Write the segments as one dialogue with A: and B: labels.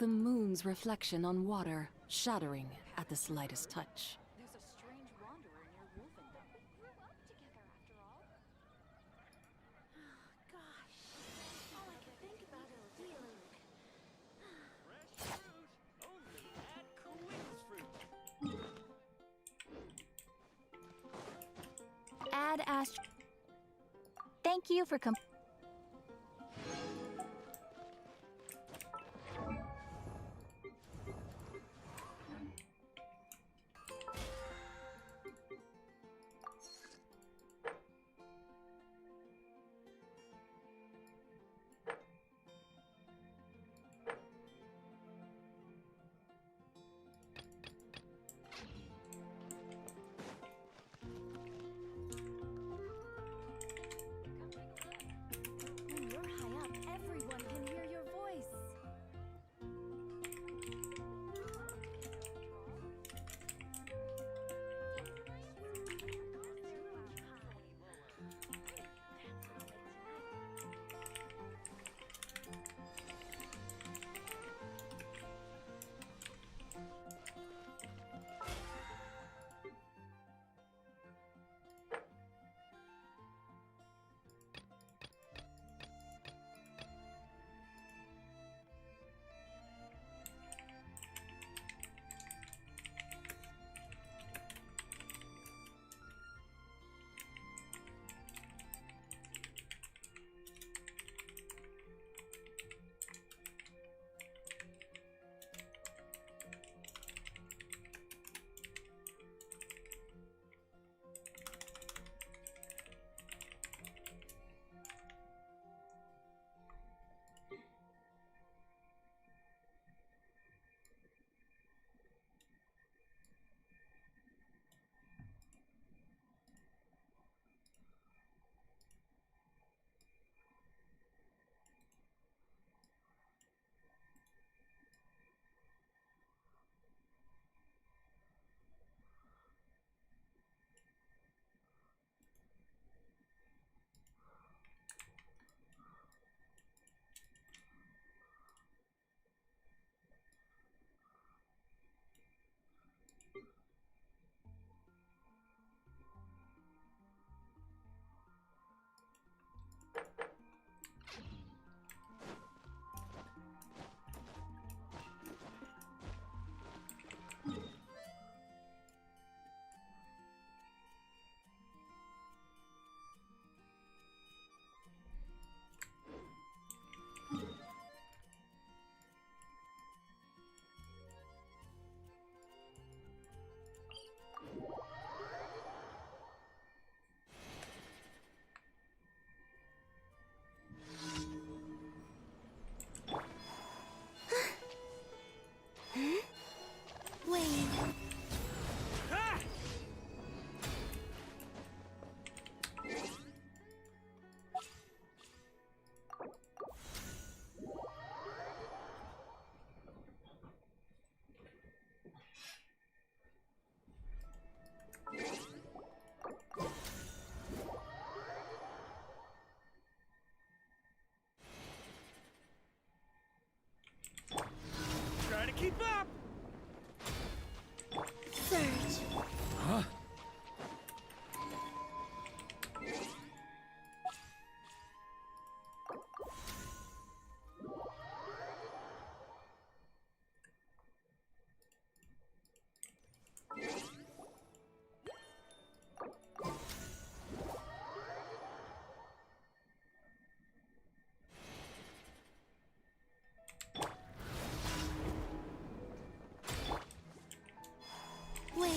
A: The moon's reflection on water, shattering at the slightest touch.
B: There's a strange wanderer near Wolfendom. We grew up together after all. Gosh, all I can think about is dealing.
C: Fresh fruit, only at Quick's Fruit.
B: Add Thank you for When you're high up, everyone can hear your voice.
C: Try to keep up!
B: Surge.
C: Huh?
B: Wait.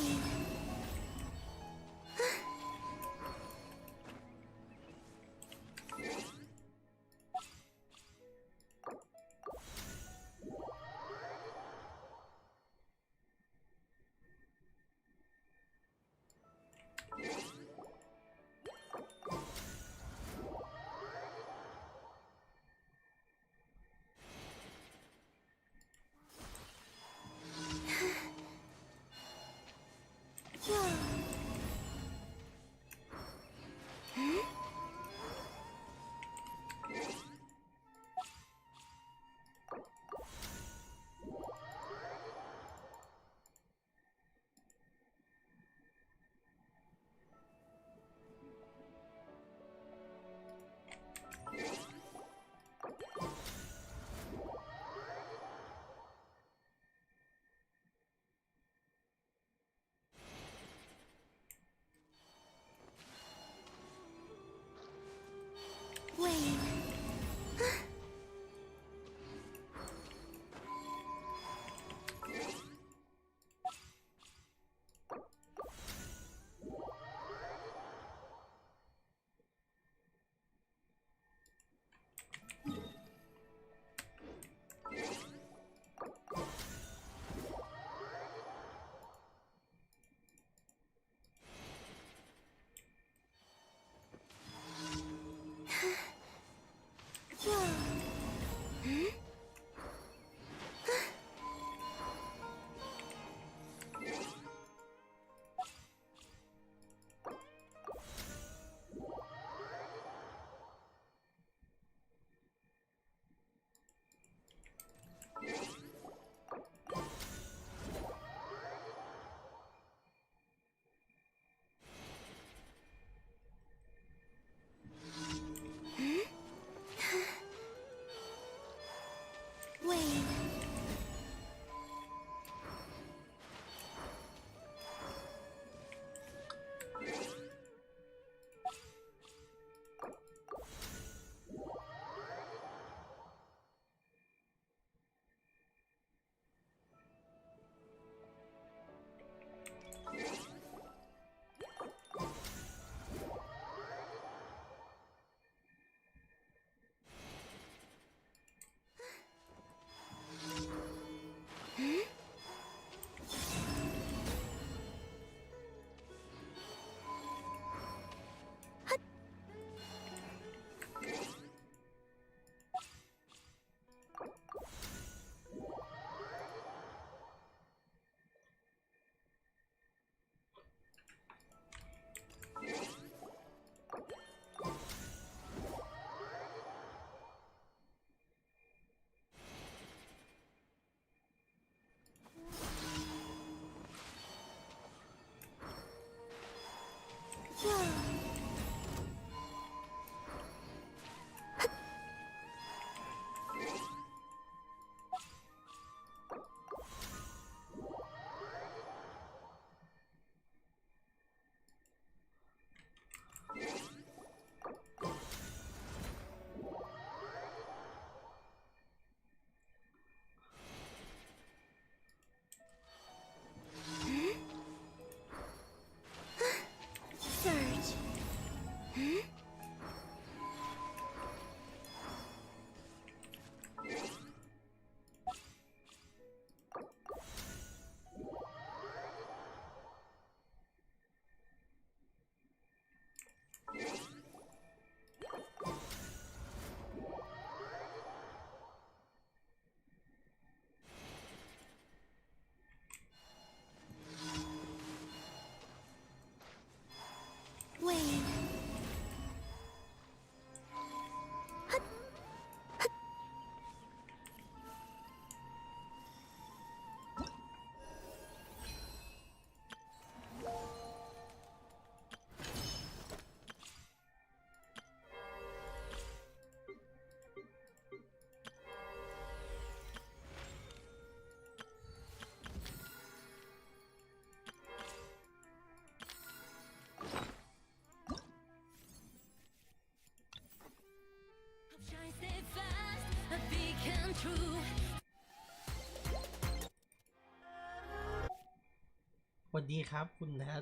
D: วัสดีครับคุณแทส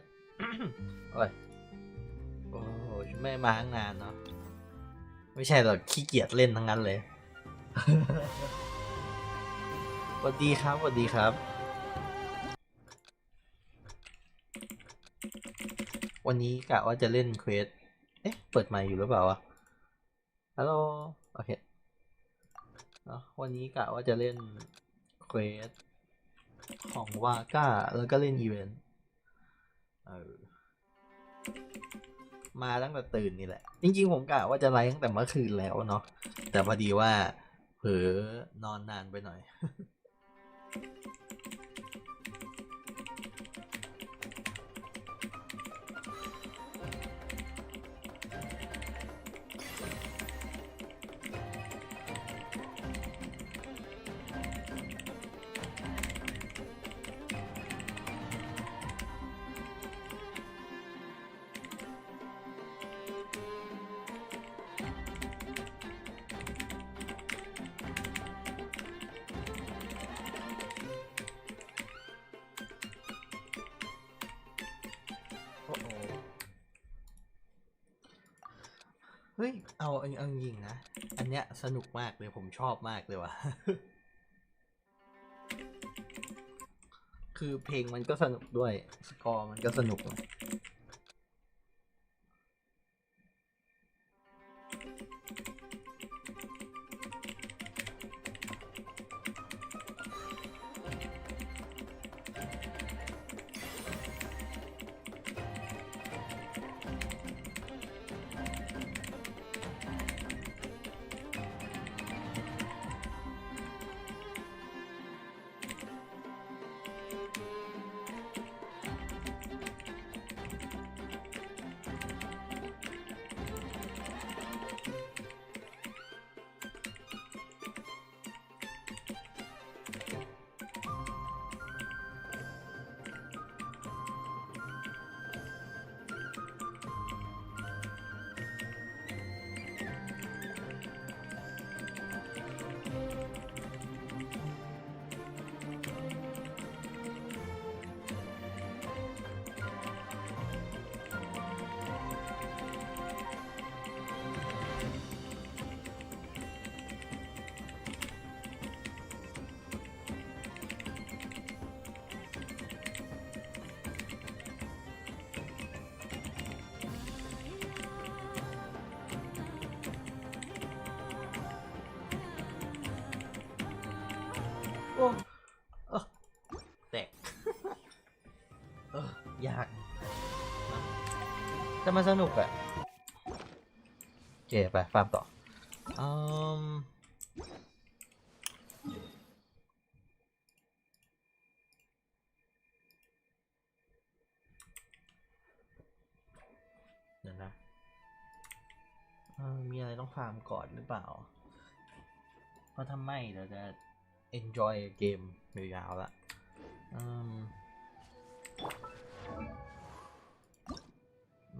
D: โอ้ยโอ้ยไม่มาตั้งนานเนาะไม่ใช่หรอกขี้เกียจเล่นทั้งนั้นเลย สวัสดีครับสวัสดีครับ วันนี้กะว่าจะเล่นเควสเอ๊ะเปิดไมค์อยู่หรือเปล่าวะฮัลโหลโอเควันนี้กะว่าจะเล่นเควสของวาก้าแล้วก็เล่นอีเวนต์มาตั้งแต่ตื่นนี่แหละ จริงๆผมกะว่าจะไลฟ์ตั้งแต่เมื่อคืนแล้วเนาะแต่พอดีว่าเผลอนอนนานไปหน่อย เฮ้ยเอาจริงๆนะอันเนี้ยสนุกมากเลยผมชอบมากเลยว่ะ คือเพลงมันก็สนุกด้วยสกอร์มันก็สนุก โอ้แตก ยากแต่มันสนุกอะเก๋ไปฟาร์มต่อเดี๋ยวนะมีอะไรต้องฟาร์มก่อนหรือเปล่า เพราะถ้าไม่เราจะ enjoy เกมยาวๆละ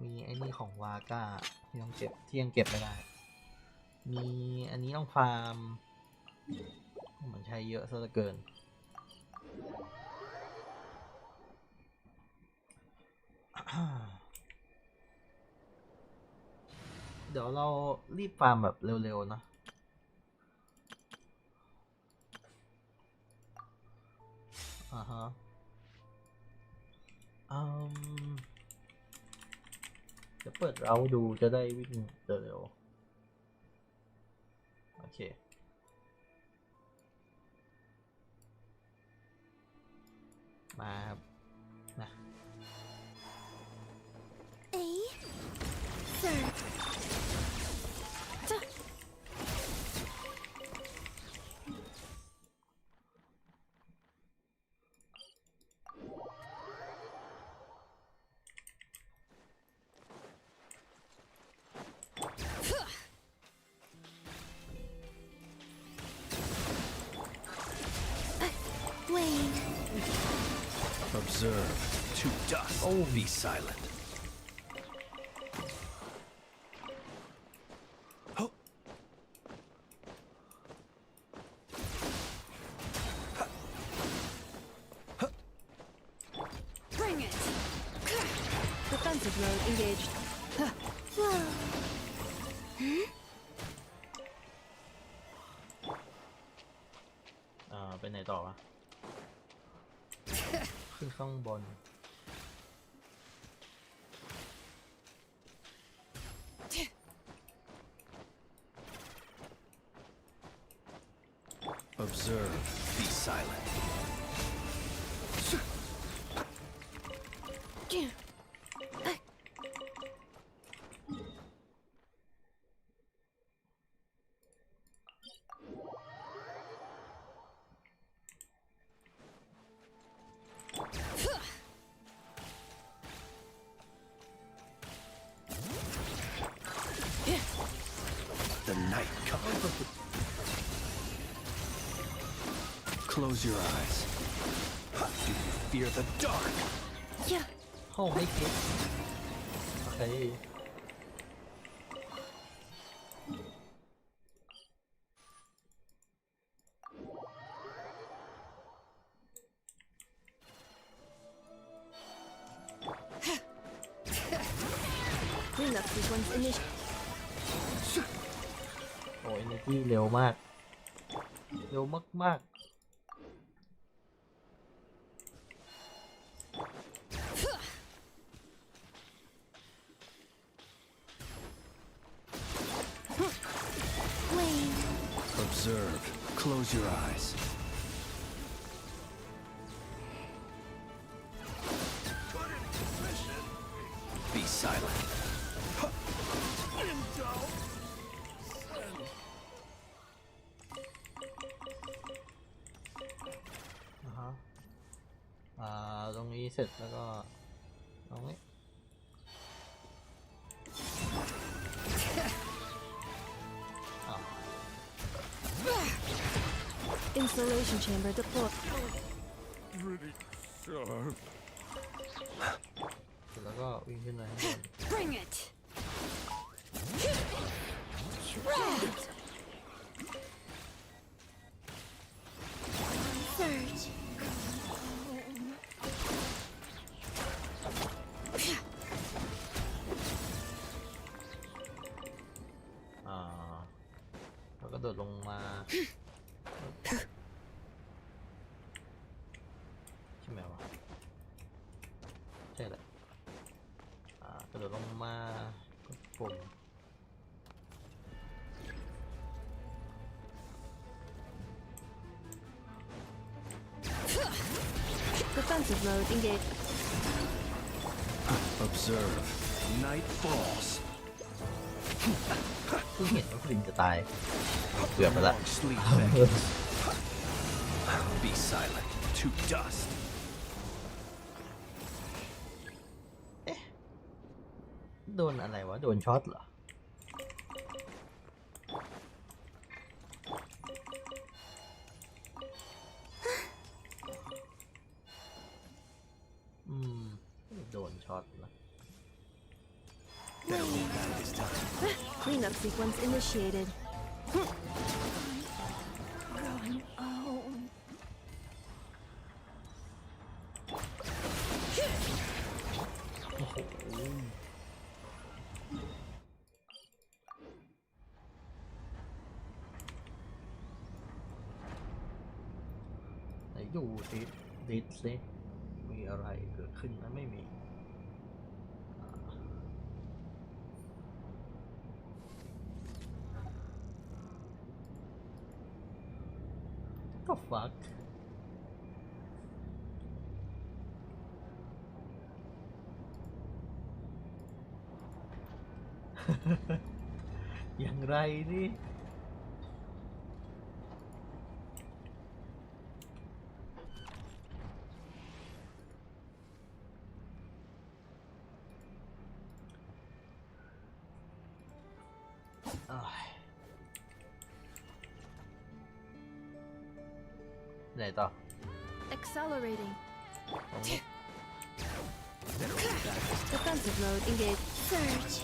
D: มีไอ้นี่ของวาก้าที่ต้องเก็บที่ยังเก็บไม่ได้ มีอันนี้ต้องฟาร์มเหมือนใช้เยอะซะเหลือเกิน เดี๋ยวเรารีบฟาร์มแบบเร็วๆเนาะฮะจะเปิดเราดูจะได้วิ่งเร็วๆโอเคมาครับนะ
B: Sir. Wait.
C: Observe. To dust. Oh, be silent.
B: Bring it. Defensive mode engaged.
D: ไปไหนต่อวะ ขึ้นข้างบน
C: Observe. Be silent. The night comes. Close your eyes. Do you fear the dark?
B: Yeah.
D: ห้องไม่คิดโอเค
B: Cleanup sequence initiated.
D: โอ้ยนี่เร็วมาก เร็วมาก
B: Flame.
C: Observe. Close your eyes. Be silent.
D: ๆนะฮะตรงนี้เสร็จแล้วก็ตรงนี้
B: Installation chamber deployed.
D: เสร็จแล้วก็วิ่งขึ้นมาข้างบน
B: Bring it. Shred. Surge.
D: แล้วก็โดดลงมาใช่ไหมวะใช่แหละกระโดดลงมากดปุ่ม
B: Defensive mode engaged.
C: Observe. Night falls.
D: เพิ่งเห็นว่าฟลินจะตายเกือบไปละ
C: Long sleep beckons. Be silent. To dust.
D: โดนอะไรวะ โดนช็อตเหรอ โดนช็อตเหรอ
C: Better move out this time.
B: Cleanup sequence initiated. Going home.
D: โอ้โหไหนดูดิสสิมีอะไรเกิดขึ้นไหมไม่มี The fuck อย่างไรนี่ ไหนต่อ
B: Accelerating.
D: ตรงนี้
C: Better move out this time.
B: Defensive mode engaged. Surge.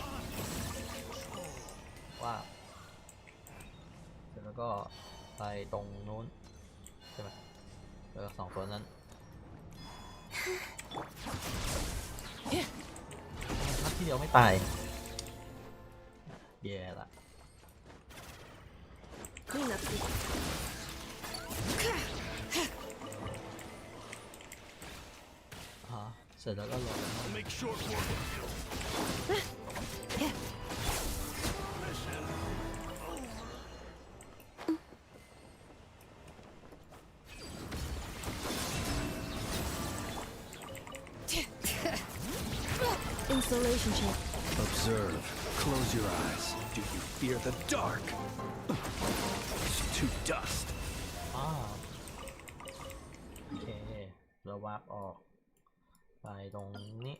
D: ว่าเสร็จแล้วก็ไปตรงนู้นใช่ไหมแล้วก็สองตัวนั้นท เดียวไม่ตายแย่ละ
B: Clean up the
D: เสร็จแล้วก็ลง
C: I'll make short work of you. Mission
B: insulation check.
C: Observe. Close your eyes. Do you fear the dark? It's too dust.
D: โอเคเราวาร์ปออกไปตรงนี้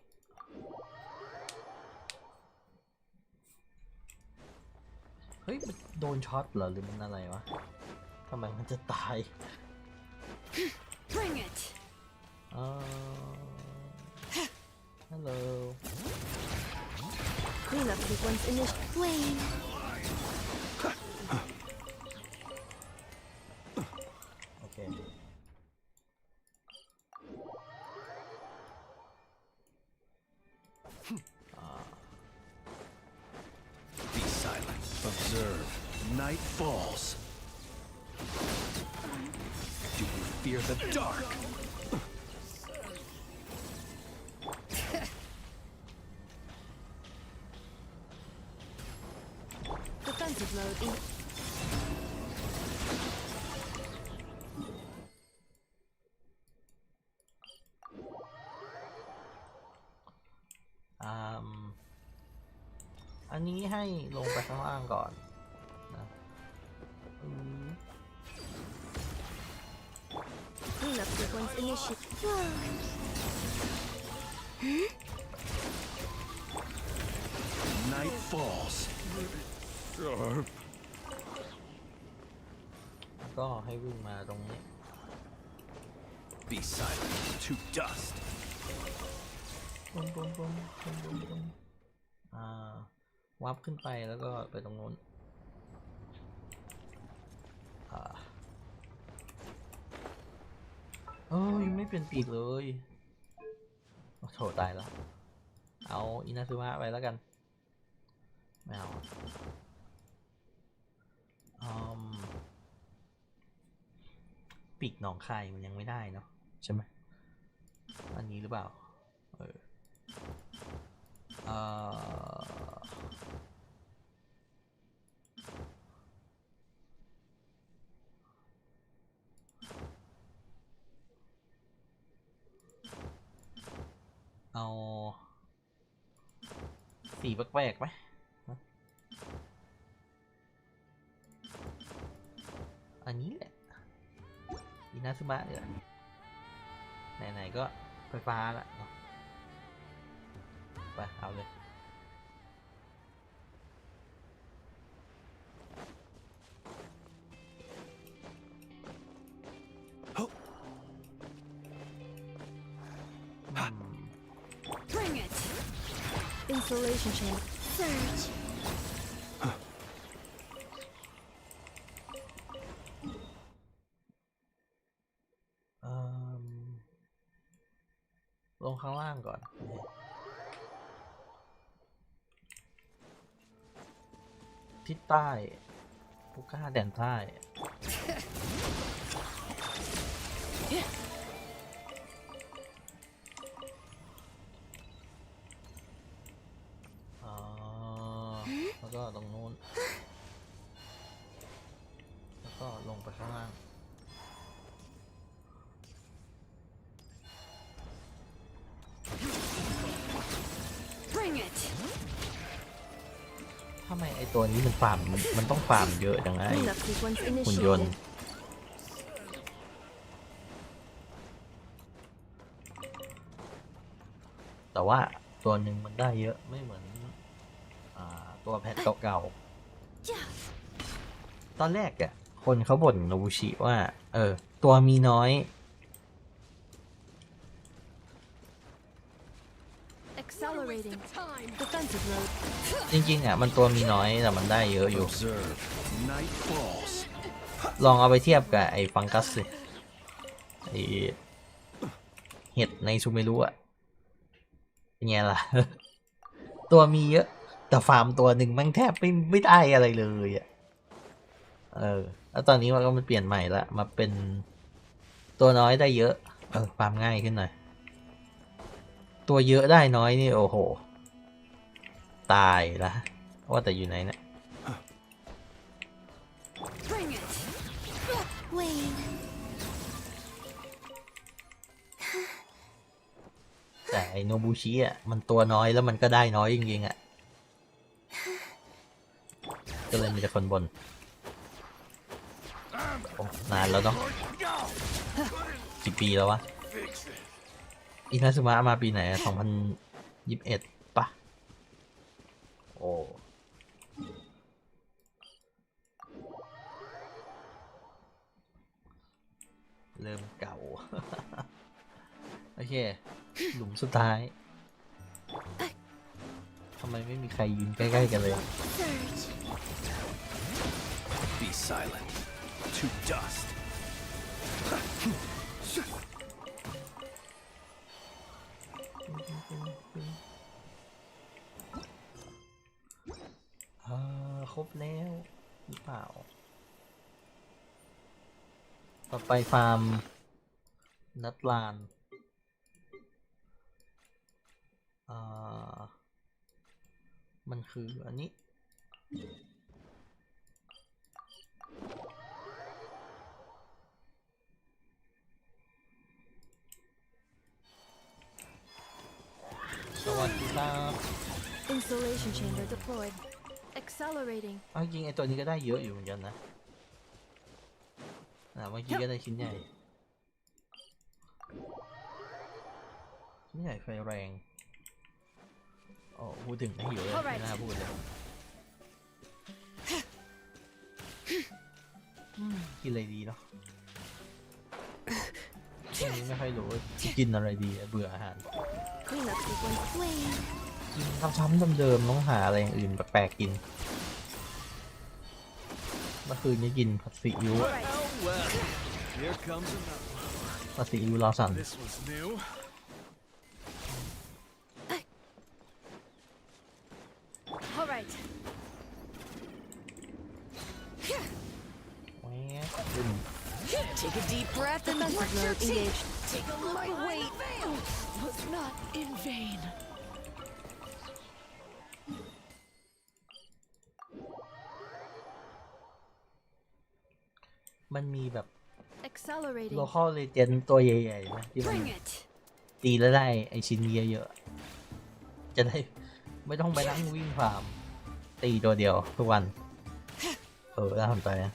D: เฮ้ยมันโดนช็อตเหรอหรือมันอะไรวะทำไมมันจะตาย
B: Bring it.
D: ฮัลโหล
B: Clean up sequence initial. Flame.
D: โอเค
C: Be silent. Observe. Night falls. Do you fear the dark?
B: Defensive mode.
D: Um อันนี้ให้ลงไปข้างล่างก่อนนะ
B: Clean up sequence initial.
C: Night falls. Sharp.
D: แล้วก็ให้วิ่งมาตรงนี้
C: Be silent. To dust.
D: ปุ้มปุ้มปุ้มปุ้มปุ้มปุ้มวับขึ้นไปแล้วก็ไปตรงนู้นยังไม่เปลี่ยนปีกเลยโอ้โถตายแล้วเอาอินาซึมะไปแล้วกันไม่เอาปีกหนองคายมันยังไม่ได้เนาะใช่ไหมอันนี้หรือเปล่าเอาสีแปลกๆไหมอันนี้แหละอินาซึมะเนี่ยไหนๆก็ไฟฟ้าละเนาะไปเอาเลย
B: Bring it. Insulation check. Surge.
D: ลงข้างล่างก่อนทิศใต้ผู้กล้าแดนใต้แล้วก็ตรงนู้นแล้วก็ลงไปข้างล่างทำไมไอตัวนี้มันฟาร์มมันต้องฟาร์มเยอะจังไงหุ่นยนต์แต่ว่าตัวหนึ่งมันได้เยอะไม่เหมือนตัวแพทเก่าๆตอนแรกอะคนเขาบ่นโนบุชิว่าตัวมีน้อยจริงๆอ่ะมันตัวมีน้อยแต่มันได้เยอะอยู่ลองเอาไปเทียบกับไอ้ฟังกัสสิไอ้เห็ดในซูเมรุอ่ะเป็นไงล่ะ ตัวมีเยอะแต่ฟาร์มตัวหนึ่งแม่งแทบไม่ได้อะไรเลยอ่ะแล้วตอนนี้มันก็มันเปลี่ยนใหม่ละมาเป็นตัวน้อยได้เยอะฟาร์มง่ายขึ้นหน่อยตัวเยอะได้น้อยนี่โอ้โหตายละว่าแต่อยู่ไหนเนี่ย
A: Bring it.
B: Wayne.
D: แต่ไอโนบุชิอ่ะมันตัวน้อยแล้วมันก็ได้น้อยจริงๆอ่ะก็เลยมีแต่คนบนนานแล้วเนาะกี่ปีแล้ววะอินาซึมะมาปีไหน2021ปะโอ้เริ่มเก่า โอเคหลุมสุดท้ายทำไมไม่มีใครยืนใกล้ๆกันเลย
B: Surge.
C: Be silent. To dust.
D: ครบแล้วหรือเปล่าต่อไปฟาร์มนัดลานมันคืออันนี้สวัสดีครับ
B: Installation chamber deployed. Accelerating.
D: เอาจริงไอตัวนี้ก็ได้เยอะอยู่เหมือนกันนะเมื่อกี้ก็ได้ชิ้นใหญ่ไฟแรงพูดถึงไม่หิวเลยไม่น่าพูดเลยกินอะไรดีเนาะช่วงนี้ไม่ค่อยรู้ว่าจะกินอะไรดีเบื่ออาหาร
B: Cleanup sequence. Wayne.
D: กินซ้ำๆเดิมๆต้องหาอะไรอย่างอื่นแปลกๆกินเมื่อคืนนี้กินผัดซีอิ๊ว
C: Well, here comes another.
D: ผัดซีอิ๊วรอสั่น
C: This was new.
B: All right.
D: แหวขึ้น
A: Take a deep breath and
B: Defensive mode engaged.
A: take a look. My wait was not in vain.
D: มันมีแบบ
B: Accelerating.
D: local legend ตัวใหญ่ๆนะที่มัน
A: Bring it.
D: ตีแล้วได้ไอชิ้นนี้เยอะๆจะได้ไม่ต้องไปนั่งวิ่งฟาร์มตีตัวเดียวทุกวันน่าสนใจนะ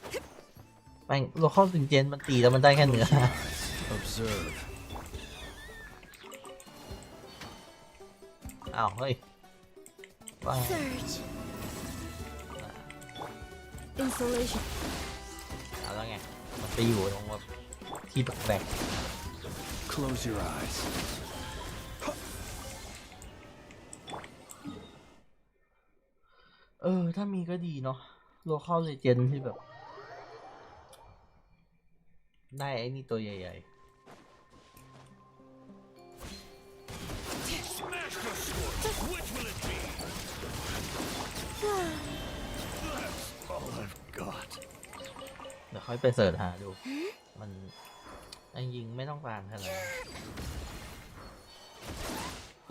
D: แม่ง local legend มันตีแล้วมันได้แค่เนื้อ
C: Observe.
D: อ้าวเฮ้ยว่า
B: Surge. Installation.
D: เอาแล้วไงมันไปอยู่ตรงแบบที่แปลก
C: Close your eyes.
D: ถ้ามีก็ดีเนาะ local legend ที่แบบได้ไอ้นี่ตัวใหญ่
C: Smash the sword. Which will it be? That's all I've got.
D: ๆเดี๋ยวค่อยไปเสิร์ชหาดู มันยิงไม่ต้องต่างขนาดนั้น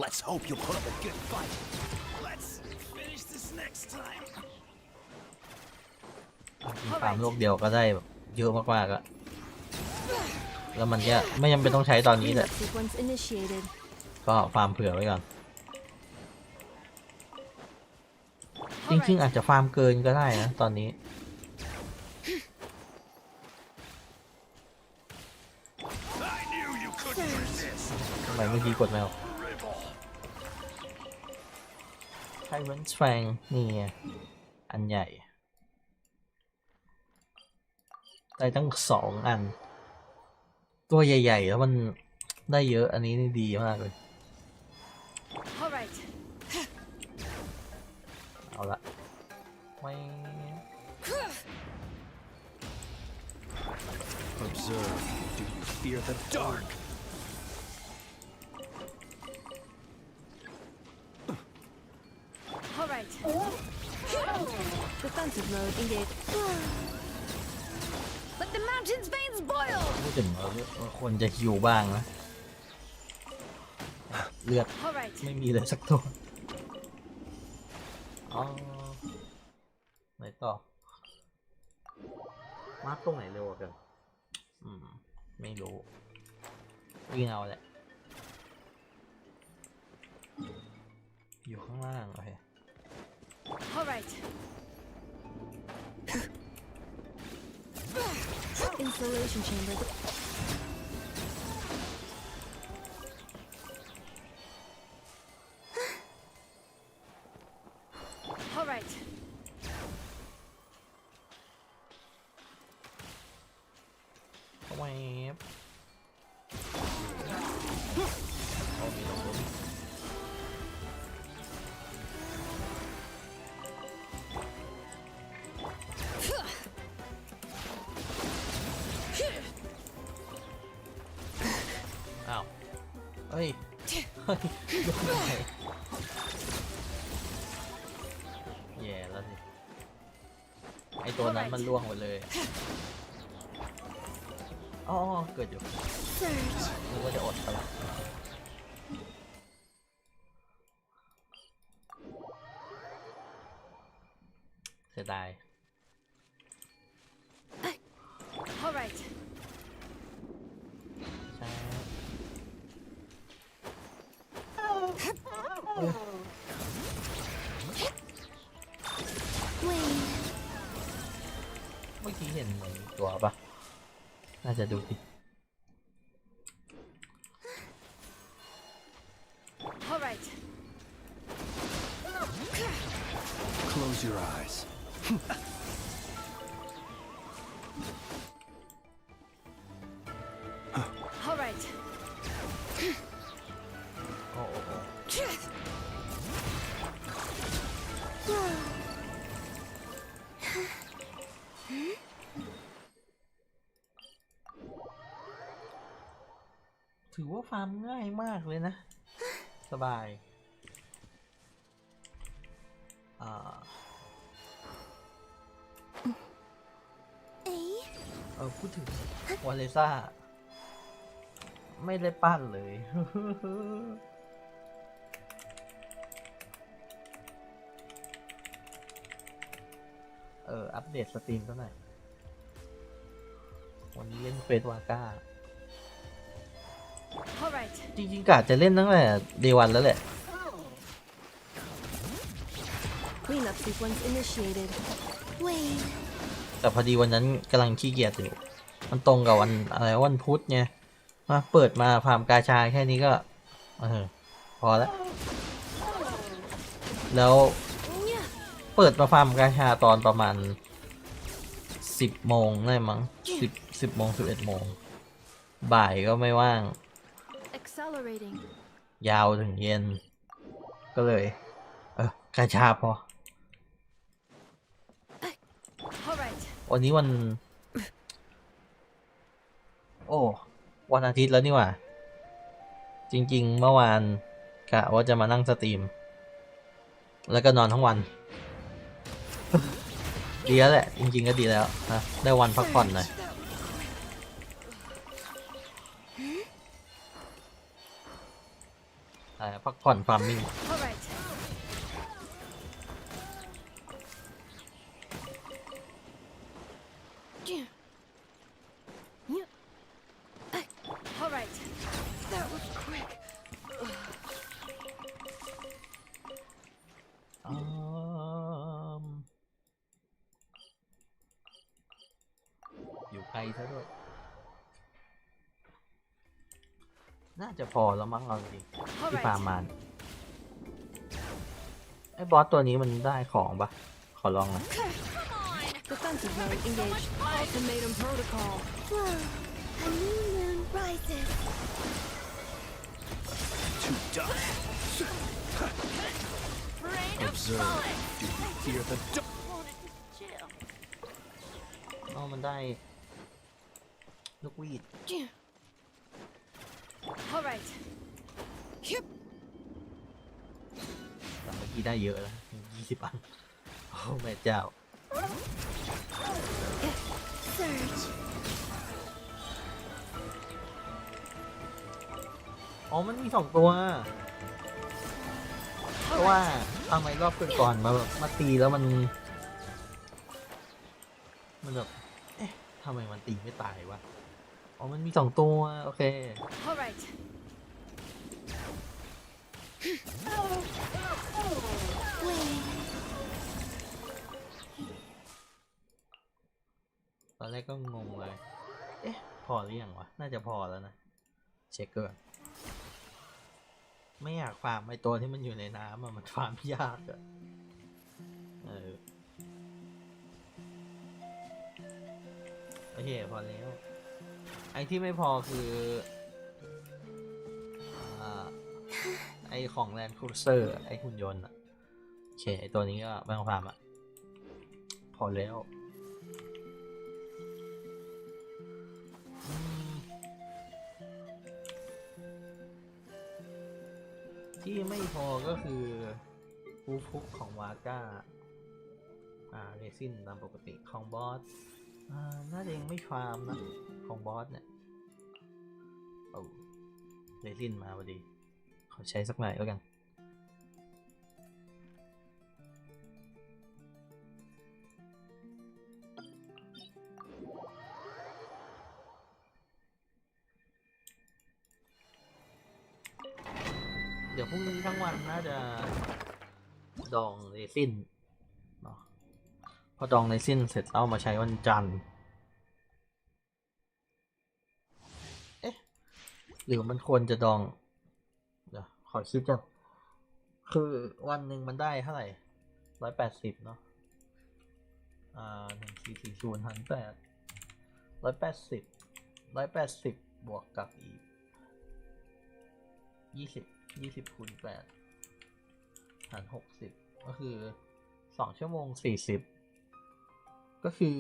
C: Let's hope you'll put up a good fight. Let's finish this next time.
D: ยิงฟาร์มโลกเดียวก็ได้แบบเยอะมากๆอะแล้วมันก็ไม่จำเป็นต้องใช้ตอนนี้แหละ
B: Cleanup sequence initiated.
D: ก็ฟาร์มเผื่อไว้ก่อน จริงๆอาจจะฟาร์มเกินก็ได้นะตอนนี้
C: I knew you couldn't resist.
D: ทำไมเมื่อกี้กดไม่ออก
C: Dribble.
D: ไทเวนส์แฟงนี่ไงอันใหญ่ได้ตั้ง2 อัน ตัวใหญ่ๆแล้วมันได้เยอะอันนี้นี่ดีมากเลย
B: All right.
D: เอาละไม่
C: Observe. Do you fear the dark?
A: Defensive mode engaged.
B: Let the mountain's veins boil.
D: พูดถึงเราควรจะฮิวบ้างนะ เลือด
B: All right.
D: ไม่มีเลยสักตัวอ๋อไหนต่อ มาร์คตรงไหนเร็วกว่ากัน ไม่รู้วิ่งเอาแหละ อยู่ข้างล่างโอเค
B: All right.
A: Installation chamber.
B: All right.
D: แวบเอามีลงล้มอ้าว เฮ้ย เฮ้ยลงไหนแย่แล้วสิ ไอตัวนั้นมันล่วงหมดเลย อ๋อ เกิดอยู่นึกว่าจะอดไปละเสียดาย
B: All right.
D: ใช่เมื่อกี้เห็นเหมือนตัวปะน่าจะดูผิด
B: All right.
C: Close your eyes.
B: All right.
D: โอ้โอ้โอ้ถือว่าฟาร์มง่ายมากเลยนะ สบาย พูดถึงวาเลซ่า ไม่ได้ปั้นเลย อัปเดตสตรีมซะหน่อย วันนี้เล่นเฟสวาก้า
B: All right.
D: จริงๆกะจะเล่นตั้งแต่เดวันแล้วแหละ
A: Cleanup sequence initiated. Wait.
D: แต่พอดีวันนั้นกำลังขี้เกียจอยู่ มันตรงกับวันอะไรวันพุธไงมาเปิดมาฟาร์มกาชาแค่นี้ก็พอแล้ว แล้วเปิดมาฟาร์มกาชาตอนประมาณ10 โมงได้มั้ง10 โมง 11 โมง บ่ายก็ไม่ว่าง
A: Accelerating.
D: ยาวถึงเย็น ก็เลย กาชาพอ
B: All right.
D: วันนี้วัน โอ้ วันอาทิตย์แล้วนี่หว่า จริงๆเมื่อวานกะว่าจะมานั่งสตรีม แล้วก็นอนทั้งวัน ดีแล้วแหละ จริงๆก็ดีแล้วนะได้วันพักผ่อนหน่อยพักผ่อนฟาร์มมิ่ง
B: All right. All right. That was quick.
D: อยู่ไกลซะด้วย น่าจะพอแล้วมั้งเอาจริงที่ฟาร์มมาไอ้บอสตัวนี้มันได้ของปะขอลองหน่อย
A: Defensive mode engaged. Ultimatum protocol.
B: A new moon rises.
C: Too dark. Observe. Do you fear the dark?
D: มันได้ลูกวีด
B: All right.
D: แต่เมื่อกี้ได้เยอะแล้ว20 อันโอ้แม่เจ้า
B: Surge.
D: อ๋อมันมี2 ตัวเพราะว่าทำไมรอบก่อนๆมาแบบมาตีแล้วมันแบบเอ๊ะทำไมมันตีไม่ตายวะอ๋อมันมี2 ตัวโอเค
B: All right.
D: ตอนแรกก็งงเลยเอ๊ะพอหรือยังวะน่าจะพอแล้วนะเช็คก่อนไม่อยากฟาร์มไอตัวที่มันอยู่ในน้ำอะมันฟาร์มยากอะโอเคพอแล้วไอที่ไม่พอคือไอของแลนด์ครูเซอร์ไอหุ่นยนต์อะโอเคไอตัวนี้ก็ไม่ต้องฟาร์มอะพอแล้วที่ไม่พอก็คือฟูฟุกของวาก้าเรซินตามปกติของบอสน่าจะยังไม่ฟาร์มนะของบอสเนี่ยเอาเรซินมาพอดีขอใช้สักหน่อยแล้วกันเดี๋ยวพรุ่งนี้ทั้งวันน่าจะดองเรซินเนาะพอดองเรซินเสร็จเอามาใช้วันจันทร์เอ๊ะหรือมันควรจะดองเดี๋ยวขอคิดก่อนคือวันหนึ่งมันได้เท่าไหร่180เนาะ1440หัน180บวกกับอีก20คูณ8หาร60ก็คือ2 ชั่วโมง 40ก็คือ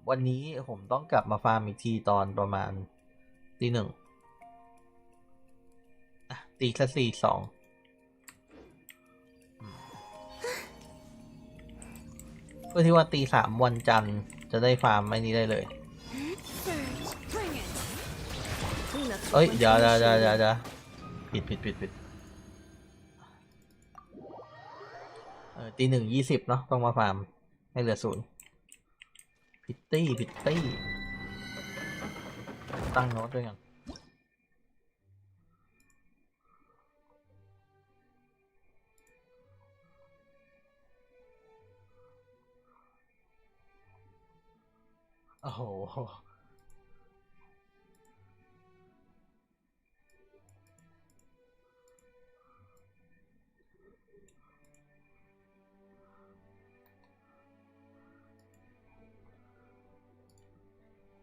D: วันนี้ผมต้องกลับมาฟาร์มอีกทีตอนประมาณตี 1ตีแค่42เพื่อที่ว่าตี 3วันจันทร์จะได้ฟาร์มไม่นี้ได้เลย
B: Surge. Bring it. Cleanup.
D: เอ้ยเดี๋ยวผิดตี 1 20เนาะต้องมาฟาร์มให้เหลือ0ผิดตี้ตั้งโน้ตด้วยกันโอ้โห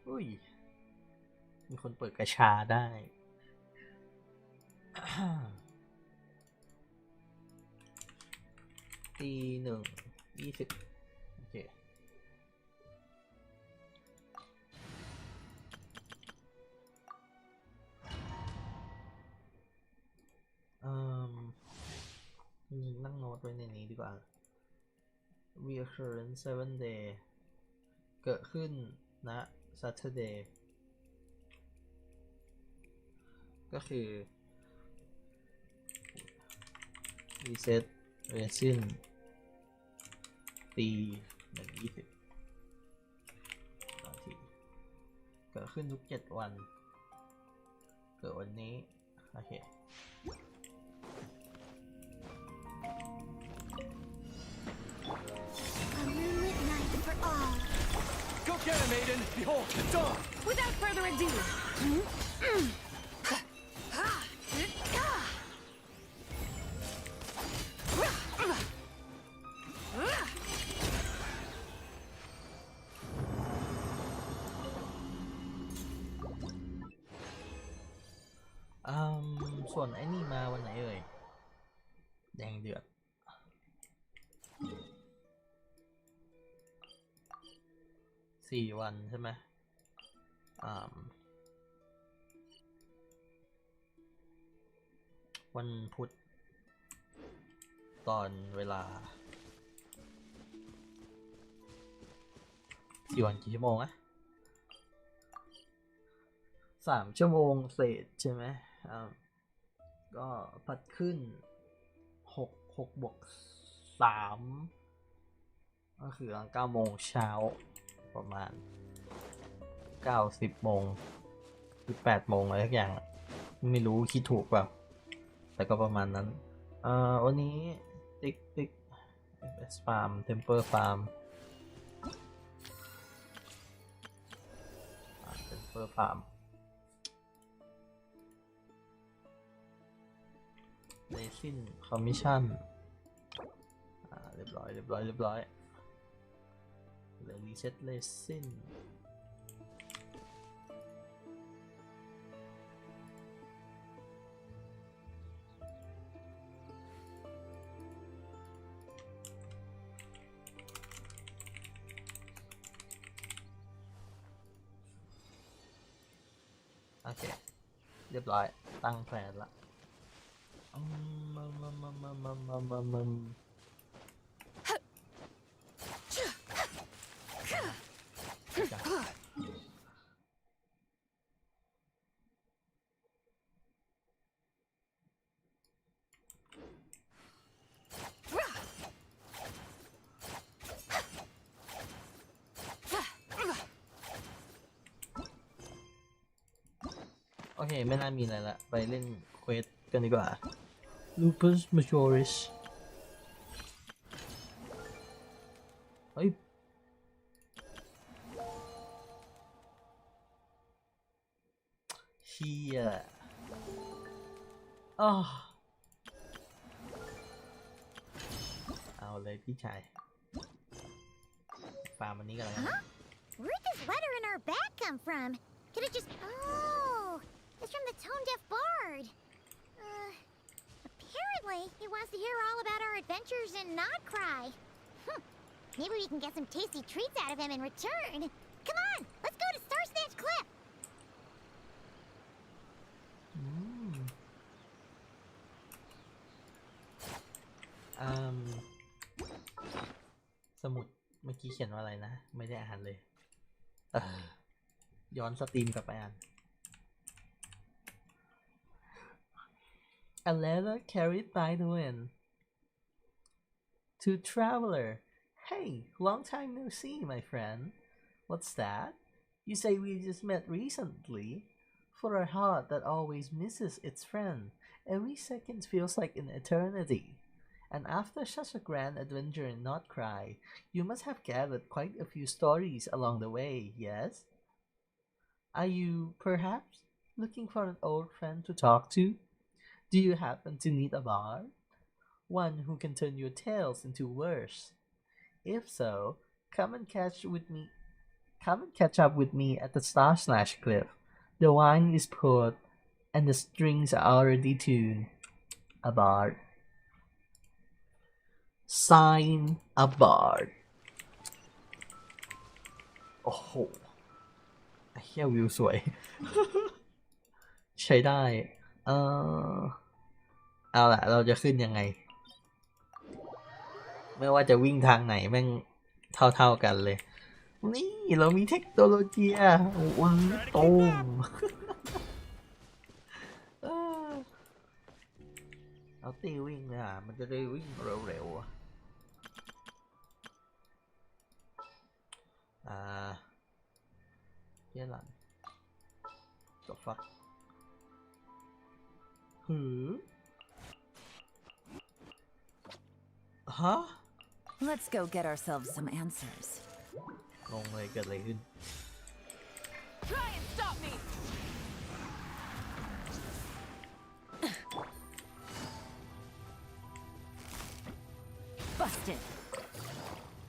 D: อุ้ยมีคนเปิดกระชาได้ ตี 1 20โอเคนั่งโน้ตไว้ในนี้ดีกว่า recurrent 7 day เกิดขึ้นนะ Saturday ก็คือ reset resin ตี1 20นาทีเกิดขึ้นทุก7 วันเกิดวันนี้โอเค
B: A moonlit night for all.
C: Go get him, Aiden! Behold, the dawn!
B: Without further ado.
D: อืส่วนไอ้นี่มาวันไหนเอ่ยแดงเดือด4 วันใช่ไหมวันพุธตอนเวลา 4 วันกี่ชั่วโมงอะ3 ชั่วโมงเศษใช่ไหมก็พัดขึ้น6บวก3ก็คือ9 โมงเช้าประมาณ9-10 โมงหรือ8 โมงอะไรทุกอย่างไม่รู้คิดถูกเปล่าแต่ก็ประมาณนั้นวันนี้ติ๊กFS Farm Temper Farm Temper Farm Resin Commission เรียบร้อยเหลือ Reset Resinโอเคเรียบร้อยตั้งแผนละโอเคไม่น่ามีอะไรละไปเล่นเควสกันดีกว่า Lupus Majoris เฮ้ยเชี่ยเอาเลยพี่ชายฟาร์มวันนี้กันแล้ว
E: Where'd this letter in our bag come from? Could it just... Oh, it's from the tone-deaf bard. Apparently, he wants to hear all about our adventures in Not Cry. Maybe we can get some tasty treats out of him in return. Come on, let's go to Star Snatch Cliff. สมุดเมื่อกี้เขียนว่าอะไรนะ ไม่ได้อ่านเลยย้อนสตรีมกลับไปอ่าน A letter carried by the wind to traveler. Hey, long time no see, my friend. What's that? You say we just met recently? For a heart that always misses its friend, every second feels like an eternity. And after such a grand adventure in Not Cry, you must have gathered quite a few stories along the way, yes? Are you, perhaps, looking for an old friend to talk to? Do you happen to need a bard? One who can turn your tales into verse? If so, come and catch up with me at the Star Slash Cliff. The wine is poured, and the strings are already tuned. A bard. Sign a bard. โอ้โหเฮียวิวสวย ใช้ได้เอาล่ะเราจะขึ้นยังไงไม่ว่าจะวิ่งทางไหนแม่งเท่ากันเลยนี่เรามีเทคโนโลยีวางตรงเอาตีวิ่งเลยมันจะได้วิ่งเร็วๆเยี่ยหลังก็ฟักHuh?
F: Let's go get ourselves some answers.
D: งงเลยเกิดอะไรขึ้น
A: Try and stop me!
F: Busted.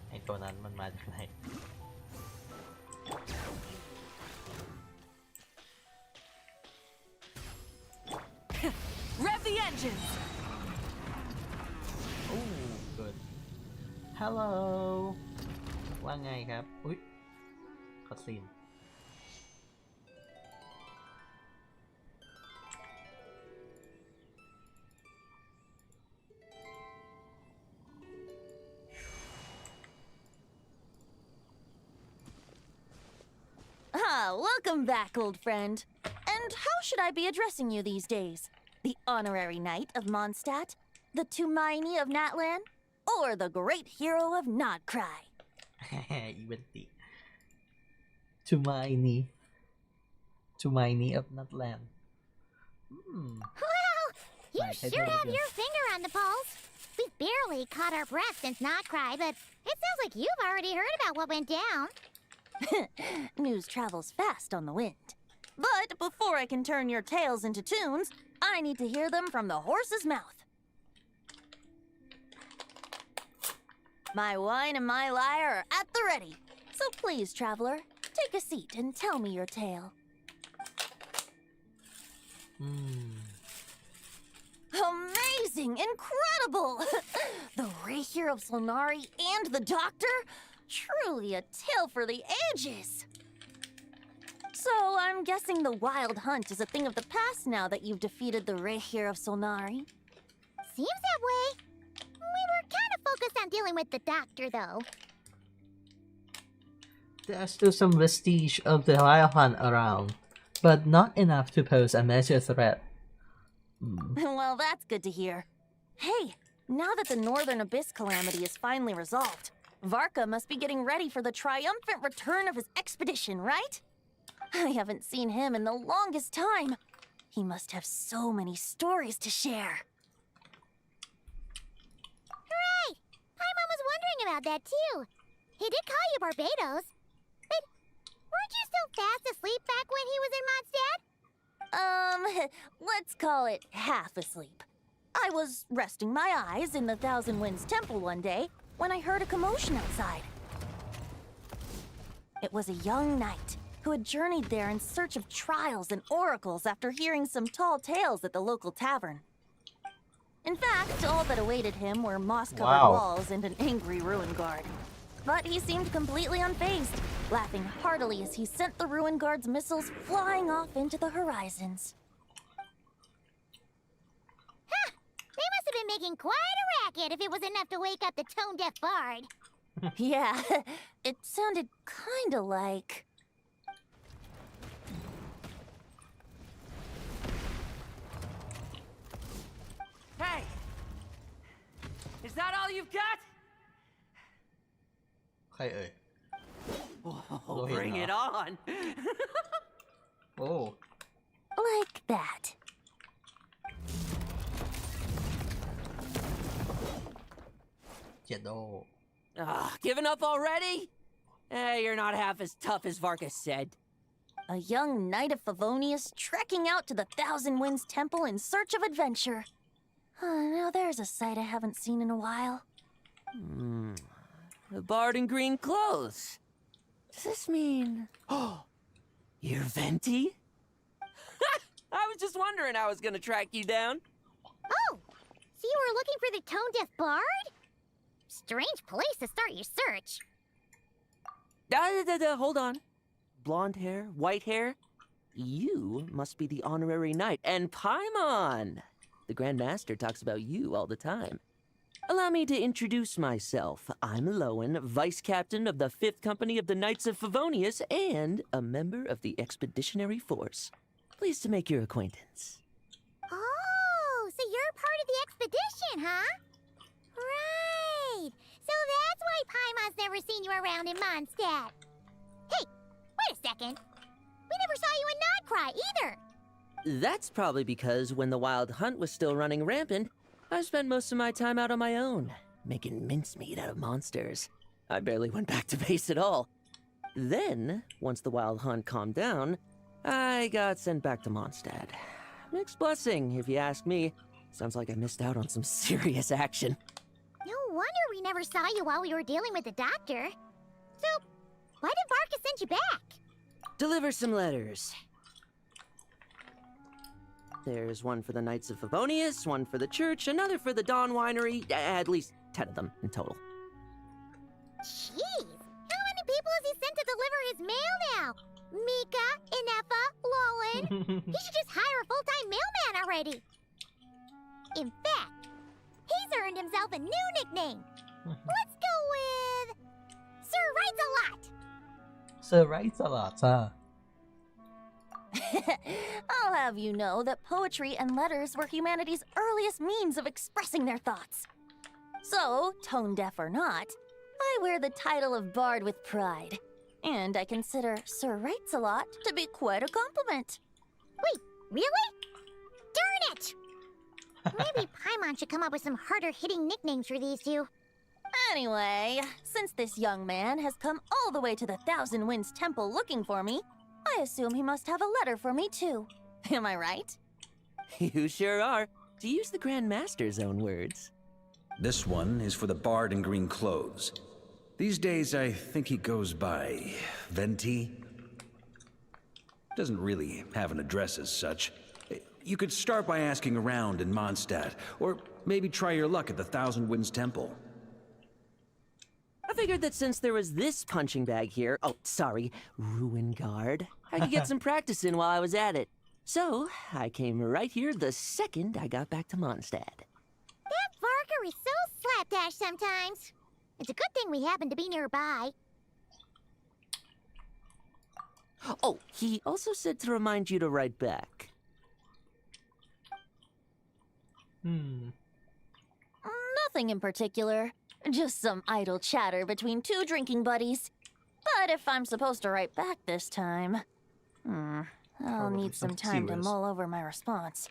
D: ไอตัวนั้นมันมาจากไหน
A: Rev the engines!
D: Good. Hello ว่าไงครับอุ๊ยคัสซีน
G: Welcome back, old friend. And how should I be addressing you these days? The honorary knight of Mondstadt? The Tumaini of Natlan? Or the great hero of Nodcry?
E: อีเวนติ Tumaini of Nutland.
B: Well, you
E: Right, I
B: sure
E: know
B: have
E: it
B: your finger on the pulse. We've barely caught our breath since Notcry, but it sounds like you've already heard about what went down.
G: News travels fast on the wind. But before I can turn your tales into tunes, I need to hear them from the horse's mouth. My wine and my lyre are at the ready. So please, traveler, take a seat and tell me your tale. Amazing! Incredible! The Rahier of Solnari and the Doctor? Truly a tale for the ages! So, I'm guessing the Wild Hunt is a thing of the past now that you've defeated the Rahier of Solnari.
B: Seems that way. We were kind of focused on dealing with the Doctor, though.
E: There's still some vestige of the Wild Hunt around, but not enough to pose a major threat.
G: Well, that's good to hear. Hey, now that the Northern Abyss calamity is finally resolved, Varka must be getting ready for the triumphant return of his expedition, right? I haven't seen him in the longest time. He must have so many stories to share.
B: Hooray! Paimon was wondering about that, too. He did call you Barbados. But weren't you still fast asleep back when he was in Mondstadt?
G: Let's call it half asleep. I was resting my eyes in the Thousand Winds Temple one day when I heard a commotion outside. It was a young knight who had journeyed there in search of trials and oracles after hearing some tall tales at the local tavern. In fact, all that awaited him were moss-covered walls and an angry ruin guard. But he seemed completely unfazed, laughing heartily as he sent the ruin guard's missiles flying off into the horizons.
B: Huh! They must have been making quite a racket if it was enough to wake up the tone-deaf bard.
G: Yeah, it sounded kinda like...
H: Hey! Is that all you've got?
D: ใครเอ่ย
H: Oh, bring it on!
D: โอ้
G: like that.
D: เจ็ดโด
H: Giving up already? Hey, you're not half as tough as Varka said.
G: A young knight of Favonius trekking out to the Thousand Winds Temple in search of adventure. Now there's a sight I haven't seen in a while.
H: The bard in green clothes. Does this mean... Oh, you're Venti? I was just wondering how I was gonna track you down.
B: Oh! So you were looking for the tone-deaf bard? Strange place to start your search.
H: Hold on. Blonde hair, white hair? You must be the honorary knight. And Paimon! The Grand Master talks about you all the time. Allow me to introduce myself. I'm Lowen, Vice Captain of the 5th Company of the Knights of Favonius and a member of the Expeditionary Force. Pleased to make your acquaintance.
B: Oh, so you're part of the expedition, huh? Right. So that's why Paimon's never seen you around in Mondstadt. Hey, wait a second. We never saw you in Nodcry either.
H: That's probably because when the Wild Hunt was still running rampant, I spent most of my time out on my own, making mincemeat out of monsters. I barely went back to base at all. Then, once the Wild Hunt calmed down, I got sent back to Mondstadt. Mixed blessing, if you ask me. Sounds like I missed out on some serious action.
B: No wonder we never saw you while we were dealing with the Doctor. So, why did Varka send you back?
H: Deliver some letters. There's one for the Knights of Favonius, one for the church, another for the Dawn Winery, at least 10 of them in total.
B: Jeez, how many people has he sent to deliver his mail now? Mika, Inefa, Lowen. He should just hire a full-time mailman already. In fact, he's earned himself a new nickname. Let's go with... Sir Writes-A-Lot.
E: Sir Writes-A-Lot, huh?
G: I'll have you know that poetry and letters were humanity's earliest means of expressing their thoughts. So, tone deaf or not, I wear the title of Bard with pride. And I consider Sir Writes-a-Lot to be quite a compliment.
B: Wait, really? Darn it! Maybe Paimon should come up with some harder-hitting nicknames for these two.
G: Anyway, since this young man has come all the way to the Thousand Winds Temple looking for me, I assume he must have a letter for me too. Am I right?
H: You sure are, to use the Grand Master's own words.
C: This one is for the bard in green clothes. These days, I think he goes by Venti. Doesn't really have an address as such. You could start by asking around in Mondstadt, or maybe try your luck at the Thousand Winds Temple.
H: I figured that since there was this punching bag here, Ruin Guard, I could get some practice in while I was at it. So, I came right here the second I got back to Mondstadt.
B: That Varka is so slapdash sometimes. It's a good thing we happen to be nearby.
H: Oh, he also said to remind you to write back.
G: Nothing in particular. Just some idle chatter between two drinking buddies. But if I'm supposed to write back this time... I'll
D: Probably
G: need some
D: something
G: time to
D: serious.
G: mull over my response.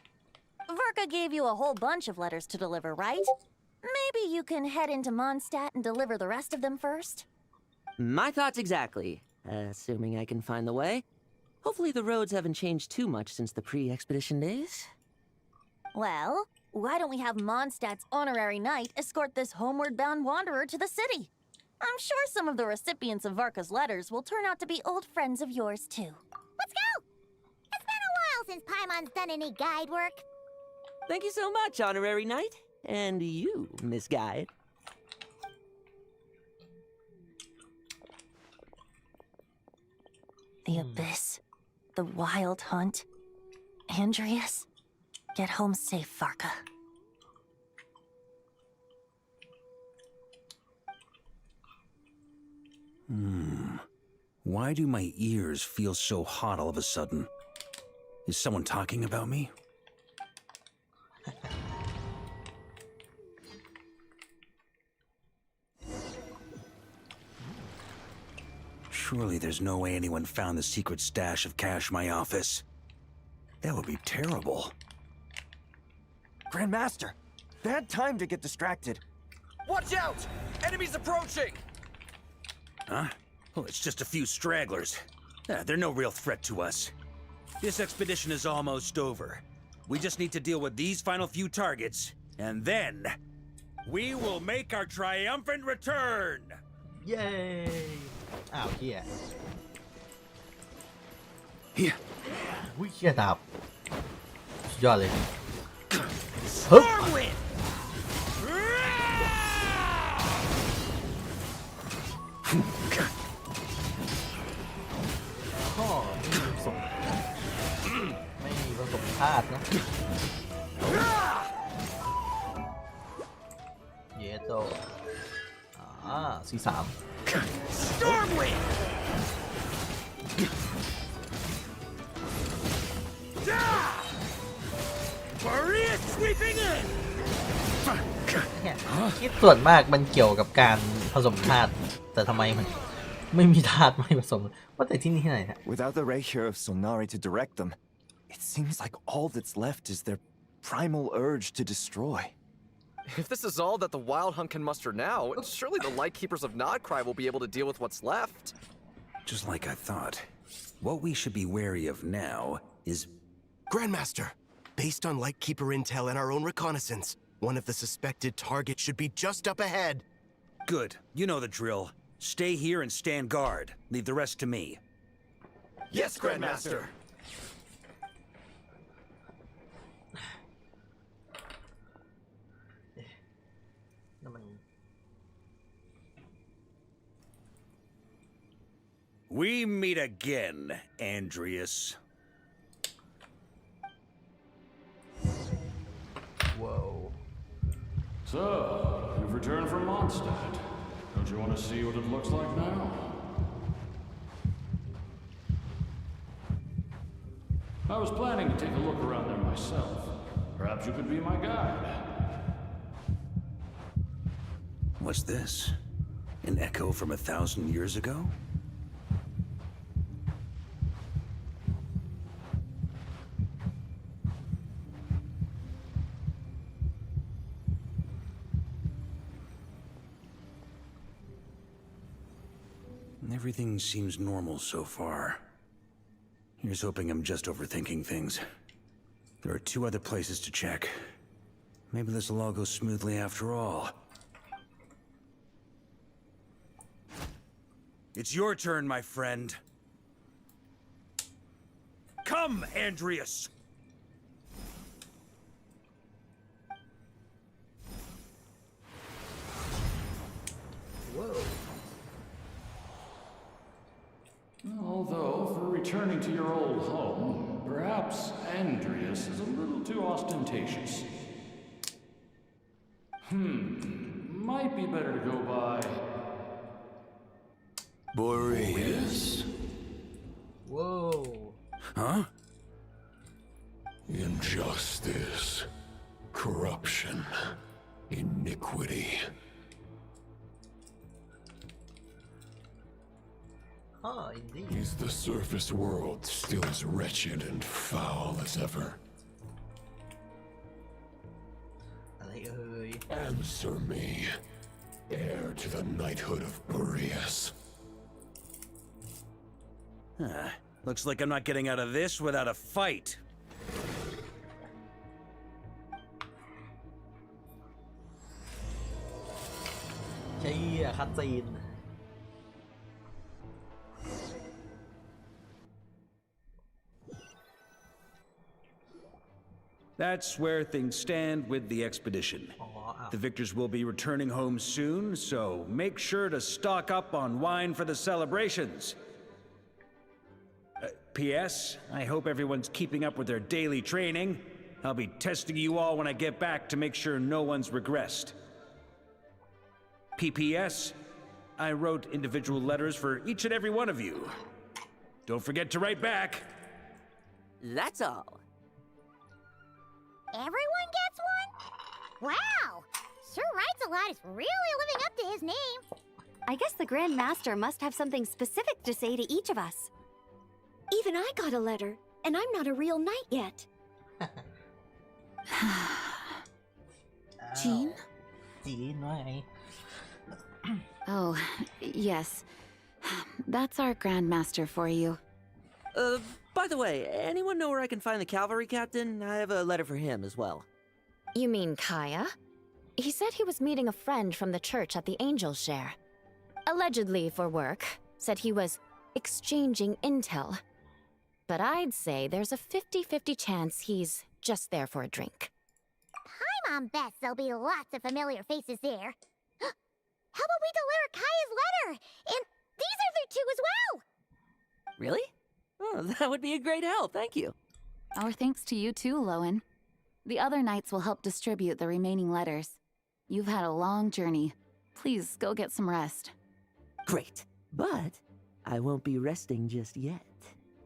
G: Varka gave you a whole bunch of letters to deliver, right? Maybe you can head into Mondstadt and deliver the rest of them first?
H: My thoughts exactly, assuming I can find the way. Hopefully the roads haven't changed too much since the pre-expedition days.
G: Well, why don't we have Mondstadt's honorary knight escort this homeward-bound wanderer to the city? I'm sure some of the recipients of Varka's letters will turn out to be old friends of yours, too.
B: Let's go! It's been a while since Paimon's done any guide work.
H: Thank you so much, Honorary Knight. And you, Miss Guide.
G: The Abyss. The Wild Hunt. Andreas. Get home safe, Varka.
C: Why do my ears feel so hot all of a sudden? Is someone talking about me? Surely there's no way anyone found the secret stash of cash in my office. That would be terrible.
I: Grandmaster, bad time to get distracted.
J: Watch out! Enemies approaching!
C: Huh? Well, it's just a few stragglers. They're no real threat to us. This expedition is almost over. We just need to deal with these final few targets, and then we will make our triumphant return!
D: เย้อ้าวเฮีย
C: Here.
D: อุ้ยเฮียดาบสุดยอดเลยฮึบ
J: Stormwind!
D: ข้อไม่มีประสบพลาดนะเยโตC3
J: Stormwind! Maria sweeping in!
D: เนี่ยคิดส่วนมากมันเกี่ยวกับการผสมธาตุแต่ทำไมมันไม่มีธาตุไม่ผสมว่าแต่ที่นี่ที่ไหนฮะ
I: Without the ray here of Solnari to direct them, it seems like all that's left is their primal urge to destroy.
J: If this is all that the Wild Hunt can muster now, surely the Lightkeepers of Nodcry will be able to deal with what's left.
C: Just like I thought. What we should be wary of now is...
K: Grandmaster, based on Lightkeeper intel and our own reconnaissance, one of the suspected targets should be just up ahead.
C: Good. You know the drill. Stay here and stand guard. Leave the rest to me.
J: Yes, Grandmaster!
C: We meet again, Andreas.
D: Whoa.
L: So, you've returned from Mondstadt. Don't you want to see what it looks like now? I was planning to take a look around there myself. Perhaps you could be my guide.
C: What's this? An echo from 1,000 years ago? Everything seems normal so far. Here's hoping I'm just overthinking things. There are 2 other places to check. Maybe this will all go smoothly after all. It's your turn, my friend. Come, Andreas!
D: Whoa.
L: Although, for returning to your old home, perhaps Andreas is a little too ostentatious. Might be better to go by... Boreas.
D: Whoa.
C: Huh?
L: Injustice, corruption, iniquity.
D: Ah, indeed.
L: Is the surface world still as wretched and foul as ever?
D: อะไรเอ่ย
L: Answer me, heir to the knighthood of Boreas.
C: Looks like I'm not getting out of this without a fight.
D: ใช่คัดซีน
C: That's where things stand with the expedition. The victors will be returning home soon, so make sure to stock up on wine for the celebrations. P.S. I hope everyone's keeping up with their daily training. I'll be testing you all when I get back to make sure no one's regressed. P.P.S. I wrote individual letters for each and every one of you. Don't forget to write back.
H: That's all.
B: Everyone gets one? Wow! Sir writes a lot is really living up to his name.
G: I guess the Grand Master must have something specific to say to each of us. Even I got a letter, and I'm not a real knight yet.
F: Jean?
D: Jean, why?
F: Oh, yes. That's our Grandmaster for you.
H: By the way, anyone know where I can find the cavalry captain? I have a letter for him as well.
G: You mean Kaya? He said he was meeting a friend from the church at the Angel Share. Allegedly for work. Said he was exchanging intel. But I'd say there's a 50-50 chance he's just there for a drink.
B: Paimon bets there'll be lots of familiar faces there. How about we deliver Kaya's letter? And these other 2 as well!
H: Really? Oh, that would be a great help, thank you.
F: Our thanks to you too, Lowen. The other knights will help distribute the remaining letters. You've had a long journey. Please go get some rest.
H: Great, but I won't be resting just yet.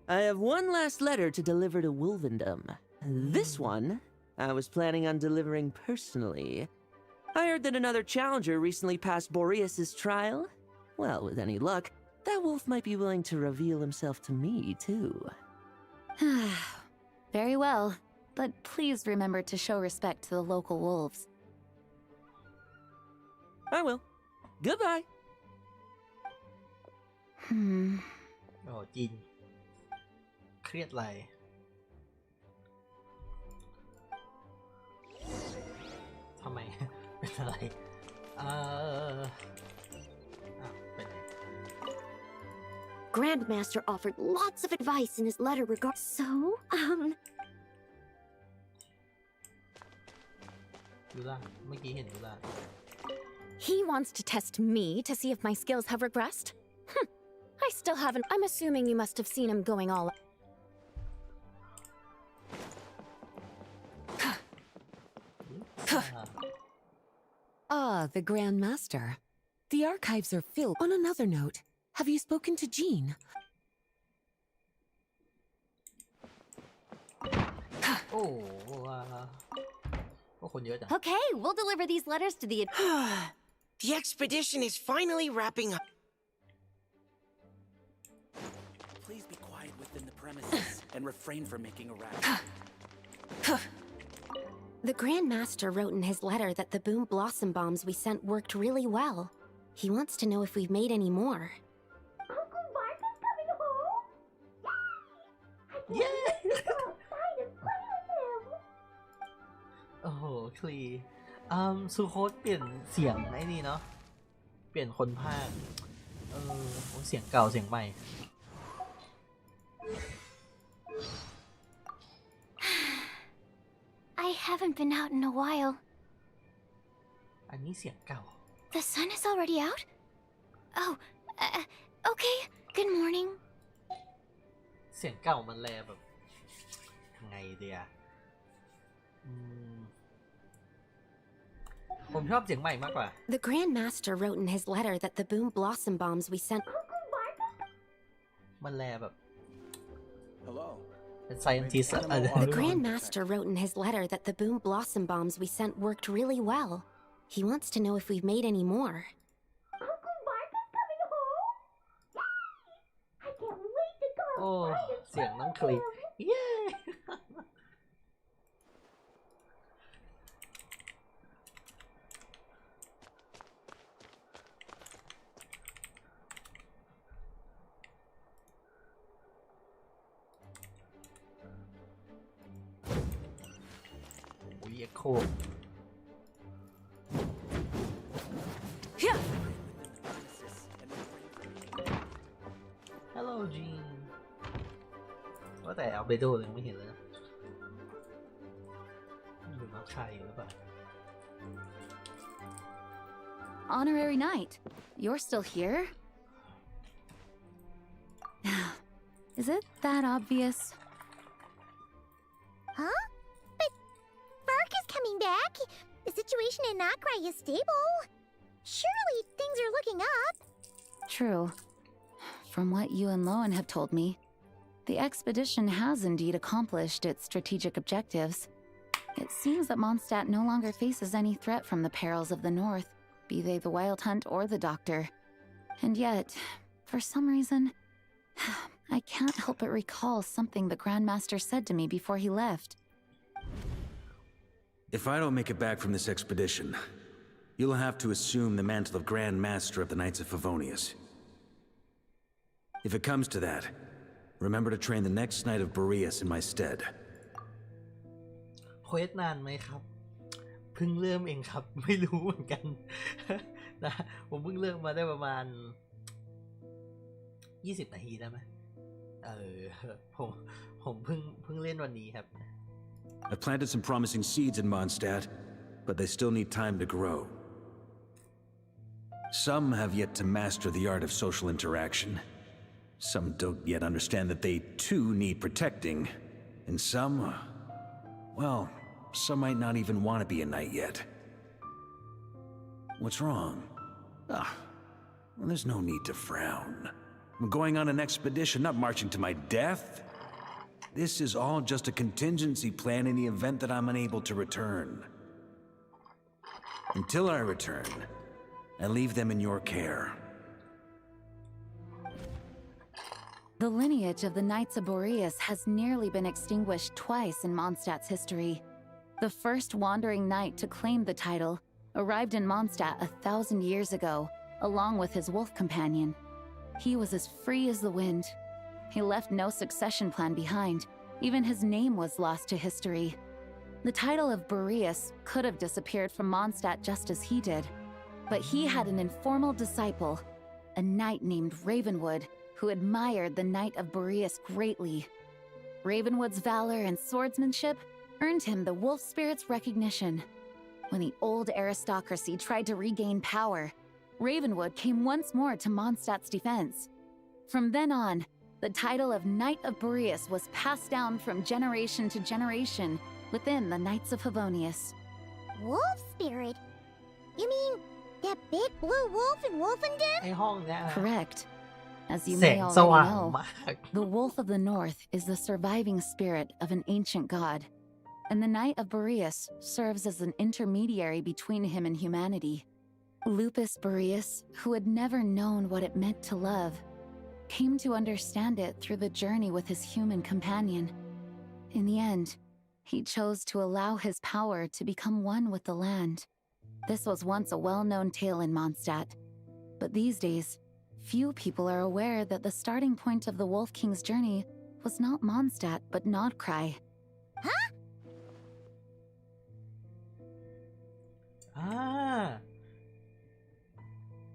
H: I have one last letter to deliver to Wolvendom. This one, I was planning on delivering personally. I heard that another challenger recently passed Boreas' trial. Well, with any luck, that wolf might be willing to reveal himself to me, too.
F: Very well, but please remember to show respect to the local wolves.
H: I will. Goodbye.
D: โอ้จินเครียดอะไรทำไม เป็นอะไรเป็นไง
G: Grandmaster offered lots of advice in his letter regarding... So,
D: ดูล่ะเมื่อกี้เห็นดูล่ะ
G: he wants to test me to see if my skills have regressed? I still haven't... I'm assuming you must have seen him going all...
A: Ah, the Grand Master. The archives are filled. On another note, have you spoken to Jean?
D: อ้ว้าโอ้คนเยอะจัง
G: Okay, we'll deliver these letters to the.
M: The expedition is finally wrapping up.
N: Please be quiet within the premises and refrain from making a racket.
A: The Grand Master wrote in his letter that the boom blossom bombs we sent worked really well. He wants to know if we've made any more.
B: Uncle Varka's coming home?
D: Yeah!
B: I can't wait to go outside and play with him.
D: โอ้โหคลีซูโคสเปลี่ยนเสียงไอ้นี่เนาะเปลี่ยนคนพากย์โอ้เสียงเก่าเสียงใหม่
B: I haven't been out in a while.
D: อันนี้เสียงเก่า
B: The sun is already out? Oh, okay. Good morning.
D: เสียงเก่ามันแลแบบยังไงเดียผมชอบเสียงใหม่มากกว่า
A: The Grand Master wrote in his letter that the boom blossom bombs we sent.
D: มันแลแบบ
N: Hello.
D: เป็น scientist อะ
A: The Grand Master wrote in his letter that the boom blossom bombs we sent worked really well. He wants to know if we've made any more.
B: Uncle Varka's coming home? Yay! I can't wait to go
D: โอ้
B: outside and
D: เสียง
B: play
D: น้อง
B: with
D: คลี
B: him.
D: เย้ โอ้ยเอ็กโค Hello Jean ว่าแต่อัลเบโดยังไม่เห็นเลยนะอยู่นักชายอยู่หรือเปล่า
F: Honorary Knight, you're still here? Is it that obvious?
B: Huh? But Varka's coming back. The situation in Nakrai is stable. Surely things are looking up.
F: True. From what you and Lowen have told me, the expedition has indeed accomplished its strategic objectives. It seems that Mondstadt no longer faces any threat from the perils of the North, be they the Wild Hunt or the Doctor. And yet, for some reason, I can't help but recall something the Grandmaster said to me before he left.
C: If I don't make it back from this expedition, you'll have to assume the mantle of Grand Master of the Knights of Favonius. If it comes to that, remember to train the next Knight of Boreas in my stead.
D: เควสนานไหมครับ เพิ่งเริ่มเองครับ ไม่รู้เหมือนกัน นะผมเพิ่งเริ่มมาได้ประมาณ20 นาทีได้ไหมผมเพิ่งเล่นวันนี้ครับ
C: I've planted some promising seeds in Mondstadt, but they still need time to grow. Some have yet to master the art of social interaction. Some don't yet understand that they too need protecting. And some, well, some might not even want to be a knight yet. What's wrong? Well, there's no need to frown. I'm going on an expedition, not marching to my death. This is all just a contingency plan in the event that I'm unable to return. Until I return, I leave them in your care.
F: The lineage of the Knights of Boreas has nearly been extinguished twice in Mondstadt's history. The first wandering knight to claim the title arrived in Mondstadt 1,000 years ago, along with his wolf companion. He was as free as the wind. He left no succession plan behind. Even his name was lost to history. The title of Boreas could have disappeared from Mondstadt just as he did. But he had an informal disciple, a knight named Ravenwood, who admired the Knight of Boreas greatly. Ravenwood's valor and swordsmanship earned him the wolf spirit's recognition. When the old aristocracy tried to regain power, Ravenwood came once more to Mondstadt's defense. From then on, the title of Knight of Boreas was passed down from generation to generation within the Knights of Favonius.
B: Wolf spirit? You mean that big blue wolf in Wolfenden?
D: ไอ้ห้องเนี้ยนะ
F: Correct. As you
D: แส
F: may
D: ง
F: already
D: สว่าง
F: know,
D: มาก
F: the Wolf of the North is the surviving spirit of an ancient god. and the Knight of Boreas serves as an intermediary between him and humanity. Lupus Boreas, who had never known what it meant to love, came to understand it through the journey with his human companion. In the end, he chose to allow his power to become one with the land. This was once a well-known tale in Mondstadt, but these days, few people are aware that the starting point of the Wolf King's journey was not Mondstadt, but Nodcry.
B: Huh?
E: Ah!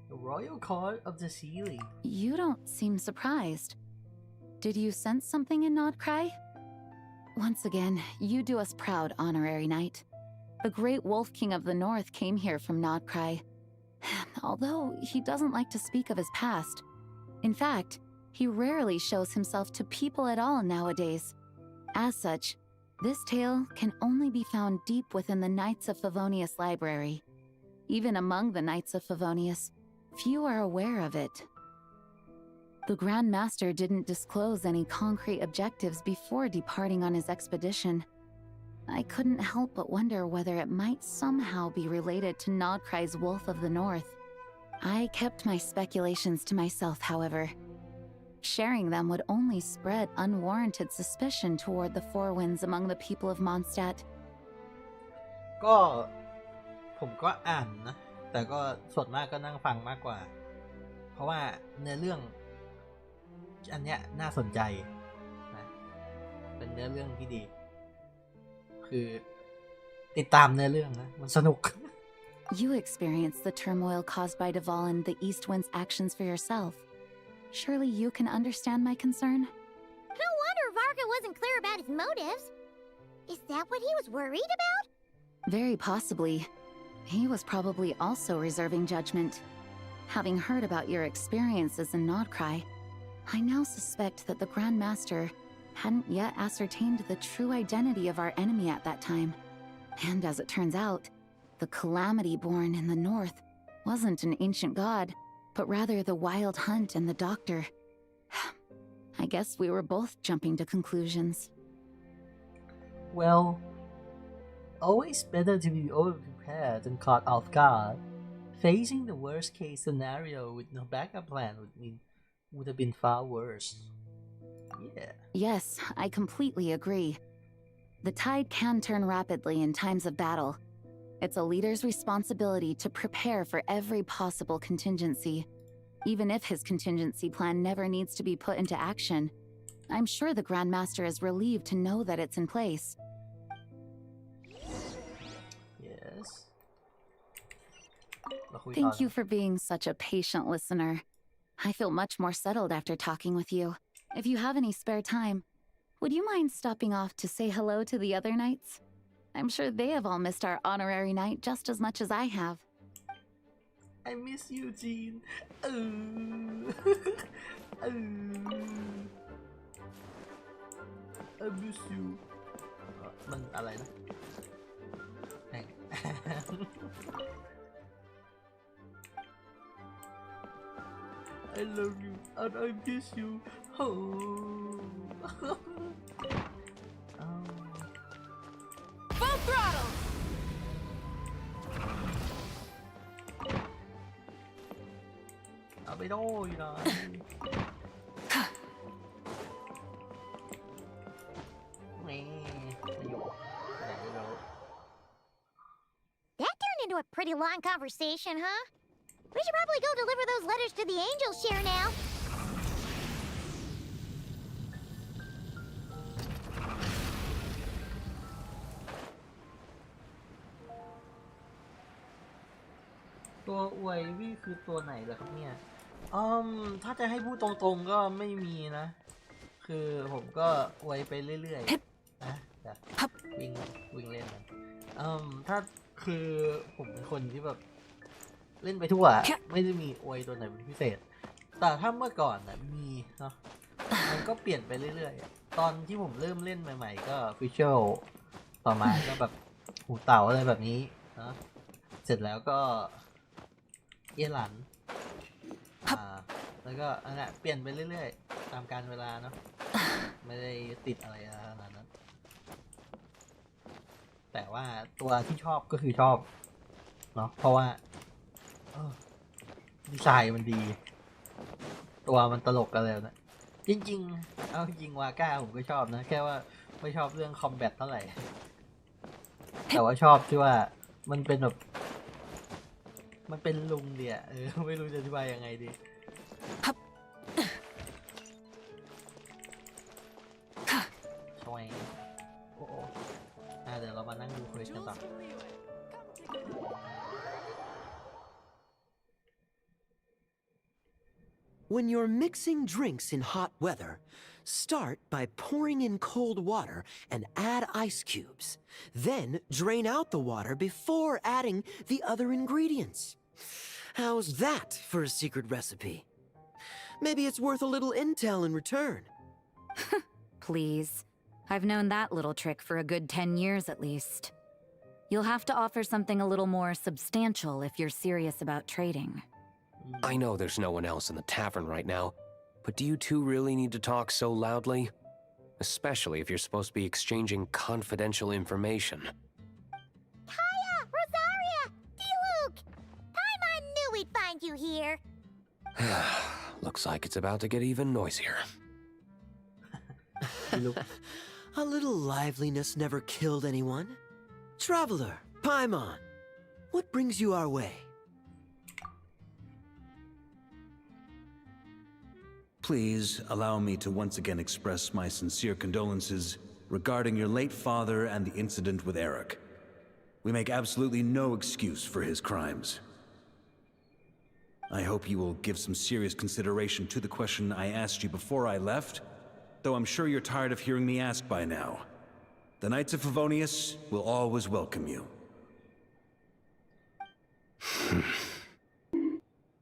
E: The Royal Court of the Sealy.
F: You don't seem surprised. Did you sense something in Nodcry? Once again, you do us proud, Honorary Knight. The great Wolf King of the North came here from Nodcry, although he doesn't like to speak of his past. In fact, he rarely shows himself to people at all nowadays. As such, this tale can only be found deep within the Knights of Favonius library. Even among the Knights of Favonius, few are aware of it. The Grand Master didn't disclose any concrete objectives before departing on his expedition. I couldn't help but wonder whether it might somehow be related to Nodcry's Wolf of the North. I kept my speculations to myself, however. Sharing them would only spread unwarranted suspicion toward the Four Winds among the people of Mondstadt.
E: ก็ผมก็อ่านนะแต่ก็ส่วนมากก็นั่งฟังมากกว่าเพราะว่าเนื้อเรื่องอันเนี้ยน่าสนใจนะเป็นเนื้อเรื่องที่ดีคือติดตามเนื้อเรื่องนะมันสนุก
F: You experienced the turmoil caused by Deval and the East Wind's actions for yourself. Surely you can understand my concern?
B: No wonder Varka wasn't clear about his motives. Is that what he was worried about?
F: Very possibly. He was probably also reserving judgment. Having heard about your experiences in Nodcry, I now suspect that the Grand Master hadn't yet ascertained the true identity of our enemy at that time. And as it turns out, the calamity born in the north wasn't an ancient god, but rather the Wild Hunt and the Doctor. I guess we were both jumping to conclusions.
E: Well, always better to be over-prepared than caught off guard. Facing the worst-case scenario with no backup plan would have been far worse. Yeah.
F: Yes, I completely agree. The tide can turn rapidly in times of battle. It's a leader's responsibility to prepare for every possible contingency. Even if his contingency plan never needs to be put into action, I'm sure the Grand Master is relieved to know that it's in place.
E: Yes.
F: Thank you for being such a patient listener. I feel much more settled after talking with you. If you have any spare time, would you mind stopping off to say hello to the other knights? I'm sure they have all missed our honorary knight just as much as I have.
E: I miss you, Jean. I miss you. มันอะไรนะ I love you and I miss you.
B: Full throttle!
E: เอาไปโดยนะ
B: That turned into a pretty long conversation, huh? We should probably go deliver those letters to the Angel Share now.
E: ตัวอวยวี่คือตัวไหนเหรอครับเนี่ยถ้าจะให้พูดตรงๆก็ไม่มีนะ คือผมก็อวยไปเรื่อยๆนะแบบวิ่งเล่นนะถ้าคือผมเป็นคนที่แบบเล่นไปทั่วไม่ได้มีอวยตัวไหนเป็นพิเศษ แต่ถ้าเมื่อก่อนนะมีเนาะมันก็เปลี่ยนไปเรื่อยๆตอนที่ผมเริ่มเล่นใหม่ๆก็ฟิชเชลต่อมาก็แบบหูเต่าอะไรแบบนี้เนาะเสร็จแล้วก็เยหลันแล้วก็อันนั้นเปลี่ยนไปเรื่อยๆตามกาลเวลาเนาะไม่ได้ติดอะไรขนาดนั้น
D: แต่ว่าตัวที่ชอบก็คือชอบเนาะเพราะว่าดีไซน์มันดี ตัวมันตลกกันเลยนะจริงๆเอาจริงวาก้าผมก็ชอบนะแค่ว่าไม่ชอบเรื่องคอมแบทเท่าไหร่แต่ว่าชอบที่ว่ามันเป็นแบบมันเป็นลุงเดียไม่รู้จะอธิบายยังไงดีช่วยโอ้เดี๋ยวเรามานั่งดูคุยกันต่อ
O: When you're mixing drinks in hot weather, start by pouring in cold water and add ice cubes. Then drain out the water before adding the other ingredients. How's that for a secret recipe? Maybe it's worth a little intel in return.
F: Please. I've known that little trick for a good 10 years at least. You'll have to offer something a little more substantial if you're serious about trading.
P: I know there's no one else in the tavern right now, but do you two really need to talk so loudly? Especially if you're supposed to be exchanging confidential information.
B: Kaya! Rosaria! D-Luke! Paimon knew we'd find you here.
P: Looks like it's about to get even noisier.
O: A little liveliness never killed anyone. Traveler, Paimon, what brings you our way?
C: Please allow me to once again express my sincere condolences regarding your late father and the incident with Eric. We make absolutely no excuse for his crimes. I hope you will give some serious consideration to the question I asked you before I left, though I'm sure you're tired of hearing me ask by now. The Knights of Favonius will always welcome you.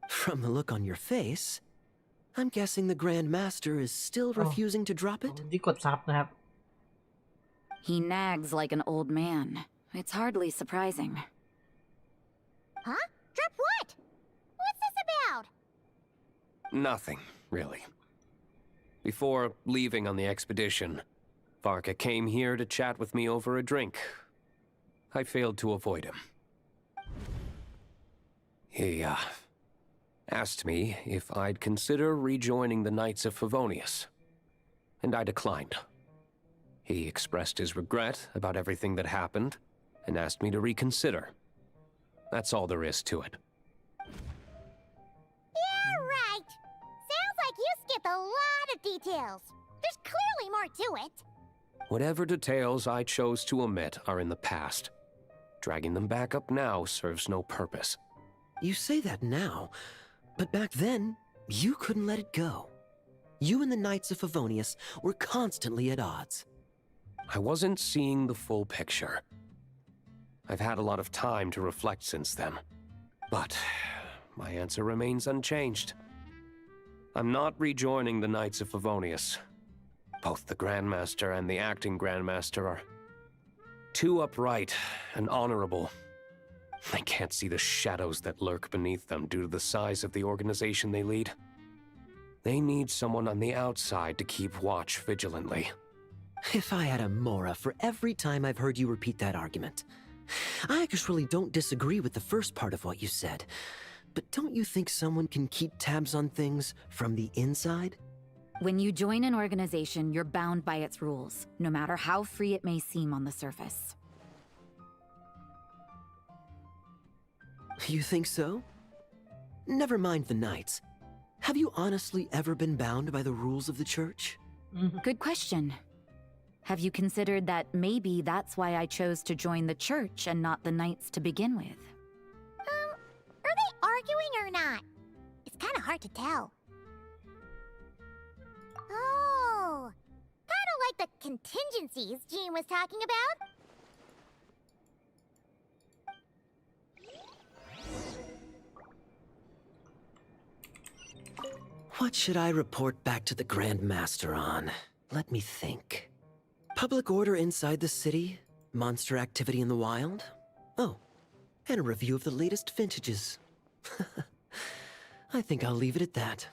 O: From the look on your face, I'm guessing the Grand Master is still refusing to drop it?
F: He nags like an old man. It's hardly surprising.
B: Huh? Drop what? What's this about?
P: Nothing, really. Before leaving on the expedition, Varka came here to chat with me over a drink. I failed to avoid him. He, asked me if I'd consider rejoining the Knights of Favonius, and I declined. He expressed his regret about everything that happened, and asked me to reconsider. That's all there is to it.
B: Yeah, right. Sounds like you skipped a lot of details. There's clearly more to it.
P: Whatever details I chose to omit are in the past. Dragging them back up now serves no purpose.
O: You say that now, but back then, you couldn't let it go. You and the Knights of Favonius were constantly at odds.
P: I wasn't seeing the full picture. I've had a lot of time to reflect since then. But my answer remains unchanged. I'm not rejoining the Knights of Favonius. Both the Grandmaster and the acting Grandmaster are too upright and honorable. I can't see the shadows that lurk beneath them due to the size of the organization they lead. They need someone on the outside to keep watch vigilantly.
O: If I had a Mora for every time I've heard you repeat that argument. I actually don't disagree with the first part of what you said, but don't you think someone can keep tabs on things from the inside?
F: When you join an organization, you're bound by its rules, no matter how free it may seem on the surface.
O: You think so? Never mind the Knights. Have you honestly ever been bound by the rules of the Church?
F: Good question. Have you considered that maybe that's why I chose to join the Church and not the Knights to begin with?
B: Are they arguing or not? It's kind of hard to tell. Oh, kind of like the contingencies Jean was talking about.
O: What should I report back to the Grand Master on? Let me think. Public order inside the city, monster activity in the wild. Oh, and a review of the latest vintages. I think I'll leave it at that.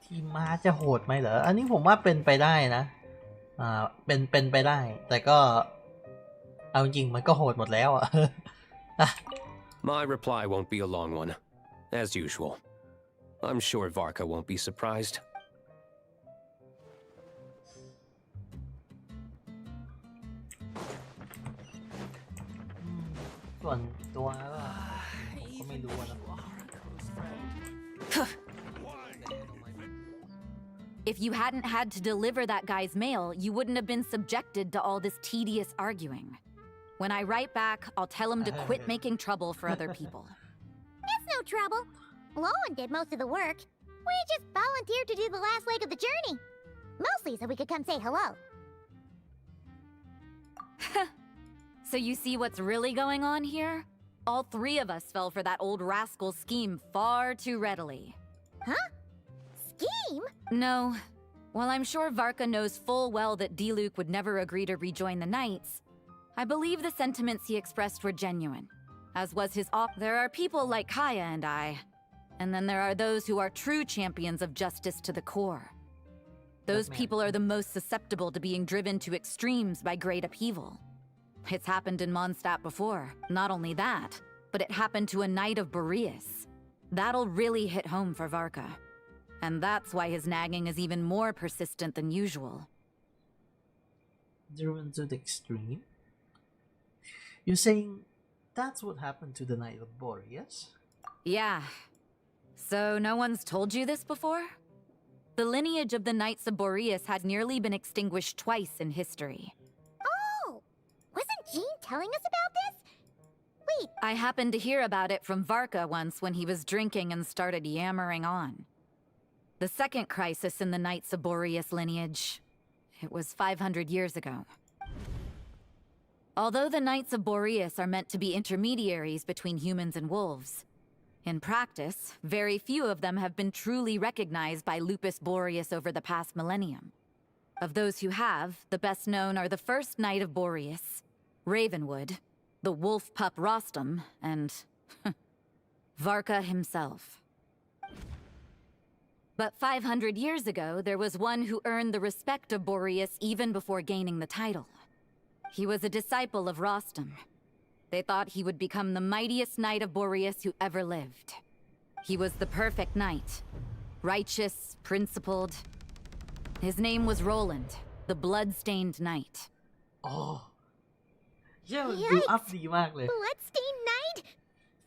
D: ทีมม้าจะโหดไหมเหรอ อันนี้ผมว่าเป็นไปได้นะ เป็นไปได้ แต่ก็ เอาจริงมันก็โหดหมดแล้วอ่ะ
P: My reply won't be a long one, as usual. I'm sure Varka won't be surprised.
D: ส่วนตัวก็ผมก็ไม่รู้นะ
F: If you hadn't had to deliver that guy's mail, you wouldn't have been subjected to all this tedious arguing. When I write back, I'll tell him to quit making trouble for other people.
B: It's no trouble. Lowen did most of the work. We just volunteered to do the last leg of the journey. Mostly so we could come say hello.
F: So you see what's really going on here? All three of us fell for that old rascal's scheme far too readily.
B: Huh? Scheme?
F: No. While I'm sure Varka knows full well that Diluc would never agree to rejoin the Knights, I believe the sentiments he expressed were genuine, as was his There are people like Kaya and I, and then there are those who are true champions of justice to the core. Those people are the most susceptible to being driven to extremes by great upheaval. It's happened in Mondstadt before. Not only that, but it happened to a Knight of Boreas. That'll really hit home for Varka. And that's why his nagging is even more persistent than usual.
D: Driven to the extreme? You're saying that's what happened to the Knight of Boreas?
F: Yeah. So no one's told you this before? The lineage of the Knights of Boreas had nearly been extinguished twice in history.
B: Oh! Wasn't Jean telling us about this? Wait.
F: I happened to hear about it from Varka once when he was drinking and started yammering on. The second crisis in the Knights of Boreas lineage. It was 500 years ago. Although the Knights of Boreas are meant to be intermediaries between humans and wolves, in practice, very few of them have been truly recognized by Lupus Boreas over the past millennium. Of those who have, the best known are the first Knight of Boreas, Ravenwood, the wolf pup Rostam, and Varka himself. But 500 years ago, there was one who earned the respect of Boreas even before gaining the title. He was a disciple of Rostam. They thought he would become the mightiest Knight of Boreas who ever lived. He was the perfect knight. Righteous, principled. His name was Roland, the blood-stained knight.
D: Oh. Yeah, do up ดีมากเลย
B: Bloodstained Knight?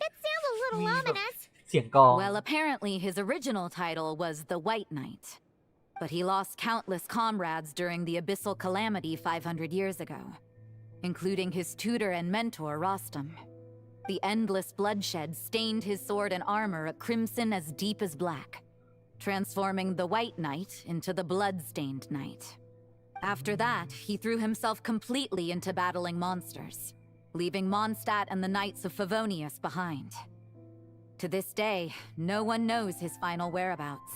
B: That sounds a little ominous.
D: เสียงกลอง
F: Well, apparently his original title was the White Knight. But he lost countless comrades during the Abyssal Calamity 500 years ago, including his tutor and mentor, Rostam. The endless bloodshed stained his sword and armor a crimson as deep as black, transforming the White Knight into the Blood-Stained Knight. After that, he threw himself completely into battling monsters, leaving Mondstadt and the Knights of Favonius behind. To this day, no one knows his final whereabouts.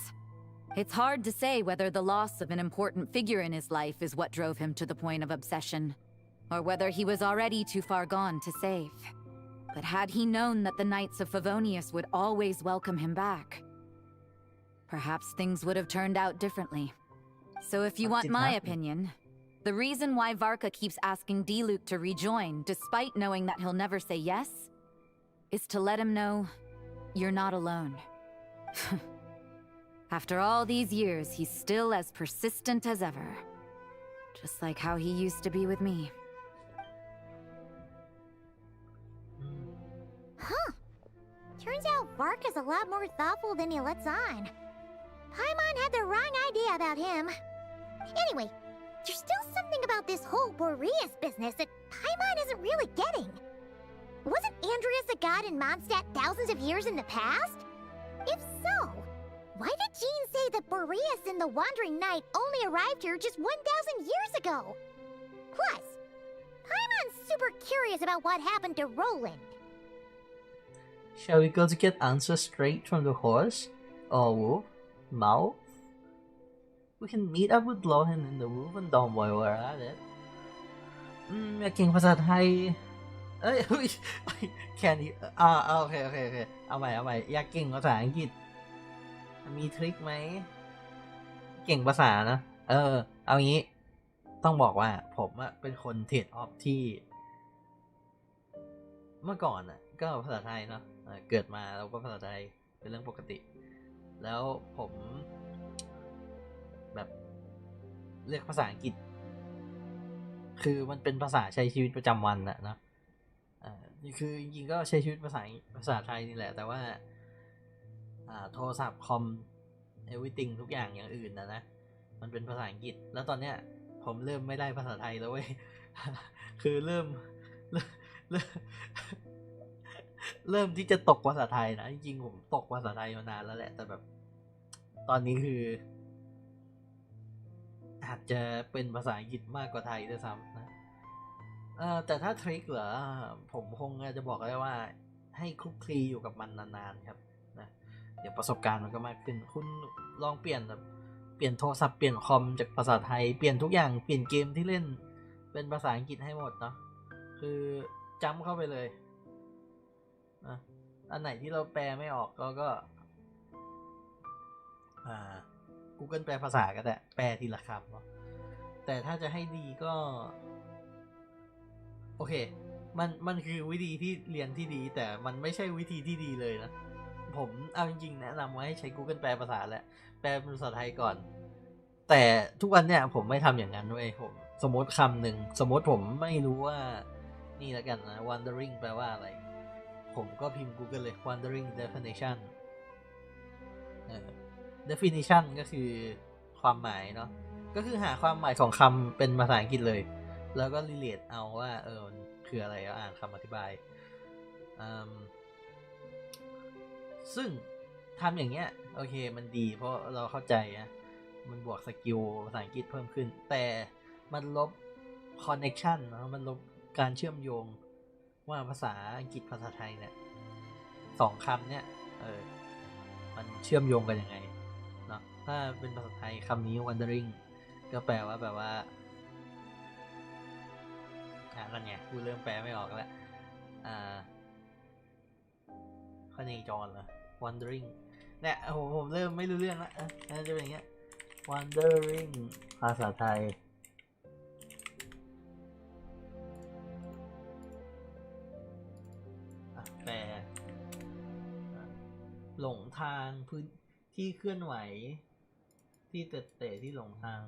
F: It's hard to say whether the loss of an important figure in his life is what drove him to the point of obsession, or whether he was already too far gone to save. But had he known that the Knights of Favonius would always welcome him back, perhaps things would have turned out differently. So if you want my opinion, the reason why Varka keeps asking Diluc to rejoin, despite knowing that he'll never say yes, is to let him know you're not alone. After all these years, he's still as persistent as ever. Just like how he used to be with me.
B: Huh. Turns out Varka's a lot more thoughtful than he lets on. Paimon had the wrong idea about him. Anyway, there's still something about this whole Boreas business that Paimon isn't really getting. Wasn't Andreas a god in Mondstadt thousands of years in the past? If so, why did Jean say that Boreas and the Wandering Knight only arrived here just 1,000 years ago? Plus, Paimon's super curious about what happened to Roland.
D: Shall we go to get answers straight from the horse? Or wolf? Mouth? We can meet up with Lohan in the wolf and Dom while we're at it. อยากเก่งภาษาไทย เอ้ยแค่นี้โอเคเอาใหม่อยากเก่งภาษาอังกฤษมีทริคไหมเก่งภาษานะเอางี้ต้องบอกว่าผมเป็นคนเทรดออฟที่ เมื่อก่อนอ่ะก็ภาษาไทยเนาะเกิดมาเราก็ภาษาไทยเป็นเรื่องปกติแล้วผมแบบเรียกภาษาอังกฤษคือมันเป็นภาษาใช้ชีวิตประจำวันนะเนาะคือจริงๆก็ใช้ชีวิตภาษาไทยนี่แหละแต่ว่าโทรศัพท์คอม everything ทุกอย่างอย่างอื่นนะมันเป็นภาษาอังกฤษแล้วตอนเนี้ยผมเริ่มไม่ได้ภาษาไทยแล้วเว้ย คือเริ่มที่จะตกภาษาไทยนะจริงๆผมตกภาษาไทยมานานแล้วแหละแต่แบบตอนนี้คืออาจจะเป็นภาษาอังกฤษมากกว่าไทยด้วยซ้ำนะแต่ถ้าทริคเหรอผมคงจะบอกได้ว่าให้คลุกคลีอยู่กับมันนานๆครับนะเดี๋ยวประสบการณ์มันก็มากขึ้นคุณลองเปลี่ยนโทรศัพท์เปลี่ยนคอมจากภาษาไทยเปลี่ยนทุกอย่างเปลี่ยนเกมที่เล่นเป็นภาษาอังกฤษให้หมดเนาะคือจำเข้าไปเลยนะอันไหนที่เราแปลไม่ออกก็Google แปลภาษาก็ได้แปลทีละคำเนาะแต่ถ้าจะให้ดีก็โอเคมันคือวิธีที่เรียนที่ดีแต่มันไม่ใช่วิธีที่ดีเลยนะผมเอาจริงๆแนะนำว่าให้ใช้ Google แปลภาษาแหละแปลเป็นภาษาไทยก่อนแต่ทุกวันเนี่ยผมไม่ทำอย่างนั้นเว้ยผมสมมติคำหนึ่งสมมติผมไม่รู้ว่านี่แล้วกันนะ wandering แปลว่าอะไรผมก็พิมพ์ Google เลย wandering definition definition ก็คือความหมายเนาะก็คือหาความหมายของคำเป็นภาษาอังกฤษเลยแล้วก็ relate เอาว่ามันคืออะไรแล้วอ่านคำอธิบายซึ่งทำอย่างเงี้ยโอเคมันดีเพราะเราเข้าใจนะมันบวกสกิลภาษาอังกฤษเพิ่มขึ้นแต่มันลบ connection เนาะมันลบการเชื่อมโยงว่าภาษาอังกฤษภาษาไทยเนี่ยสองคำเนี่ยมันเชื่อมโยงกันยังไงเนาะถ้าเป็นภาษาไทยคำนี้ wandering ก็แปลว่าแบบว่านั่นไงกูเริ่มแปลไม่ออกแล้วพเนจรเหรอ wandering เนี่ยผมเริ่มไม่รู้เรื่องแล้วจะเป็นอย่างเงี้ย wandering ภาษาไทยแปลหลงทางพื้นที่เคลื่อนไหวที่เตะที่หลงทาง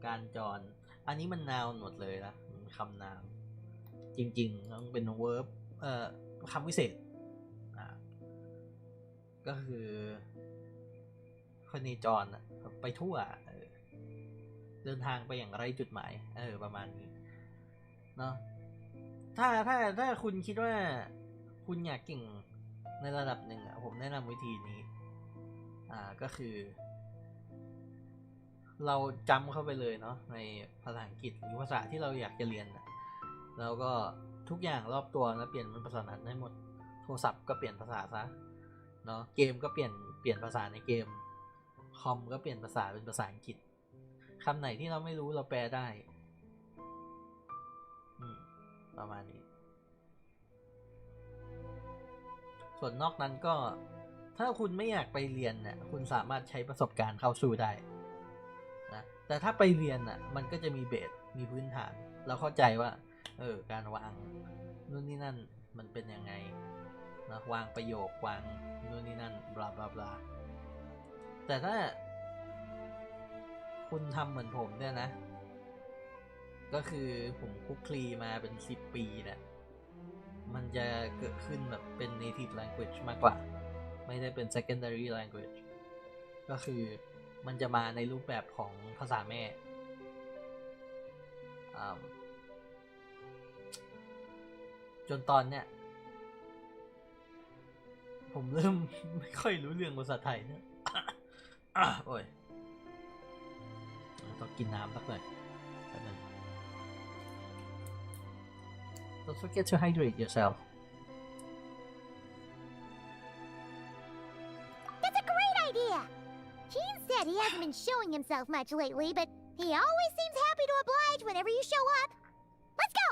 D: การจรอันนี้มัน noun หมดเลยนะคำ noun จริงๆต้องเป็น verb คำวิเศษก็คือพเนจรไปทั่วเดินทางไปอย่างไร้จุดหมายประมาณนี้เนาะถ้าคุณคิดว่าคุณอยากเก่งในระดับหนึ่งผมแนะนำวิธีนี้ก็คือเราจำเข้าไปเลยเนาะในภาษาอังกฤษหรือภาษาที่เราอยากจะเรียนแล้วก็ทุกอย่างรอบตัวนะเปลี่ยนเป็นภาษานั้นให้หมดโทรศัพท์ก็เปลี่ยนภาษาซะเนาะเกมก็เปลี่ยนภาษาในเกมคอมก็เปลี่ยนภาษาเป็นภาษาอังกฤษคำไหนที่เราไม่รู้เราแปลได้ประมาณนี้ส่วนนอกนั้นก็ถ้าคุณไม่อยากไปเรียนเนี่ยคุณสามารถใช้ประสบการณ์เข้าสู้ได้นะแต่ถ้าไปเรียนมันก็จะมีเบสมีพื้นฐานเราเข้าใจว่าการวางนู่นนี่นั่นมันเป็นยังไงนะวางประโยควางนู่นนี่นั่นบลาบลาบลาแต่ถ้าคุณทำเหมือนผมเนี่ยนะก็คือผมคุกคลีมาเป็น10 ปีเนี่ยมันจะเกิดขึ้นแบบเป็น native language มากกว่าไม่ได้เป็น secondary language ก็คือมันจะมาในรูปแบบของภาษาแม่จนตอนเนี้ยผมเริ่มไม่ค่อยรู้เรื่องภาษาไทยเนี่ยโอ้ยต้องกินน้ำสักหน่อยDon't forget to hydrate yourself.
B: That's a great idea! Gene said he hasn't been showing himself much lately, but he always seems happy to oblige whenever you show up. Let's go!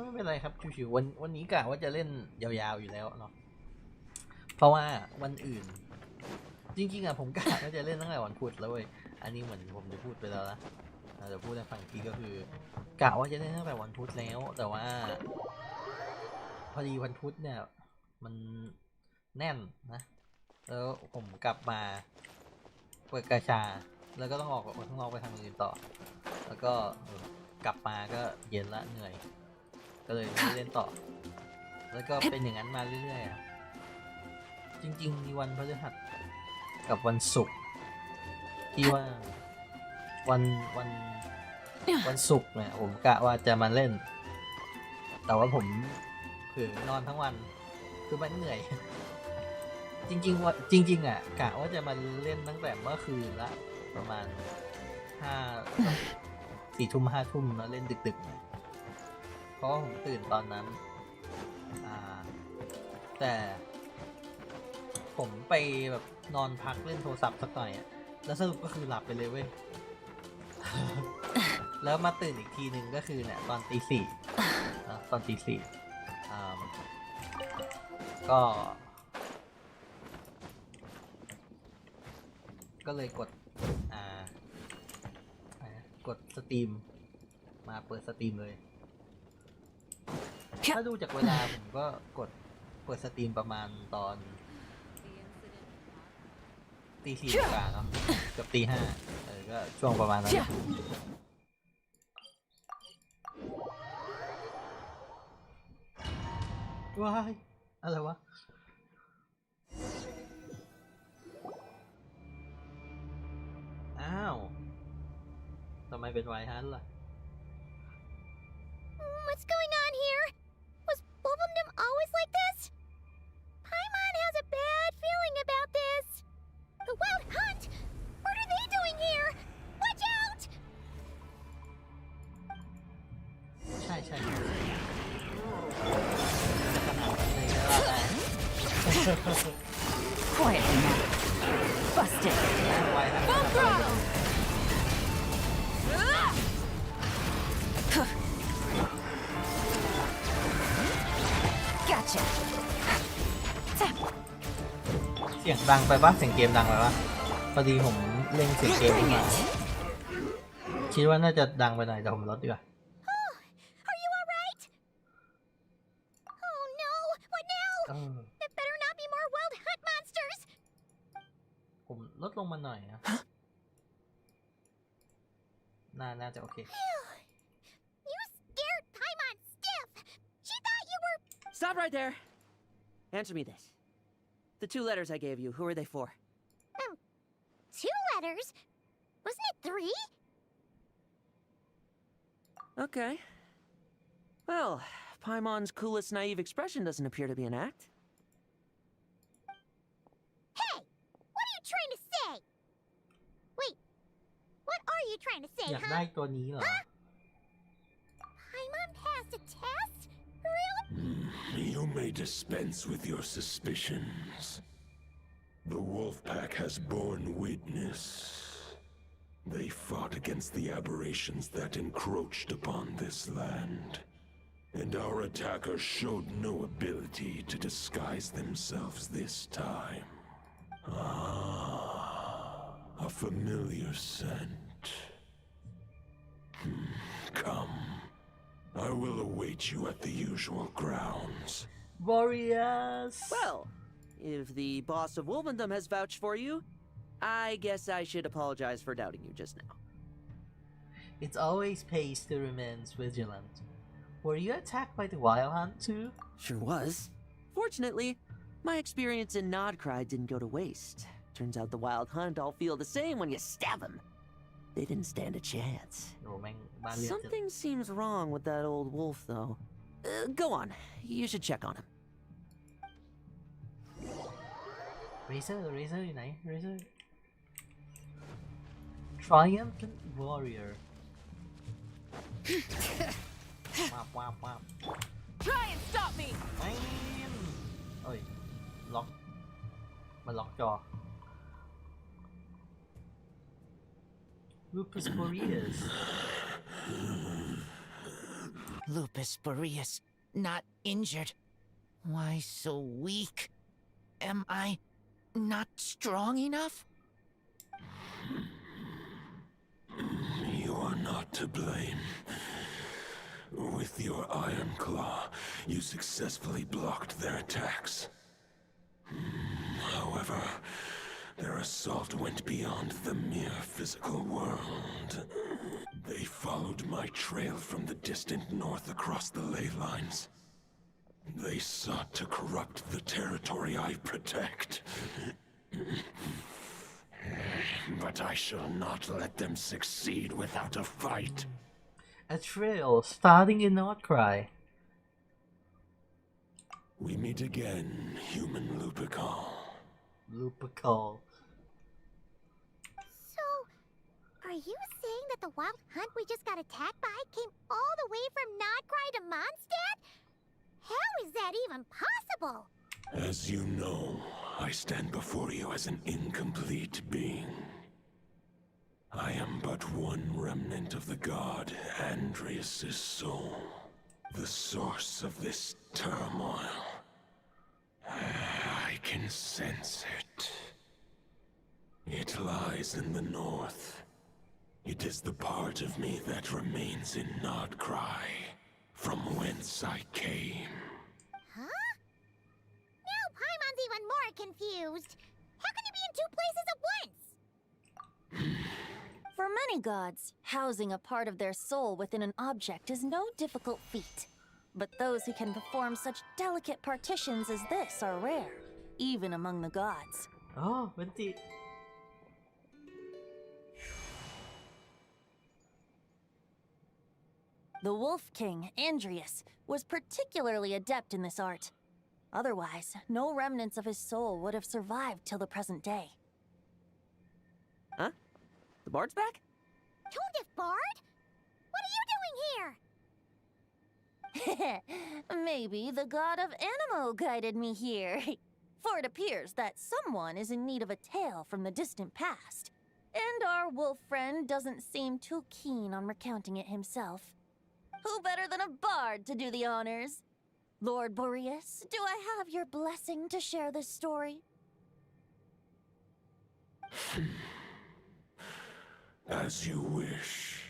D: ไม่เป็นไรครับชิวๆวันนี้กะว่าจะเล่นยาวๆอยู่แล้วเนาะเพราะว่าวันอื่นจริงๆผมกะว่าจะเล่นตั้งแต่วันพุธแล้วเว้ยอันนี้เหมือนผมจะพูดไปแล้วนะ เดี๋ยวพูดให้ฟังอีกทีก็คือกะว่าจะเล่นตั้งแต่วันพุธแล้วแต่ว่าพอดีวันพุธเนี่ยมันแน่นนะแล้วผมกลับมาเปิดกาชาแล้วก็ต้องออกข้างนอกไปทำอื่นต่อแล้วก็กลับมาก็เย็นละเหนื่อยก็เลยไม่เล่นต่อแล้วก็เป็นอย่างนั้นมาเรื่อยๆจริงๆมีวันพฤหัสกับวันศุกร์ที่ว่าวันศุกร์เนี่ยผมกะว่าจะมาเล่นแต่ว่าผมเผลอนอนทั้งวันคือมันเหนื่อยจริงอ่ะกะว่าจะมาเล่นตั้งแต่เมื่อคืนละประมาณ4 ทุ่ม 5 ทุ่มแล้วเล่นดึกๆเพราะว่าผมตื่นตอนนั้นแต่ผมไปแบบนอนพักเล่นโทรศัพท์สักหน่อยแล้วสรุปก็คือหลับไปเลยเว้ย แล้วมาตื่นอีกทีหนึ่งก็คือเนี่ยตอนตี 4ตอนตี 4ก็เลยกดสตรีมมาเปิดสตรีมเลยถ้าดูจากเวลาผมก็เปิดสตรีมประมาณตอนตี 4กลางเนาะกับตี 5ก็ช่วงประมาณนั้นว้ายอะไรวะอ้าวทำไมเป็นไวฮันล่ะ
B: What's going on here? Was Wolfendom always like this? Paimon has a bad feeling about this. The Wild Hunt? What are they doing here? Watch out!
D: ใช่
F: Quietly now. Busted. Full throttle. Gotcha.
D: เสียงดังไปปะเสียงเกมดังไปปะพอดีผมเล่นเสียงเกมขึ้นมาคิดว่าน่าจะดังไปหน่อยแต่ผมลดดีกว่า
B: Are you alright? Oh no! What now? There better not be more Wild Hunt monsters!
D: ผมลดลงมาหน่อยนะน่าจะโอเค
B: You scared Paimon stiff! She thought you were...
H: Stop right there. Answer me this. The 2 letters I gave you, who are they for?
B: 2 letters? Wasn't it 3?
H: Okay. Well, Paimon's coolest naive expression doesn't appear to be an act.
B: Hey! What are you trying to say? Wait. What are you trying to say,
D: อยากได้ตัวนี้เหรอ
B: Paimon passed a test? Really?
L: You may dispense with your suspicions. The Wolfpack has borne witness. They fought against the aberrations that encroached upon this land. And our attackers showed no ability to disguise themselves this time. A familiar scent. Come. I will await you at the usual grounds.
D: Warriors!
H: Well, if the boss of Wolvendom has vouched for you, I guess I should apologize for doubting you just now.
D: It's always pays to remain vigilant. Were you attacked by the Wild Hunt too?
H: Sure was. Fortunately, my experience in Nodcry didn't go to waste. Turns out the Wild Hunt all feel the same when you stab them. They didn't stand a chance. Something seems wrong with that old wolf, though. Go on. You should check on him.
D: Razor อยู่ไหน Razor Triumphant Warrior ว้าบ
F: Try and stop me.
D: เอ้ยล็อกมันล็อกจอ Lupus Boreas
M: Lupus Boreas, not injured. Why so weak? Am I not strong enough?
L: You are not to blame. With your Iron Claw, you successfully blocked their attacks. However, their assault went beyond the mere physical world. They followed my trail from the distant north across the ley lines. They sought to corrupt the territory I protect. But I shall not let them succeed without a fight.
E: A trail starting in Outcry.
L: We meet again, human Lupical.
E: Lupical.
B: So, are you saying that the wild hunt we just got attacked by came all the way from Nodcry to Mondstadt? How is that even possible?
L: As you know, I stand before you as an incomplete being. I am but one remnant of the god Andreas' soul, the source of this turmoil. I can sense it. It lies in the north. It is the part of me that remains in Nodcry, from whence I came.
B: Huh? Now Paimon's even more confused. How can you be in two places at once?
G: For many gods, housing a part of their soul within an object is no difficult feat. But those who can perform such delicate partitions as this are rare, even among the gods.
E: Oh, Venti.
G: The Wolf King, Andreas, was particularly adept in this art. Otherwise, no remnants of his soul would have survived till the present day.
H: Huh? The bard's back?
B: Tone-deaf bard? What are you doing here?
G: Maybe the god of Animo guided me here. For it appears that someone is in need of a tale from the distant past. And our wolf friend doesn't seem too keen on recounting it himself. Who better than a bard to do the honors? Lord Boreas, do I have your blessing to share this story?
L: As you wish.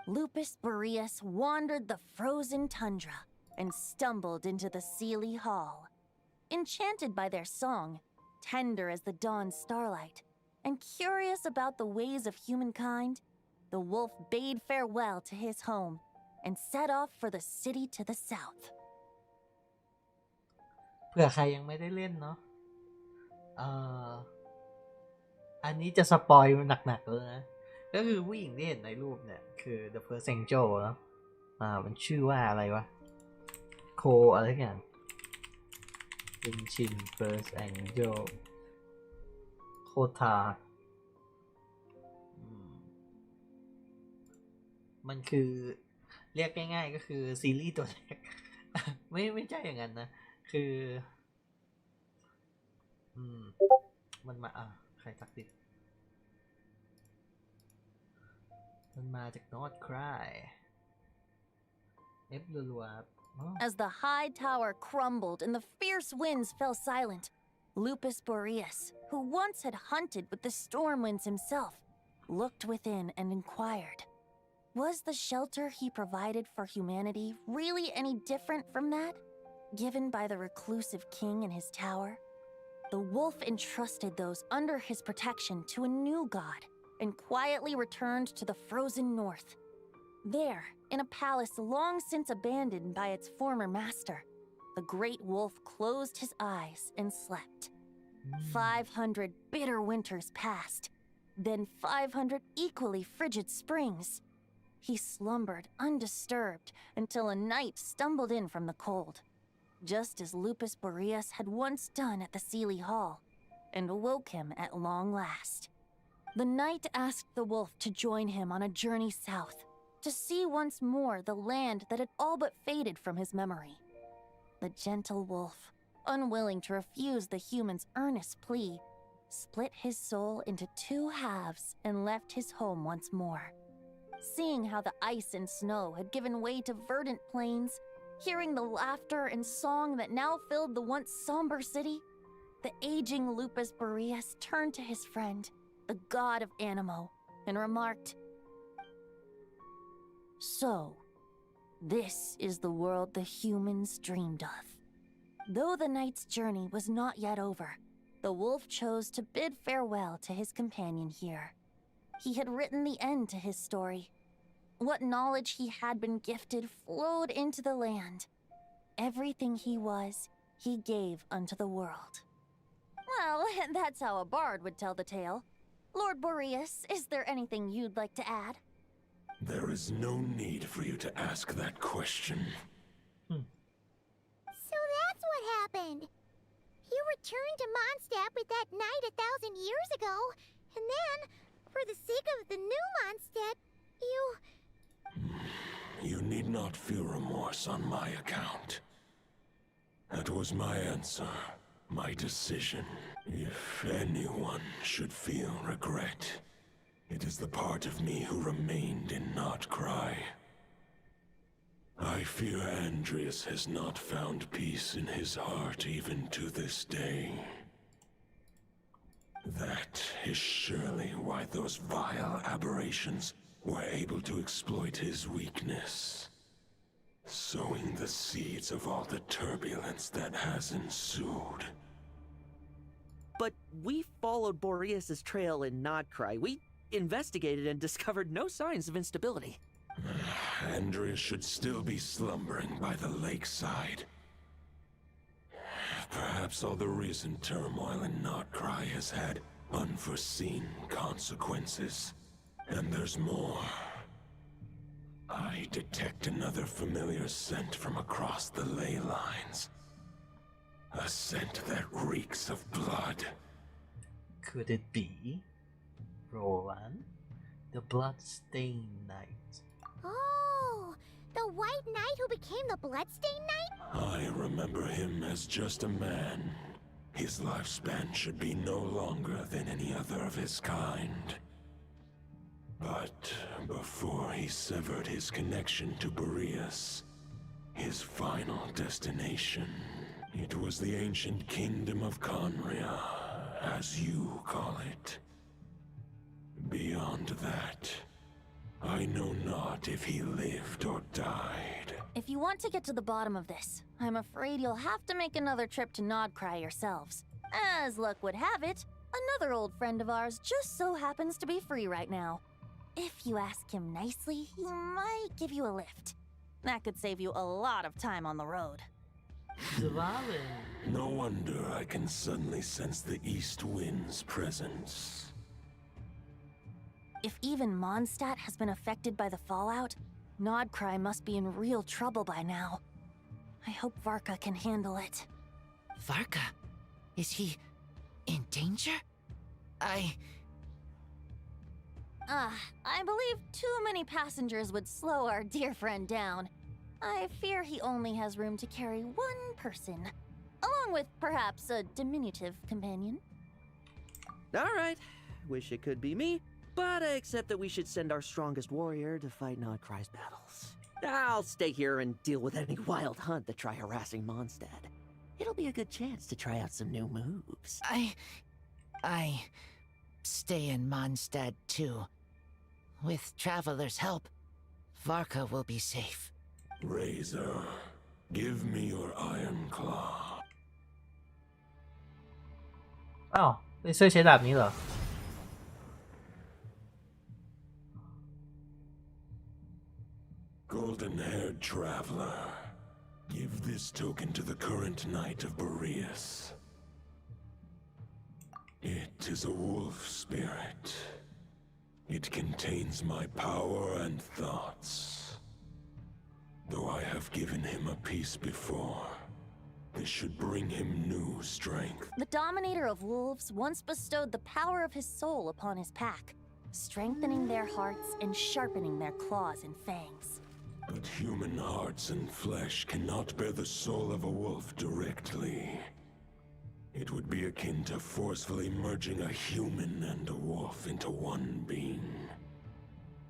G: Lupus Boreas wandered the frozen tundra and stumbled into the Seelie Hall. Enchanted by their song, tender as the dawn starlight, and curious about the ways of humankind, the wolf bade farewell to his home and set off for the city to the south.
E: เผื่อใครยังไม่ได้เล่นเนาะอันนี้จะสปอยหนักๆเลยนะก็คือผู้หญิงที่เห็นในรูปเนี่ยคือ The First Angel เนาะมันชื่อว่าอะไรวะโคอะไรกันเป็นชิน First Angel โคทามันคือเรียกง่ายๆก็คือซีรีส์ตัวแรก ไม่ใช่อย่างนั้นนะคือมันมาใครตักติดมันมาจาก Nordcry F รัวๆ
G: As the high tower crumbled and the fierce winds fell silent, Lupus Boreas, who once had hunted with the storm winds himself, looked within and inquired, was the shelter he provided for humanity really any different from that given by the reclusive king in his tower? The wolf entrusted those under his protection to a new god and quietly returned to the frozen north. There, in a palace long since abandoned by its former master, the great wolf closed his eyes and slept. 500 bitter winters passed, then 500 equally frigid springs. He slumbered undisturbed until a night stumbled in from the cold, just as Lupus Boreas had once done at the Seelie Hall, and awoke him at long last. The night asked the wolf to join him on a journey south, to see once more the land that had all but faded from his memory. The gentle wolf, unwilling to refuse the human's earnest plea, split his soul into two halves and left his home once more. Seeing how the ice and snow had given way to verdant plains, hearing the laughter and song that now filled the once somber city, the aging Lupus Boreas turned to his friend, the god of Animo, and remarked, "So, this is the world the humans dreamed of." Though the knight's journey was not yet over, the wolf chose to bid farewell to his companion here. He had written the end to his story. What knowledge he had been gifted flowed into the land. Everything he was, he gave unto the world. Well, that's how a bard would tell the tale. Lord Boreas, is there anything you'd like to add?
L: There is no need for you to ask that question.
B: So that's what happened. You returned to Mondstadt with that knight 1,000 years ago, and then, for the sake of the new Mondstadt, you...
L: You need not feel remorse on my account. That was my answer, my decision. If anyone should feel regret, it is the part of me who remained in Notcry. I fear Andreas has not found peace in his heart even to this day. That is surely why those vile aberrations were able to exploit his weakness, sowing the seeds of all the turbulence that has ensued.
H: But we followed Boreas' trail in Nodcry. We investigated and discovered no signs of instability.
L: Andreas should still be slumbering by the lakeside. Perhaps all the recent turmoil in Notcry has had unforeseen consequences. And there's more. I detect another familiar scent from across the ley lines. A scent that reeks of blood.
E: Could it be Roland, the Bloodstained Knight?
B: Oh, the White Knight who became the Bloodstained Knight?
L: I remember him as just a man. His lifespan should be no longer than any other of his kind. But before he severed his connection to Boreas, his final destination, it was the ancient kingdom of Conria, as you call it. Beyond that, I know not if he lived or died.
G: If you want to get to the bottom of this, I'm afraid you'll have to make another trip to Nodcry yourselves. As luck would have it, another old friend of ours just so happens to be free right now. If you ask him nicely, he might give you a lift. That could save you a lot of time on the road.
L: No wonder I can suddenly sense the east wind's presence.
G: If even Mondstadt has been affected by the fallout, Nodcry must be in real trouble by now. I hope Varka can handle it.
M: Varka? Is he in danger?
G: I believe too many passengers would slow our dear friend down. I fear he only has room to carry one person, along with perhaps a diminutive companion.
H: All right. Wish it could be me, but I accept that we should send our strongest warrior to fight Nodcry's battles. I'll stay here and deal with any wild hunt that try harassing Mondstadt. It'll be a good chance to try out some new moves.
M: I stay in Mondstadt too. With Traveler's help, Varka will be safe.
L: Razor, give me your iron claw.
D: อ้าวเลเซอร์ใช้ดาบนี้เหรอ
L: Golden-haired traveler, give this token to the current knight of Boreas. It is a wolf spirit. It contains my power and thoughts. Though I have given him a piece before, this should bring him new strength.
G: The Dominator of Wolves once bestowed the power of his soul upon his pack, strengthening their hearts and sharpening their claws and fangs.
L: But human hearts and flesh cannot bear the soul of a wolf directly. It would be akin to forcefully merging a human and a wolf into one being.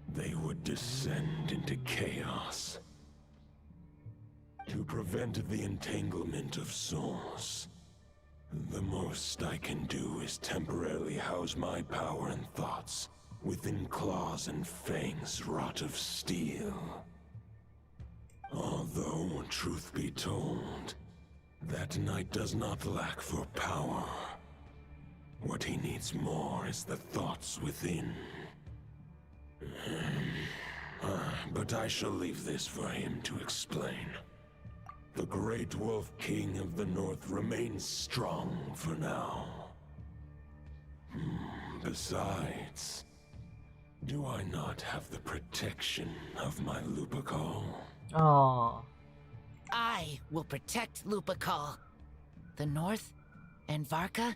L: They would descend into chaos. To prevent the entanglement of souls, the most I can do is temporarily house my power and thoughts within claws and fangs wrought of steel. Although, truth be told, that knight does not lack for power. What he needs more is the thoughts within. But I shall leave this for him to explain. The Great Wolf King of the North remains strong for now. Besides, do I not have the protection of my Lupacol?
D: Oh.
M: I will protect Lupacol. The North and Varka,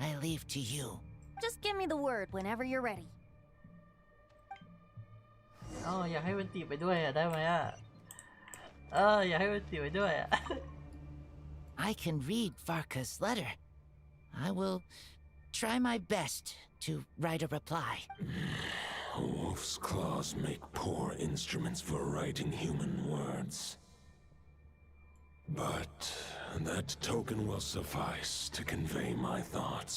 M: I leave to you.
G: Just give me the word whenever you're ready.
D: อ๋ออยากให้เวนติไปด้วยอ่ะได้ไหมอ่ะอยากให้เวนติไปด้วยอ่ะ
M: I can read Varka's letter. I will try my best to write a reply.
L: A wolf's claws make poor instruments for writing human words. But that token will suffice to convey my thoughts.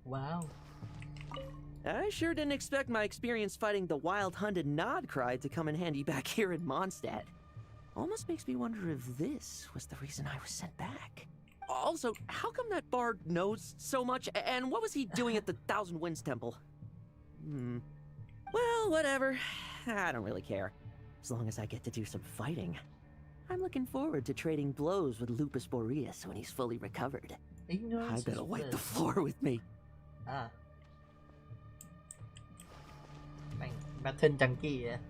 D: Wow.
H: I sure didn't expect my experience fighting the wild-hunted Nodcry to come in handy back here in Mondstadt. Almost makes me wonder if this was the reason I was sent back. Also, how come that bard knows so much, and what was he doing at the Thousand Winds Temple? Well, whatever. I don't really care. As long as I get to do some fighting. I'm looking forward to trading blows with Lupus Boreas when he's fully recovered. I bet he'll wipe the floor with me.
D: แบทเทิลจังกี้อะ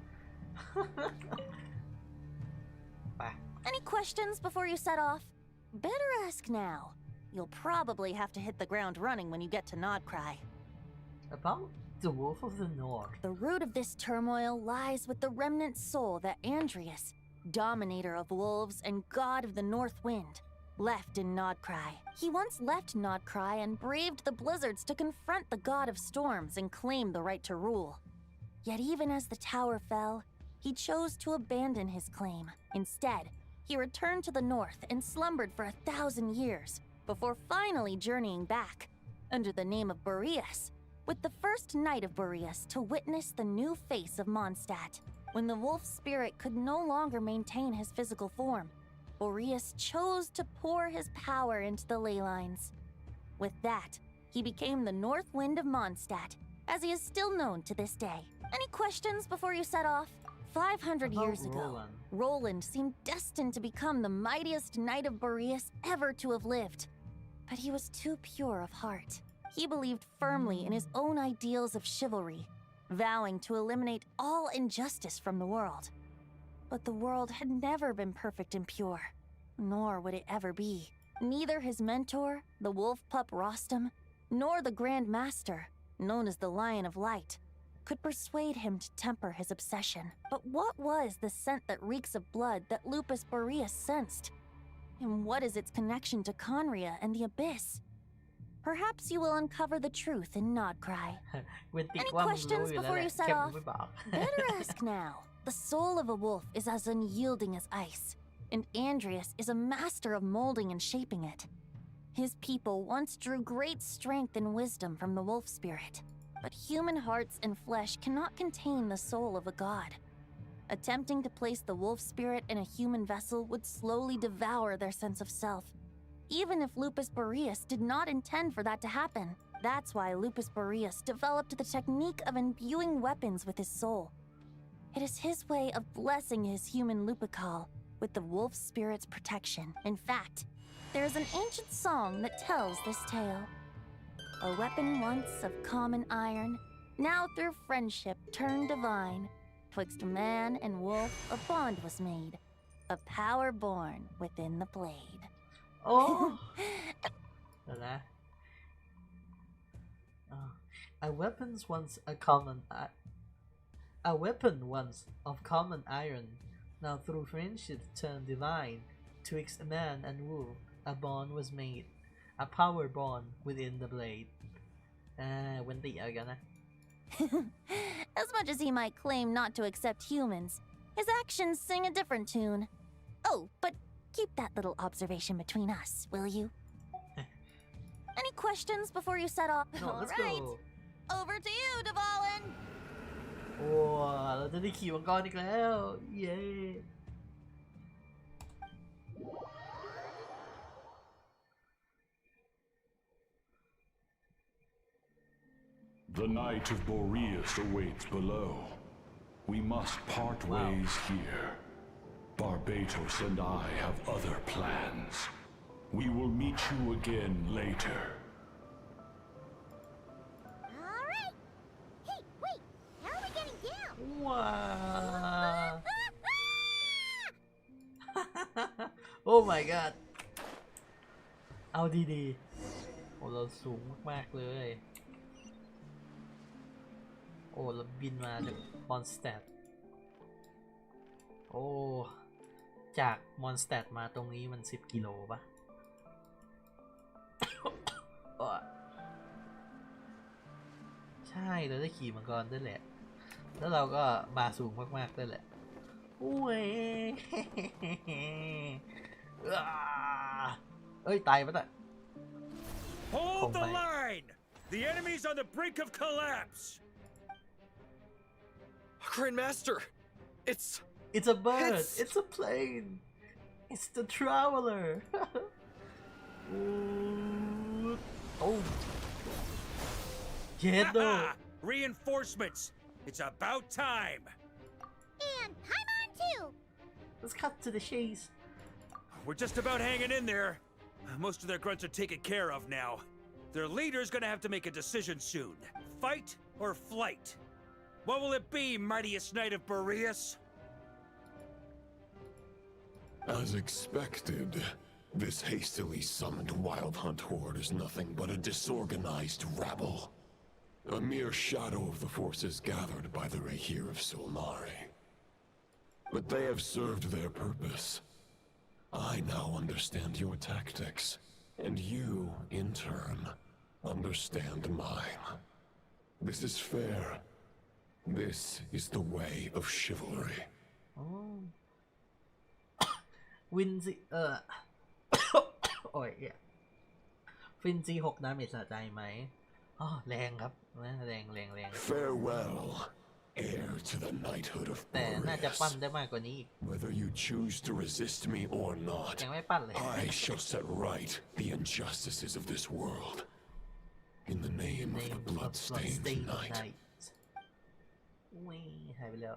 G: Any questions before you set off? Better ask now. You'll probably have to hit the ground running when you get to Nodcry.
D: About the Wolf of the North.
G: The root of this turmoil lies with the remnant soul that Andrius, dominator of wolves and god of the North Wind, left in Nodcry. He once left Nodcry and braved the blizzards to confront the god of storms and claim the right to rule. Yet even as the tower fell, he chose to abandon his claim. Instead, he returned to the north and slumbered for 1,000 years before finally journeying back, under the name of Boreas, with the first knight of Boreas to witness the new face of Mondstadt. When the wolf spirit could no longer maintain his physical form, Boreas chose to pour his power into the ley lines. With that, he became the North Wind of Mondstadt, as he is still known to this day. Any questions before you set off? 500 years ago, Roland seemed destined to become the mightiest knight of Boreas ever to have lived. But he was too pure of heart. He believed firmly in his own ideals of chivalry, vowing to eliminate all injustice from the world. But the world had never been perfect and pure, nor would it ever be. Neither his mentor, the wolf pup Rostam, nor the Grand Master, known as the Lion of Light, could persuade him to temper his obsession. But what was the scent that reeks of blood that Lupus Boreas sensed? And what is its connection to Conria and the Abyss? Perhaps you will uncover the truth in Nodcry. Any questions before you set off? Better ask now. The soul of a wolf is as unyielding as ice, and Andrius is a master of molding and shaping it. His people once drew great strength and wisdom from the wolf spirit, but human hearts and flesh cannot contain the soul of a god. Attempting to place the wolf spirit in a human vessel would slowly devour their sense of self, even if Lupus Boreas did not intend for that to happen. That's why Lupus Boreas developed the technique of imbuing weapons with his soul. It is his way of blessing his human Lupacol with the wolf spirit's protection. In fact, there is an ancient song that tells this tale. A weapon once of common iron, now through friendship turned divine. Twixt man and wolf a bond was made, a power born within the blade.
D: Oh! A weapon once of common iron, now through friendship turned divine. Twixt man and wolf a bond was made, a power born within the blade. เวนติเอากันนะ
G: As much as he might claim not to accept humans, his actions sing a different tune. Oh, but keep that little observation between us, will you? Any questions before you set off?
D: No, let's go.
G: Over to you, Dvalin.
E: โอ้เราจะได้ขี่มังกรอีกแล้ว เย้
L: The Knight of Boreas awaits below. We must part ways here. Barbatos and I have other plans. We will meet you again later.
B: All right. Hey, wait. How are we getting down?
E: ว้าว โอ้ my god เอาดีๆโอ้เราสูงมากๆเลยโอ้เราบินมาจากมอนสเตดโอ้จากมอนสเตดมาตรงนี้มัน10 กิโลปะ ใช่เราได้ขี่มังกรด้วยแหละแล้วเราก็มาสูงมากๆด้วยแหละอุ้ย เอ้ยตายปะน่ะ
C: Hold the line! The enemy's on the brink of collapse!
J: Grandmaster! It's
E: a bird! It's a plane! It's the traveler! Oh!
C: Aha! Reinforcements! It's about time!
B: And Paimon too!
E: Let's cut to the chase.
C: We're just about hanging in there. Most of their grunts are taken care of now. Their leader's gonna have to make a decision soon. Fight or flight? What will it be, mightiest knight of Boreas?
L: As expected, this hastily summoned Wild Hunt horde is nothing but a disorganized rabble. A mere shadow of the forces gathered by the Rahir of Solnari. But they have served their purpose. I now understand your tactics, and you, in turn, understand mine. This is fair. This is the way of chivalry.
E: Oh. วินซีโอ้ยฟินซี6ดาเมจสะใจไหมอ๋อแรงครับแรง
L: Farewell, heir to the knighthood of
E: แต่น่าจะปั้นได้มากกว่านี้อีก
L: Whether you choose to resist me or not,
E: ยังไม่ปั้นเลย
L: I shall set right the injustices of this world. In the name of the bloodstained knight.
E: หายไปแล้ว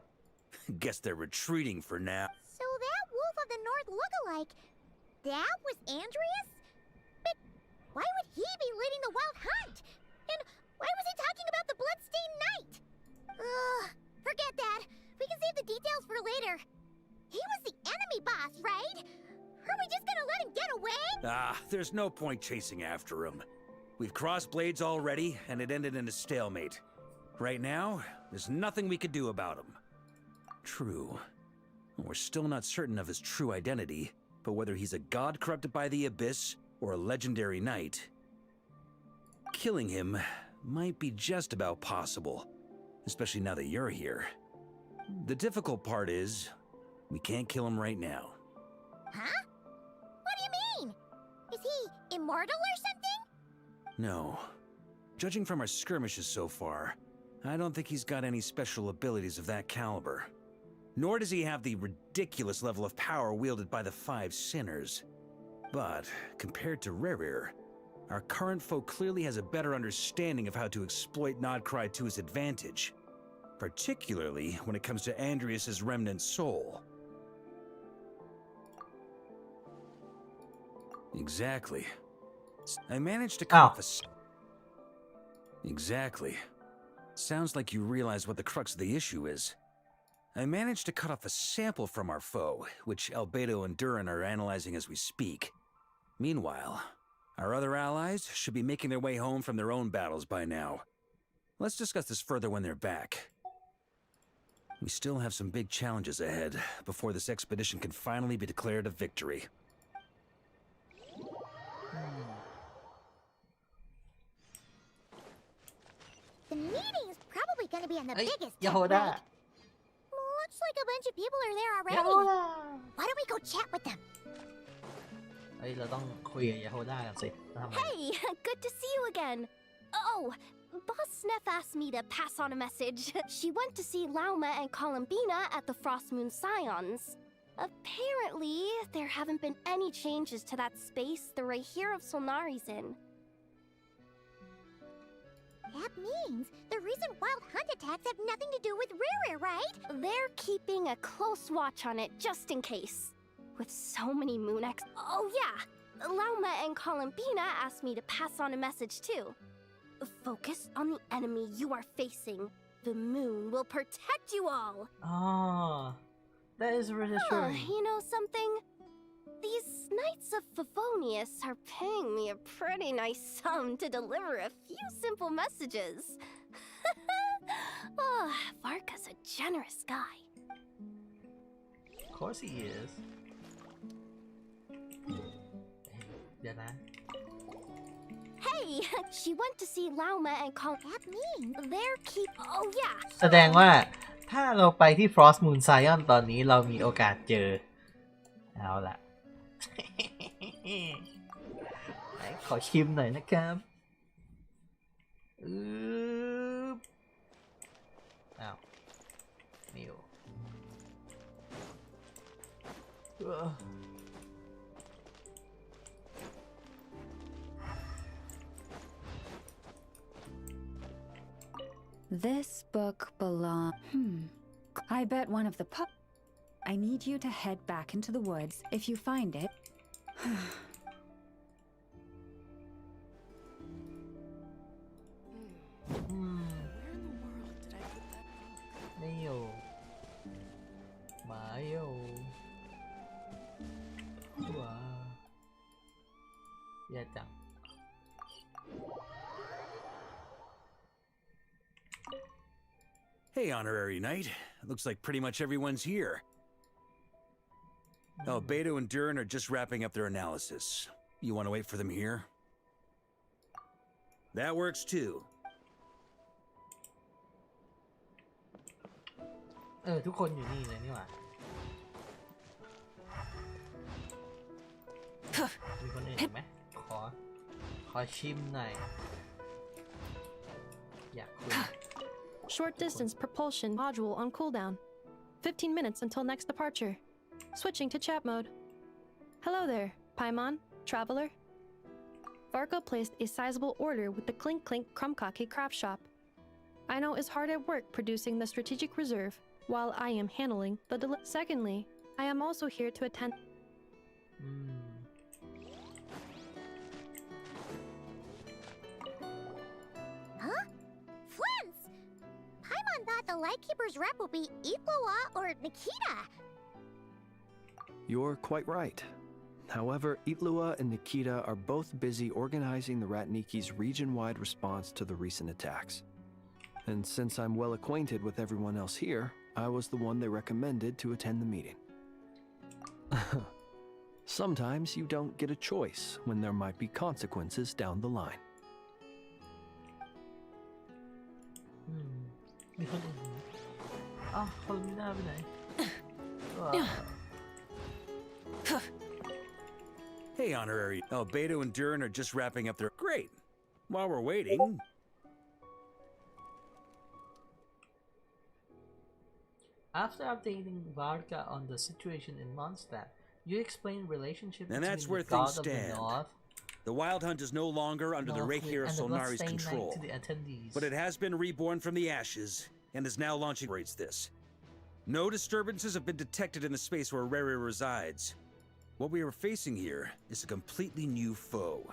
C: Guess they're retreating for now.
B: So that Wolf of the North look-alike, that was Andreas? But why would he be leading the Wild Hunt? And why was he talking about the Bloodstained Knight? Ugh, forget that. We can save the details for later. He was the enemy boss, right? Are we just gonna let him get away?
C: There's no point chasing after him. We've crossed blades already, and it ended in a stalemate. Right now, there's nothing we could do about him. True. We're still not certain of his true identity, but whether he's a god corrupted by the abyss or a legendary knight, killing him might be just about possible, especially now that you're here. The difficult part is, we can't kill him right now.
B: Huh? What do you mean? Is he immortal or something?
C: No. Judging from our skirmishes so far, I don't think he's got any special abilities of that caliber. Nor does he have the ridiculous level of power wielded by the 5 sinners. But, compared to Rerir, our current foe clearly has a better understanding of how to exploit Nodcry to his advantage, particularly when it comes to Andreas' remnant soul. Exactly. I managed to cut off a... Exactly. Sounds like you realize what the crux of the issue is. I managed to cut off a sample from our foe, which Albedo and Durin are analyzing as we speak. Meanwhile, our other allies should be making their way home from their own battles by now. Let's discuss this further when they're back. We still have some big challenges ahead before this expedition can finally be declared a victory.
B: The meeting's probably gonna be on the biggest deck,
E: Yehuda.
B: right? Looks like a bunch of people are there already.
E: Yehuda.
B: Why don't we go chat with them?
E: เฮ้ยเราต้องคุยกับยาโฮด้ากันสิ
G: Hey, good to see you again. Oh,
B: Boss Sneff asked me to pass on a message. She went to see Lauma and Columbina at the Frost Moon Scions. Apparently, there haven't been any changes to that space the Rahir of Solnari's in. That means the recent wild hunt attacks have nothing to do with Riri, right? They're keeping a close watch on it just in case. With so many Moonex. Oh, yeah. Lauma and Columbina asked me to pass on a message too. Focus on the enemy you are facing. The moon will protect you all.
E: Ah, that is reassuring.
B: You know something? These Knights of Favonius are paying me a pretty nice sum to deliver a few simple messages. Varka's a generous guy.
E: Of course he is. เดี๋ยวนะ
B: Hey, she went to see Lauma and that means they're Oh yeah.
E: แสดงว่าถ้าเราไปที่ Frost Moon Scion ตอนนี้เรามีโอกาสเจอเอาล่ะ ไหนขอชิมหน่อยนะครับอ้าวมิว
F: This book I bet one of the I need you to head back into the woods if you find it.
E: Mayo. Mayo. Wow. แย่จัง
C: Hey, Honorary Knight. Looks like pretty much everyone's here. Beto and Durin are just wrapping up their analysis. You want to wait for them here? That works too.
E: ทุกคนอยู่นี่เลยนี่หว่า มีคนอื่นไหมขอชิมหน่อย อยากคุย
Q: Short distance propulsion module on cooldown. 15 minutes until next departure. Switching to chat mode. Hello there, Paimon, traveler. Varka placed a sizable order with the Clink Clink Krumkake craft shop. I know is hard at work producing the strategic reserve, while I am handling the Secondly, I am also here to attend.
B: Huh? Flint's! Paimon thought the Lightkeeper's rep would be Itlua or Nikita.
I: You're quite right. However, Itlua and Nikita are both busy organizing the Ratniki's region-wide response to the recent attacks. And since I'm well acquainted with everyone else here, I was the one they recommended to attend the meeting. Sometimes you don't get a choice when there might be consequences down the line.
E: มีคนอื่นอ้าวคนมีหน้าไปไหน
C: Hey, Honorary. Beto and Durin are just wrapping up their... Great. While we're waiting...
E: After updating Varka on the situation in Mondstadt, you explain relationship
C: And that's
E: between
C: where
E: the god
C: things
E: of the
C: stand.
E: north,
C: The Wild Hunt is no longer under the Rahir of
E: and the
C: Solnari's
E: Bloodstained Knight
C: control.
E: to the attendees.
C: But it has been reborn from the ashes, and is now launching this. No disturbances have been detected in the space where Rere resides. What we are facing here is a completely new foe.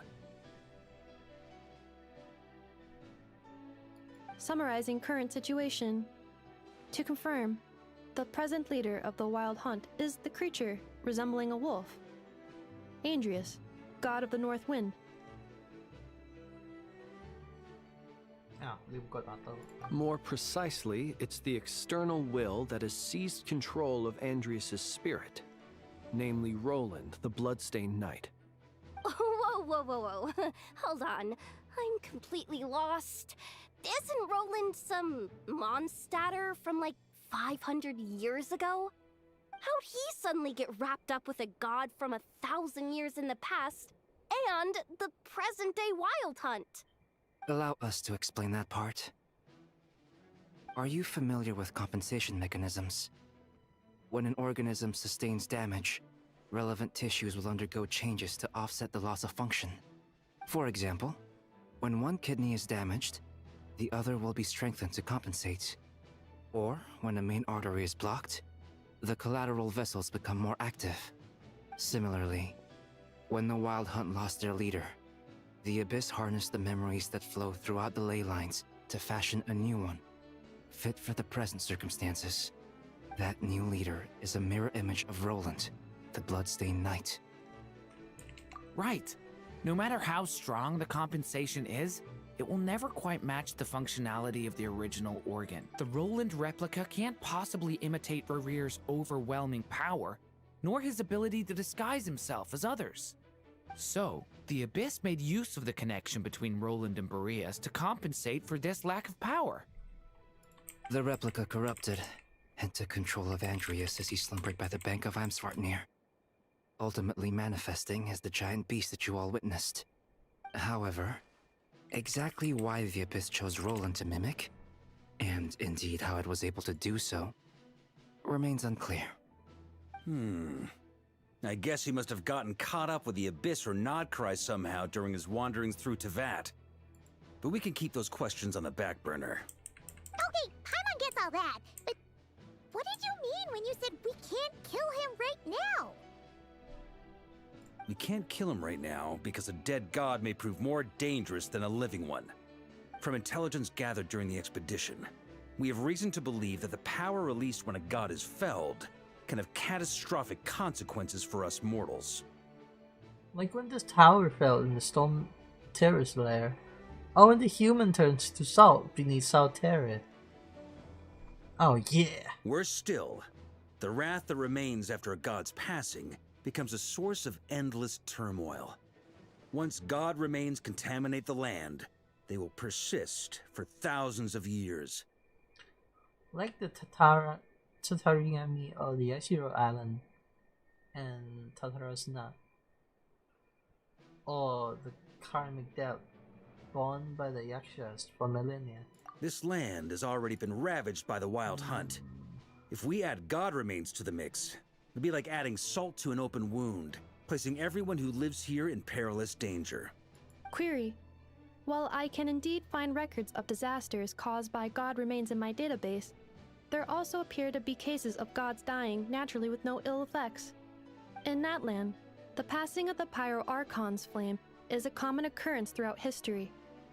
Q: Summarizing current situation. To confirm, the present leader of the Wild Hunt is the creature resembling a wolf. Andrius, god of the North Wind.
I: More precisely, it's the external will that has seized control of Andrius's spirit, namely Roland, the Bloodstained Knight.
B: Whoa. Hold on. I'm completely lost. Isn't Roland some Mondstadter from like 500 years ago? How'd he suddenly get wrapped up with a god from 1,000 years in the past and the present-day Wild Hunt?
R: Allow us to explain that part. Are you familiar with compensation mechanisms? When an organism sustains damage, relevant tissues will undergo changes to offset the loss of function. For example, when one kidney is damaged, the other will be strengthened to compensate. Or, when a main artery is blocked, the collateral vessels become more active. Similarly, when the Wild Hunt lost their leader, the Abyss harnessed the memories that flow throughout the ley lines to fashion a new one, fit for the present circumstances. That new leader is a mirror image of Roland, the Bloodstained Knight.
S: Right. No matter how strong the compensation is, it will never quite match the functionality of the original organ. The Roland replica can't possibly imitate Rerear's overwhelming power, nor his ability to disguise himself as others. So, the Abyss made use of the connection between Roland and Boreas to compensate for this lack of power.
R: The replica corrupted and took control of Andreas as he slumbered by the bank of Eimsvartnir, ultimately manifesting as the giant beast that you all witnessed. However, exactly why the Abyss chose Roland to mimic, and indeed how it was able to do so, remains unclear.
C: I guess he must have gotten caught up with the Abyss or Nodcry somehow during his wanderings through Tevat. But we can keep those questions on the back burner.
B: Okay, Paimon gets all that, but what did you mean when you said we can't kill him right now?
C: We can't kill him right now because a dead god may prove more dangerous than a living one. From intelligence gathered during the expedition, we have reason to believe that the power released when a god is felled can have catastrophic consequences for us mortals.
E: Like when this tower fell in the Stone Terrace lair, or when the human turns to salt beneath South Terra. Oh yeah.
C: Worse still, the wrath that remains after a god's passing becomes a source of endless turmoil. Once god remains contaminate the land, they will persist for thousands of years.
E: Like the Tatarigami or the Yashiro Island and Tatarasna, or the karmic debt borne by the Yakshas for millennia.
C: This land has already been ravaged by the Wild Hunt. If we add god remains to the mix, it'd be like adding salt to an open wound, placing everyone who lives here in perilous danger.
Q: Query. While I can indeed find records of disasters caused by god remains in my database, there also appear to be cases of gods dying naturally with no ill effects. In that land, the passing of the Pyro-Archon's flame is a common occurrence throughout history,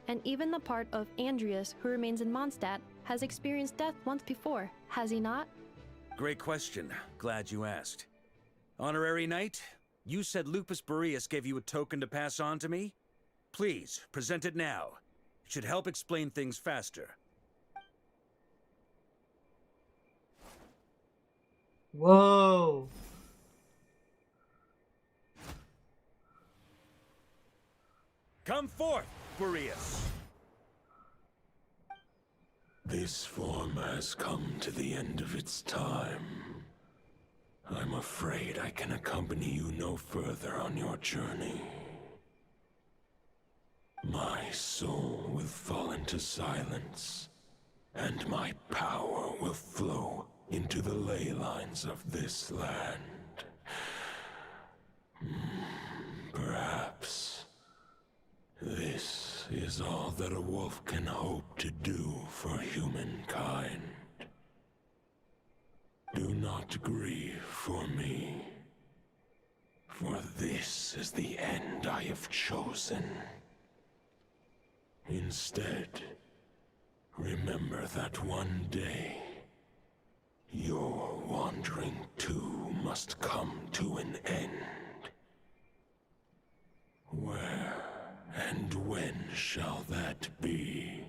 Q: and even the part of Andreas who remains in Mondstadt has experienced death once before, has he not?
C: Great question. Glad you asked. Honorary Knight, you said Lupus Boreas gave you a token to pass on to me? Please, present it now. It should help explain things faster.
E: Whoa!
C: Come forth, Boreas!
L: This form has come to the end of its time. I'm afraid I can accompany you no further on your journey. My soul will fall into silence, and my power will flow into the ley lines of this land. Perhaps this is all that a wolf can hope to do for humankind. Do not grieve for me, for this is the end I have chosen. Instead, remember that one day, your wandering too must come to an end. Where and when shall that be?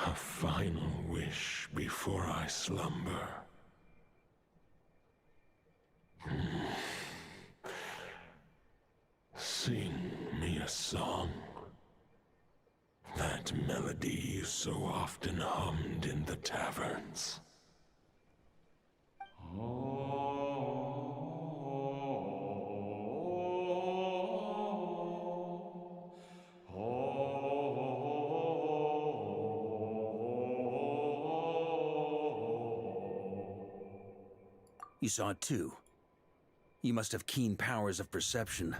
L: A final wish before I slumber. Sing me a song. That melody you so often hummed in the taverns.
C: You saw it too. You must have keen powers of perception.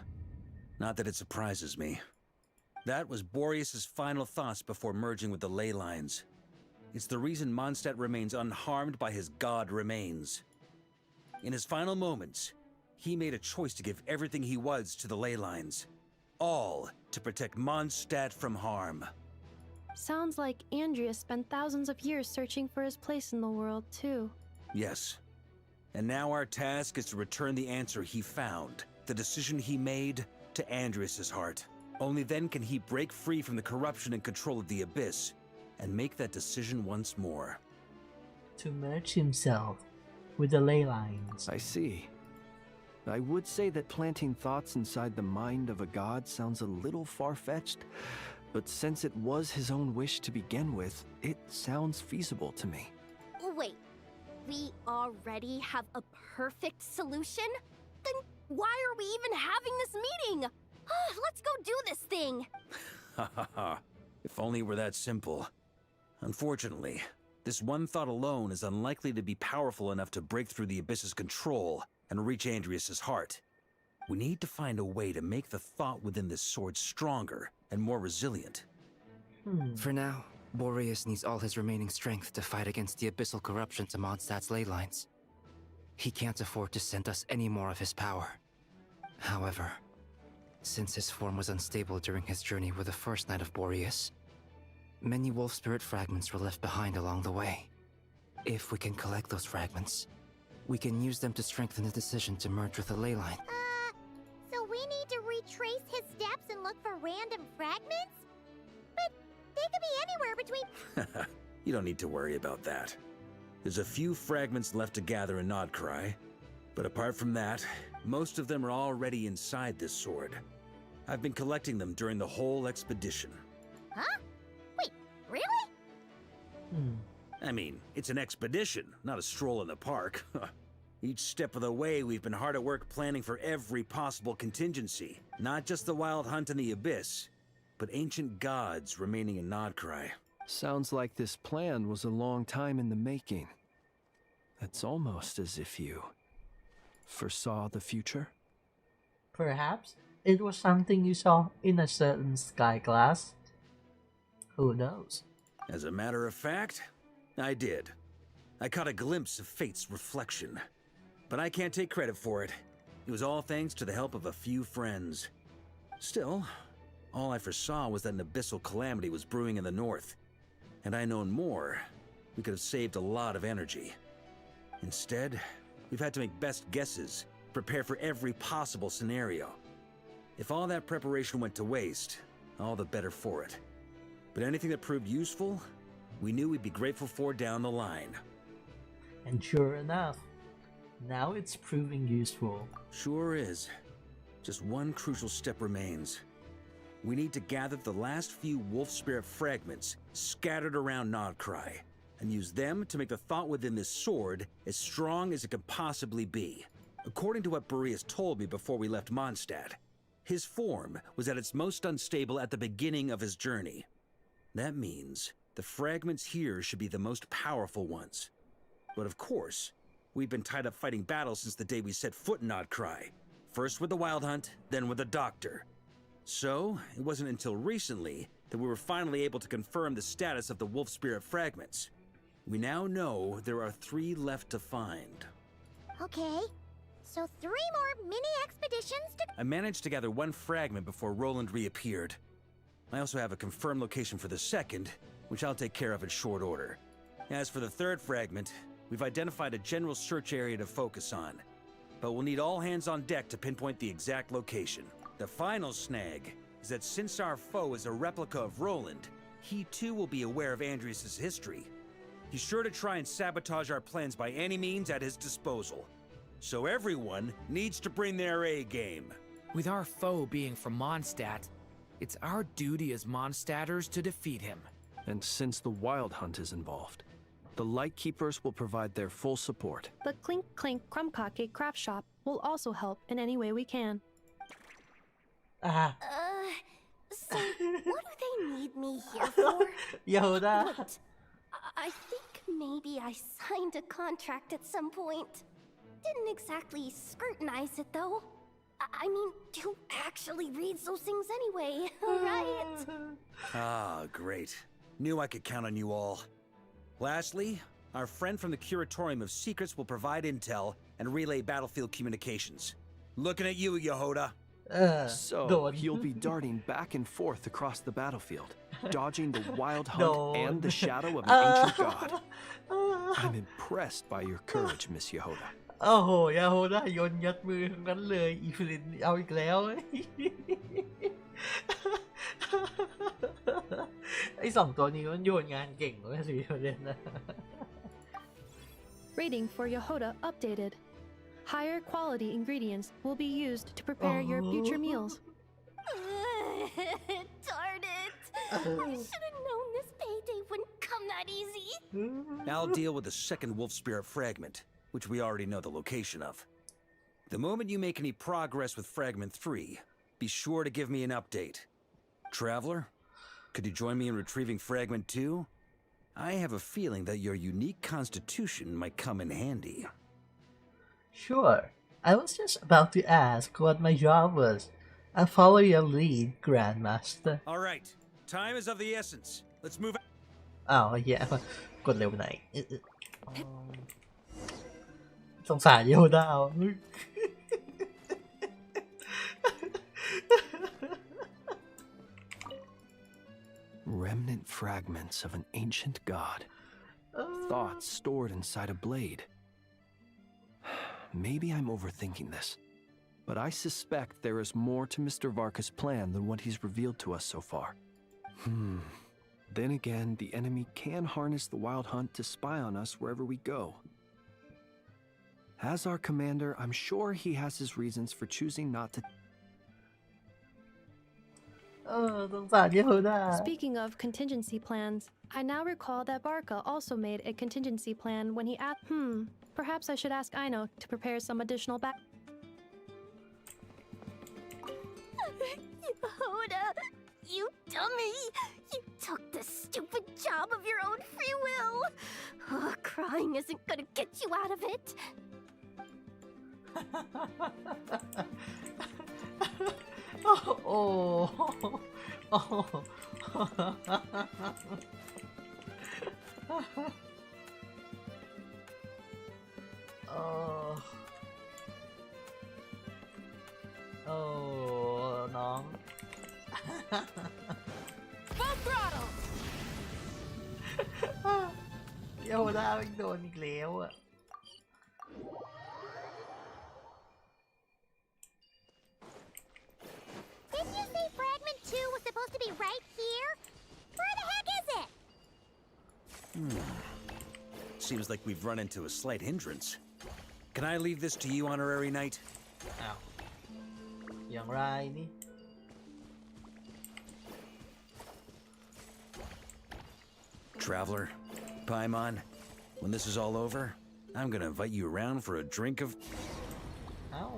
C: Not that it surprises me. That was Boreas's final thoughts before merging with the ley lines. It's the reason Mondstadt remains unharmed by his god remains. In his final moments, he made a choice to give everything he was to the ley lines. All to protect Mondstadt from harm.
Q: Sounds like Andrea spent thousands of years searching for his place in the world, too.
C: Yes. And now our task is to return the answer he found, the decision he made, to Andrias's heart. Only then can he break free from the corruption and control of the Abyss, and make that decision once more.
E: To merge himself with the ley lines.
I: I see. I would say that planting thoughts inside the mind of a god sounds a little far-fetched, but since it was his own wish to begin with, it sounds feasible to me.
B: Wait, we already have a perfect solution? Then why are we even having this meeting? Let's go do this thing!
C: Ha ha ha. If only it were that simple. Unfortunately, this one thought alone is unlikely to be powerful enough to break through the Abyss's control and reach Andrias's heart. We need to find a way to make the thought within this sword stronger and more resilient.
R: For now, Boreas needs all his remaining strength to fight against the abyssal corruption to Mondstadt's ley lines. He can't afford to send us any more of his power. However, since his form was unstable during his journey with the first Knight of Boreas, many wolf spirit fragments were left behind along the way. If we can collect those fragments, we can use them to strengthen the decision to merge with the ley line.
B: So we need to retrace his steps and look for random fragments? But they could be anywhere between...
C: You don't need to worry about that. There's a few fragments left to gather in Nodcry, but apart from that, most of them are already inside this sword. I've been collecting them during the whole expedition.
B: Huh? Wait, really?
C: I mean, it's an expedition, not a stroll in the park. Each step of the way, we've been hard at work planning for every possible contingency. Not just the Wild Hunt and the Abyss, but ancient gods remaining in Nodcry.
I: Sounds like this plan was a long time in the making. It's almost as if you foresaw the future.
E: Perhaps it was something you saw in a certain sky glass. Who knows?
C: As a matter of fact, I did. I caught a glimpse of fate's reflection. But I can't take credit for it. It was all thanks to the help of a few friends. Still, all I foresaw was that an abyssal calamity was brewing in the north. Had I known more, we could have saved a lot of energy. Instead, we've had to make best guesses, prepare for every possible scenario. If all that preparation went to waste, all the better for it. But anything that proved useful, we knew we'd be grateful for down the line.
E: And sure enough, now it's proving useful.
C: Sure is. Just one crucial step remains. We need to gather the last few wolf spirit fragments scattered around Nodcry, and use them to make the thought within this sword as strong as it could possibly be. According to what Boreas told me before we left Mondstadt, his form was at its most unstable at the beginning of his journey. That means the fragments here should be the most powerful ones. But of course, we've been tied up fighting battles since the day we set foot in Nodcry. First with the Wild Hunt, then with the Doctor. So, it wasn't until recently that we were finally able to confirm the status of the wolf spirit fragments. We now know there are 3 left to find.
B: Okay, so 3 more mini-expeditions to...
C: I managed to gather 1 fragment before Roland reappeared. I also have a confirmed location for the second, which I'll take care of in short order. As for the 3rd fragment, we've identified a general search area to focus on, but we'll need all hands on deck to pinpoint the exact location. The final snag is that since our foe is a replica of Roland, he too will be aware of Andrias's history. He's sure to try and sabotage our plans by any means at his disposal. So everyone needs to bring their A game.
S: With our foe being from Mondstadt, it's our duty as Mondstadters to defeat him.
I: And since the Wild Hunt is involved, the Lightkeepers will provide their full support.
Q: The Clink Clink Krumkake craft shop will also help in any way we can.
B: So what do they need me here for?
E: Yoda.
B: Wait, I think maybe I signed a contract at some point.
A: didn't exactly scrutinize it, though. I mean, who actually reads those things anyway, right?
C: Ah, great. Knew I could count on you all. Lastly, our friend from the Curatorium of Secrets will provide intel and relay battlefield communications. Looking at you, Yehoda.
I: So he'll be darting back and forth across the battlefield, dodging the wild hunt and the shadow of an ancient god. I'm impressed by your courage, Miss Yehoda.
E: โอ้โหยาโฮได้โยนยัดมือทั้งนั้นเลยอีฟลินเอาอีกแล้ว ไอ้สองตัวนี้มันโยนงานเก่งเลยสิประเด็นนะ
Q: Rating for Yehoda updated. Higher quality ingredients will be used to prepare your future meals.
A: Darn it! I should have known this payday wouldn't come that easy.
C: I'll deal with the second wolf spirit fragment, which we already know the location of. The moment you make any progress with Fragment 3, be sure to give me an update. Traveler, could you join me in retrieving Fragment 2? I have a feeling that your unique constitution might come in handy.
E: Sure. I was just about to ask what my job was. I'll follow your lead, Grandmaster.
C: All right. Time is of the essence. Let's move on.
E: อ้าวเหี้ยกดเร็วไหนสงสารโยดาว
I: Remnant fragments of an ancient god. Thoughts stored inside a blade. Maybe I'm overthinking this, but I suspect there is more to Mr. Varka's plan than what he's revealed to us so far. Then again, the enemy can harness the wild hunt to spy on us wherever we go. As our commander, I'm sure he has his reasons for choosing not to.
E: สงสารโยดา
Q: Speaking of contingency plans, I now recall that Varka also made a contingency plan when he asked, perhaps I should ask Aino to prepare some additional
A: Yehoda, you dummy! You took this stupid job of your own free will! Oh, crying isn't gonna get you out of it!
E: Nón.
A: Full throttle!
E: โยดาโดนอีกแล้วอ่ะ
B: Didn't you say Fragment 2 was supposed to be right here? Where the heck is it?
C: Seems like we've run into a slight hindrance. Can I leave this to you, Honorary Knight?
E: อ้าวอย่างไรนี่
C: Traveler, Paimon, when this is all over, I'm gonna invite you around for a drink of...
E: อ้าว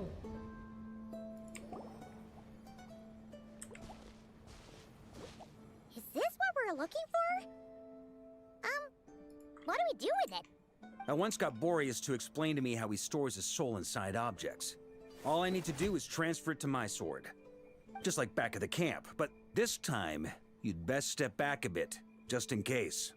B: Is this what we're looking for? What do we do with it?
C: I once got Boreas to explain to me how he stores his soul inside objects. All I need to do is transfer it to my sword. Just like back at the camp, but this time, you'd best step back a bit, just in case.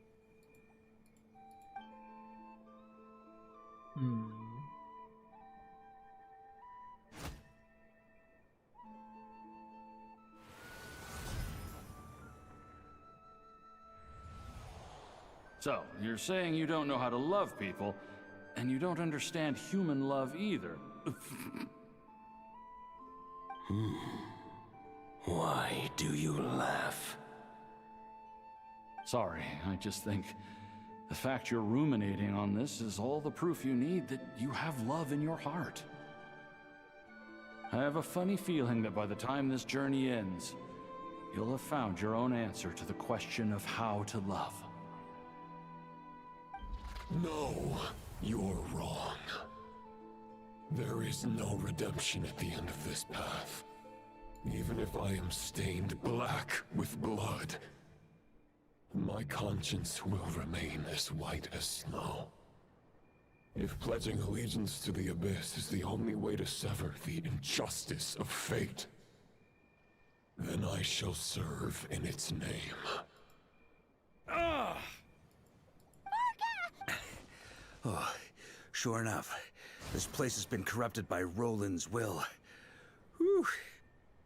T: So, you're saying you don't know how to love people, and you don't understand human love either.
L: Why do you laugh?
T: Sorry, I just think the fact you're ruminating on this is all the proof you need that you have love in your heart. I have a funny feeling that by the time this journey ends, you'll have found your own answer to the question of how to love.
L: No, you're wrong. There is no redemption at the end of this path. Even if I am stained black with blood, my conscience will remain as white as snow. If pledging allegiance to the Abyss is the only way to sever the injustice of fate, then I shall serve in its name.
C: Oh, sure enough, this place has been corrupted by Roland's will. Whew.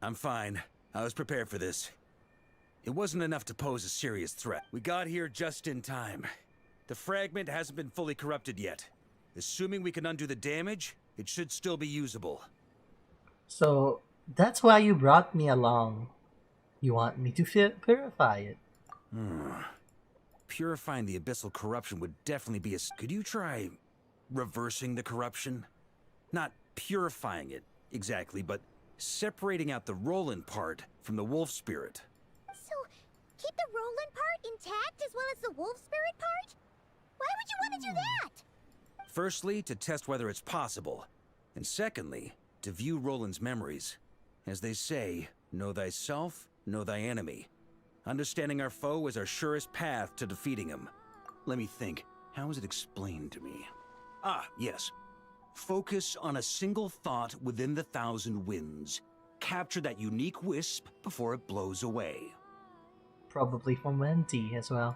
C: I'm fine. I was prepared for this. It wasn't enough to pose a serious threat. We got here just in time. The fragment hasn't been fully corrupted yet. Assuming we can undo the damage, it should still be usable.
D: So that's why you brought me along. You want me to purify it.
C: Purifying the abyssal corruption would definitely be a... Could you try reversing the corruption? Not purifying it, exactly, but separating out the Roland part from the wolf spirit.
B: So, keep the Roland part intact as well as the wolf spirit part? Why would you want to do that?
C: Firstly, to test whether it's possible. And secondly, to view Roland's memories. As they say, know thyself, know thy enemy. Understanding our foe is our surest path to defeating him. Let me think. How is it explained to me? Ah, yes. Focus on a single thought within the 1,000 winds. Capture that unique wisp before it blows away.
D: Probably from Venti as well.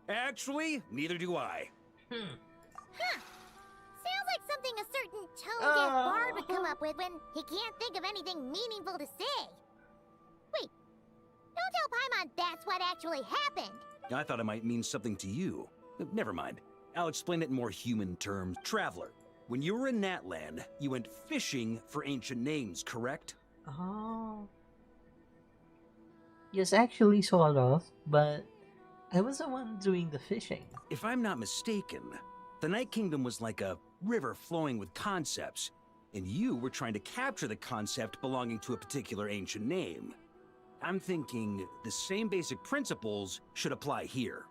C: Actually, neither do I.
B: Huh. Sounds like something a certain tone-deaf bard would come up with when he can't think of anything meaningful to say. Wait, don't tell Paimon that's what actually happened.
C: I thought it might mean something to you. Never mind. I'll explain it in more human terms. Traveler, when you were in Natland, you went fishing for ancient names, correct?
D: Oh. Yes, actually, sort of, but I was the one doing the fishing.
C: If I'm not mistaken, the Night Kingdom was like a river flowing with concepts, and you were trying to capture the concept belonging to a particular ancient name. I'm thinking the same basic principles should apply here.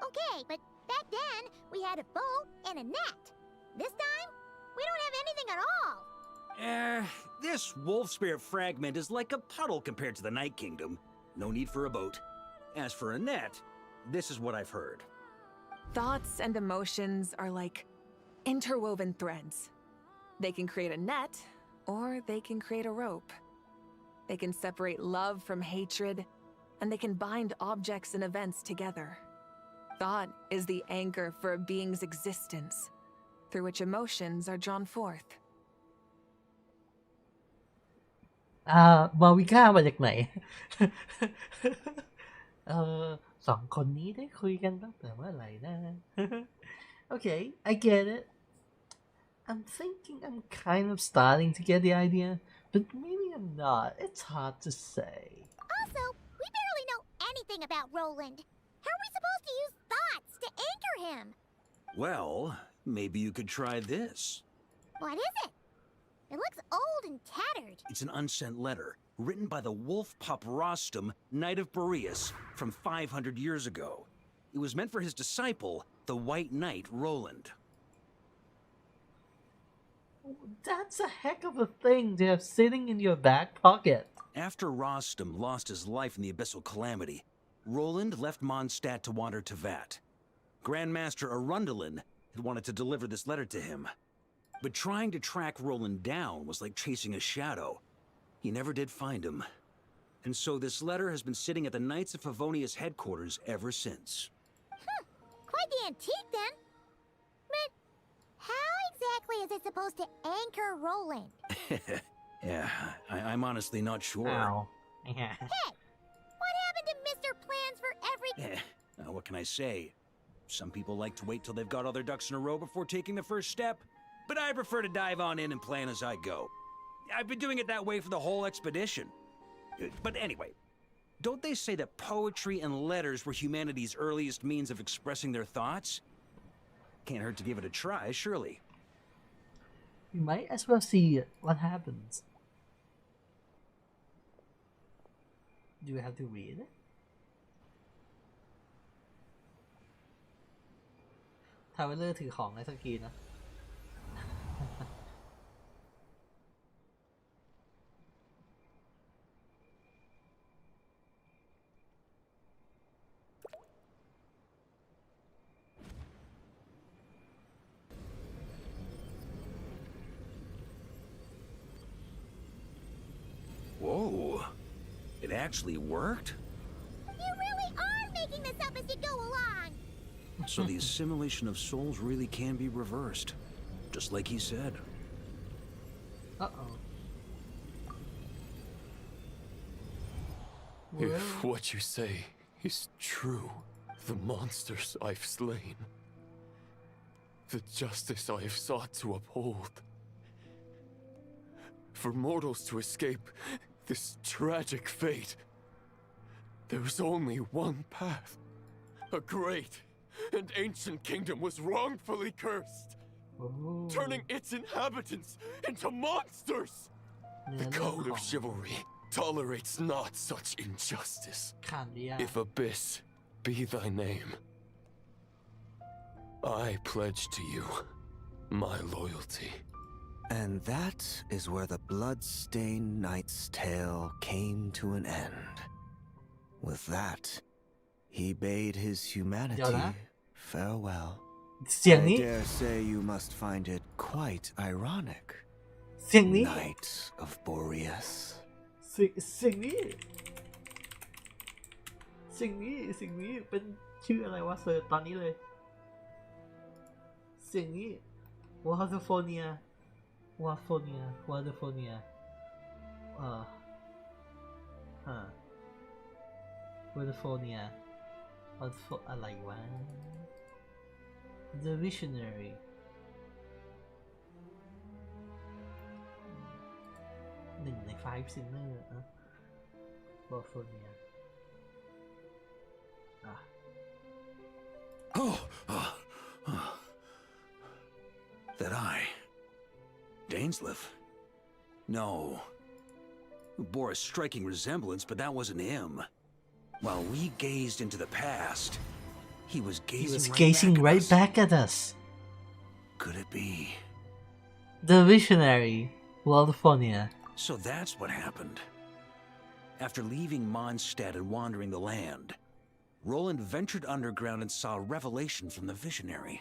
B: Okay, but back then, we had a boat and a net. This time, we don't have anything at all.
C: This wolf spirit fragment is like a puddle compared to the Night Kingdom. No need for a boat. As for a net, this is what I've heard.
U: Thoughts and emotions are like interwoven threads. They can create a net, or they can create a rope. They can separate love from hatred, and they can bind objects and events together. Thought is the anchor for a being's existence, through which emotions are drawn forth.
D: บาวิก้ามาจากไหน สองคนนี้ได้คุยกันตั้งแต่เมื่อไหร่นะ Okay, I get it. I'm thinking I'm kind of starting to get the idea, but maybe I'm not. It's hard to say.
B: Also, we barely know anything about Roland. How are we supposed to use thoughts to anchor him?
C: Well, maybe you could try this.
B: What is it? It looks old and tattered.
C: It's an unsent letter, written by the wolf pup Rostam, Knight of Boreas, from 500 years ago. It was meant for his disciple, the White Knight Roland.
D: That's a heck of a thing to have sitting in your back pocket.
C: After Rostam lost his life in the Abyssal Calamity, Roland left Mondstadt to wander to Vat. Grandmaster Arundel had wanted to deliver this letter to him. But trying to track Roland down was like chasing a shadow. He never did find him. And so this letter has been sitting at the Knights of Favonius headquarters ever since.
B: Quite the antique, then. But how exactly is it supposed to anchor Roland?
C: Yeah, I'm honestly not sure.
D: Ow.
B: Hey, what happened to Mr. Plans for every...
C: What can I say? Some people like to wait till they've got all their ducks in a row before taking the first step. But I prefer to dive on in and plan as I go. I've been doing it that way for the whole expedition. But anyway, don't they say that poetry and letters were humanity's earliest means of expressing their thoughts? Can't hurt to give it a try, surely.
D: You might as well see what happens. Do you have to read it? ทาวเวลเลอร์ถือของในสกีนะ
C: actually worked?
B: You really are making this up as you go along.
C: So the assimilation of souls really can be reversed, just like he said.
D: Uh-oh.
P: If what you say is true, the monsters I've slain, the justice I have sought to uphold, for mortals to escape this tragic fate, there's only one path. A great and ancient kingdom was wrongfully cursed, turning its inhabitants into monsters. The code of chivalry tolerates not such injustice. If Abyss be thy name, I pledge to you my loyalty.
O: And that is where the blood-stained knight's tale came to an end. With that, he bade his humanity farewell. I dare say you must find it quite ironic. Knight of Boreas.
D: สิ่งนี้เป็นชื่ออะไรวะเสิร์ชตอนนี้เลยสิ่งนี้วาโฟเนียวาโฟเนียอะไรวะ The Visionary 1 ใน 5 Sinner วาโฟเนีย
C: That eye. Dainsleif? No. Bore a striking resemblance, but that wasn't him. While we gazed into the past, he was gazing
D: right back at us.
C: Could it be?
D: The Visionary, California.
C: So that's what happened. After leaving Mondstadt and wandering the land, Roland ventured underground and saw a revelation from the Visionary.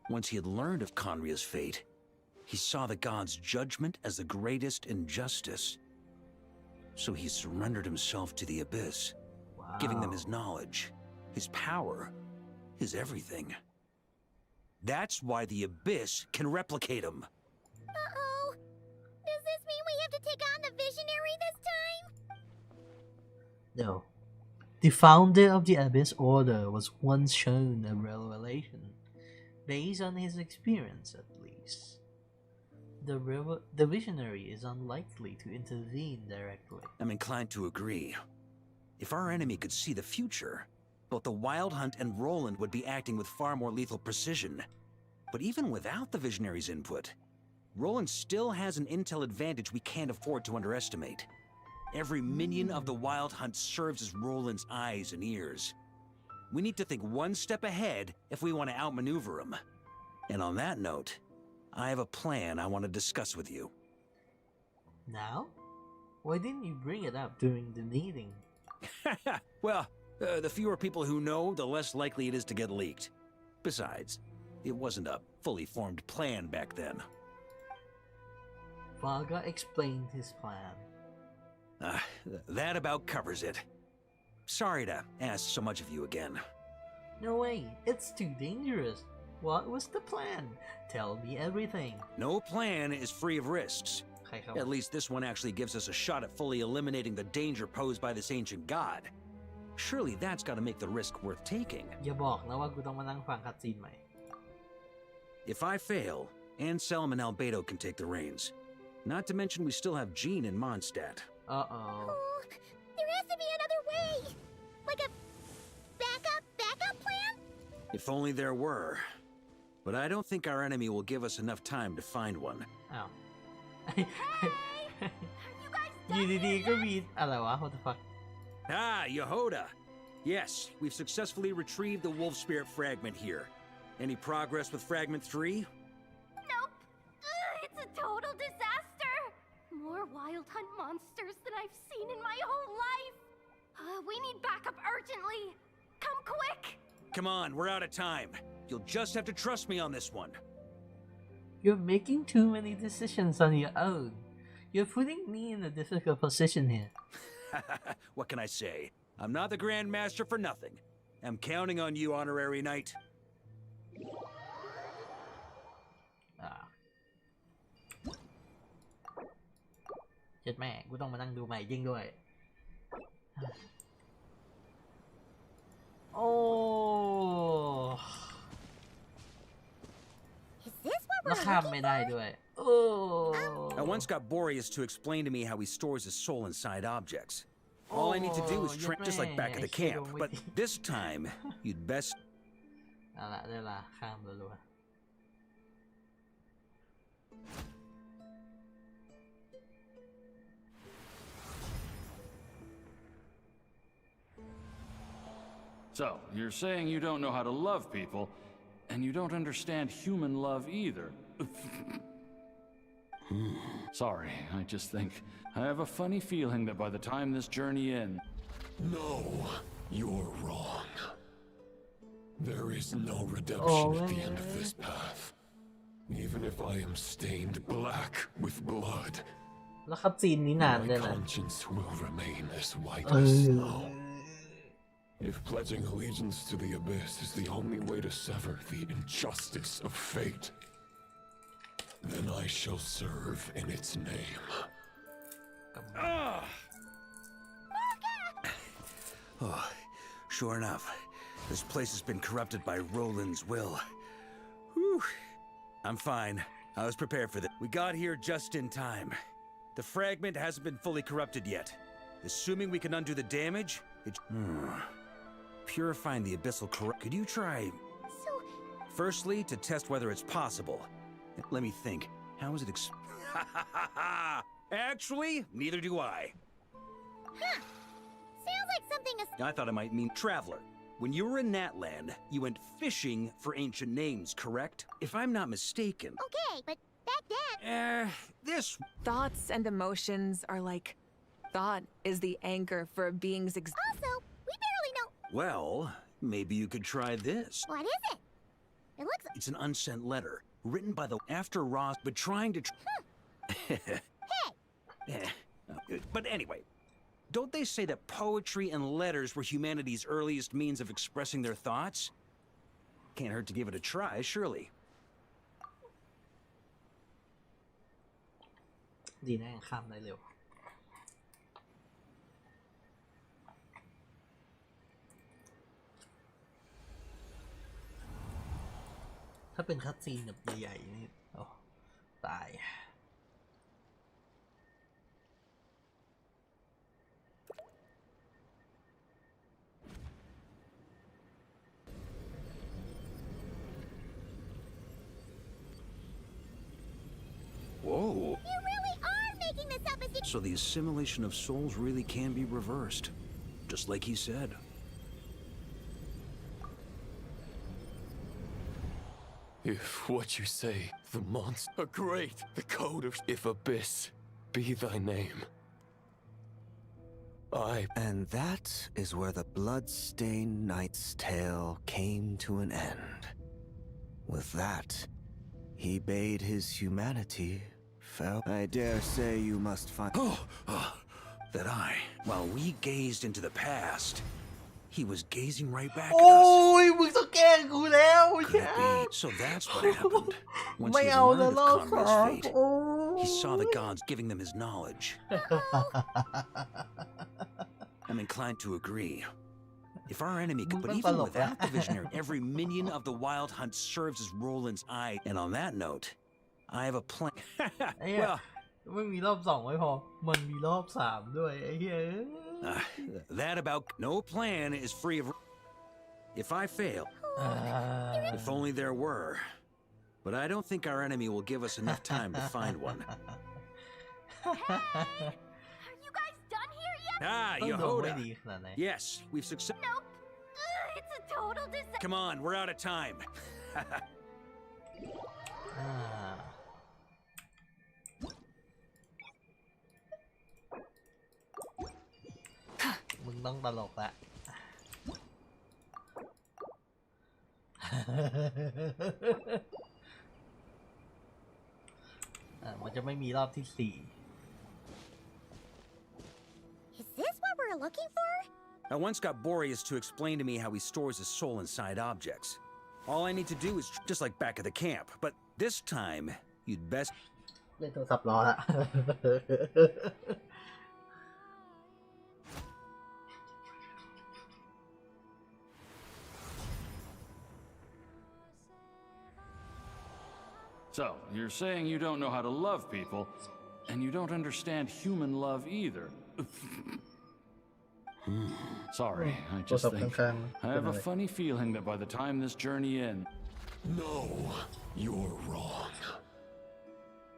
C: Once he had learned of Conria's fate, he saw the gods' judgment as the greatest injustice. So he surrendered himself to the Abyss, giving them his knowledge, his power, his everything. That's why the Abyss can replicate him.
B: Uh-oh. Does this mean we have to take on the Visionary this time?
D: No. The founder of the Abyss Order was once shown a revelation, based on his experience at least. The Visionary is unlikely to intervene directly.
C: I'm inclined to agree. If our enemy could see the future, both the Wild Hunt and Roland would be acting with far more lethal precision. But even without the Visionary's input, Roland still has an intel advantage we can't afford to underestimate. Every minion of the Wild Hunt serves as Roland's eyes and ears. We need to think one step ahead if we want to outmaneuver him. And on that note, I have a plan I want to discuss with you.
D: Now? Why didn't you bring it up during the meeting?
C: Well, the fewer people who know, the less likely it is to get leaked. Besides, it wasn't a fully formed plan back then.
D: Varka explained his plan.
C: That about covers it. Sorry to ask so much of you again.
D: No way, it's too dangerous. What was the plan? Tell me everything.
C: No plan is free of risks. At least this one actually gives us a shot at fully eliminating the danger posed by this ancient god. Surely that's got to make the risk worth taking.
D: อย่าบอกนะว่ากูต้องมานั่งฟังคัตซีนใหม่
C: If I fail, Anselm and Albedo can take the reins. Not to mention we still have Jean in Mondstadt.
D: Uh-oh.
B: There has to be another way! Like a backup plan?
C: If only there were. But I don't think our enemy will give us enough time to find one.
D: Oh. Youดีๆก็มีอะไรวะ What the fuck?
C: Ah, Yehoda! Yes, we've successfully retrieved the Wolf Spirit fragment here. Any progress with Fragment 3?
A: Nope. It's a total disaster. More Wild Hunt monsters than I've seen in my whole life. We need backup urgently. Come quick.
C: Come on, we're out of time. You'll just have to trust me on this one.
D: You're making too many decisions on your own. You're putting me in a difficult position here.
C: What can I say? I'm not the Grand Master for nothing. I'm counting on you, Honorary Knight.
D: เจ็ดแม่กูต้องมานั่งดูใหม่จริงด้วยโอ้ แล้วข้ามไม่ได้ด้วย
C: I once got Boreas to explain to me how he stores his soul inside objects. All I need to do is just like back at the camp, but this time, you'd best...
D: เอาละได้ละข้ามรัว
T: So, you're saying you don't know how to love people, and you don't understand human love either. Sorry, I just think I have a funny feeling that by the time this journey ends...
L: No, you're wrong. There is no redemption at the end of this path. Even if I am stained black with blood,
D: แล้วคัดซีนนี้นานด้วย
L: my
D: นะ
L: conscience will remain as white as snow. If pledging allegiance to the abyss is the only way to sever the injustice of fate, then I shall serve in its name.
C: Oh, sure enough, this place has been corrupted by Roland's will. Whew. I'm fine. I was prepared for this. We got here just in time. The fragment hasn't been fully corrupted yet. Assuming we can undo the damage, purifying the abyssal corrupt. Could you try... Firstly, to test whether it's possible. Let me think. How is it Actually, neither do I.
B: Huh. Sounds like something
C: I thought it might mean traveler. When you were in that land, you went fishing for ancient names, correct? If I'm not mistaken.
B: Okay, but back then...
C: this...
U: Thoughts and emotions are like... Thought is the anchor for a being's
B: Also, we barely know...
C: Well, maybe you could try this.
B: What is it? It looks...
C: It's an unsent letter, written by the... After Ross, but trying to...
B: Hey!
C: But anyway, don't they say that poetry and letters were humanity's earliest means of expressing their thoughts? Can't hurt to give it a try, surely.
D: ดีนะข้ามได้เร็ว ถ้าเป็นคัตซีนแบบใหญ่ๆนี่โอ้ตาย
C: Whoa.
B: You really are making this up as if...
C: So the assimilation of souls really can be reversed, just like he said.
L: If what you say, the monster are great, the code of... If abyss be thy name,
O: And that is where the blood-stained knight's tale came to an end. With that, he bade his humanity farewell. I dare say you must find...
C: That while we gazed into the past, he was gazing right back at
D: โอ้
C: us.
D: ยมึงต้องแกล้งกูแล้ว
C: Could it be? So that's what happened. Once
D: ไม่
C: he
D: เอา
C: learned
D: แล้ว
C: of
D: ลอกค
C: Conrad's
D: รับ
C: fate,
D: โอ้
C: he saw the gods giving them his knowledge. I'm inclined to agree. If our enemy could, but even without the visionary, every minion of the Wild Hunt serves as Roland's eye. And on that note, I have a plan.
D: ไอ้เหี้ย
C: Well,
D: ไม่มีรอบ2ไม่พอ มันมีรอบ3ด้วยไอ้เหี้ย
C: that about no plan is free of. If I fail, if only there were. But I don't think our enemy will give us enough time to find one.
A: Are you guys done here yet?
C: Ah,
D: ต้องโดนไม่
C: Yehoda.
D: ดีขนาดไหน
C: Yes, we've succeeded.
A: Nope. It's a total disaster.
C: Come on, we're out of time.
D: มึงต้องตลกละ มันจะไม่มีรอบที่4
B: Is this what we're looking for?
C: I once got Boreas to explain to me how he stores his soul inside objects. All I need to do is just like back at the camp, but this time, you'd best...
D: เล่นโทรศัพท์รอละ
T: So, you're saying you don't know how to love people, and you don't understand human love either. Sorry, I just think I have a funny feeling that by the time this journey ends...
L: No, you're wrong.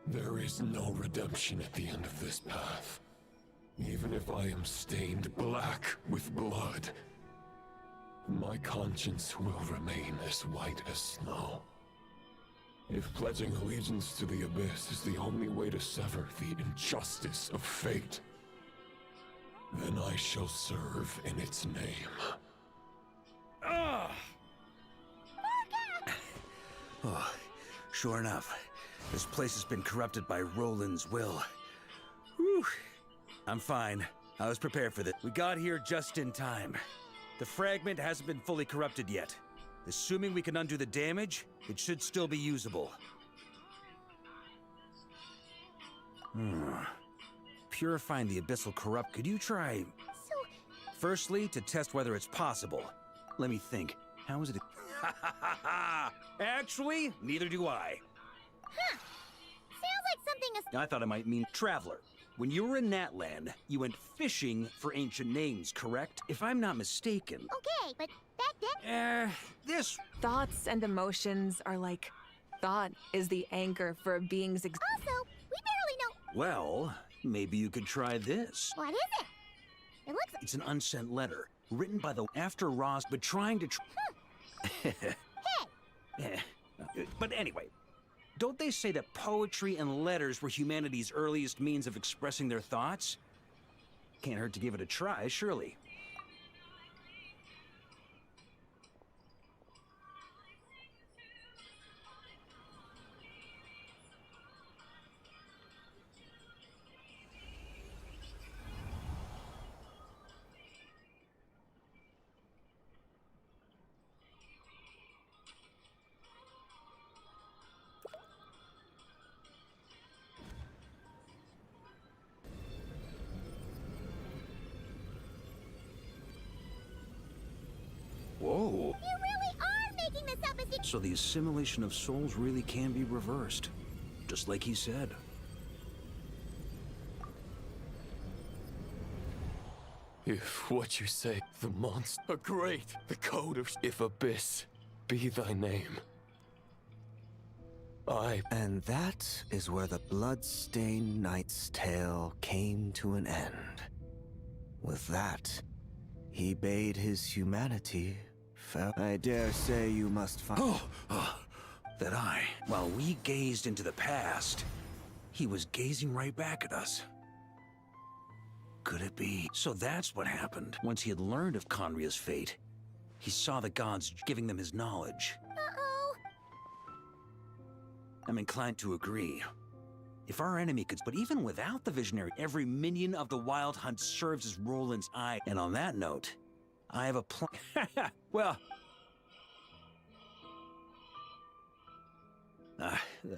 L: There is no redemption at the end of this path. Even if I am stained black with blood, my conscience will remain as white as snow. If pledging allegiance to the Abyss is the only way to sever the injustice of fate, then I shall serve in its name.
C: Oh, sure enough, this place has been corrupted by Roland's will. Whew. I'm fine. I was prepared for this. We got here just in time. The fragment hasn't been fully corrupted yet. Assuming we can undo the damage, it should still be usable. Purifying the abyssal corrupt, could you try... Firstly, to test whether it's possible. Let me think. How is it... Actually, neither do I.
B: Huh. Sounds like something
C: I thought it might mean traveler. When you were in Natland, you went fishing for ancient names, correct? If I'm not mistaken.
B: Okay, but back then...
C: This...
U: Thoughts and emotions are like... Thought is the anchor for a being's
B: Also, we barely know...
C: Well, maybe you could try this.
B: What is it? It looks...
C: It's an unsent letter, written by the... After Ross, but trying to...
B: Hey!
C: But anyway, don't they say that poetry and letters were humanity's earliest means of expressing their thoughts? Can't hurt to give it a try, surely. Whoa.
B: You really are making this up as you...
C: So the assimilation of souls really can be reversed, just like he said.
L: If what you say, the monster, a great, the code of... If Abyss be thy name,
O: And that is where the blood-stained knight's tale came to an end. With that, he bade his humanity farewell. I dare say you must find...
C: That while we gazed into the past, he was gazing right back at us. Could it be? So that's what happened. Once he had learned of Conria's fate, he saw the gods giving them his knowledge.
B: Uh-oh.
C: I'm inclined to agree. If our enemy could... But even without the visionary, every minion of the Wild Hunt serves as Roland's eye. And on that note, I have a plan. Well...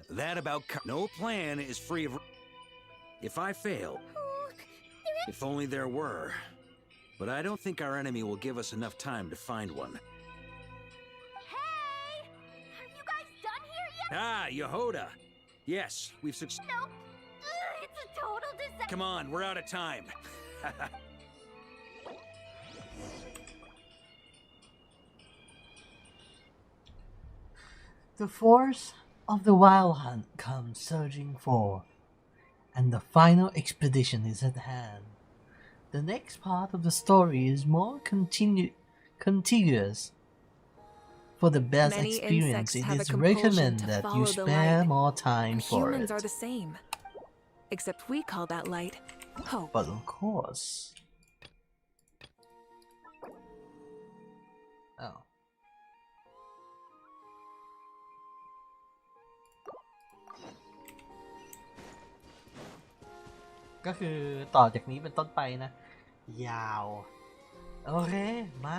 C: that about... No plan is free of... If I fail... If only there were. But I don't think our enemy will give us enough time to find one.
A: Hey! Are you guys done here yet?
C: Ah, Yehoda! Yes, we've succeeded.
A: Nope. It's a total disaster.
C: Come on, we're out of time.
E: The force of the Wild Hunt comes surging forth, and the final expedition is at hand. The next part of the story is more contiguous. For the best
U: Many
E: experience,
U: insects
E: it
U: have
E: is
U: a compulsion
E: recommended
U: to
E: that
U: follow
E: you
U: the
E: spare
U: light.
E: more time for
U: Humans
E: it.
U: are the same. Except we call that light hope.
E: But of course... Oh. ก็คือต่อจากนี้เป็นต้นไปนะ ยาวโอเคมา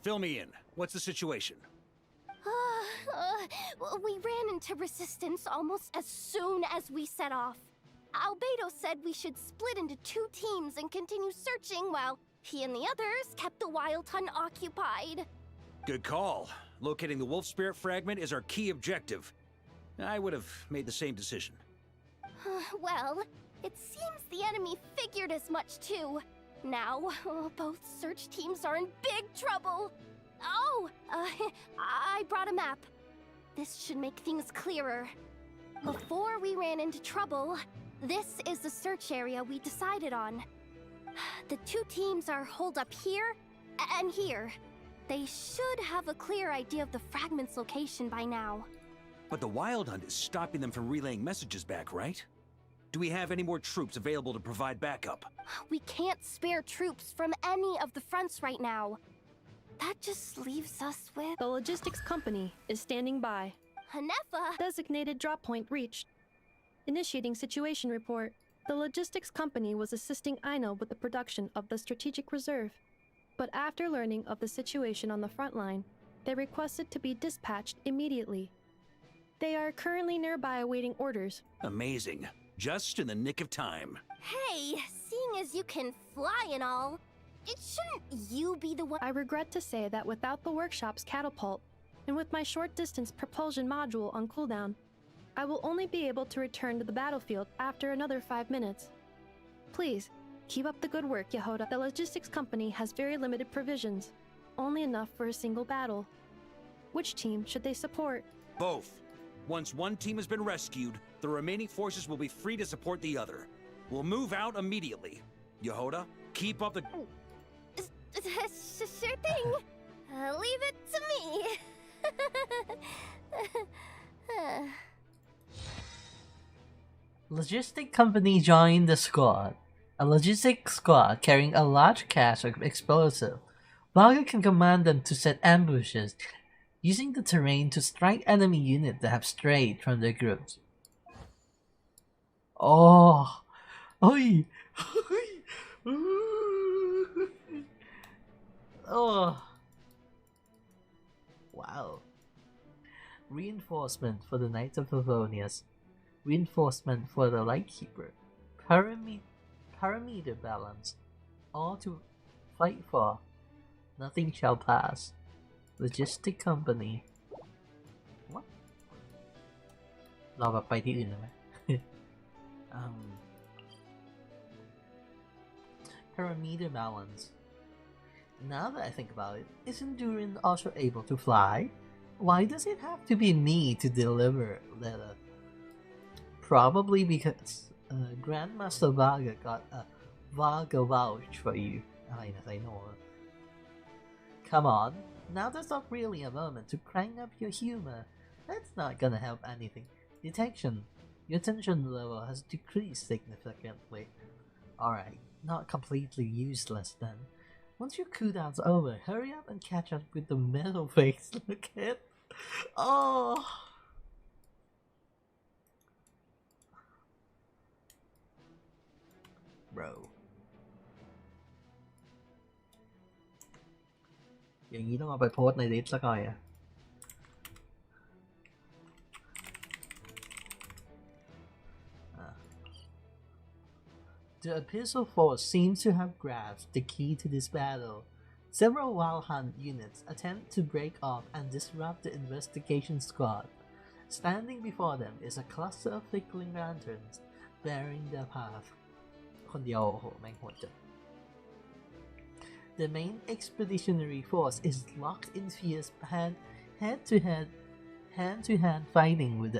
C: Fill me in. What's the situation?
A: We ran into resistance almost as soon as we set off. Albedo said we should split into 2 teams and continue searching while he and the others kept the Wild Hunt occupied.
C: Good call. Locating the wolf spirit fragment is our key objective. I would have made the same decision.
A: Well, it seems the enemy figured as much too. Now, both search teams are in big trouble. Oh, I brought a map. This should make things clearer. Before we ran into trouble, this is the search area we decided on. The 2 teams are holed up here and here. They should have a clear idea of the fragment's location by now.
C: But the Wild Hunt is stopping them from relaying messages back, right? Do we have any more troops available to provide backup?
A: We can't spare troops from any of the fronts right now. That just leaves us with...
Q: The logistics company is standing by.
A: Hanefa!
Q: Designated drop point reached. Initiating situation report. The logistics company was assisting Aino with the production of the strategic reserve. But after learning of the situation on the front line, they requested to be dispatched immediately. They are currently nearby awaiting orders.
C: Amazing. Just in the nick of time.
A: Hey, seeing as you can fly and all, shouldn't you be the one?
Q: I regret to say that without the workshop's catapult, and with my short-distance propulsion module on cooldown, I will only be able to return to the battlefield after another 5 minutes. Please, keep up the good work, Yehoda. The logistics company has very limited provisions, only enough for a single battle. Which team should they support?
C: Both. Once one team has been rescued, the remaining forces will be free to support the other. We'll move out immediately. Yehoda, keep up the...
A: Sure thing. Leave it to me.
E: Logistic company joined the squad. A logistics squad carrying a large cache of explosive. Varka can command them to set ambushes, using the terrain to strike enemy units that have strayed from their groups. Oh, oi, oh, wow. Reinforcement for the Knights of Favonius. Reinforcement for the Lightkeeper. Parameter balance. All to fight for. Nothing shall pass. Logistic company. What? เราแบบไปที่อื่นได้ไหม Parameter balance. Now that I think about it, isn't Durin also able to fly? Why does it have to be me to deliver letter? Probably because Grandmaster Varga got a Varga vouch for you. I know. Come on, now that's not really a moment to crank up your humor. That's not gonna help anything. Detection. Your tension level has decreased significantly. Alright, not completely useless then. Once your cooldown's over, hurry up and catch up with the metal face. Look at... Oh... Bro. อย่างนี้ต้องเอาไปโพสในลิสต์ซะก่อนอ่ะ The Abyssal Force seems to have grasped the key to this battle. Several Wild Hunt units attempt to break off and disrupt the investigation squad. Standing before them is a cluster of flickering lanterns, bearing their path. คนเดียวโอ้โหแม่งโหดจัง The main expeditionary force is locked in fierce hand-to-hand fighting with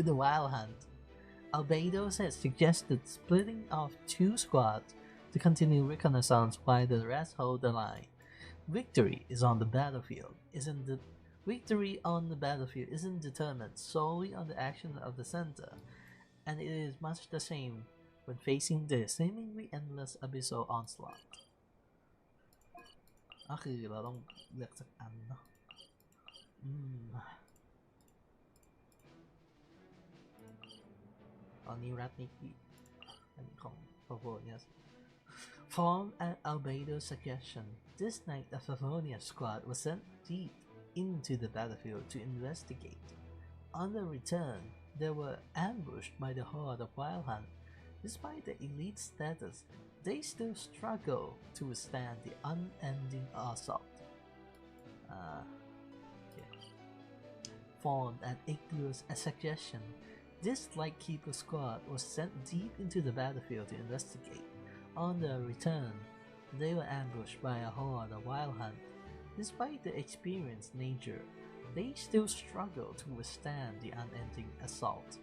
E: the Wild Hunt. Albedo has suggested splitting off 2 squads to continue reconnaissance while the rest hold the line. Victory on the battlefield isn't determined solely on the action of the center, and it is much the same when facing the seemingly endless abyssal onslaught. ก็คือเราต้องเลือกสักอันเนาะตอนนี้รัฐนิกิ and Favonius. Form an albedo suggestion. This night a Favonius squad was sent deep into the battlefield to investigate. On the return, they were ambushed by the horde of Wild Hunt. Despite their elite status, they still struggle to withstand the unending assault. Formed at Iglu's suggestion, this Lightkeeper squad was sent deep into the battlefield to investigate. On their return, they were ambushed by a horde of Wild Hunt. Despite their experienced nature, they still struggle to withstand the unending assault.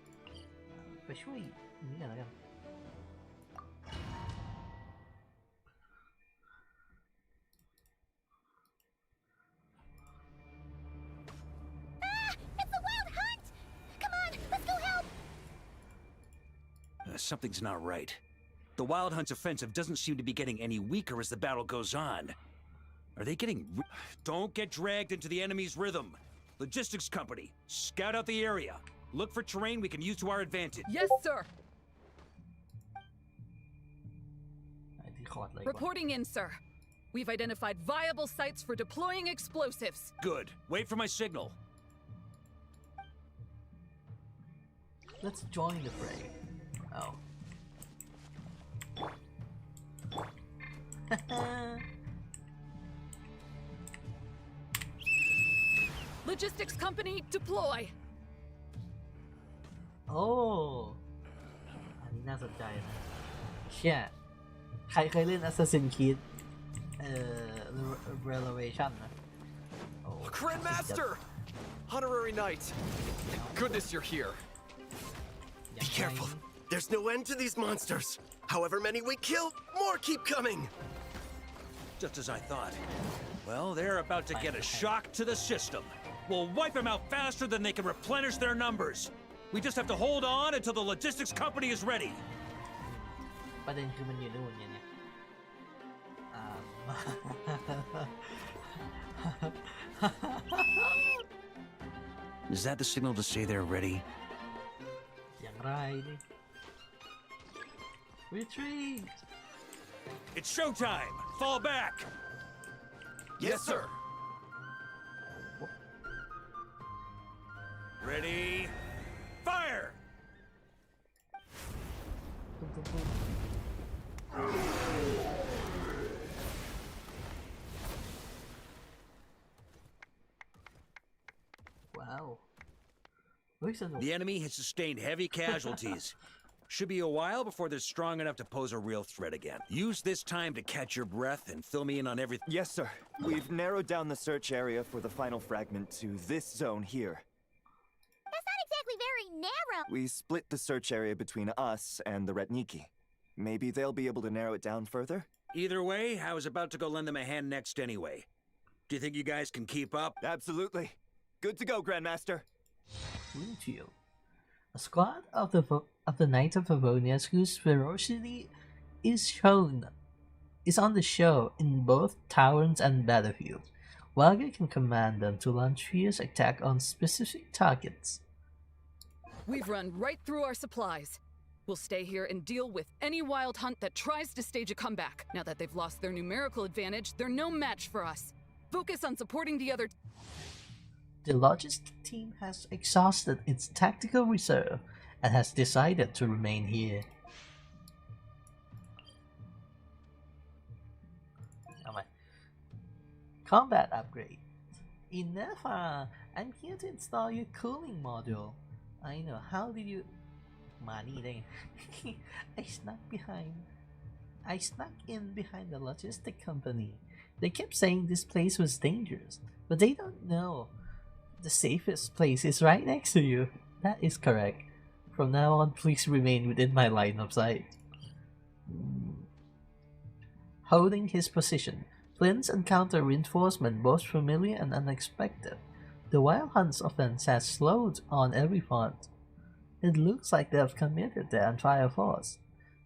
E: ไปช่วยนี่กันแล้วกัน
B: It's the Wild Hunt! Come on, let's go help!
C: Something's not right. The Wild Hunt's offensive doesn't seem to be getting any weaker as the battle goes on. Are they getting... Don't get dragged into the enemy's rhythm. Logistics company, scout out the area. Look for terrain we can use to our advantage.
K: Yes, sir. Reporting in, sir. We've identified viable sites for deploying explosives.
C: Good. Wait for my signal.
E: Let's join the fray. Oh.
K: Logistics company, deploy.
E: โอ้อันนี้น่าสนใจนะเชี่ยใครเคยเล่น Assassin's Creed Revelation นะ
J: Grandmaster! Honorary Knight! Thank goodness you're here.
O: Be careful. There's no end to these monsters. However many we kill, more keep coming.
C: Just as I thought. Well, they're about to get a shock to the system. We'll wipe them out faster than they can replenish their numbers. We just have to hold on until the logistics company is ready.
E: ประเด็นคือมันอยู่นู่นไงเนี่ย
C: Is that the signal to say they're ready?
E: อย่างไรนี่ Retreat!
C: It's showtime! Fall back!
J: Yes, sir.
C: Ready? Fire!
E: Wow.
C: The enemy has sustained heavy casualties. Should be a while before they're strong enough to pose a real threat again. Use this time to catch your breath and fill me in on everything.
V: Yes, sir. We've narrowed down the search area for the final fragment to this zone here.
B: That's not exactly very narrow.
V: We split the search area between us and the Retniki. Maybe they'll be able to narrow it down further?
C: Either way, I was about to go lend them a hand next anyway. Do you think you guys can keep up?
V: Absolutely. Good to go, Grandmaster.
E: Winfield. A squad of the Knights of Favonius whose ferocity is on the show in both taverns and battlefields. Varka can command them to launch fierce attack on specific targets.
K: We've run right through our supplies. We'll stay here and deal with any wild hunt that tries to stage a comeback. Now that they've lost their numerical advantage, they're no match for us. Focus on supporting the other...
E: The logistic team has exhausted its tactical reserve and has decided to remain here. Combat upgrade. Inefa, I'm here to install your cooling module. I know, how did you... Money I snuck in behind the logistic company. They kept saying this place was dangerous, but they don't know. The safest place is right next to you. That is correct. From now on, please remain within my line of sight. Holding his position, Flint's encounter reinforcement both familiar and unexpected. The Wild Hunt's offense has slowed on every front. It looks like they have committed their entire force.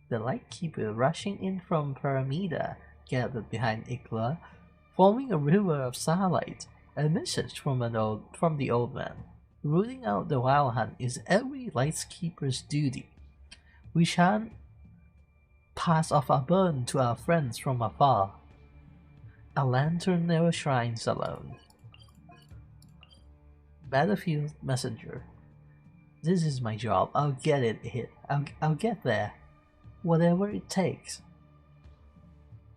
E: The Lightkeeper rushing in from Pyramida gathered behind Igla, forming a river of starlight. A message from the old man. Rooting out the Wild Hunt is every Lightkeeper's duty. We shan't pass off our burden to our friends from afar. A lantern never shines alone. Battlefield messenger. This is my job. I'll get it hit. I'll get there. Whatever it takes.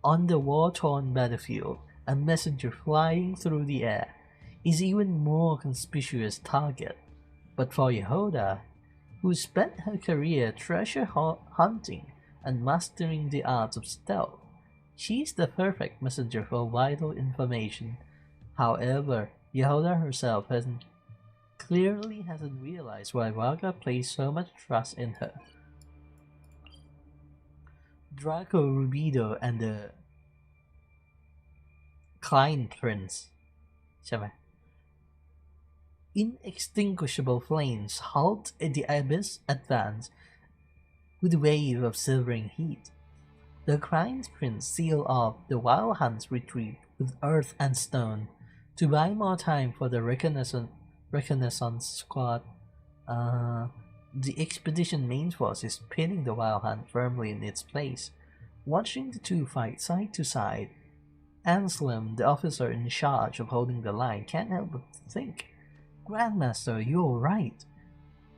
E: On the war-torn battlefield, a messenger flying through the air is even more conspicuous target. But for Yehoda, who spent her career treasure hunting and mastering the arts of stealth, she's the perfect messenger for vital information. However, Yehoda herself clearly hasn't realized why varka placed so much trust in her. Draco Rubido and the Klein Prince ใช่ไหม Inextinguishable flames halt at the abyss advance with a wave of silvering heat. The Klein Prince sealed off the Wild Hunt's retreat with earth and stone to buy more time for the reconnaissance squad. The expedition main force is pinning the Wild Hunt firmly in its place. Watching the two fight side to side, Anselm, the officer in charge of holding the line, can't help but think, Grandmaster, you're right.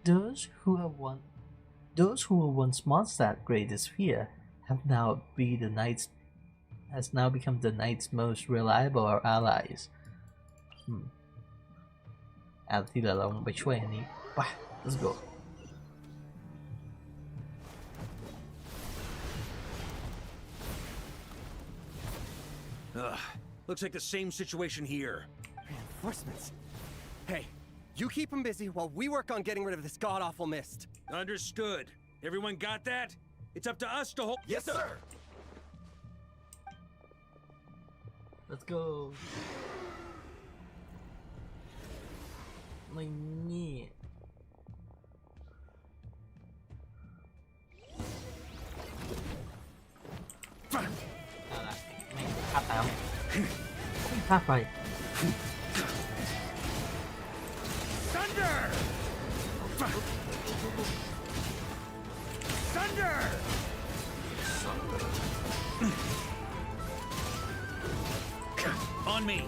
E: Those who were once Mondstadt's greatest fear have now become the Knight's most reliable allies. ที่เหลือเราลงไปช่วยอันนี้ไป let's go.
C: Looks like the same situation here.
M: Reinforcements. Hey, you keep them busy while we work on getting rid of this god-awful mist.
C: Understood. Everyone got that? It's up to us to hold.
M: Yes, sir.
E: Let's go. ไม่นี่ อะไรไม่ฆ่าตามฆ่าไฟ
C: Thunder! Thunder! On me.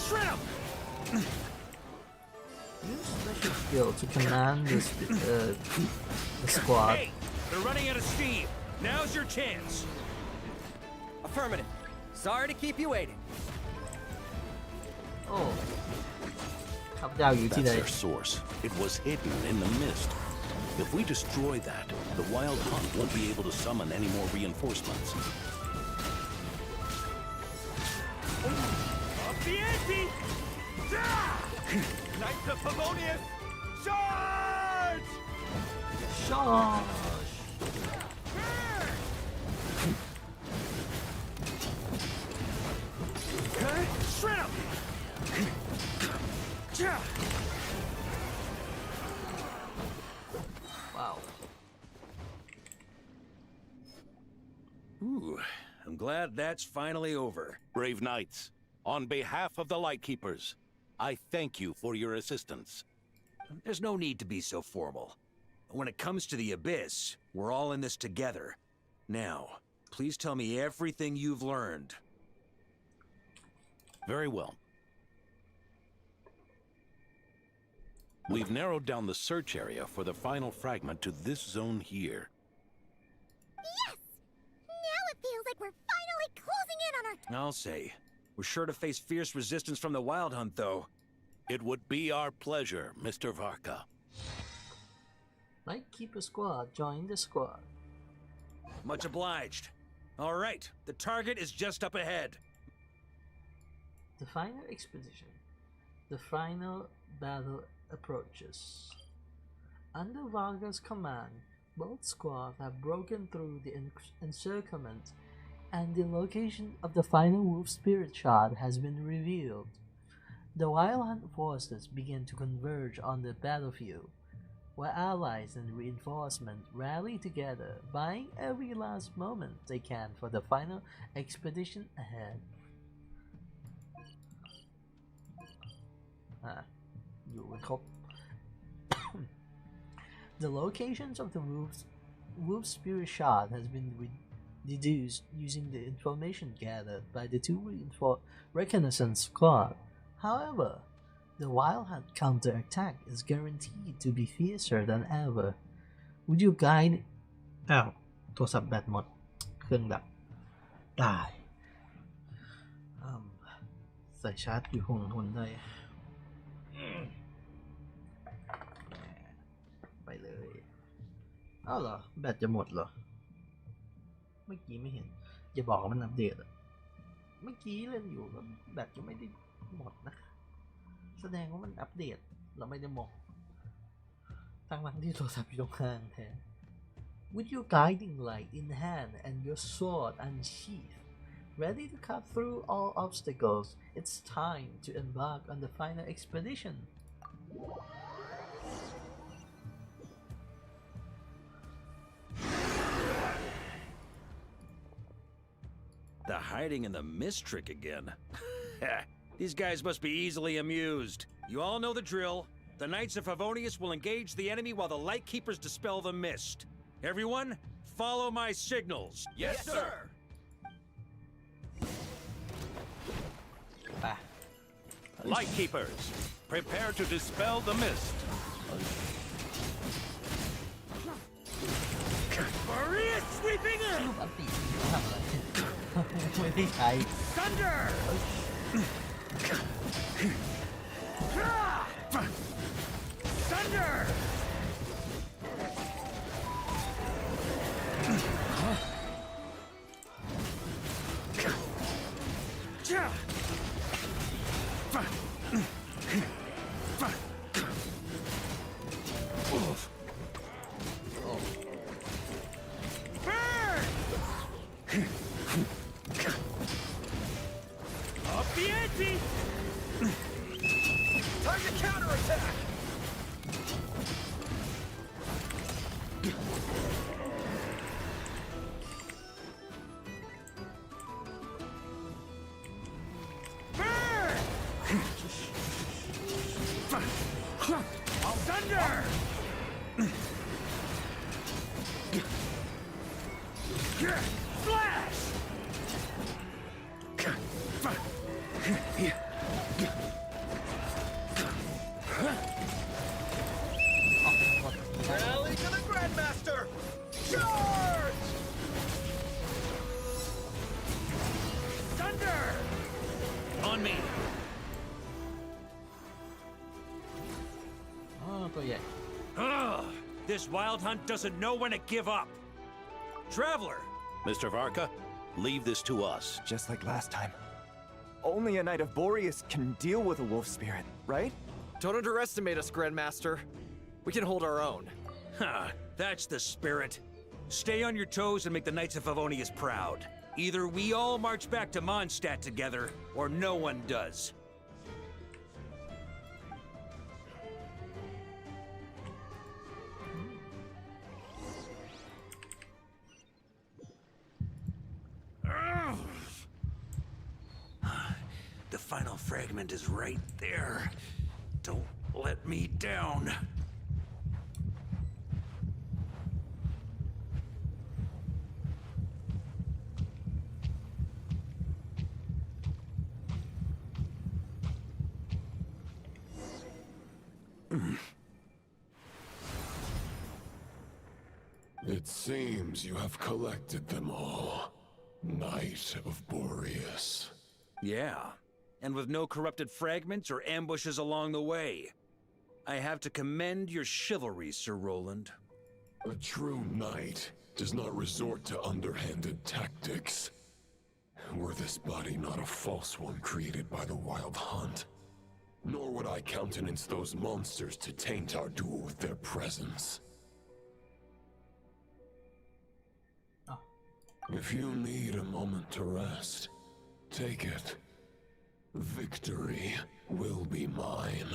C: Shred him!
E: Use special skill to command this the squad.
C: Hey, they're running out of steam. Now's your chance.
M: Affirmative. Sorry to keep you waiting.
E: Oh. ข้าพเจ้าอยู่ที่
N: That's
E: ใด
N: their source. It was hidden in the mist. If we destroy that, the Wild Hunt won't be able to summon any more reinforcements.
C: Up the ante! Knights of Pavonius, charge!
E: Charge!
C: Shred him!
E: Wow.
C: Ooh, I'm glad that's finally over.
N: Brave knights, on behalf of the Lightkeepers, I thank you for your assistance.
C: There's no need to be so formal. When it comes to the Abyss, we're all in this together. Now, please tell me everything you've learned.
N: Very well. We've narrowed down the search area for the final fragment to this zone here.
B: Yes! Now it feels like we're finally closing in on our...
C: I'll say. We're sure to face fierce resistance from the Wild Hunt, though.
N: It would be our pleasure, Mr. Varka.
E: Lightkeeper squad, join the squad.
C: Much obliged. All right, the target is just up ahead.
E: The final expedition. The final battle approaches. Under Varga's command, both squads have broken through the encirclement, and the location of the final wolf spirit shard has been revealed. The Wild Hunt forces begin to converge on the battlefield, where allies and reinforcements rally together, buying every last moment they can for the final expedition ahead. อยู่กันครบ The locations of the wolf spirit shot has been deduced using the information gathered by the two reconnaissance squad. However, the Wild Hunt counterattack is guaranteed to be fiercer than ever. Would you guide อ้าวโทรศัพท์แบตหมดเครื่องดับได้ใส่ชาร์จอยู่หุ่นเลยไปเลยอ้าวเหรอแบตจะหมดเหรอเมื่อกี้ไม่เห็นอย่าบอกว่ามันอัปเดตอะเมื่อกี้เล่นอยู่แล้วแบตก็ไม่ได้หมดนะแสดงว่ามันอัปเดตเราไม่ได้มองทั้งที่โทรศัพท์อยู่ตรงข้างแท้ With your guiding light in hand and your sword unsheathed, ready to cut through all obstacles, it's time to embark on the final expedition.
C: The hiding in the mist trick again. These guys must be easily amused. You all know the drill. The Knights of Favonius will engage the enemy while the Lightkeepers dispel the mist. Everyone, follow my signals.
J: Yes, sir!
N: Lightkeepers, prepare to dispel the mist.
C: Maria sweeping in!
E: ไม่ได้ใช้
C: Thunder! Thunder! Up the ante! Time to counterattack! Burn! Thunder! Flash! Rally to the Grandmaster! Charge! Thunder! On me!
E: ตัวใหญ่
C: Ugh, this Wild Hunt doesn't know when to give up. Traveler!
N: Mr. Varka, leave this to us.
V: Just like last time. Only a Knight of Boreas can deal with a wolf spirit, right?
J: Don't underestimate us, Grandmaster. We can hold our own.
C: Huh, that's the spirit. Stay on your toes and make the Knights of Favonius proud. Either we all march back to Mondstadt together, or no one does. The final fragment is right there. Don't let me down.
L: It seems you have collected them all, Knight of Boreas.
C: Yeah, and with no corrupted fragments or ambushes along the way. I have to commend your chivalry, Sir Roland.
L: A true knight does not resort to underhanded tactics. Were this body not a false one created by the Wild Hunt, nor would I countenance those monsters to taint our duel with their presence. If you need a moment to rest, take it. Victory will be mine,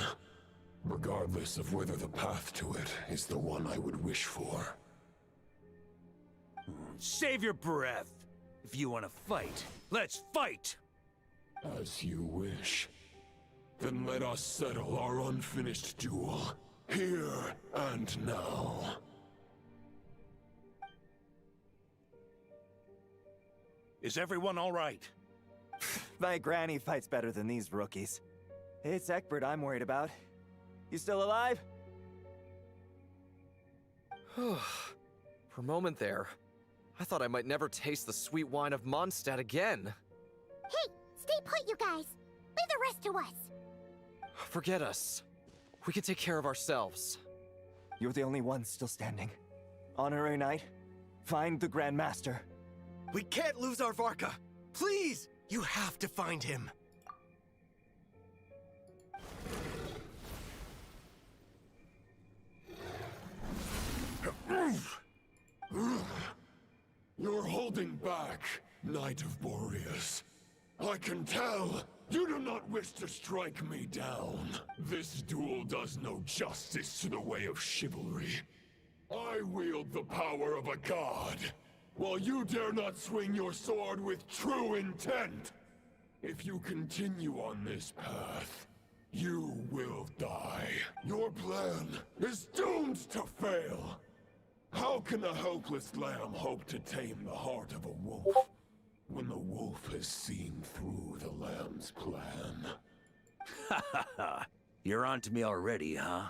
L: regardless of whether the path to it is the one I would wish for.
C: Save your breath. If you want to fight, let's fight!
L: As you wish. Then let us settle our unfinished duel Here and now.
N: Is everyone all right?
V: My granny fights better than these rookies. It's Egbert I'm worried about. You still alive?
J: For a moment there, I thought I might never taste the sweet wine of Mondstadt again.
B: Hey, stay put, you guys. Leave the rest to us.
J: Forget us. We can take care of ourselves.
V: You're the only one still standing. Honorary Knight, find the Grand Master.
M: We can't lose our Varka! Please! You have to find him!
L: You're holding back, Knight of Boreas. I can tell! You do not wish to strike me down. This duel does no justice to the way of chivalry. I wield the power of a god, while you dare not swing your sword with true intent. If you continue on this path, you will die. Your plan is doomed to fail. How can a helpless lamb hope to tame the heart of a wolf, when the wolf has seen through the lamb's plan?
C: Ha ha ha. You're on to me already, huh?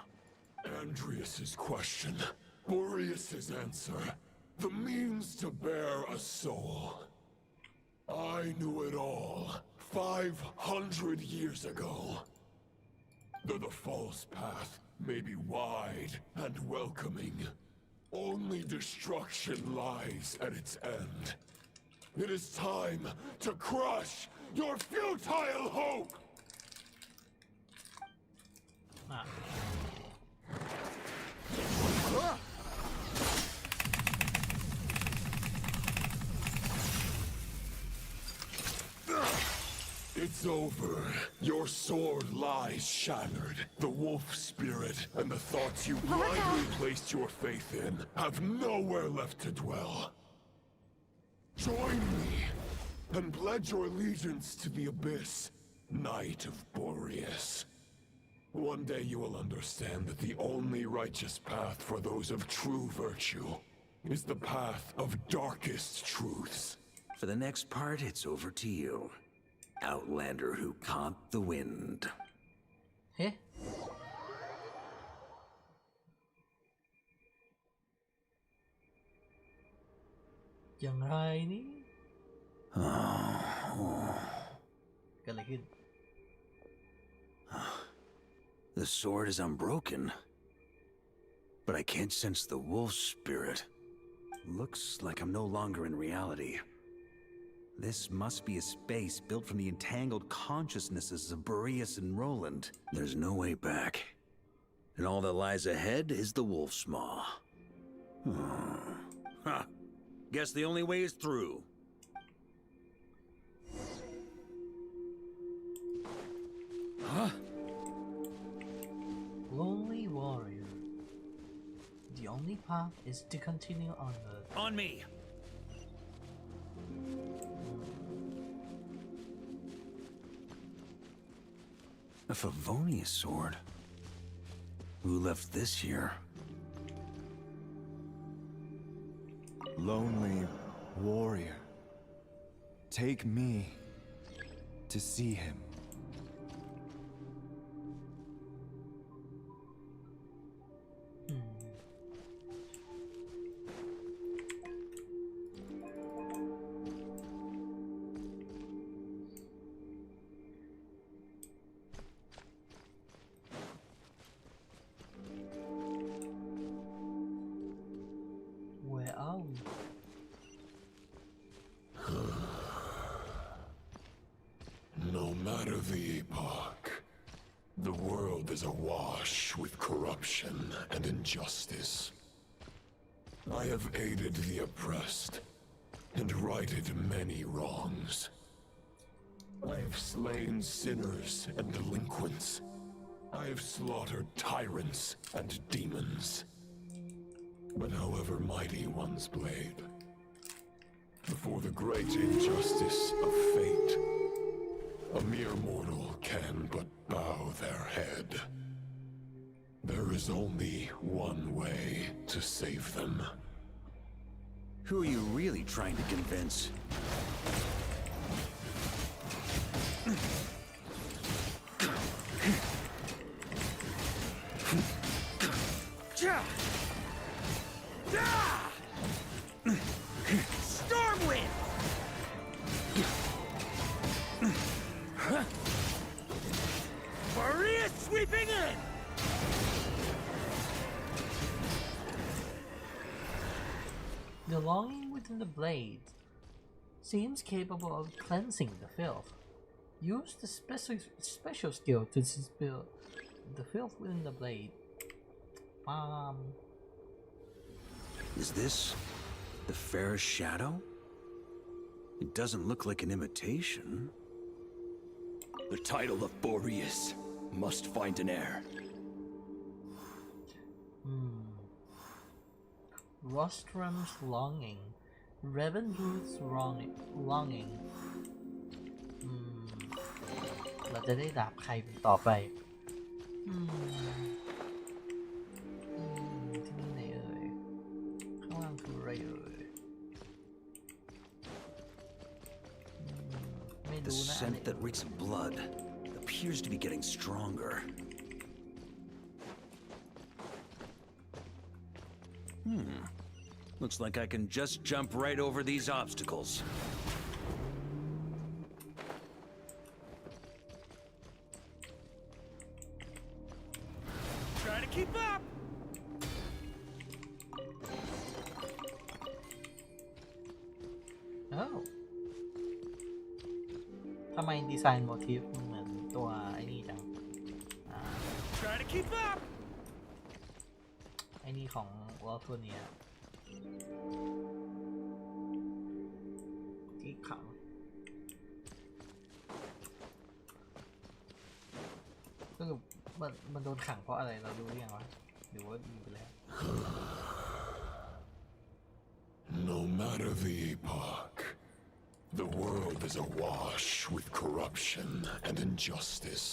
L: Andreas's question, Boreas's answer, the means to bear a soul. I knew it all 500 years ago. Though the false path may be wide and welcoming, only destruction lies at its end. It is time to crush your futile hope! It's over. Your sword lies shattered. The wolf spirit and the thoughts you blindly placed your faith in have nowhere left to dwell. Join me and pledge your allegiance to the abyss, Knight of Boreas. One day you will understand that the only righteous path for those of true virtue is the path of darkest truths.
C: For the next part, it's over to you. Outlander who caught the wind.
D: เฮ้ อย่างไรนี่ เกิดอะไรขึ้น
C: The sword is unbroken, but I can't sense the wolf spirit. Looks like I'm no longer in reality. This must be a space built from the entangled consciousnesses of Boreas and Roland. There's no way back. And all that lies ahead is the wolf's maw. Huh. Guess the only way is through.
E: Huh? Lonely warrior. The only path is to continue onward.
C: On me! A Favonius sword? Who left this here?
V: Lonely warrior. Take me to see him.
E: Where are we?
L: No matter the epoch, the world is awash with corruption and injustice. I have aided the oppressed and righted many wrongs. I have slain sinners and delinquents. I have slaughtered tyrants and demons. But however mighty one's blade, before the great injustice of fate, a mere mortal can but bow their head. There is only one way to save them.
C: Who are you really trying to convince?
M: Stormwind! Maria sweeping in!
E: The longing within the blade seems capable of cleansing the filth. Use the special skill to dispel the filth within the blade.
C: Is this the fair shadow? It doesn't look like an imitation.
G: The title of Boreas must find an heir.
E: Rostrum's longing. Ravenbooth's longing. เราจะได้ดาบใครต่อไปที่นี่ไหนเอ่ยข้างล่างคืออะไรเอ่ยไม่
C: The
E: รู้นะ
C: scent that reeks of blood appears to be getting stronger. Looks like I can just jump right over these obstacles.
M: Try to keep up!
E: ทำไมดีไซน์โมทีฟเหมือนตัวไอ้นี่จัง
M: Try to keep up!
E: ไอ้นี่ของวอลทูเนียที่ขังสรุปมันโดนขังเพราะอะไรเรารู้หรือยังวะหรือว่าดีไปแล้ว
L: No matter the epoch, the world is awash with corruption and injustice.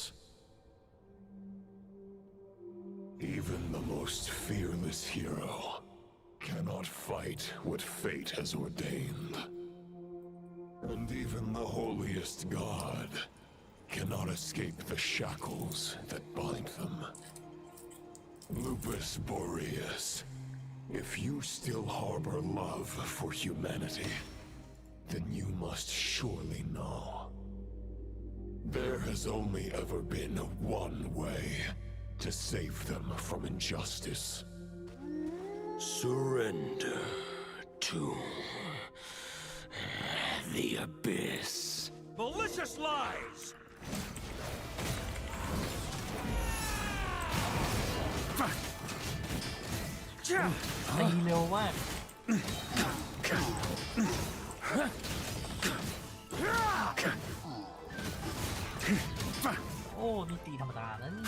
L: Even the most fearless hero cannot fight what fate has ordained. And even the holiest god cannot escape the shackles that bind them. Lupus Boreas, if you still harbor love for humanity, then you must surely know. There has only ever been one way to save them from injustice.
N: Surrender to the abyss.
M: Malicious lies!
E: ตีเร็วมากโอ้นี่ตีธรรมดานะนี่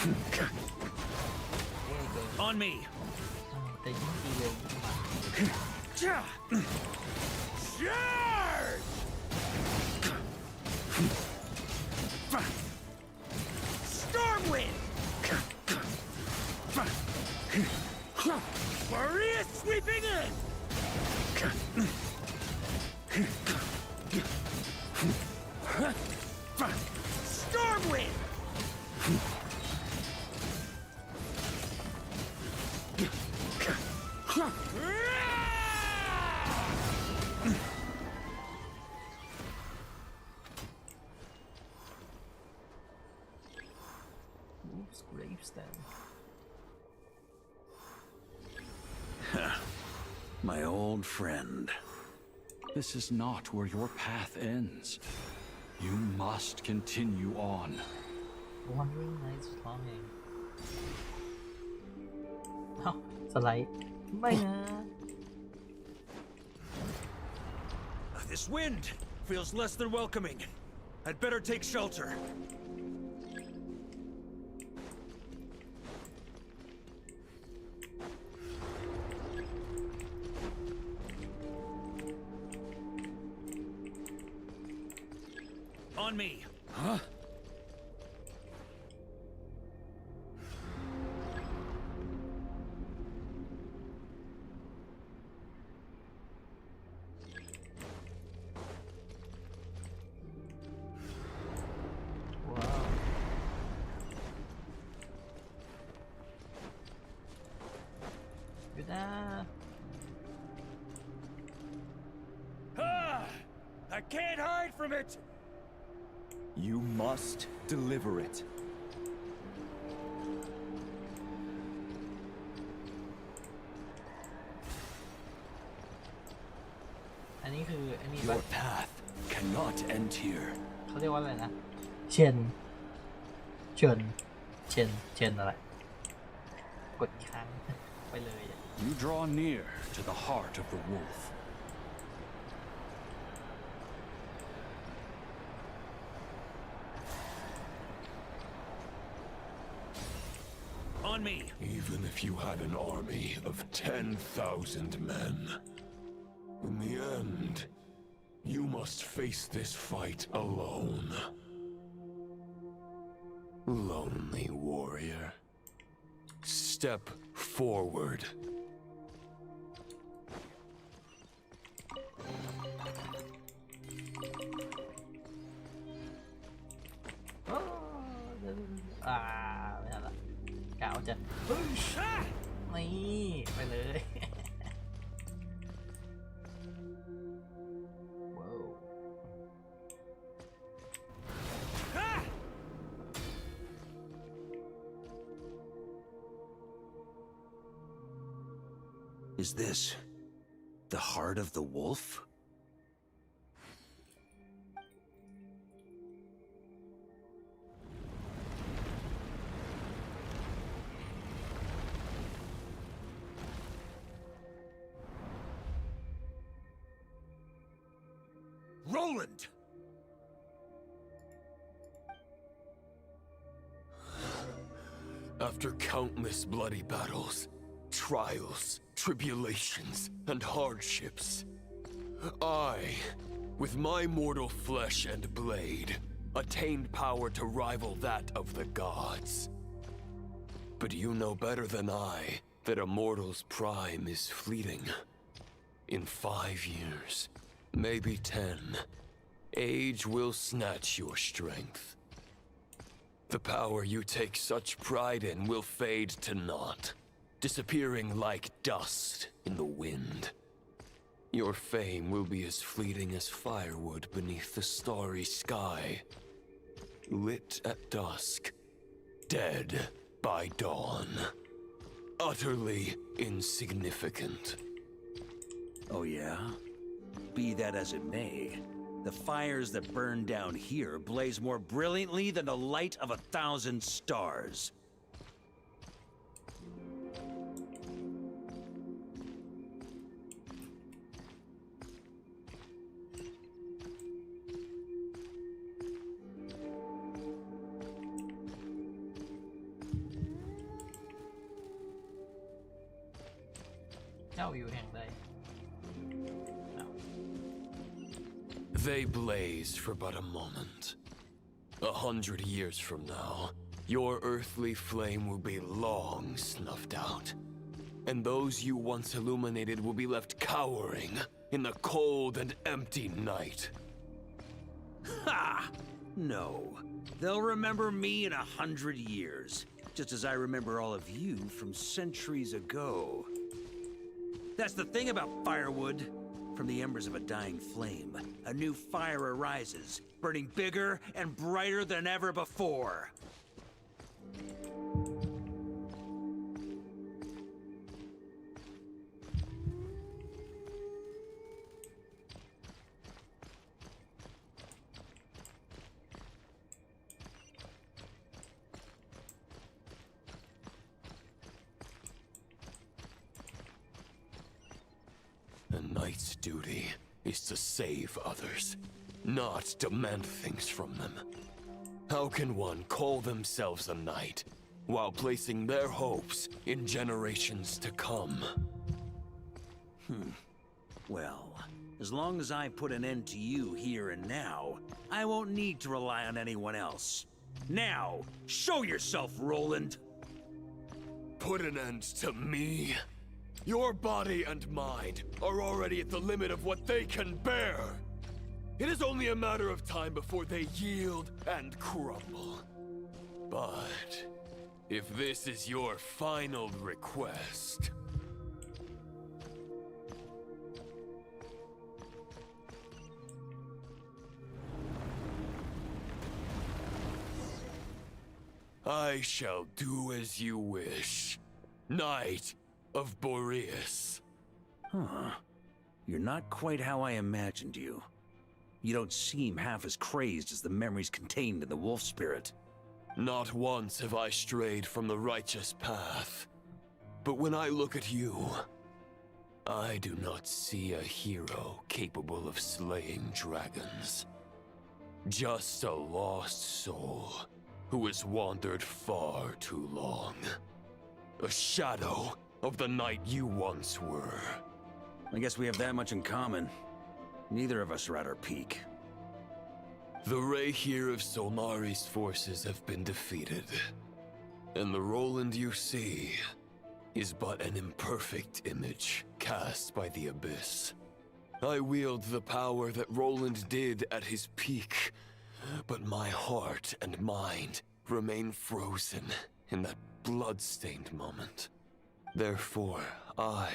C: On me!
E: แต่ยิ่งตีเร็วยิ่งมา
M: Charge! Stormwind! Maria sweeping in! Stormwind!
E: Oops, gravestone.
C: My old friend.
T: This is not where your path ends. You must continue on.
E: Wandering Knight's longing. Oh, สไลด์ไม่นะ
C: This wind feels less than welcoming. I'd better take shelter. On me. Huh?
M: can't hide from it!
V: You must deliver it.
G: Your path cannot end here.
D: เขาเรียกว่าอะไรนะเชนอะไรกดอีกครั้งไปเลยอะ
T: You draw near to the heart of the wolf.
C: On me!
L: Even if you had an army of 10,000 men, in the end, you must face this fight alone. Lonely warrior. Step forward.
D: Oh, ไม่ทันละกะว่าจะนี่ไปเลย ว้าว
C: Is this the heart of the wolf?
M: Roland!
L: After countless bloody battles, trials, tribulations, and hardships, I, with my mortal flesh and blade, attained power to rival that of the gods. But you know better than I that a mortal's prime is fleeting. In 5 years, maybe 10, age will snatch your strength. The power you take such pride in will fade to naught, disappearing like dust in the wind. Your fame will be as fleeting as firewood beneath the starry sky, lit at dusk, dead by dawn, utterly insignificant.
C: Oh yeah? Be that as it may, the fires that burn down here blaze more brilliantly than the light of 1,000 stars.
L: They blaze for but a moment. 100 years from now, your earthly flame will be long snuffed out. And those you once illuminated will be left cowering in the cold and empty night.
C: Ha! No. They'll remember me in 100 years, just as I remember all of you from centuries ago. That's the thing about firewood. From the embers of a dying flame, a new fire arises, burning bigger and brighter than ever before.
L: A knight's duty is to save others, not demand things from them. How can one call themselves a knight while placing their hopes in generations to come?
C: Well, as long as I put an end to you here and now, I won't need to rely on anyone else. Now, show yourself, Roland!
L: Put an end to me? Your body and mind are already at the limit of what they can bear. It is only a matter of time before they yield and crumble. But if this is your final request...
G: I shall do as you wish. Knight of Boreas.
C: Huh. You're not quite how I imagined you. You don't seem half as crazed as the memories contained in the wolf spirit.
G: Not once have I strayed from the righteous path. But when I look at you, I do not see a hero capable of slaying dragons. Just a lost soul who has wandered far too long. A shadow of the knight you once were.
C: I guess we have that much in common. Neither of us are at our peak.
G: The Rayhir of Solmari's forces have been defeated, and the Roland you see is but an imperfect image cast by the Abyss. I wield the power that Roland did at his peak, but my heart and mind remain frozen in that blood-stained moment. Therefore, I,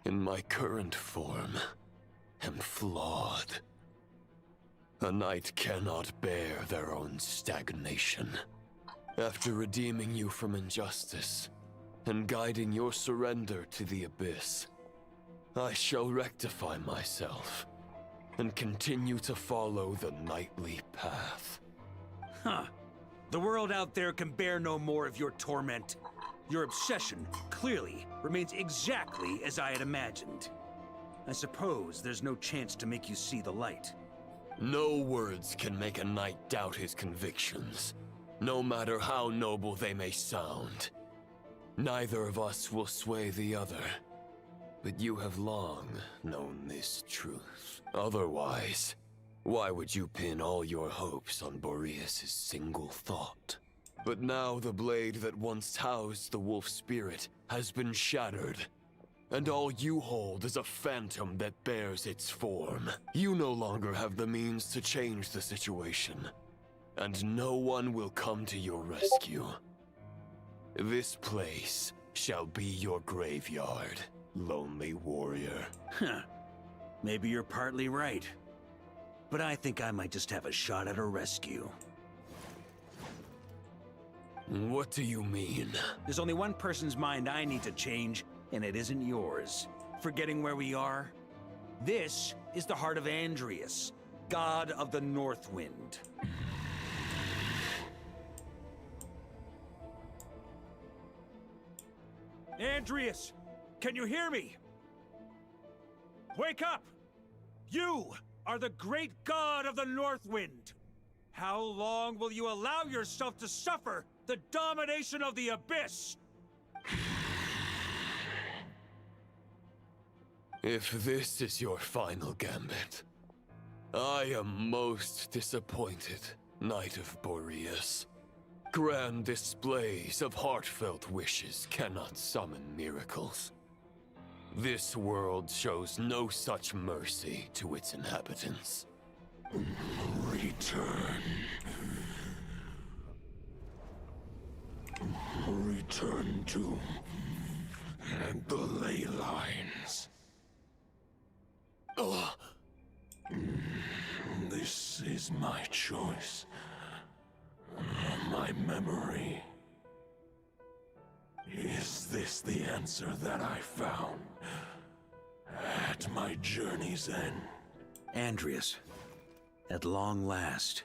G: in my current form, am flawed. A knight cannot bear their own stagnation. After redeeming you from injustice and guiding your surrender to the Abyss, I shall rectify myself and continue to follow the knightly path.
C: Huh. The world out there can bear no more of your torment. Your obsession, clearly, remains exactly as I had imagined. I suppose there's no chance to make you see the light.
G: No words can make a knight doubt his convictions, no matter how noble they may sound. Neither of us will sway the other, but you have long known this truth. Otherwise, why would you pin all your hopes on Boreas' single thought? But now the blade that once housed the wolf spirit has been shattered, and all you hold is a phantom that bears its form. You no longer have the means to change the situation, and no one will come to your rescue. This place shall be your graveyard, lonely warrior.
C: Huh. Maybe you're partly right. But I think I might just have a shot at a rescue.
G: What do you mean?
C: There's only one person's mind I need to change, and it isn't yours. Forgetting where we are? This is the heart of Andrias, god of the North Wind. Andrias, can you hear me? Wake up! You are the great god of the North Wind. How long will you allow yourself to suffer the domination of the Abyss?
G: If this is your final gambit, I am most disappointed, Knight of Boreas. Grand displays of heartfelt wishes cannot summon miracles. This world shows no such mercy to its inhabitants.
L: Return. Return to the ley lines. This is my choice. My memory. Is this the answer that I found at my journey's end?
C: Andrias, at long last,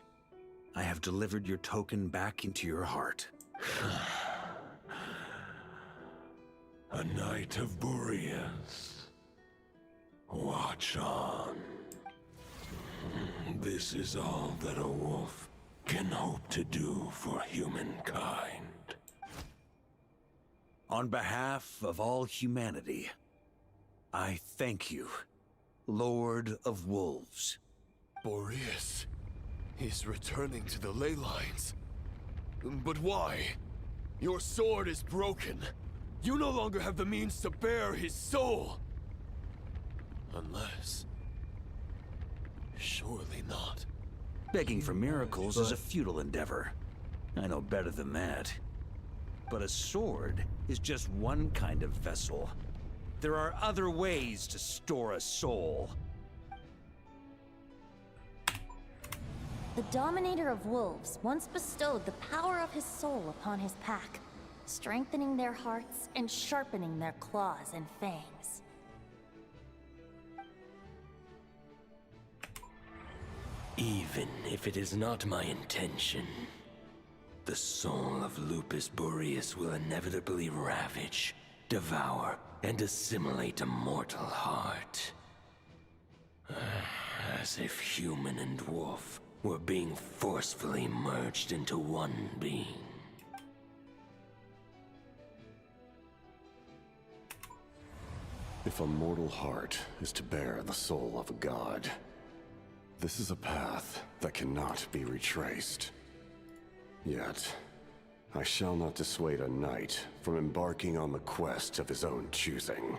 C: I have delivered your token back into your heart.
L: A Knight of Boreas. Watch on. This is all that a wolf can hope to do for humankind.
C: On behalf of all humanity, I thank you, Lord of Wolves.
G: Boreas is returning to the ley lines. But why? Your sword is broken. You no longer have the means to bear his soul. Unless... surely not.
C: Begging for miracles is a futile endeavor. I know better than that. But a sword is just one kind of vessel. There are other ways to store a soul.
F: The Dominator of Wolves once bestowed the power of his soul upon his pack, strengthening their hearts and sharpening their claws and fangs.
N: Even if it is not my intention, the soul of Lupus Boreas will inevitably ravage, devour, and assimilate a mortal heart. As if human and wolf were being forcefully merged into one being.
L: If a mortal heart is to bear the soul of a god, this is a path that cannot be retraced. Yet, I shall not dissuade a knight from embarking on the quest of his own choosing.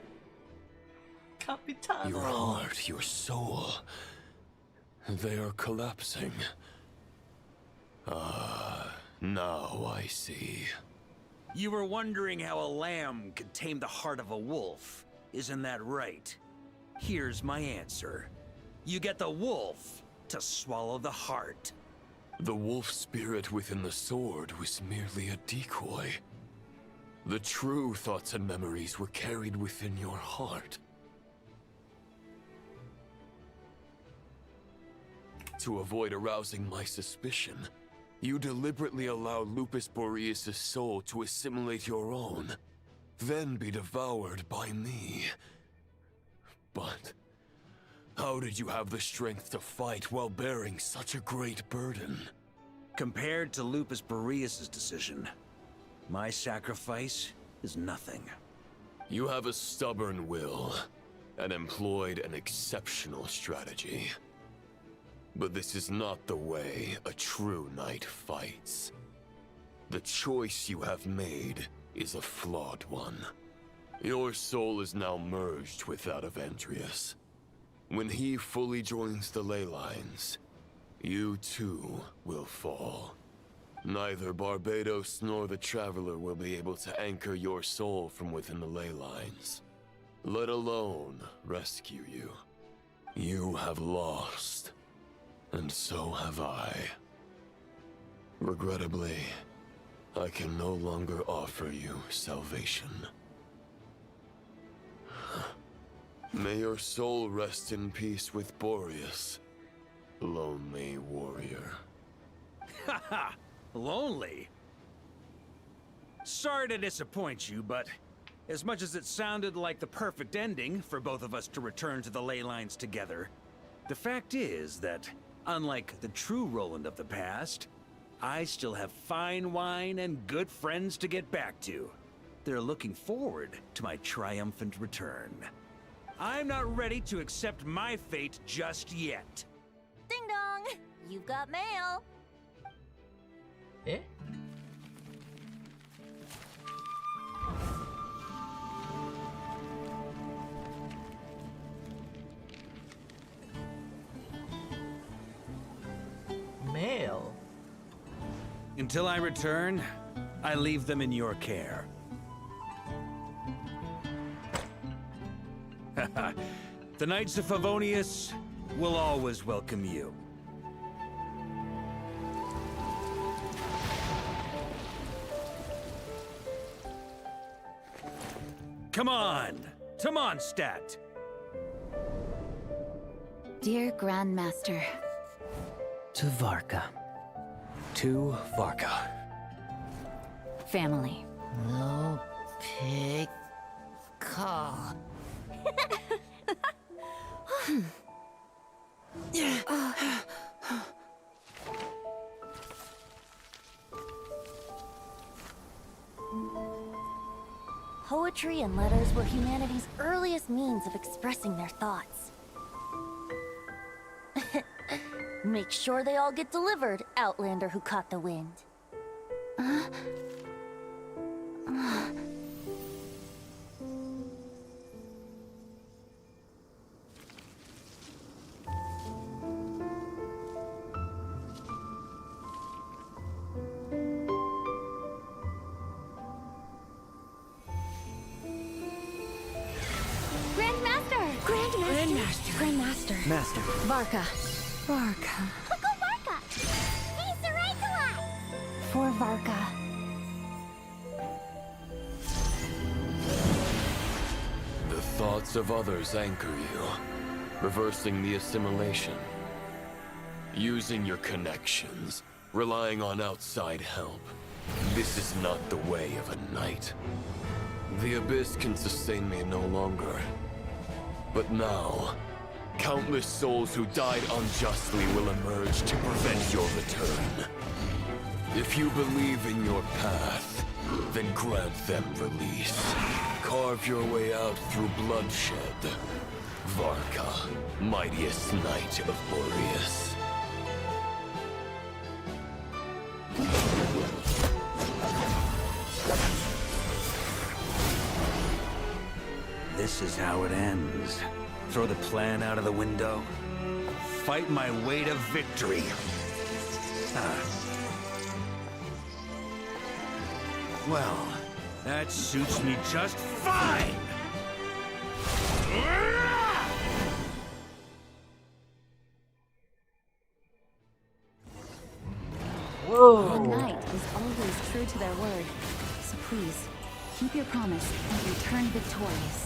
G: Your heart, your soul, they are collapsing. Now I see.
C: You were wondering how a lamb could tame the heart of a wolf, isn't that right? Here's my answer. You get the wolf to swallow the heart.
G: The wolf spirit within the sword was merely a decoy. The true thoughts and memories were carried within your heart. To avoid arousing my suspicion, you deliberately allow Lupus Boreas' soul to assimilate your own, then be devoured by me. But how did you have the strength to fight while bearing such a great burden?
C: Compared to Lupus Boreas' decision, my sacrifice is nothing.
G: You have a stubborn will, and employed an exceptional strategy. But this is not the way a true knight fights. The choice you have made is a flawed one. Your soul is now merged with that of Andreas. When he fully joins the ley lines, you too will fall. Neither Barbados nor the Traveler will be able to anchor your soul from within the ley lines, let alone rescue you. You have lost, and so have I. Regrettably, I can no longer offer you salvation. May your soul rest in peace with Boreas, lonely warrior.
C: Haha! Lonely? Sorry to disappoint you, but as much as it sounded like the perfect ending for both of us to return to the ley lines together, the fact is that, unlike the true Roland of the past, I still have fine wine and good friends to get back to. They're looking forward to my triumphant return. I'm not ready to accept my fate just yet.
F: Ding dong! You've got mail!
D: Eh? Mail?
C: Until I return, I leave them in your care. The Knights of Favonius will always welcome you. Come on! To Mondstadt!
A: Dear Grandmaster.
O: To Varka.
P: To Varka.
A: Family.
O: No pig call.
F: Poetry and letters were humanity's earliest means of expressing their thoughts. Make sure they all get delivered, Outlander who caught the wind.
A: Grandmaster.
O: Master.
A: Varka.
F: Go Varka!
A: for Varka.
G: The thoughts of others anchor you, reversing the assimilation. Using your connections, relying on outside help. This is not the way of a knight. The abyss can sustain me no longer. But now, countless souls who died unjustly will emerge to prevent your return. If you believe in your path, then grant them release. Carve your way out through bloodshed. Varka, mightiest knight of Boreas.
C: This is how it ends. Throw the plan out of the window. Fight my way to victory. Well, that suits me just fine!
D: Whoa!
H: A knight is always true to their word. So please, keep your promise and return victorious.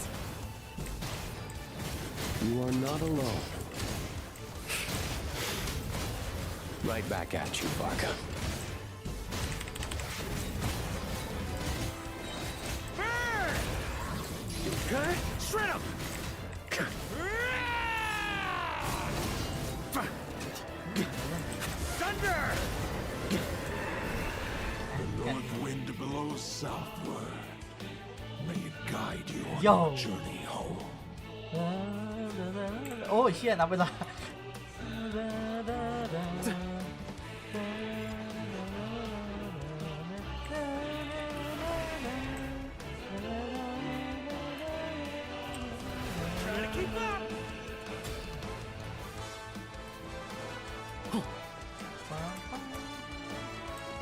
P: You are not alone. Right back at you, Varka.
C: Okay? Shred him! Thunder!
L: The north wind blows southward. May it guide you on
D: Yo.
L: your journey home.
D: โอ้ยเชี่ยนับเวลา
C: Trying to keep up!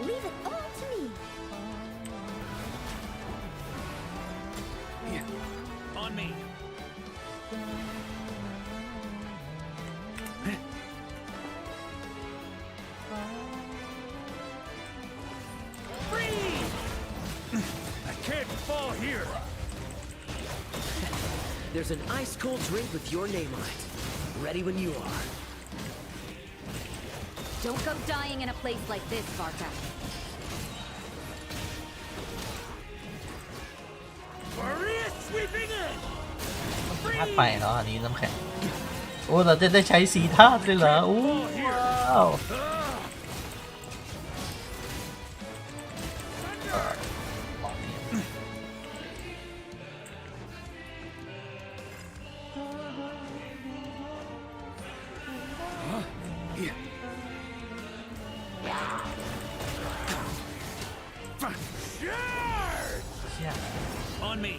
B: Leave it all to me.
C: On me! Freeze! I can't fall here!
O: There's an ice-cold drink with your name on it. Ready when you are.
H: Don't go dying in a place like this, Varka.
C: Boreas sweeping in!
D: ธาตุไฟเนาะอันนี้น้ำแข็งโอ้เราจะได้ใช้สีธาตุเลยเหรออู้ว้าว
C: On me!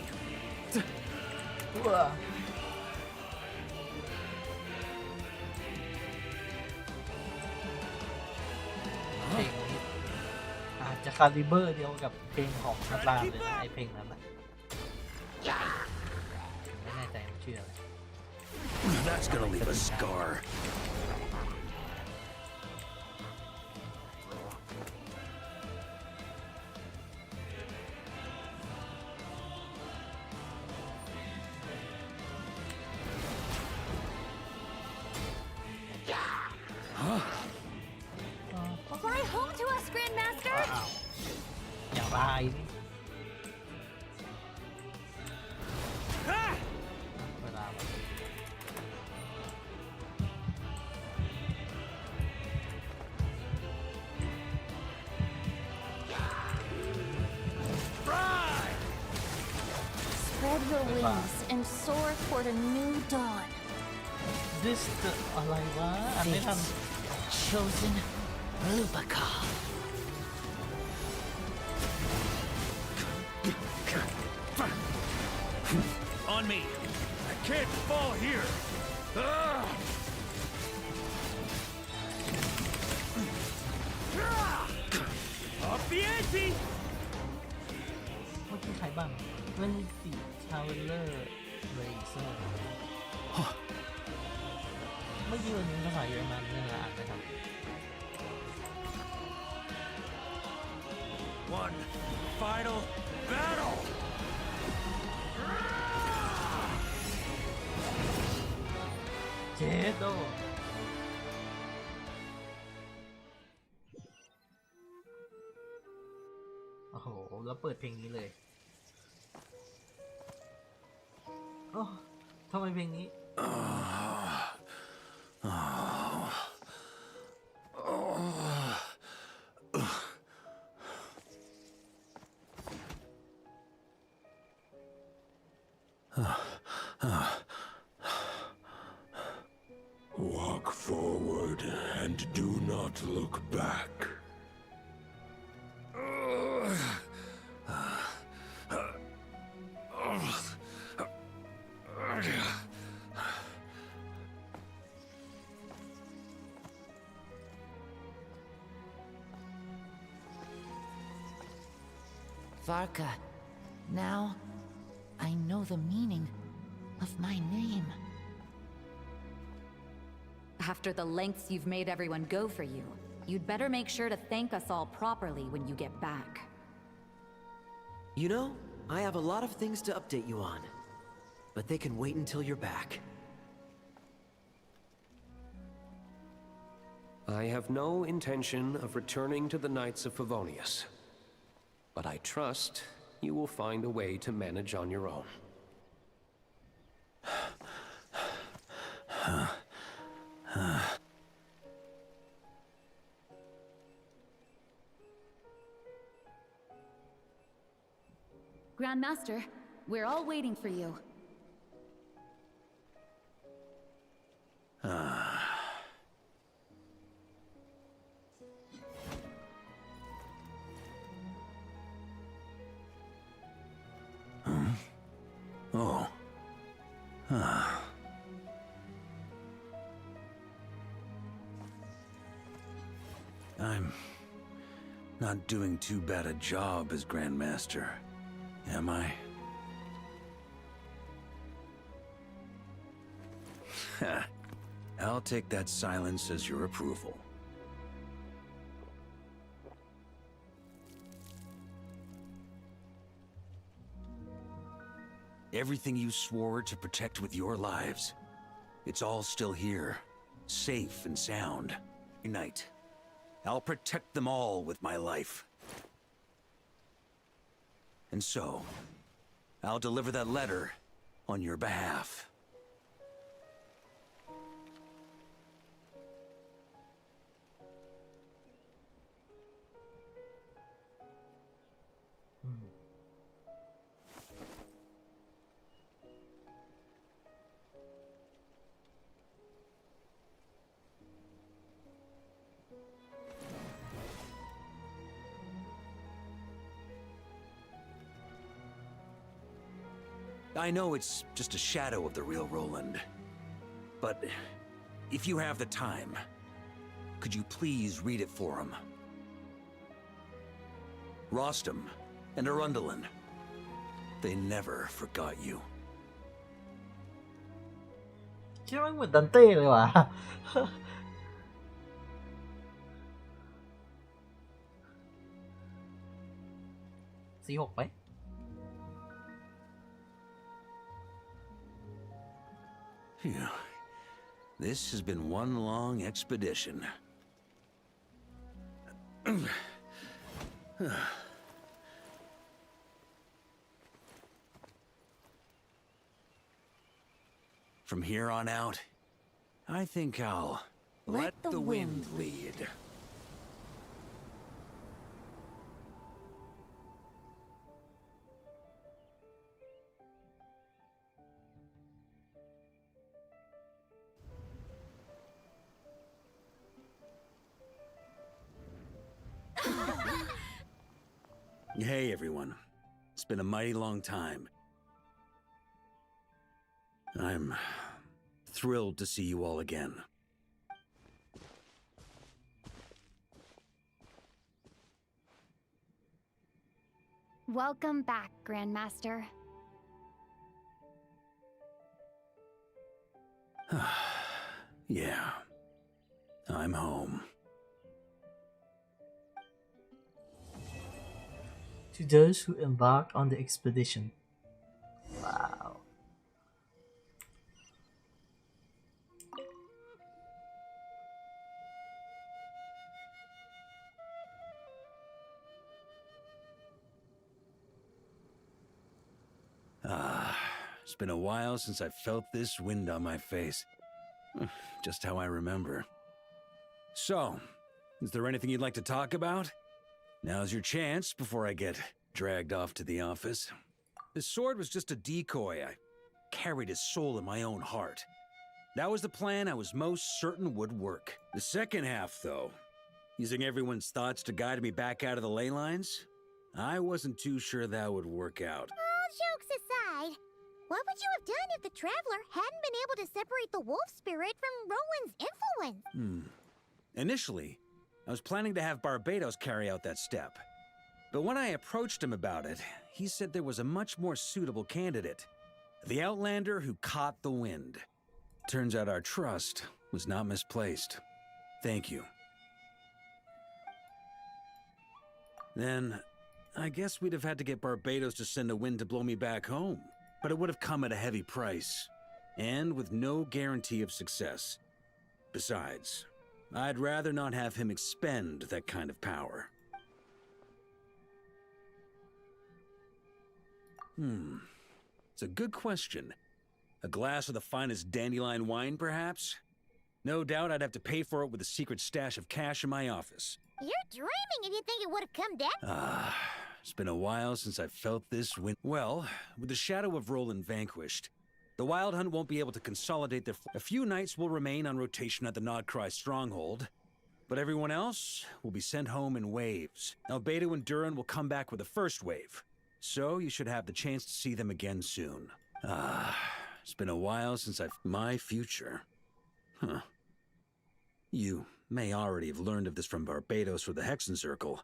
D: ว้าเพลงนี้อาจจะคาลิเบอร์เดียวกับเพลงของนักลาเลยนะไอเพลงนั้นนะไม่แน่ใจมันชื่ออะไร
C: That's gonna leave a scar.
A: Fly home to us, Grandmaster!
D: อย่างไรนี่เวลามัน
F: Spread your wings and soar toward a new dawn.
D: This อะไรวะอ่านไม่ทัน
F: Chosen Lubaka.
C: On me! I can't fall here! Off the ante!
D: เมื่อกี้ใครบ้างเวนติชาเวลเลอร์เรเซอร์เมื่อกี้วันนี้ภาษาเยอรมันนี่นะอ่านไหมครับ
C: One final battle!
D: เจโดโอ้โห แล้วเปิดเพลงนี้เลยโอ้ทำไมเพลงนี้
L: Walk forward and do not look back.
R: Varka, now I know the meaning of my name.
S: After the lengths you've made everyone go for you, you'd better make sure to thank us all properly when you get back.
O: You know, I have a lot of things to update you on, but they can wait until you're back.
P: I have no intention of returning to the Knights of Favonius, but I trust you will find a way to manage on your own.
S: Grandmaster, we're all waiting for you.
C: Oh. I'm not doing too bad a job as Grandmaster, am I? I'll take that silence as your approval. Everything you swore to protect with your lives, it's all still here, safe and sound. Unite. I'll protect them all with my life. And so, I'll deliver that letter on your behalf. I know it's just a shadow of the real Roland, but if you have the time, could you please read it for him? Rostam and Arundelen, they never forgot you.
D: เชื่อมันเหมือนดันเต้เลยว่ะ C6 ไหม
C: Phew. This has been one long expedition. From here on out, I think I'll let the wind lead. Hey, everyone. It's been a mighty long time. I'm thrilled to see you all again.
A: Welcome back, Grandmaster.
C: Yeah, I'm home.
E: to those who embark on the expedition. Wow.
C: It's been a while since I felt this wind on my face. Just how I remember. So, is there anything you'd like to talk about? Now's your chance before I get dragged off to the office. This sword was just a decoy. I carried his soul in my own heart. That was the plan I was most certain would work. The second half, though, using everyone's thoughts to guide me back out of the ley lines, I wasn't too sure that would work out.
B: All jokes aside, what would you have done if the Traveler hadn't been able to separate the wolf spirit from Roland's influence?
C: Initially, I was planning to have Barbados carry out that step. But when I approached him about it, he said there was a much more suitable candidate. The Outlander who caught the wind. Turns out our trust was not misplaced. Thank you. Then, I guess we'd have had to get Barbados to send a wind to blow me back home. But it would have come at a heavy price, and with no guarantee of success. Besides, I'd rather not have him expend that kind of power. It's a good question. A glass of the finest dandelion wine, perhaps? No doubt I'd have to pay for it with a secret stash of cash in my office.
B: You're dreaming if you think it would have come down.
C: It's been a while since I felt this wind. Well, with the shadow of Roland vanquished, the Wild Hunt won't be able to consolidate their... A few knights will remain on rotation at the Nodcry stronghold, but everyone else will be sent home in waves. Albedo and Durin will come back with the first wave, so you should have the chance to see them again soon. It's been a while since My future. You may already have learned of this from Barbados or the Hexen Circle,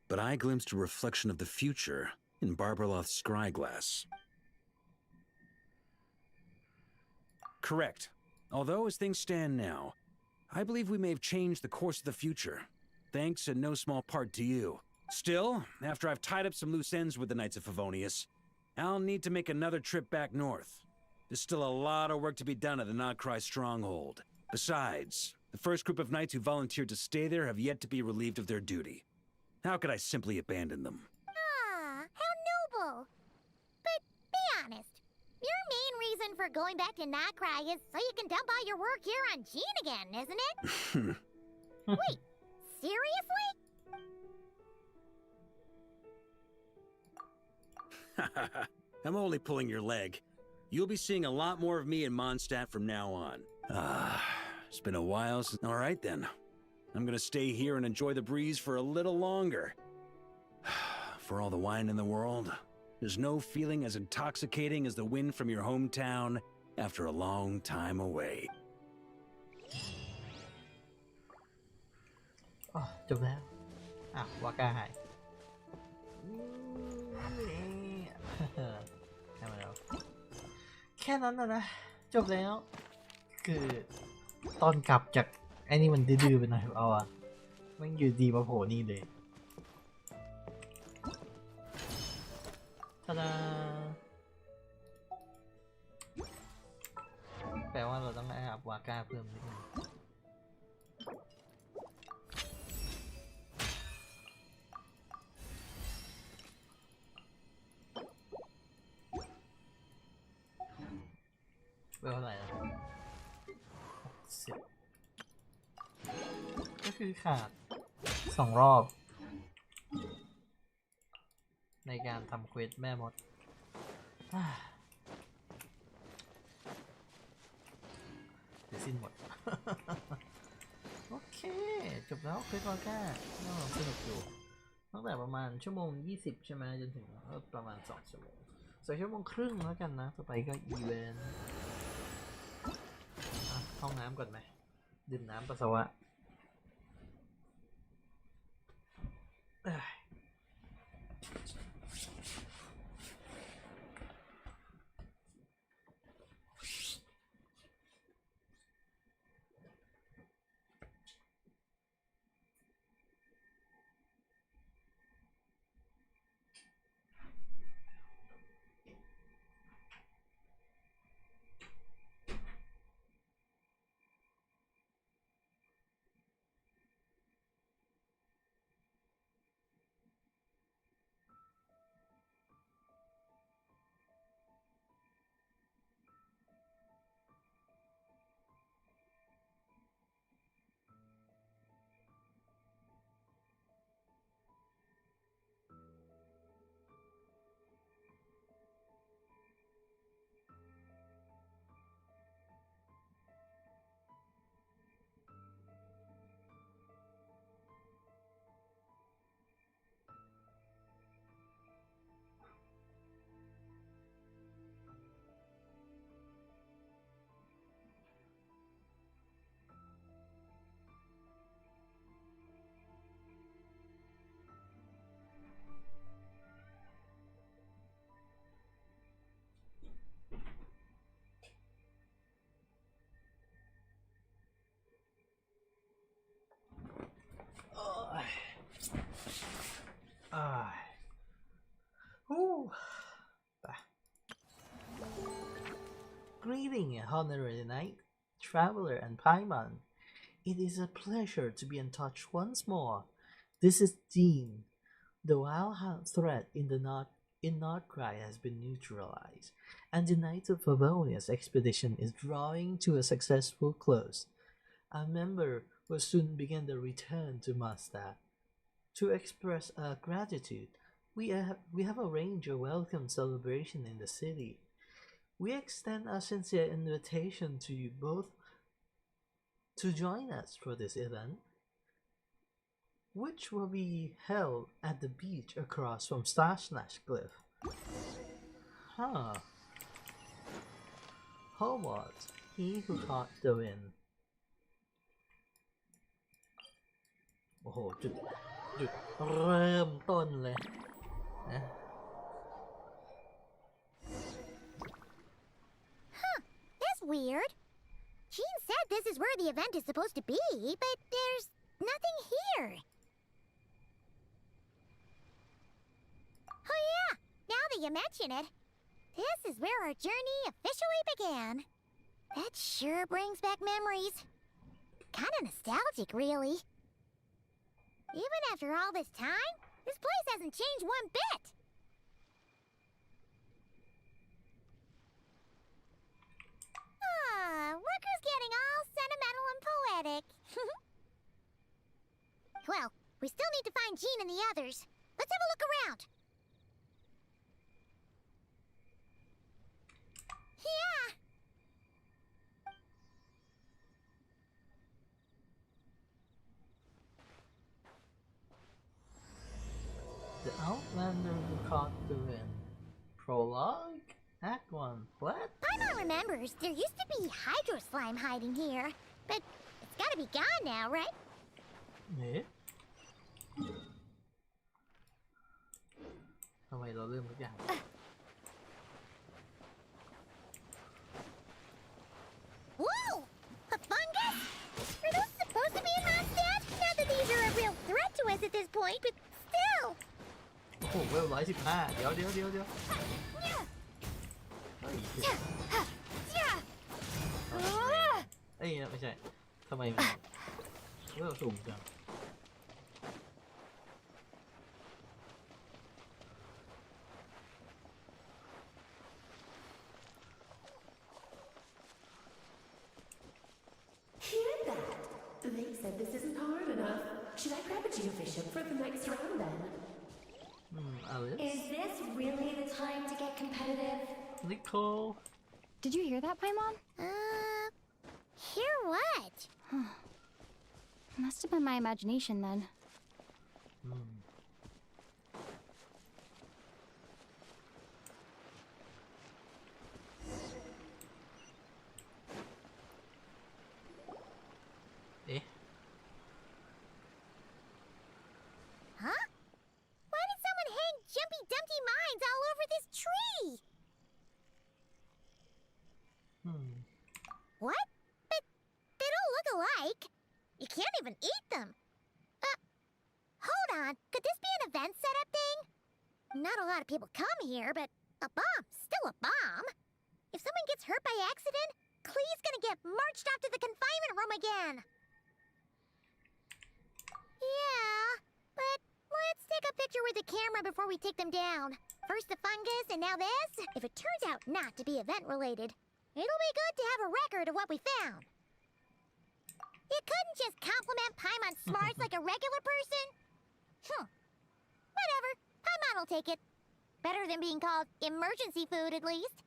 C: but I glimpsed a reflection of the future in Barbarloth's scryglass. Correct. Although, as things stand now, I believe we may have changed the course of the future, thanks in no small part to you. Still, after I've tied up some loose ends with the Knights of Favonius, I'll need to make another trip back north. There's still a lot of work to be done at the Nodcry stronghold. Besides, the first group of knights who volunteered to stay there have yet to be relieved of their duty. How could I simply abandon them?
B: How noble. But be honest, your main reason for going back to Nodcry is so you can dump all your work here on Jean again, isn't it? Wait, seriously?
C: I'm only pulling your leg. You'll be seeing a lot more of me in Mondstadt from now on. It's been a while since... All right, then. I'm gonna stay here and enjoy the breeze for a little longer. For all the wine in the world, there's no feeling as intoxicating as the wind from your hometown after a long time away.
E: จบแล้ววาก้าหายแค่นั้นนะจบแล้วคือตอนกลับจากไอ้นี่มันดื้อๆไปหน่อยเอาอะมันอยู่ดีมาโผล่นี่เลยทาดาแปลว่าเราต้องได้อัพวาก้าเพิ่มนิดนึงเท่าไหร่นะ60ก็คือขาด2 รอบในการทำเควสแม่มดเดี๋ยวสิ้นหมด โอเคจบแล้วเควสวาก้าสนุกอยู่ตั้งแต่ประมาณชั่วโมง20ใช่ไหมจนถึงประมาณ2 ชั่วโมง2 ชั่วโมงครึ่งแล้วกันนะต่อไปก็อีเวนต์ห้องน้ำก่อนไหมดื่มน้ำปัสสาวะ Greeting, honorary knight, traveler, and Paimon. It is a pleasure to be in touch once more. This is Dean. The wild hunt threat in Nordcry has been neutralized, and the Knights of Favonia's expedition is drawing to a successful close. Our member will soon begin the return to Mondstadt. To express our gratitude, we have arranged a welcome celebration in the city. We extend our sincere invitation to you both to join us for this event, which will be held at the beach across from Starsnash Cliff. Howard, he who caught the wind. โอ้โหจุดเริ่มต้นเลยนะ
B: Huh, that's weird. Jean said this is where the event is supposed to be, but there's nothing here. Oh yeah, now that you mention it, this is where our journey officially began. That sure brings back memories. Kinda nostalgic, really. Even after all this time, this place hasn't changed one bit. Worker's getting all sentimental and poetic. Well, we still need to find Jean and the others. Let's have a look around. Yeah!
E: The Outlander who caught the wind. Prologue? Act 1. What?
B: Paimon remembers there used to be hydro slime hiding here, but it's gotta be gone now, right?
E: เอ๊ะทำไมเราเริ่มทุกอย่าง
B: Whoa! A fungus? Are those supposed to be in Mondstadt? Not that these are a real threat to us at this point, but still!
E: โอ้โหเวล115เดี๋ยวเฮ้ยเอ้ยไม่ใช่ทำไมมันเวลสูงจัง
I: Hear that? They said this isn't hard enough. Should I grab a geobishop for the next round then?
E: Alice?
A: Is this really the time to get competitive?
E: Nicole?
H: Did you hear that, Paimon?
B: Hear what?
H: Must have been my imagination then.
B: Huh? Why did someone hang Jumpy Dumpty mines all over this tree? What? But they don't look alike. You can't even eat them. Hold on. Could this be an event setup thing? Not a lot of people come here, but a bomb's still a bomb. If someone gets hurt by accident, Clee's gonna get marched off to the confinement room again. Yeah, but let's take a picture with the camera before we take them down. First the fungus, and now this. If it turns out not to be event-related, it'll be good to have a record of what we found. You couldn't just compliment Paimon's smarts like a regular person? Whatever. Paimon will take it. Better than being called emergency food, at least.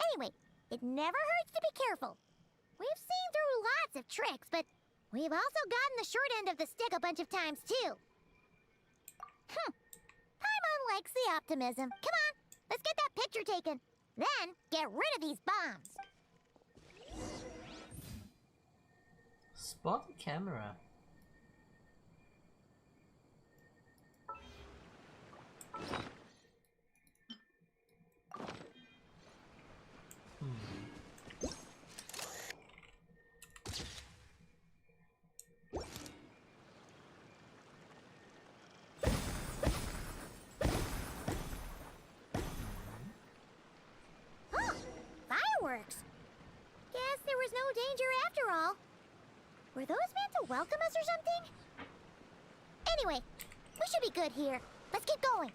B: Anyway, it never hurts to be careful. We've seen through lots of tricks, but we've also gotten the short end of the stick a bunch of times, too. Paimon likes the optimism. Come on, let's get that picture taken. Then, get rid of these bombs.
E: Spot the camera.
B: Fireworks! danger after all. Were those meant to welcome us or something? Anyway, we should be good here. Let's keep going.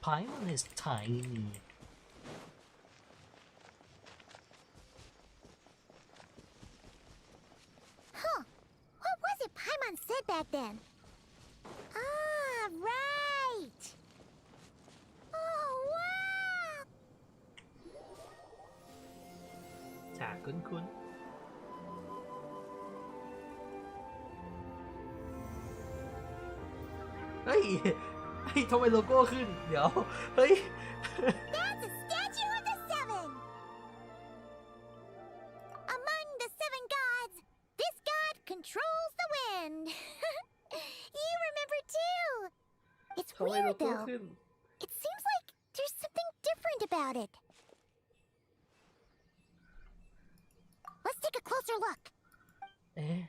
E: Paimon is tiny.
B: Huh. What was it Paimon said back then? Ah, right. Oh, wow.
E: ฉากคุ้นๆเฮ้ยทำไมโลโก้ขึ้น เดี๋ยว เฮ้ย
B: That's a statue of the seven. Among the seven gods, this god controls the wind. You remember too. It's
E: ทำไมโล
B: weird
E: โก้
B: though.
E: ขึ้น
B: It seems like there's something different about it. Let's take a closer look.
E: เอ๊ะ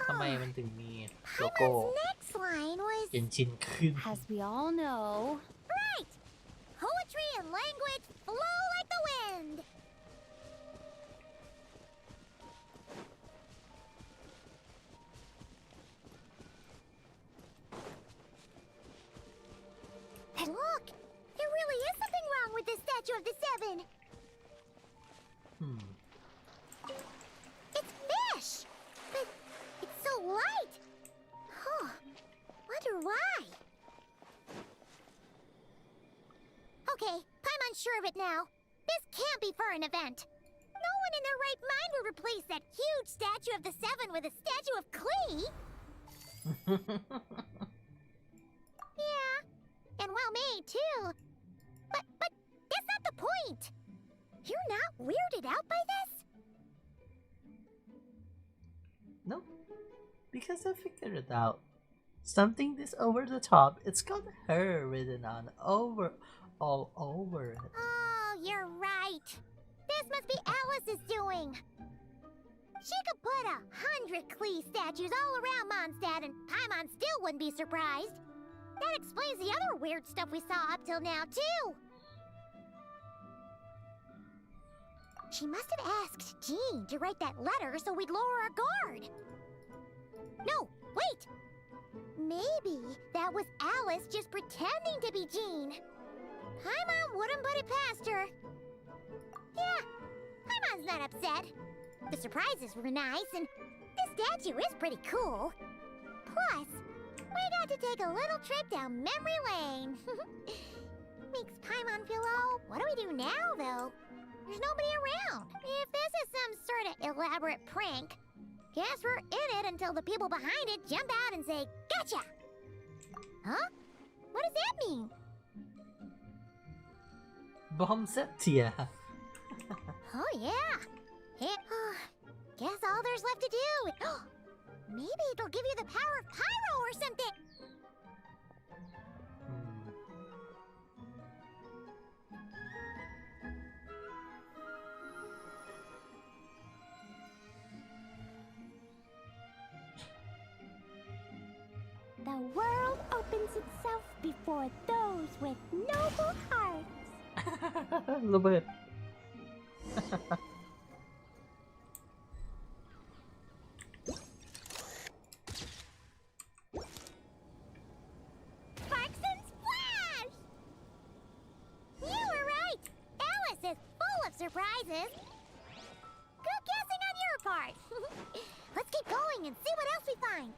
E: ทำไมมันถึงมีโลโก้
B: Paimon's next line was,
E: เป็นชิ้นขึ้น
A: As we all know,
B: right. Poetry and language flow like the wind. And look, there really is something wrong with this statue of the seven. It's fish, but it's so light. Huh. Wonder why. Okay, Paimon's sure of it now. This can't be for an event. No one in their right mind would replace that huge statue of the seven with a statue of Klee. Yeah, and well made too. But that's not the point. You're not weirded out by this?
E: No, because I figured it out. Something this over the top, it's got her written on all over it.
B: Oh, you're right. This must be Alice's doing. She could put 100 Klee statues all around Mondstadt and Paimon still wouldn't be surprised. That explains the other weird stuff we saw up till now, too. She must have asked Jean to write that letter so we'd lower our guard. No, wait. Maybe that was Alice just pretending to be Jean. Paimon wouldn't put it past her. Yeah, Paimon's not upset. The surprises were nice, and this statue is pretty cool. Plus, we got to take a little trip down memory lane. Makes Paimon feel all... What do we do now, though? There's nobody around. If this is some sort of elaborate prank, guess we're in it until the people behind it jump out and say, "Gotcha!" Huh? What does that mean?
E: Bomb set tier.
B: Oh, yeah. Guess all there's left to do... Maybe it'll give you the power of pyro or something.
A: the world opens itself before those with noble hearts.
E: ระเบิด
B: Sparks and splash! You were right. Alice is full of surprises. Good guessing on your part. Let's keep going and see what else we find.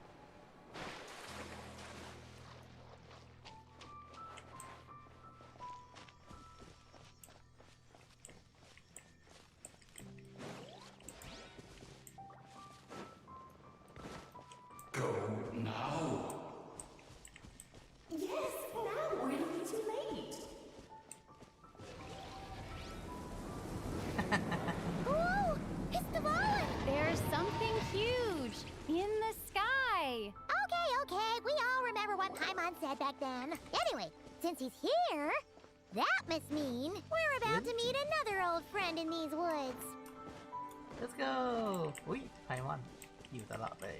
T: Go now.
I: Yes, now or it'll be too late.
B: Ooh, it's the Valen!
A: There's something huge in the sky.
B: Okay, we all remember what Paimon said back then. Anyway, since he's here, that must mean we're about to meet another old friend in these woods.
E: let's go อุ้ยไพมอนอยู่ตลอดเลย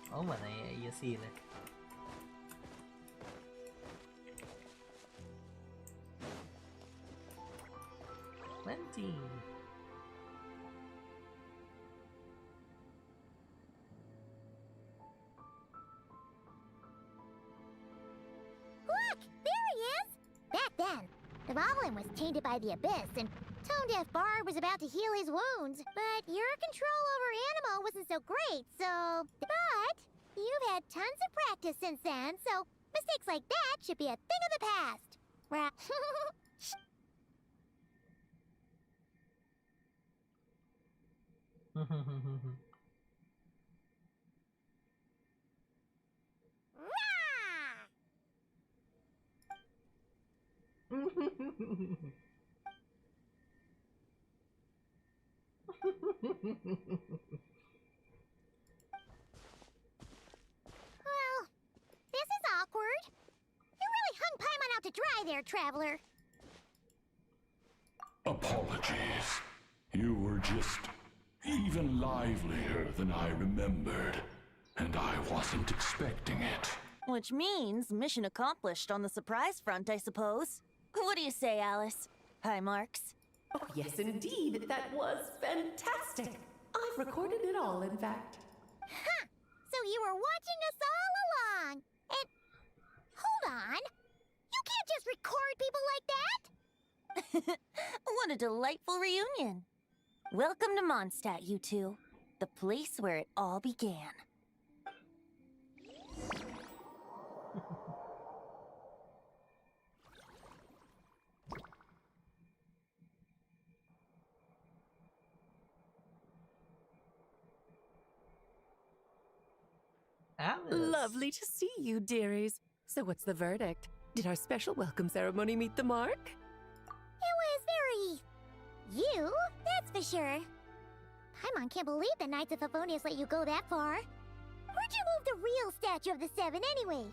E: โอ้เหมือนใน ESC เลย Plenty
B: Look! There he is! Back then, the goblin was tainted by the abyss, and Tone-Deaf Bard was about to heal his wounds. But your control over Animo wasn't so great, so... But you've had tons of practice since then, so mistakes like that should be a thing of the past. Right? Well, this is awkward. You really hung Paimon out to dry there, traveler.
L: Apologies. You were just even livelier than I remembered, and I wasn't expecting it.
F: Which means mission accomplished on the surprise front, I suppose. What do you say, Alice? Hi, Marks.
I: Oh, yes, indeed. That was fantastic. I've recorded it all, in fact.
B: Huh! So you were watching us all along. And... hold on. You can't just record people like that!
F: What a delightful reunion. Welcome to Mondstadt, you two. The place where it all began.
I: Lovely to see you, dearies. So what's the verdict? Did our special welcome ceremony meet the mark?
B: It was very... you, that's for sure. Paimon can't believe the Knights of Favonius let you go that far. Where'd you move the real statue of the Seven anyway?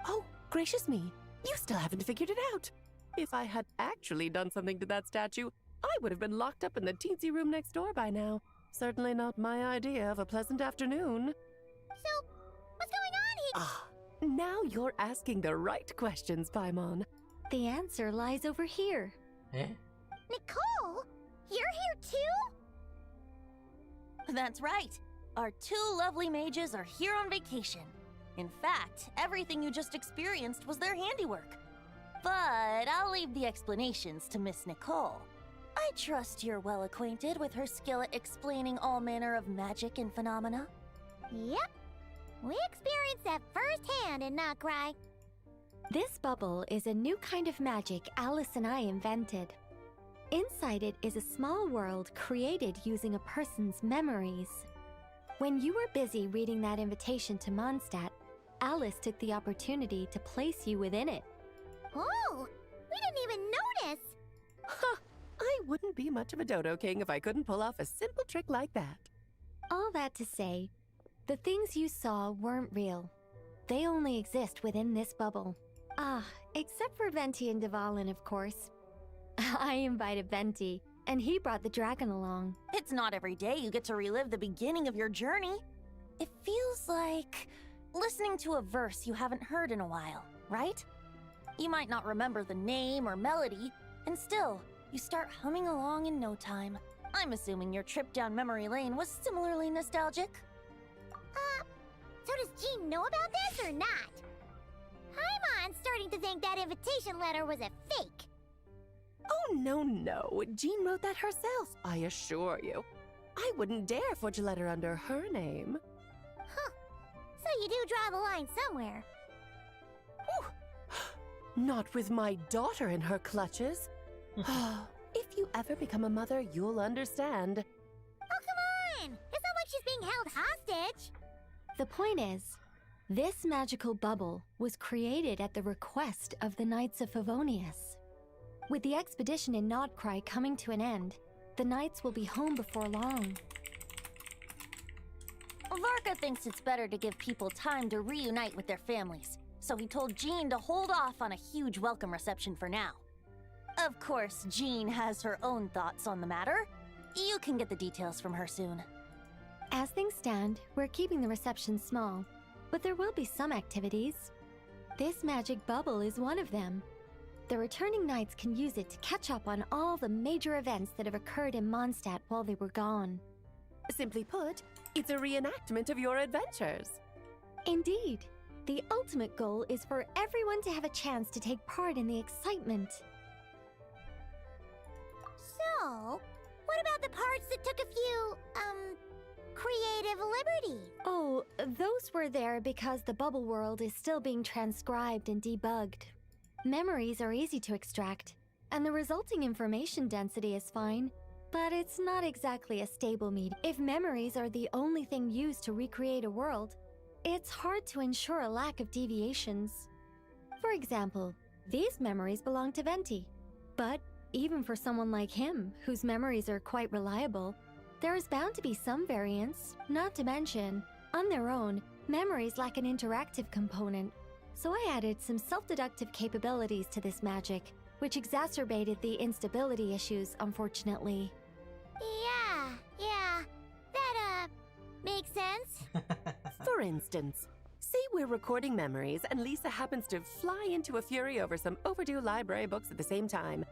I: Oh, gracious me. You still haven't figured it out. If I had actually done something to that statue, I would have been locked up in the teensy room next door by now. Certainly not my idea of a pleasant afternoon.
B: So, what's going on here?
I: Ah, now you're asking the right questions, Paimon.
A: The answer lies over here.
E: Eh?
B: Nicole? You're here too?
F: That's right. Our two lovely mages are here on vacation. In fact, everything you just experienced was their handiwork. But I'll leave the explanations to Miss Nicole. I trust you're well acquainted with her skill at explaining all manner of magic and phenomena.
B: Yep. We experienced that firsthand in Notcry.
A: This bubble is a new kind of magic Alice and I invented. Inside it is a small world created using a person's memories. When you were busy reading that invitation to Mondstadt, Alice took the opportunity to place you within it.
B: Oh, we didn't even notice.
I: Huh, I wouldn't be much of a Dodo King if I couldn't pull off a simple trick like that.
A: All that to say, the things you saw weren't real. They only exist within this bubble. Ah, except for Venti and Dvalin, of course. I invited Venti, and he brought the dragon along.
F: It's not every day you get to relive the beginning of your journey. It feels like listening to a verse you haven't heard in a while, right? You might not remember the name or melody, and still, you start humming along in no time. I'm assuming your trip down memory lane was similarly nostalgic.
B: So does Jean know about this or not? Paimon's starting to think that invitation letter was a fake.
I: Oh, no. Jean wrote that herself, I assure you. I wouldn't dare forge a letter under her name.
B: Huh. So you do draw the line somewhere.
I: Whew. Not with my daughter in her clutches. If you ever become a mother, you'll understand.
B: Oh, come on! It's not like she's being held hostage.
A: The point is, this magical bubble was created at the request of the Knights of Favonius. With the expedition in Nodcry coming to an end, the Knights will be home before long.
F: Varka thinks it's better to give people time to reunite with their families, so he told Jean to hold off on a huge welcome reception for now. Of course, Jean has her own thoughts on the matter. You can get the details from her soon.
Q: As things stand, we're keeping the reception small, but there will be some activities. This magic bubble is one of them. The returning knights can use it to catch up on all the major events that have occurred in Mondstadt while they were gone.
I: Simply put, it's a reenactment of your adventures.
Q: Indeed. The ultimate goal is for everyone to have a chance to take part in the excitement.
B: So, what about the parts that took a few, creative liberties?
Q: Oh, those were there because the bubble world is still being transcribed and debugged. Memories are easy to extract, and the resulting information density is fine, but it's not exactly a stable medium. If memories are the only thing used to recreate a world, it's hard to ensure a lack of deviations. For example, these memories belong to Venti, but even for someone like him, whose memories are quite reliable, there is bound to be some variance. Not to mention, on their own, memories lack an interactive component. So I added some self-deductive capabilities to this magic, which exacerbated the instability issues, unfortunately.
B: Yeah, that, makes sense.
I: For instance, say we're recording memories and Lisa happens to fly into a fury over some overdue library books at the same time.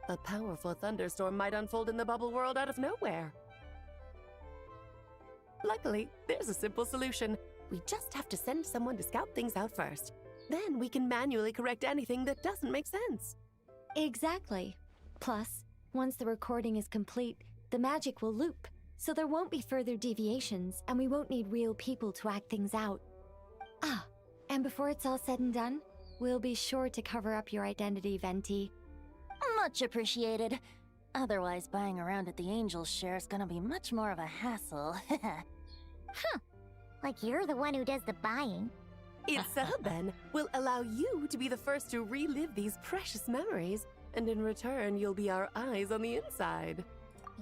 I: A powerful thunderstorm might unfold in the bubble world out of nowhere. Luckily, there's a simple solution. We just have to send someone to scout things out first. Then we can manually correct anything that doesn't make sense.
Q: Exactly. Plus, once the recording is complete, the magic will loop, so there won't be further deviations, and we won't need real people to act things out. Ah, and before it's all said and done, we'll be sure to cover up your identity, Venti.
F: Much appreciated. Otherwise, buying around at the Angels share is gonna be much more of a hassle.
B: Huh. Like you're the one who does the buying.
I: It's settled then. We'll allow you to be the first to relive these precious memories, and in return, you'll be our eyes on the inside.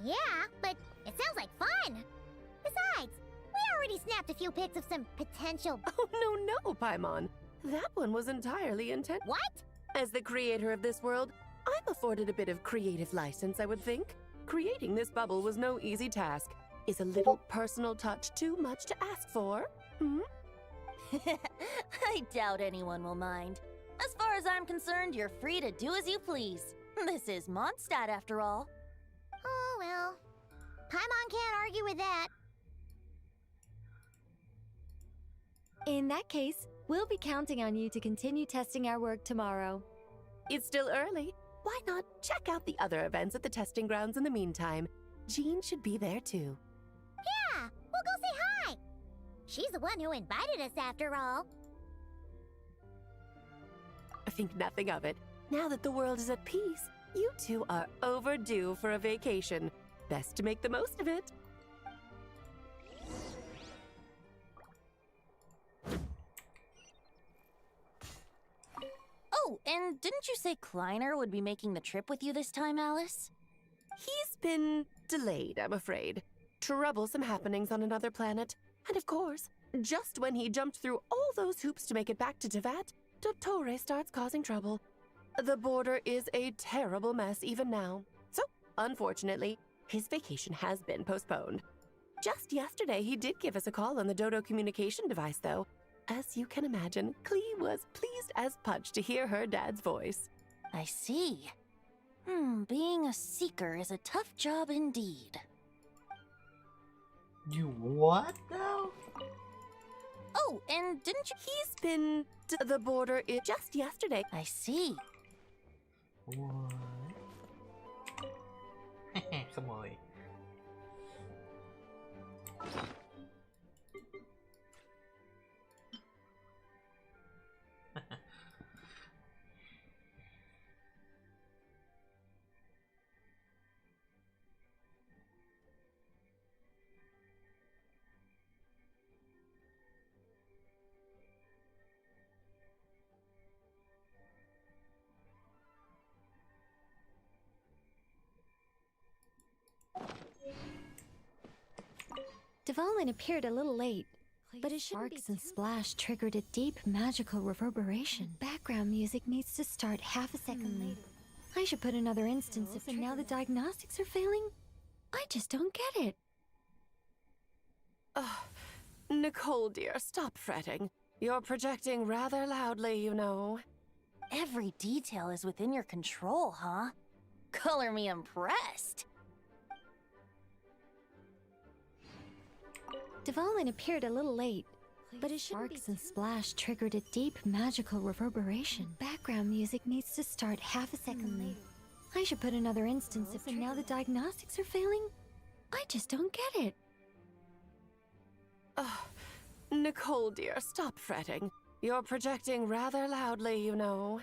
B: Yeah, but it sounds like fun. Besides, we already snapped a few pics of some potential...
I: Oh, no, Paimon. That one was entirely intent.
B: What?
I: As the creator of this world, I'm afforded a bit of creative license, I would think. Creating this bubble was no easy task. Is a little personal touch too much to ask for? Hmm?
F: I doubt anyone will mind. As far as I'm concerned, you're free to do as you please. This is Mondstadt, after all.
B: Oh, well. Paimon can't argue with that.
Q: In that case, we'll be counting on you to continue testing our work tomorrow.
I: It's still early. Why not check out the other events at the testing grounds in the meantime? Jean should be there too.
B: Yeah, we'll go say hi. She's the one who invited us after all.
I: Think nothing of it. Now that the world is at peace, you two are overdue for a vacation. Best to make the most of it.
F: Oh, and didn't you say Kleiner would be making the trip with you this time, Alice?
I: He's been delayed, I'm afraid. Troublesome happenings on another planet. And of course, just when he jumped through all those hoops to make it back to Tevat, Dottore starts causing trouble. The border is a terrible mess even now. So, unfortunately, his vacation has been postponed. Just yesterday, he did give us a call on the Dodo communication device, though. As you can imagine, Klee was pleased as punch to hear her dad's voice.
F: I see. Being a seeker is a tough job indeed.
D: You what now?
F: Oh, and didn't you...
I: He's been to the border just yesterday.
F: I see.
D: What? ขโมย
Q: Devalin appeared a little late, but his sparks and splash triggered a deep magical reverberation. Background music needs to start half a second late. I should put another instance of and now the diagnostics are failing? I just don't get it.
I: Nicole, dear, stop fretting. You're projecting rather loudly, you know.
F: Every detail is within your control, huh? Color me impressed.
Q: Dvalin appeared a little late, but his sparks and splash triggered a deep magical reverberation. Background music needs to start half a second late. I should put another instance of and now the diagnostics are failing? I just don't get it.
I: Nicole, dear, stop fretting. You're projecting rather loudly, you know.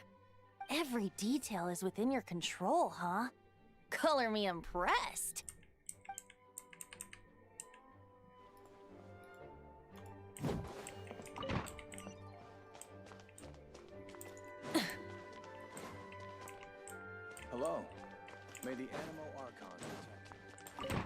F: Every detail is within your control, huh? Color me impressed.
K: Hello. May the animal archon protect you.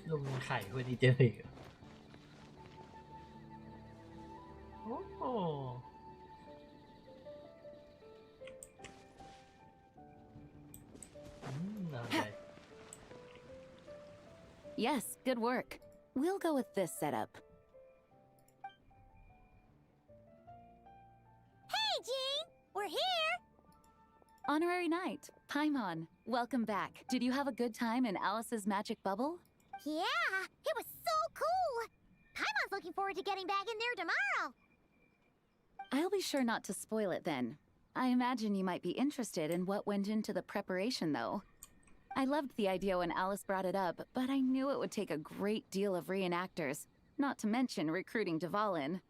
D: Lùng khải của đi chơi thì
S: Yes, good work. We'll go with this setup.
B: Hey, Jean! We're here!
S: Honorary Knight, Paimon, welcome back. Did you have a good time in Alice's magic bubble?
B: Yeah, it was so cool! Paimon's looking forward to getting back in there tomorrow!
S: I'll be sure not to spoil it then. I imagine you might be interested in what went into the preparation, though. I loved the idea when Alice brought it up, but I knew it would take a great deal of reenactors, not to mention recruiting Dvalin.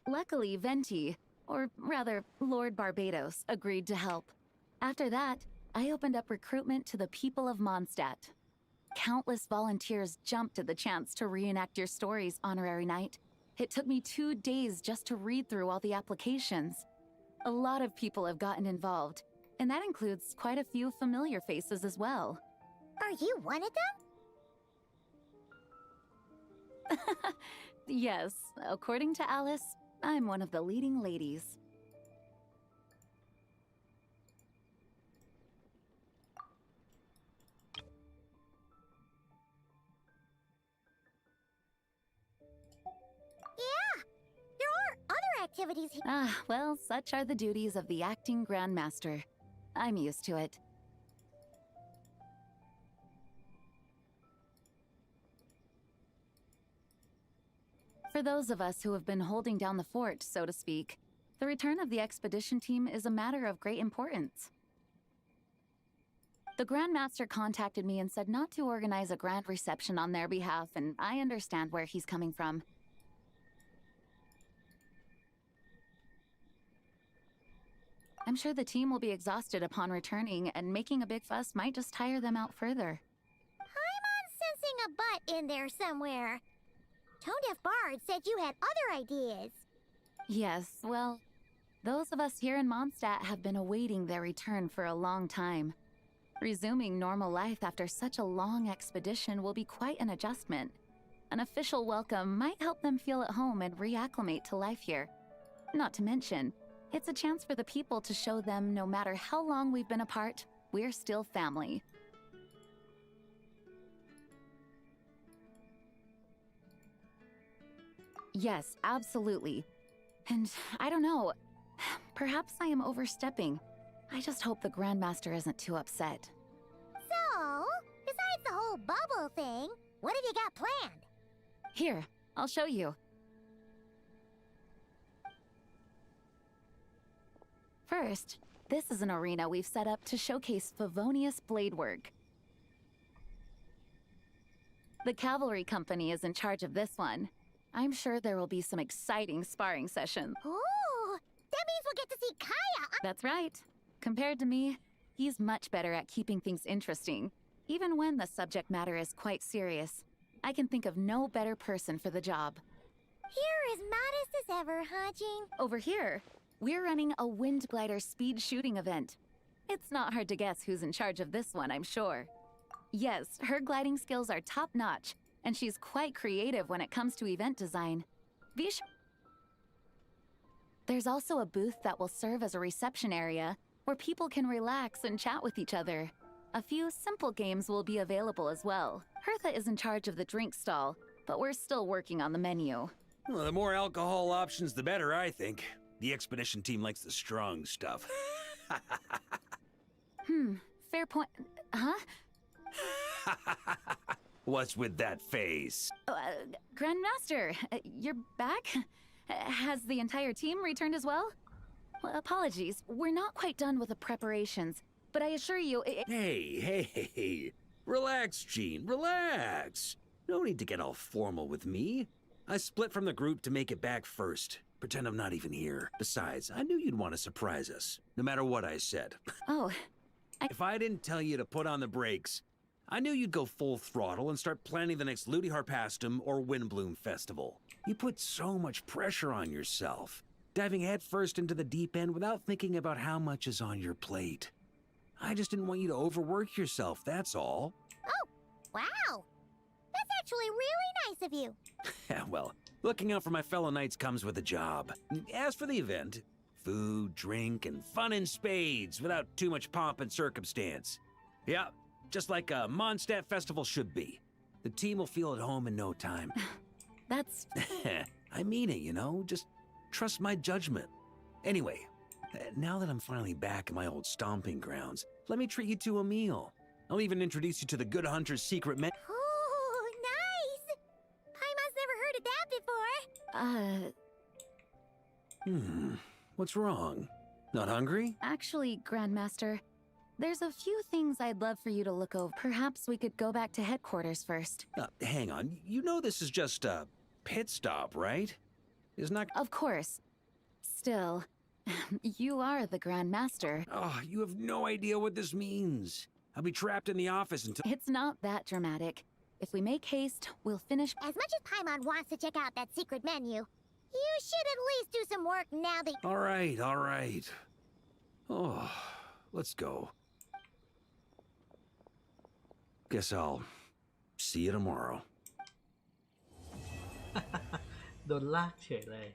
S: Luckily, Venti, or rather, Lord Barbados, agreed to help. After that, I opened up recruitment to the people of Mondstadt. Countless volunteers jumped at the chance to reenact your stories, Honorary Knight. It took me 2 days just to read through all the applications. A lot of people have gotten involved, and that includes quite a few familiar faces as well.
B: Are you one of them?
S: Yes, according to Alice, I'm one of the leading ladies.
B: Yeah, there are other activities here.
S: Ah, well, such are the duties of the acting Grandmaster. I'm used to it. For those of us who have been holding down the fort, so to speak, the return of the expedition team is a matter of great importance. The Grandmaster contacted me and said not to organize a grand reception on their behalf, and I understand where he's coming from. I'm sure the team will be exhausted upon returning, and making a big fuss might just tire them out further.
B: Paimon's sensing a butt in there somewhere. Tone-deaf Bard said you had other ideas.
S: Yes, well, those of us here in Mondstadt have been awaiting their return for a long time. Resuming normal life after such a long expedition will be quite an adjustment. An official welcome might help them feel at home and reacclimate to life here. Not to mention, it's a chance for the people to show them no matter how long we've been apart, we're still family. Yes, absolutely. And I don't know, perhaps I am overstepping. I just hope the Grandmaster isn't too upset.
B: So, besides the whole bubble thing, what have you got planned?
S: Here, I'll show you. First, this is an arena we've set up to showcase Favonius blade work. The cavalry company is in charge of this one. I'm sure there will be some exciting sparring sessions.
B: Ooh, that means we'll get to see Kaya.
S: That's right. Compared to me, he's much better at keeping things interesting, even when the subject matter is quite serious. I can think of no better person for the job.
B: You're as modest as ever, huh, Jean?
S: Over here, we're running a wind glider speed shooting event. It's not hard to guess who's in charge of this one, I'm sure. Yes, her gliding skills are top-notch, and she's quite creative when it comes to event design. There's also a booth that will serve as a reception area where people can relax and chat with each other. A few simple games will be available as well. Hertha is in charge of the drink stall, but we're still working on the menu.
C: Well, the more alcohol options, the better, I think. The expedition team likes the strong stuff.
S: Fair point. Huh?
C: What's with that face?
S: Grandmaster, you're back? Has the entire team returned as well? Apologies, we're not quite done with the preparations, but I assure you
C: Hey. Relax, Jean, relax. No need to get all formal with me. I split from the group to make it back first. Pretend I'm not even here. Besides, I knew you'd want to surprise us, no matter what I said.
S: Oh,
C: If I didn't tell you to put on the brakes, I knew you'd go full throttle and start planning the next Ludi Harpastum or Windbloom Festival. You put so much pressure on yourself, diving headfirst into the deep end without thinking about how much is on your plate. I just didn't want you to overwork yourself, that's all.
B: Oh, wow. That's actually really nice of you.
C: Well, looking out for my fellow knights comes with a job. As for the event, food, drink, and fun in spades without too much pomp and circumstance. Yeah, just like a Mondstadt festival should be. The team will feel at home in no time.
S: That's...
C: I mean it, you know? Just trust my judgment. Anyway, now that I'm finally back in my old stomping grounds, let me treat you to a meal. I'll even introduce you to the Good Hunter's secret menu.
B: Ooh, nice! Paimon's never heard of that before.
C: What's wrong? Not hungry?
S: Actually, Grandmaster, there's a few things I'd love for you to look over. Perhaps we could go back to headquarters first.
C: Hang on. You know this is just a pit stop, right? Isn't that...
S: Of course. Still, you are the Grandmaster.
C: Oh, you have no idea what this means. I'll be trapped in the office until...
S: It's not that dramatic. If we make haste, we'll finish...
B: As much as Paimon wants to check out that secret menu, you should at least do some work now that...
C: All right. Oh, let's go. Guess I'll see you tomorrow.
D: โดนลากเฉยเลย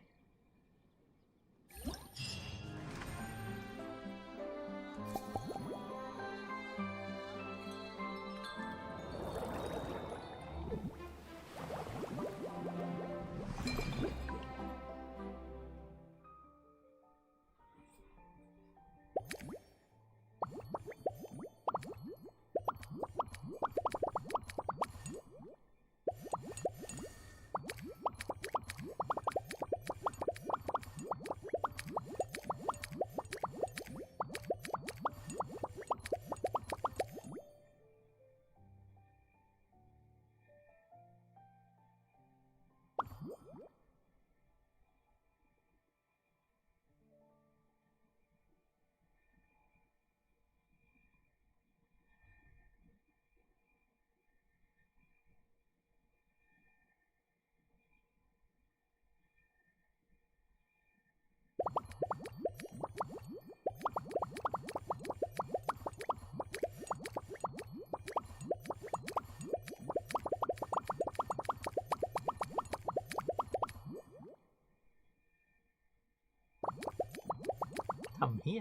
D: ทำเหี้ย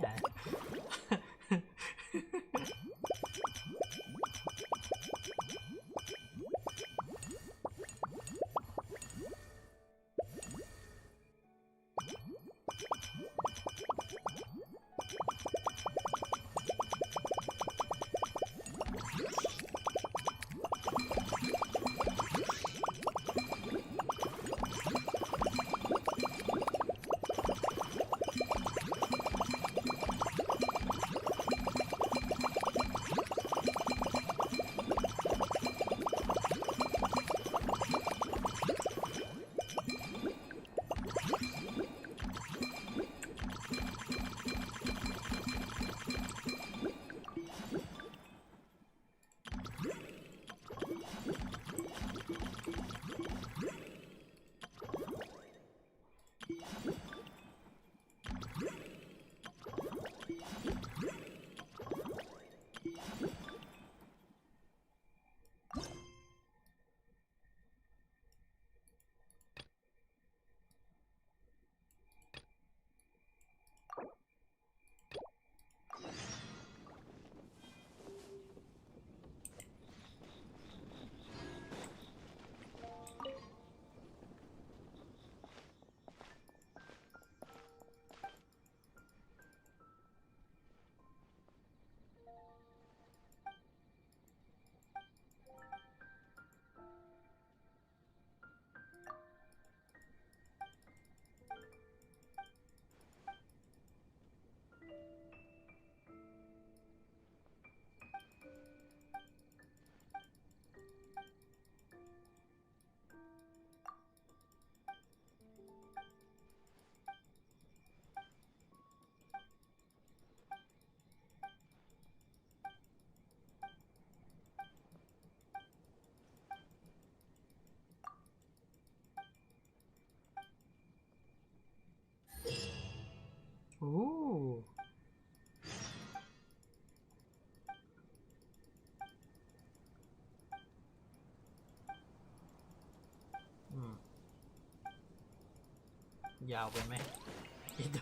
D: ยาวไปไหมอีโด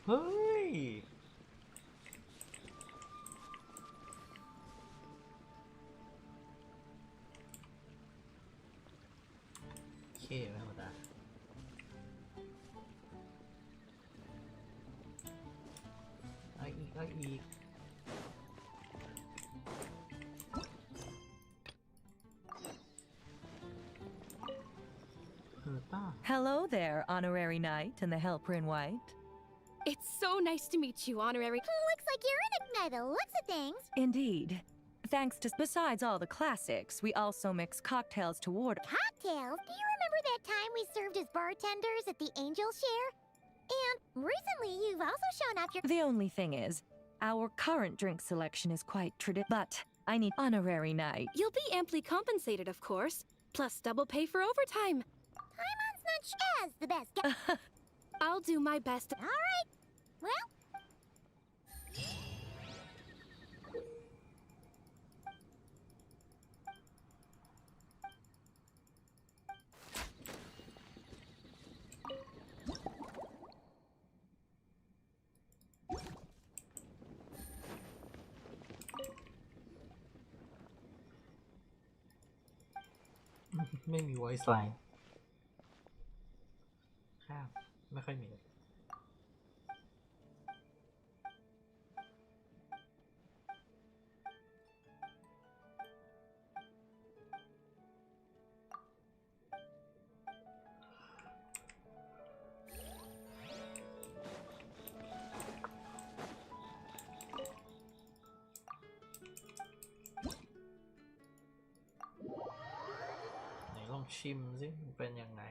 D: เฮ้ยโอเคไม่ธรรมดาเอาอีกเอาอีก
J: Hello there, Honorary Knight and the Helper in White.
A: It's so nice to meet you, Honorary.
B: Looks like you're in it by the looks of things.
J: Indeed. Thanks to besides all the classics, we also mix cocktails to ward.
B: Cocktails? Do you remember that time we served as bartenders at the Angel Share? And recently, you've also shown off your.
J: The only thing is, our current drink selection is quite but I need Honorary Knight.
A: You'll be amply compensated, of course, plus double pay for overtime.
B: Paimon's not as the best guy.
A: I'll do my best.
B: All right. Well.
D: ไม่มี voice line ข้ามไม่ค่อยมีลองชิมสิมันเป็นยังไง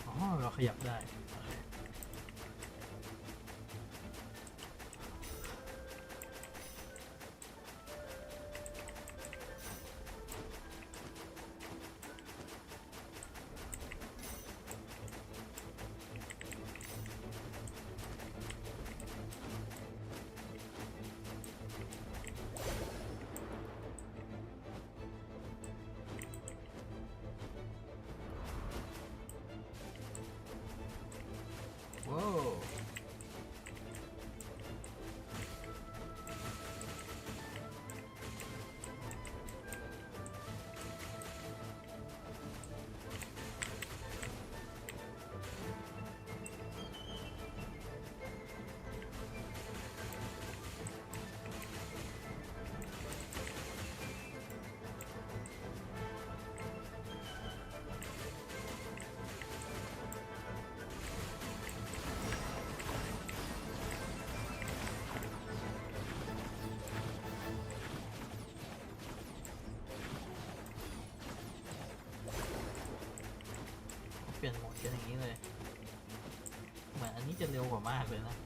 D: อ๋อเราขยับได้ Whoa.เปลี่ยนโหมดเป็นอย่างนี้เลยเหมือนอันนี้จะเร็วกว่ามากเลยนะ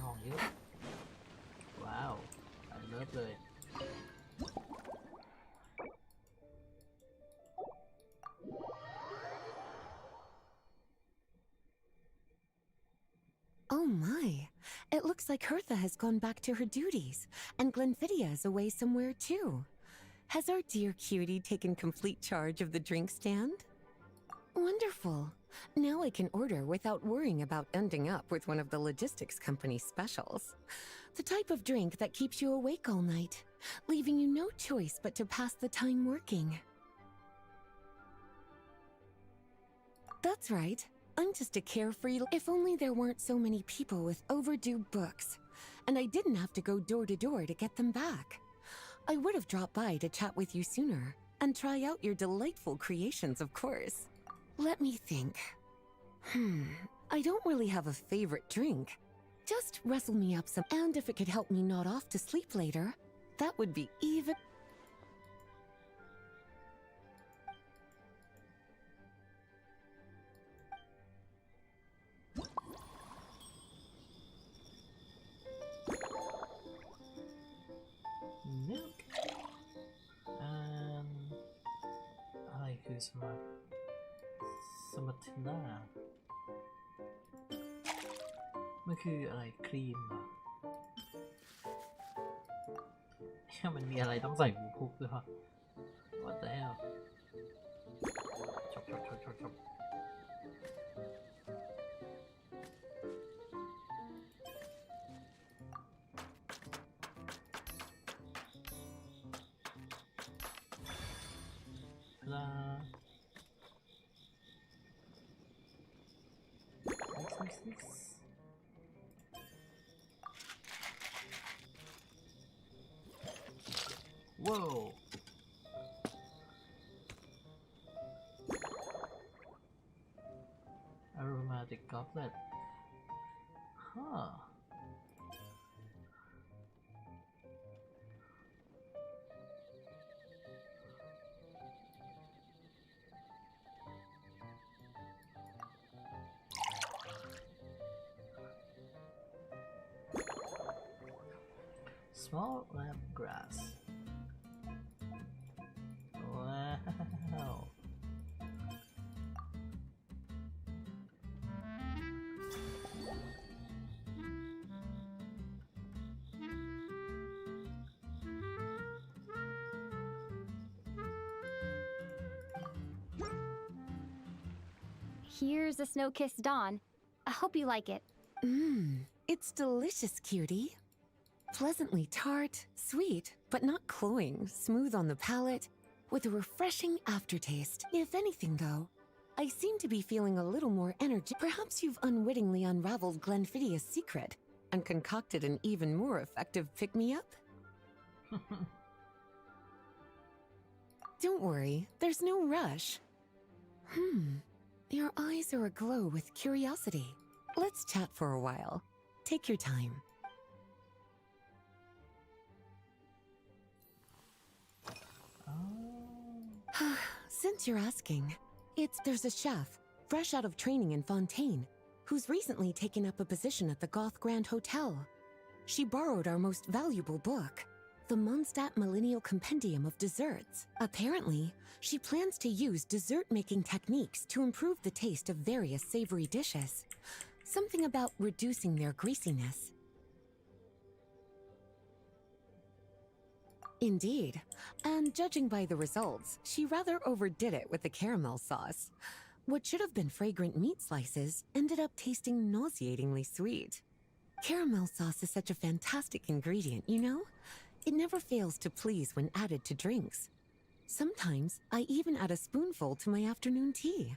E: ของเยอะว้าวเลิฟเลย
U: Oh my, it looks like Hertha has gone back to her duties, and Glenfiddia is away somewhere too. Has our dear cutie taken complete charge of the drink stand? Wonderful. Now I can order without worrying about ending up with one of the logistics company's specials. The type of drink that keeps you awake all night, leaving you no choice but to pass the time working. That's right. I'm just a carefree. If only there weren't so many people with overdue books, and I didn't have to go door to door to get them back. I would have dropped by to chat with you sooner, and try out your delightful creations, of course. Let me think. I don't really have a favorite drink. Just rustle me up some, and if it could help me nod off to sleep later, that would be even...
E: milk and อะไรคือสมาร์ทน่ามันคืออะไรครีมเหรอมันมีอะไรต้องใส่หมูพุกด้วยปะ What the hell ชอบWhoa! Aromatic goblet. Huh. Small lamp grass. Wow.
A: Here's a snow-kissed dawn. I hope you like it.
U: It's delicious, cutie. Pleasantly tart, sweet, but not cloying, smooth on the palate, with a refreshing aftertaste. If anything, though, I seem to be feeling a little more energy. Perhaps you've unwittingly unraveled Glenfiddia's secret and concocted an even more effective pick-me-up? Don't worry, there's no rush. Your eyes are aglow with curiosity. Let's chat for a while. Take your time. Since you're asking, there's a chef, fresh out of training in Fontaine, who's recently taken up a position at the Goth Grand Hotel. She borrowed our most valuable book, the Mondstadt Millennial Compendium of Desserts. Apparently, she plans to use dessert-making techniques to improve the taste of various savory dishes. Something about reducing their greasiness. Indeed, and judging by the results, she rather overdid it with the caramel sauce. What should have been fragrant meat slices ended up tasting nauseatingly sweet. Caramel sauce is such a fantastic ingredient, you know? It never fails to please when added to drinks. Sometimes I even add a spoonful to my afternoon tea.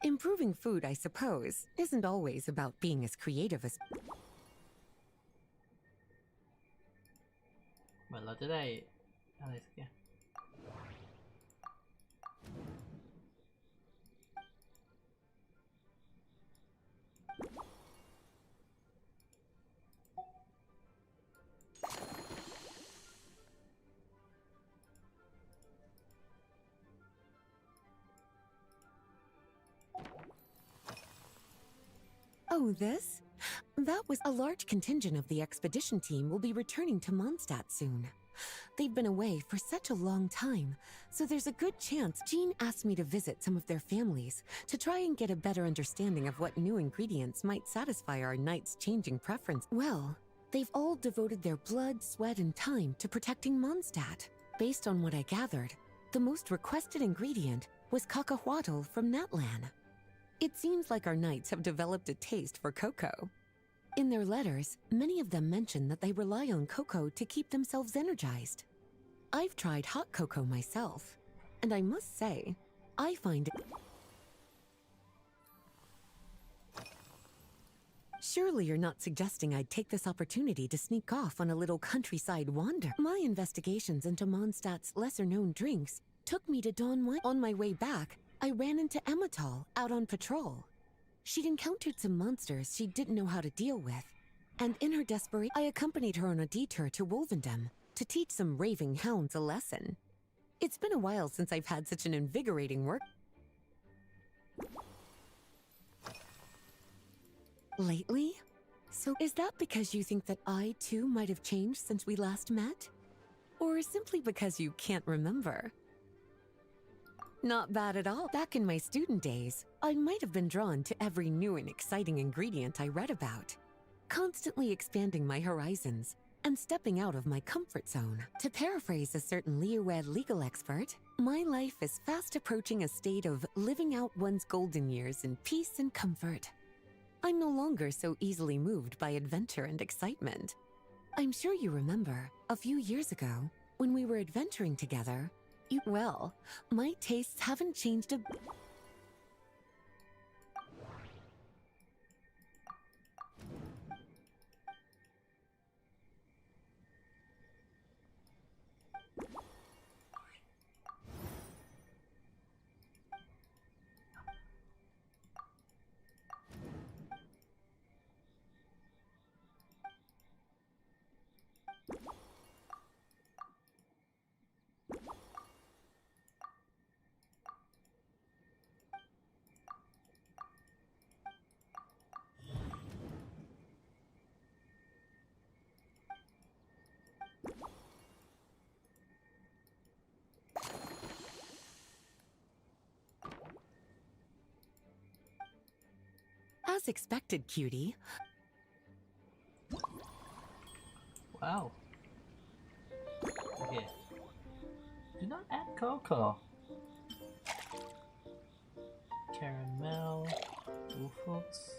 U: Improving food, I suppose, isn't always about being as creative as...
E: เหมือนเราจะได้อะไรสักอย่าง
U: Oh, this? That was a large contingent of the expedition team will be returning to Mondstadt soon. They've been away for such a long time, so there's a good chance Jean asked me to visit some of their families to try and get a better understanding of what new ingredients might satisfy our knights' changing preference. Well, they've all devoted their blood, sweat, and time to protecting Mondstadt. Based on what I gathered, the most requested ingredient was cacahuatl from Natlan. It seems like our knights have developed a taste for cocoa. In their letters, many of them mention that they rely on cocoa to keep themselves energized. I've tried hot cocoa myself, and I must say, I find it... Surely you're not suggesting I'd take this opportunity to sneak off on a little countryside wander. My investigations into Mondstadt's lesser-known drinks took me to Dawn Wine. On my way back, I ran into Emmetall out on patrol. She'd encountered some monsters she didn't know how to deal with, and in her desperation, I accompanied her on a detour to Wolvendom to teach some raving hounds a lesson. It's been a while since I've had such an invigorating work. Lately? So is that because you think that I, too, might have changed since we last met? Or simply because you can't remember? Not bad at all. Back in my student days, I might have been drawn to every new and exciting ingredient I read about, constantly expanding my horizons and stepping out of my comfort zone. To paraphrase a certain Leewed legal expert, my life is fast approaching a state of living out one's golden years in peace and comfort. I'm no longer so easily moved by adventure and excitement. I'm sure you remember, a few years ago, when we were adventuring together, well, my tastes haven't changed a... As expected, cutie.
E: Wow. Okay. Do not add cocoa. Caramel. Woofles.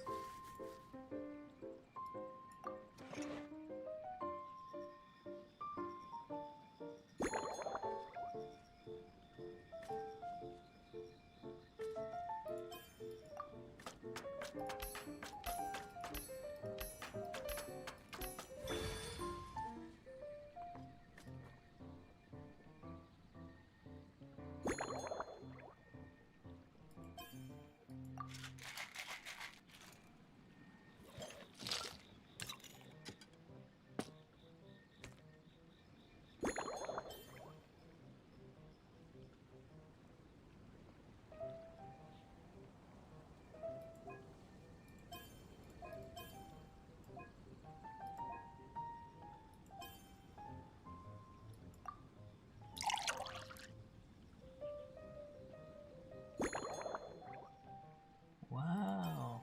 E: Wow.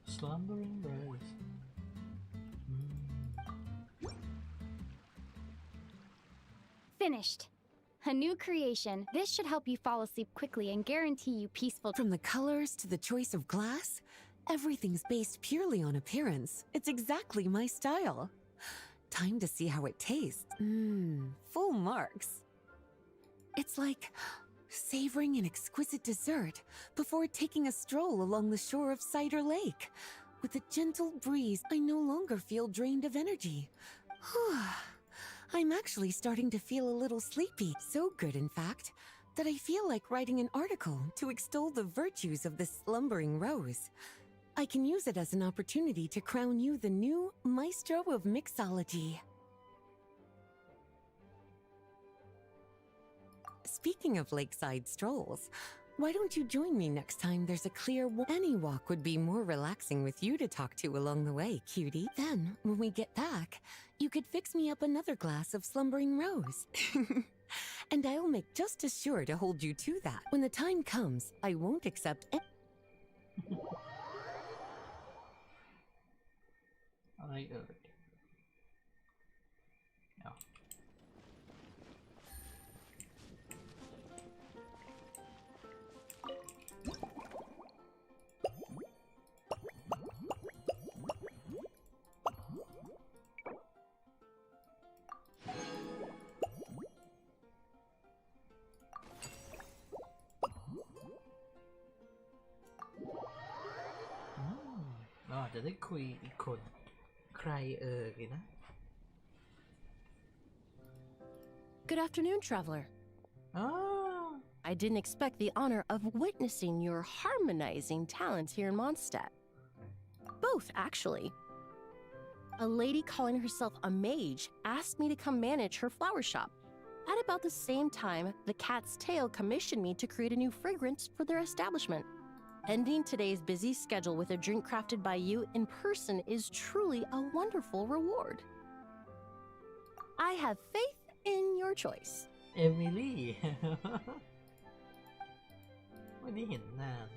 E: Slumbering Rose.
M: Finished. A new creation. This should help you fall asleep quickly and guarantee you peaceful...
U: From the colors to the choice of glass, everything's based purely on appearance. It's exactly my style. Time to see how it tastes. Full marks. It's like savoring an exquisite dessert before taking a stroll along the shore of Cider Lake. With a gentle breeze, I no longer feel drained of energy. I'm actually starting to feel a little sleepy. So good, in fact, that I feel like writing an article to extol the virtues of this slumbering rose. I can use it as an opportunity to crown you the new Maestro of Mixology. Speaking of lakeside strolls, why don't you join me next time there's a clear Any walk would be more relaxing with you to talk to along the way, cutie. Then, when we get back, you could fix me up another glass of slumbering rose. And I'll make just as sure to hold you to that. When the time comes, I won't accept
D: อะไรเอ่ยเอาเราอาจจะได้คุยอีกคนใครเอ่ยนะ
N: Good afternoon, traveler. I didn't expect the honor of witnessing your harmonizing talents here in Mondstadt. Both, actually. A lady calling herself a mage asked me to come manage her flower shop. At about the same time, the Cat's Tail commissioned me to create a new fragrance for their establishment. Ending today's busy schedule with a drink crafted by you in person is truly a wonderful reward. I have faith in your choice.
D: เอมิลี่ ไม่ได้เห็นนาน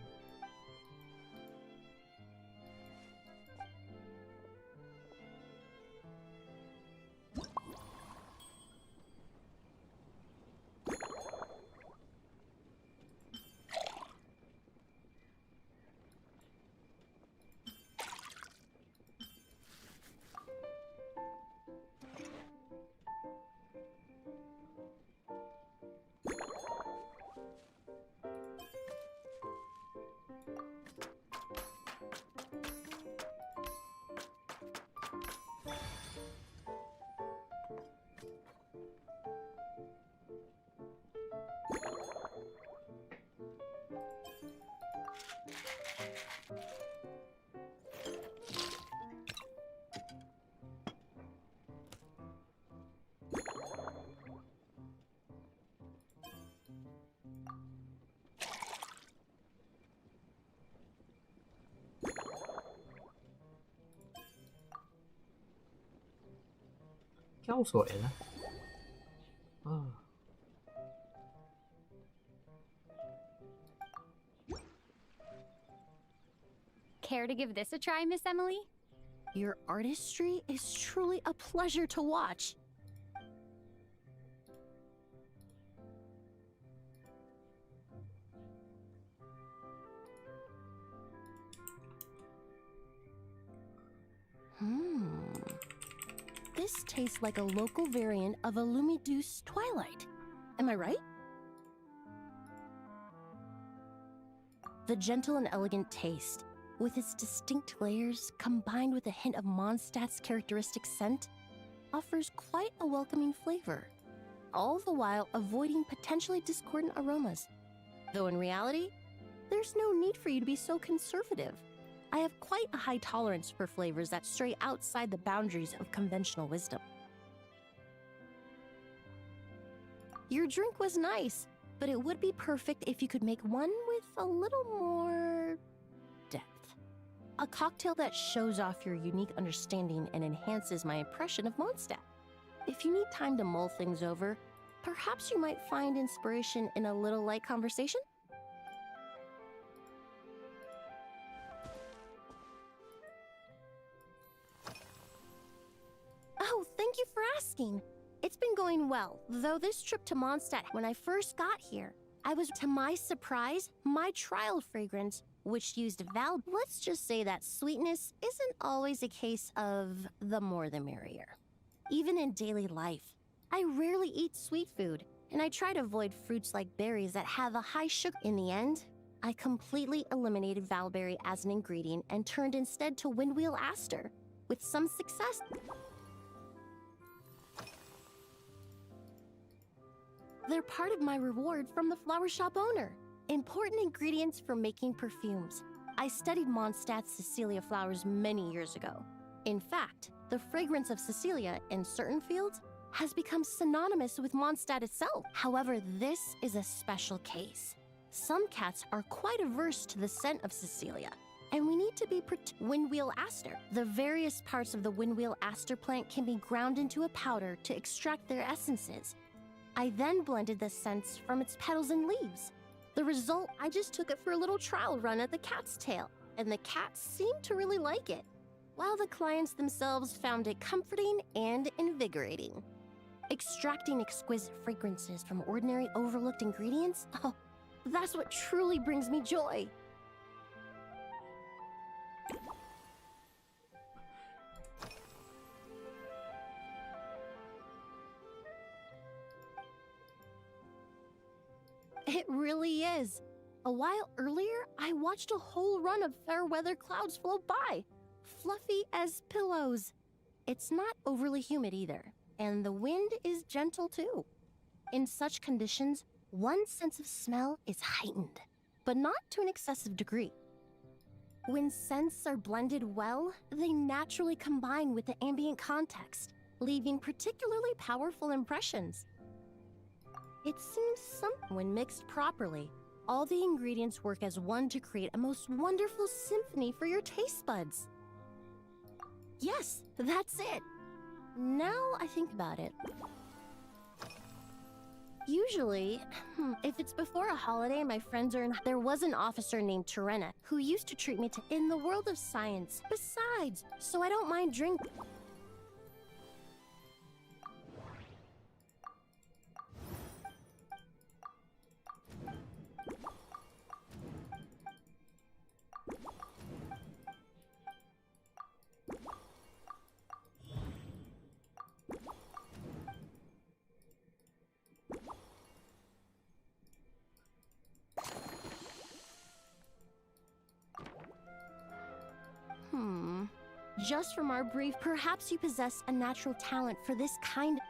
D: แก้วสวยนะ
M: Care to give this a try, Miss Emily?
N: Your artistry is truly a pleasure to watch. This tastes like a local variant of a Lumiduce Twilight. Am I right? The gentle and elegant taste, with its distinct layers combined with a hint of Mondstadt's characteristic scent, offers quite a welcoming flavor, all the while avoiding potentially discordant aromas. Though in reality, there's no need for you to be so conservative. I have quite a high tolerance for flavors that stray outside the boundaries of conventional wisdom. Your drink was nice, but it would be perfect if you could make one with a little more depth. A cocktail that shows off your unique understanding and enhances my impression of Mondstadt. If you need time to mull things over, perhaps you might find inspiration in a little light conversation? Oh, thank you for asking. It's been going well, though this trip to Mondstadt, when I first got here, to my surprise, my trial fragrance, which used let's just say that sweetness isn't always a case of the more the merrier. Even in daily life, I rarely eat sweet food, and I try to avoid fruits like berries that have a high sugar. In the end, I completely eliminated valberry as an ingredient and turned instead to windwheel aster, with some success. They're part of my reward from the flower shop owner. Important ingredients for making perfumes. I studied Mondstadt's Cecilia flowers many years ago. In fact, the fragrance of Cecilia in certain fields has become synonymous with Mondstadt itself. However, this is a special case. Some cats are quite averse to the scent of Cecilia, and we need to be windwheel aster. The various parts of the windwheel aster plant can be ground into a powder to extract their essences. I then blended the scents from its petals and leaves. The result, I just took it for a little trial run at the cat's tail, and the cats seemed to really like it, while the clients themselves found it comforting and invigorating. Extracting exquisite fragrances from ordinary overlooked ingredients? Oh, that's what truly brings me joy. It really is. A while earlier, I watched a whole run of fair weather clouds float by, fluffy as pillows. It's not overly humid either, and the wind is gentle too. In such conditions, one's sense of smell is heightened, but not to an excessive degree. When scents are blended well, they naturally combine with the ambient context, leaving particularly powerful impressions. It seems something when mixed properly, all the ingredients work as one to create a most wonderful symphony for your taste buds. Yes, that's it. Now I think about it. Usually, if it's before a holiday and my friends are in, there was an officer named Terena who used to treat me in the world of science. Besides, so I don't mind drinking. Just from our brief, perhaps you possess a natural talent for this kind of...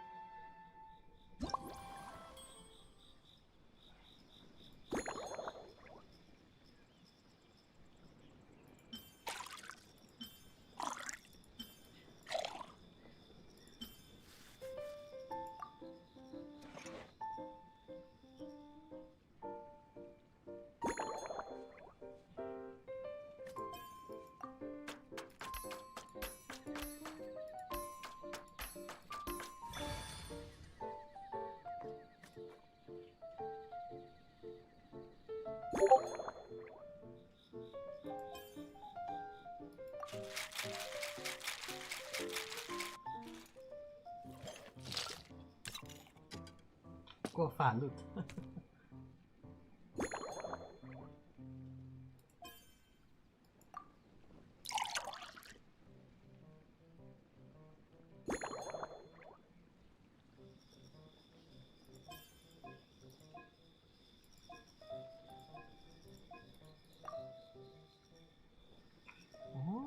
D: กลัวฝาหลุด โอ้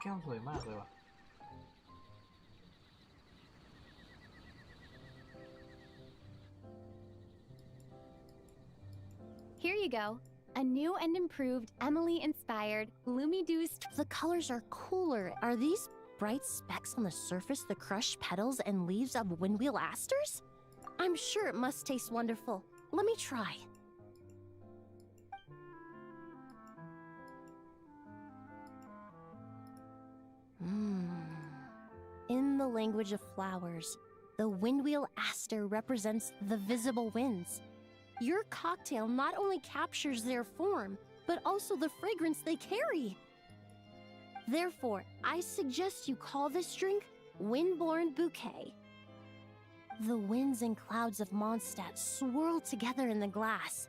D: แก้วสวยมากเลยว่ะ
M: Here you go. A new and improved, Emily-inspired, Lumidoust.
N: The colors are cooler. Are these bright specks on the surface the crushed petals and leaves of windwheel asters? I'm sure it must taste wonderful. Let me try. In the language of flowers, the windwheel aster represents the visible winds. Your cocktail not only captures their form, but also the fragrance they carry. Therefore, I suggest you call this drink Windborne Bouquet. The winds and clouds of Mondstadt swirl together in the glass,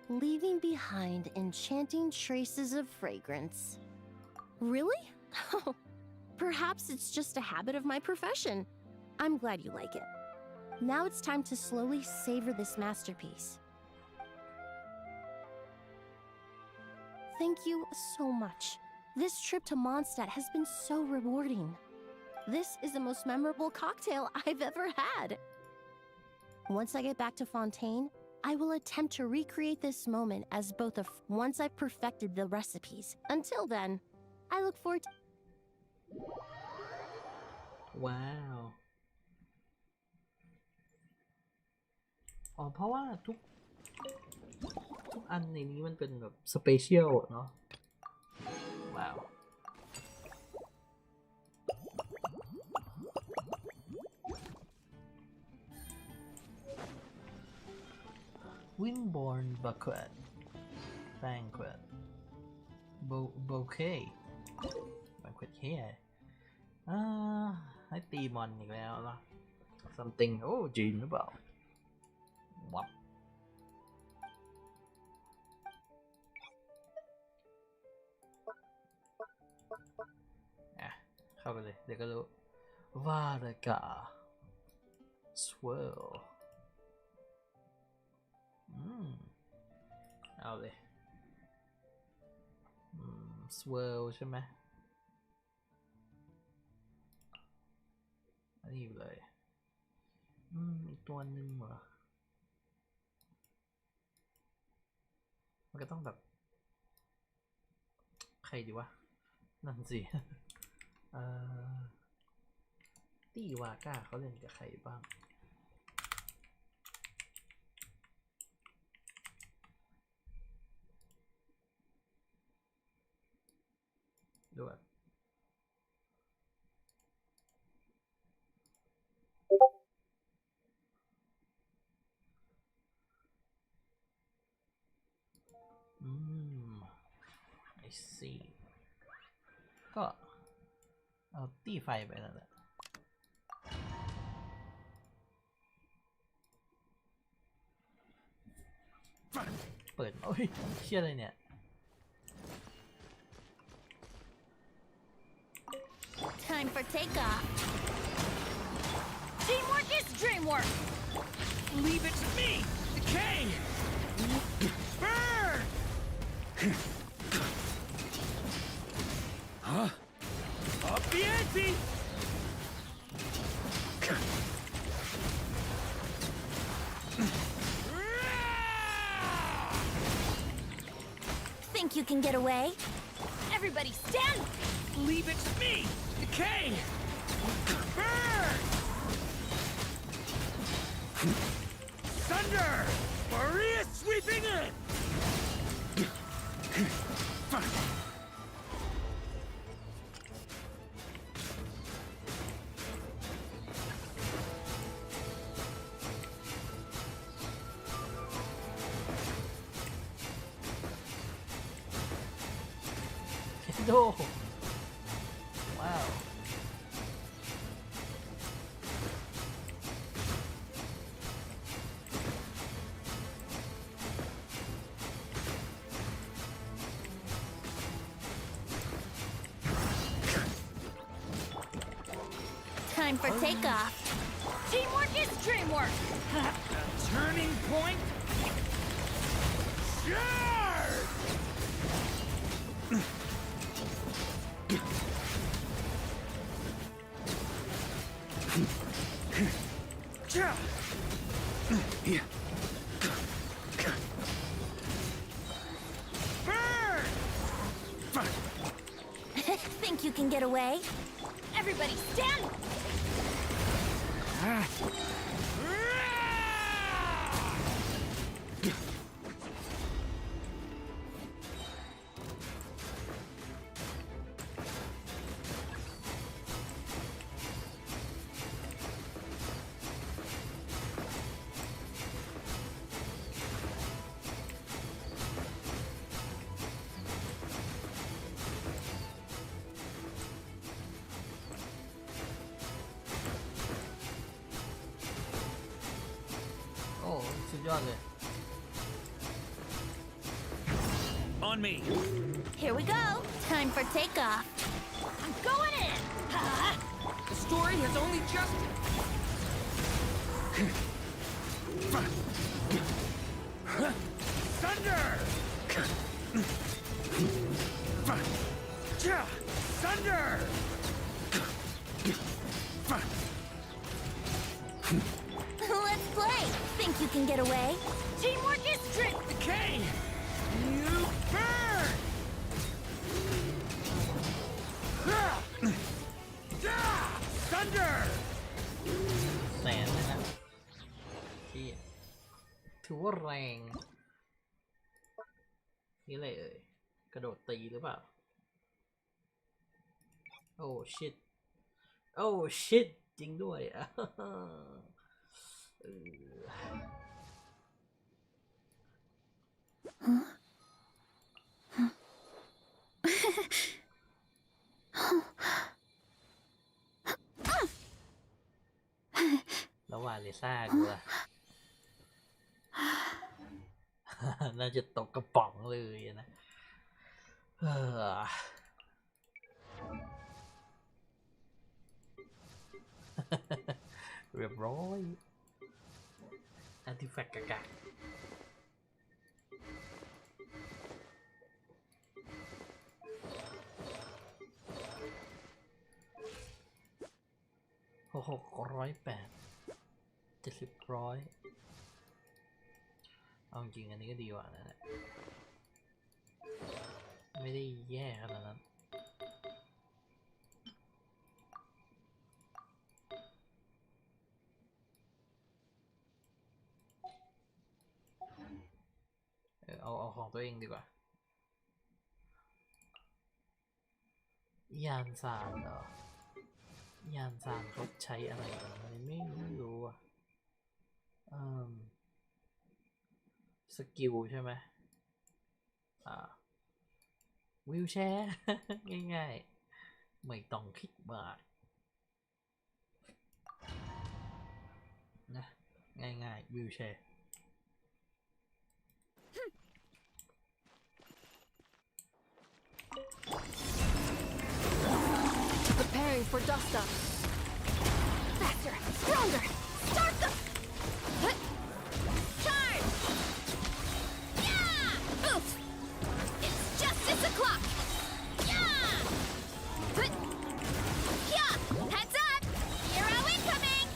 N: leaving behind enchanting traces of fragrance. Really? Oh, perhaps it's just a habit of my profession. I'm glad you like it. Now it's time to slowly savor this masterpiece. Thank you so much. This trip to Mondstadt has been so rewarding. This is the most memorable cocktail I've ever had. Once I get back to Fontaine, I will attempt to recreate this moment as both once I've perfected the recipes. Until then, I look forward to...
D: ว้าวอ๋อเพราะว่าทุกอันในนี้มันเป็นแบบสเปเชียลเนาะว้าวWindborne Banquet Bouquet Banquet เฮ้ยให้ตีมอนอีกแล้วล่ะ something โอ้จีนหรือเปล่าวับเข้าไปเลยเดี๋ยวก็รู้ varka swirl เอาเลยswirl ใช่ไหมอันนี้เลยอีกตัวหนึ่งเหรอมันก็ต้องแบบใครดีวะนั่นสิตีวาก้าเขาเล่นกับใครบ้างด้วยI see ก็เอาตีไฟไปนั่นแหละเปิดโอ้ยเชี่ยอะไรเนี่ย
F: Time for takeoff. Teamwork is dreamwork.
E: Leave it to me. Decay. Burn.
C: Huh?
E: Up the ante.
F: Think you can get away? Everybody stand!
E: Leave it to me. Decay. Burn. Thunder. Maria sweeping in. No. Wow.
F: Time for takeoff. Teamwork is dreamwork.
E: A turning point. Charge!
F: Think you can get away? Everybody stand!
D: Oh, สุดยอดเลย
E: On me.
F: Here we go. Time for takeoff. I'm going in.
E: The story has only just. Thunder. Thunder.
F: Let's play. Think you can get away? Teamwork is strict.
E: Decay. You burn. Thunder.
T: thunder!
D: แสนเลยนะที่ถือว่าแรงนี่อะไรเอ่ยกระโดดตีหรือเปล่าโอ้ชิตโอ้ชิตจริงด้วยแล้ววาเลซ่ากูล่ะ น่าจะตกกระป๋องเลยนะเรียบร้อยอาร์ติแฟกต์กะ608 70เอาจริงอันนี้ก็ดีกว่านะ ไม่ได้แย่ขนาดนั้นเอาของตัวเองดีกว่ายานสารเหรอยานสารเขาใช้อะไรกันไม่รู้อ่ะสกิลใช่ไหมวิวแชร์ ง่ายๆไม่ต้องคิดมากนะง่ายๆวิวแชร์
A: Preparing for dust up. Faster, stronger. Start the charge. Yeah! Oof! It's justice o'clock. Yeah! Yeah! Heads up! Hero incoming.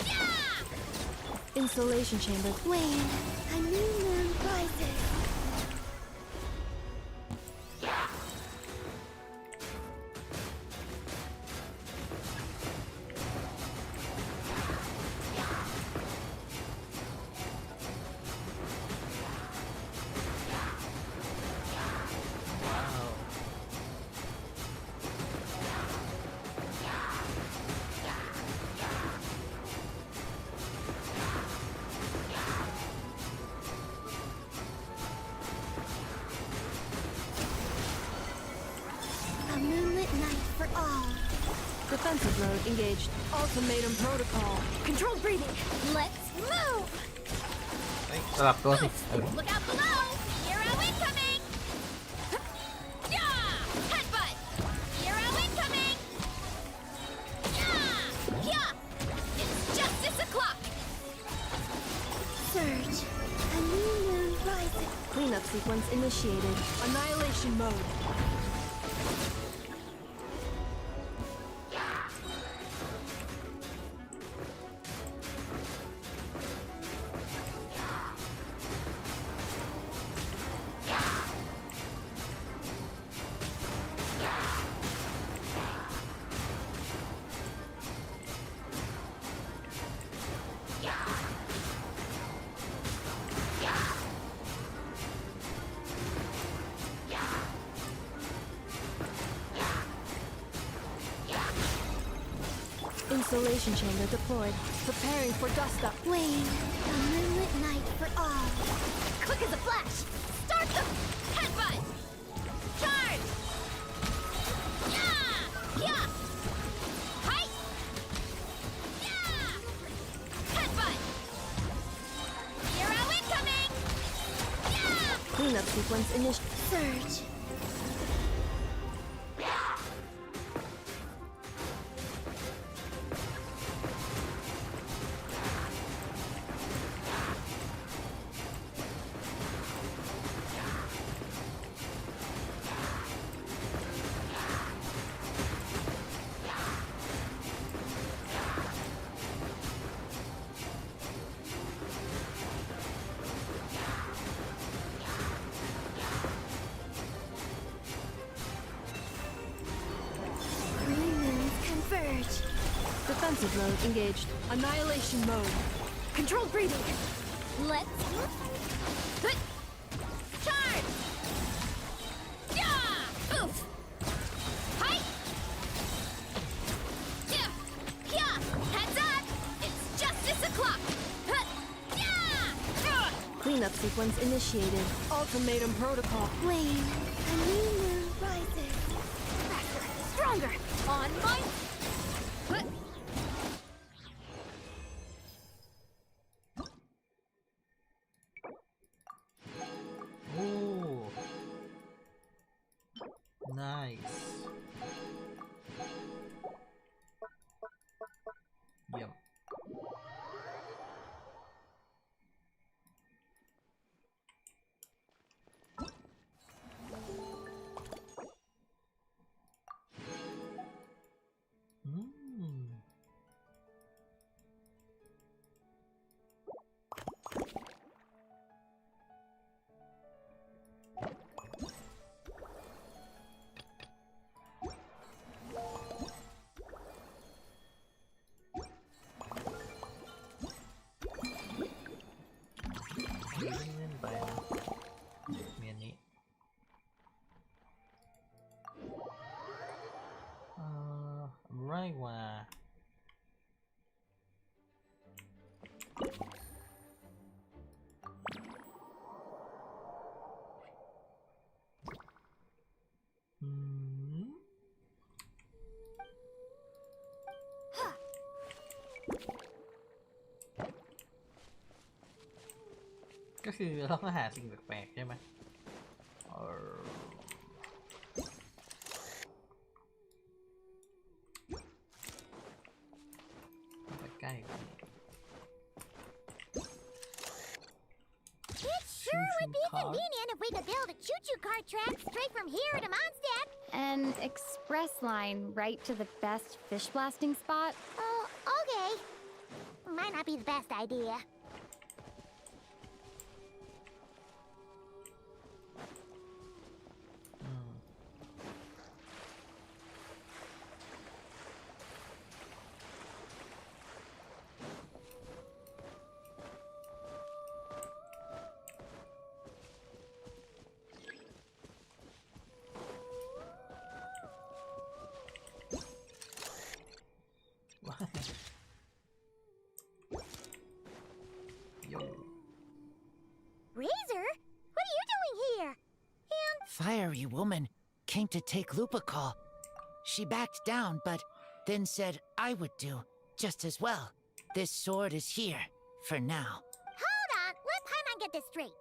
A: Yeah!
J: Installation chamber.
A: When a new moon rises.
J: Defensive mode engaged. Ultimatum protocol. Controlled breathing.
A: Let's move.
D: สลับตัวสิ
A: Look out below. Hero incoming. Yeah! Headbutt. Hero incoming. Yeah! Yeah! It's justice o'clock. Surge. A new moon rises.
J: Cleanup sequence initiated. Annihilation mode. Installation chamber deployed. Preparing for dust up.
A: Wayne, a moonlit night for all. Quick as a flash. Start the headbutt. Charge. Yeah! Yeah! Height. Yeah! Headbutt. Hero incoming. Yeah!
J: Cleanup sequence initiated.
A: Surge.
J: Defensive mode engaged. Annihilation mode. Controlled breathing.
M: Let's charge! Yeah! Oof! Hi! Yeah! Yeah! Heads up! It's justice o'clock! Huh! Yeah!
J: Cleanup sequence initiated. Ultimatum protocol.
M: Flame, a new moon rises. Faster, stronger! On my... Huh!
E: Oh, nice. Yep.เล่นไปนะเมียนนี้ไรวะก็คือเราต้องหาสิ่งแปลกๆใช่ไหมไปใกล้กว่านี้
B: It sure would be convenient if we could build a choo-choo cart track straight from here to Mondstadt.
M: An express line right to the best fish blasting spot?
B: Oh, okay. Might not be the best idea. Razor? What are you doing here?
R: Fiery woman came to take Lupical. She backed down, but then said I would do just as well. This sword is here, for now.
B: Hold on, let Paimon get this straight.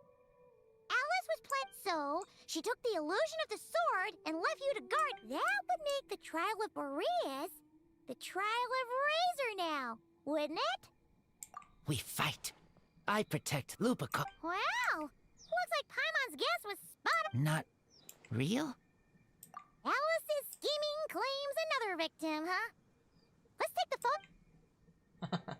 B: Alice was so she took the illusion of the sword and left you to guard. That would make the trial of Boreas the trial of Razor now, wouldn't it?
R: We fight. I protect Lupical.
B: Wow! Looks like Paimon's guess was spot on.
R: Not real?
B: Alice's scheming claims another victim, huh? Let's take the photo.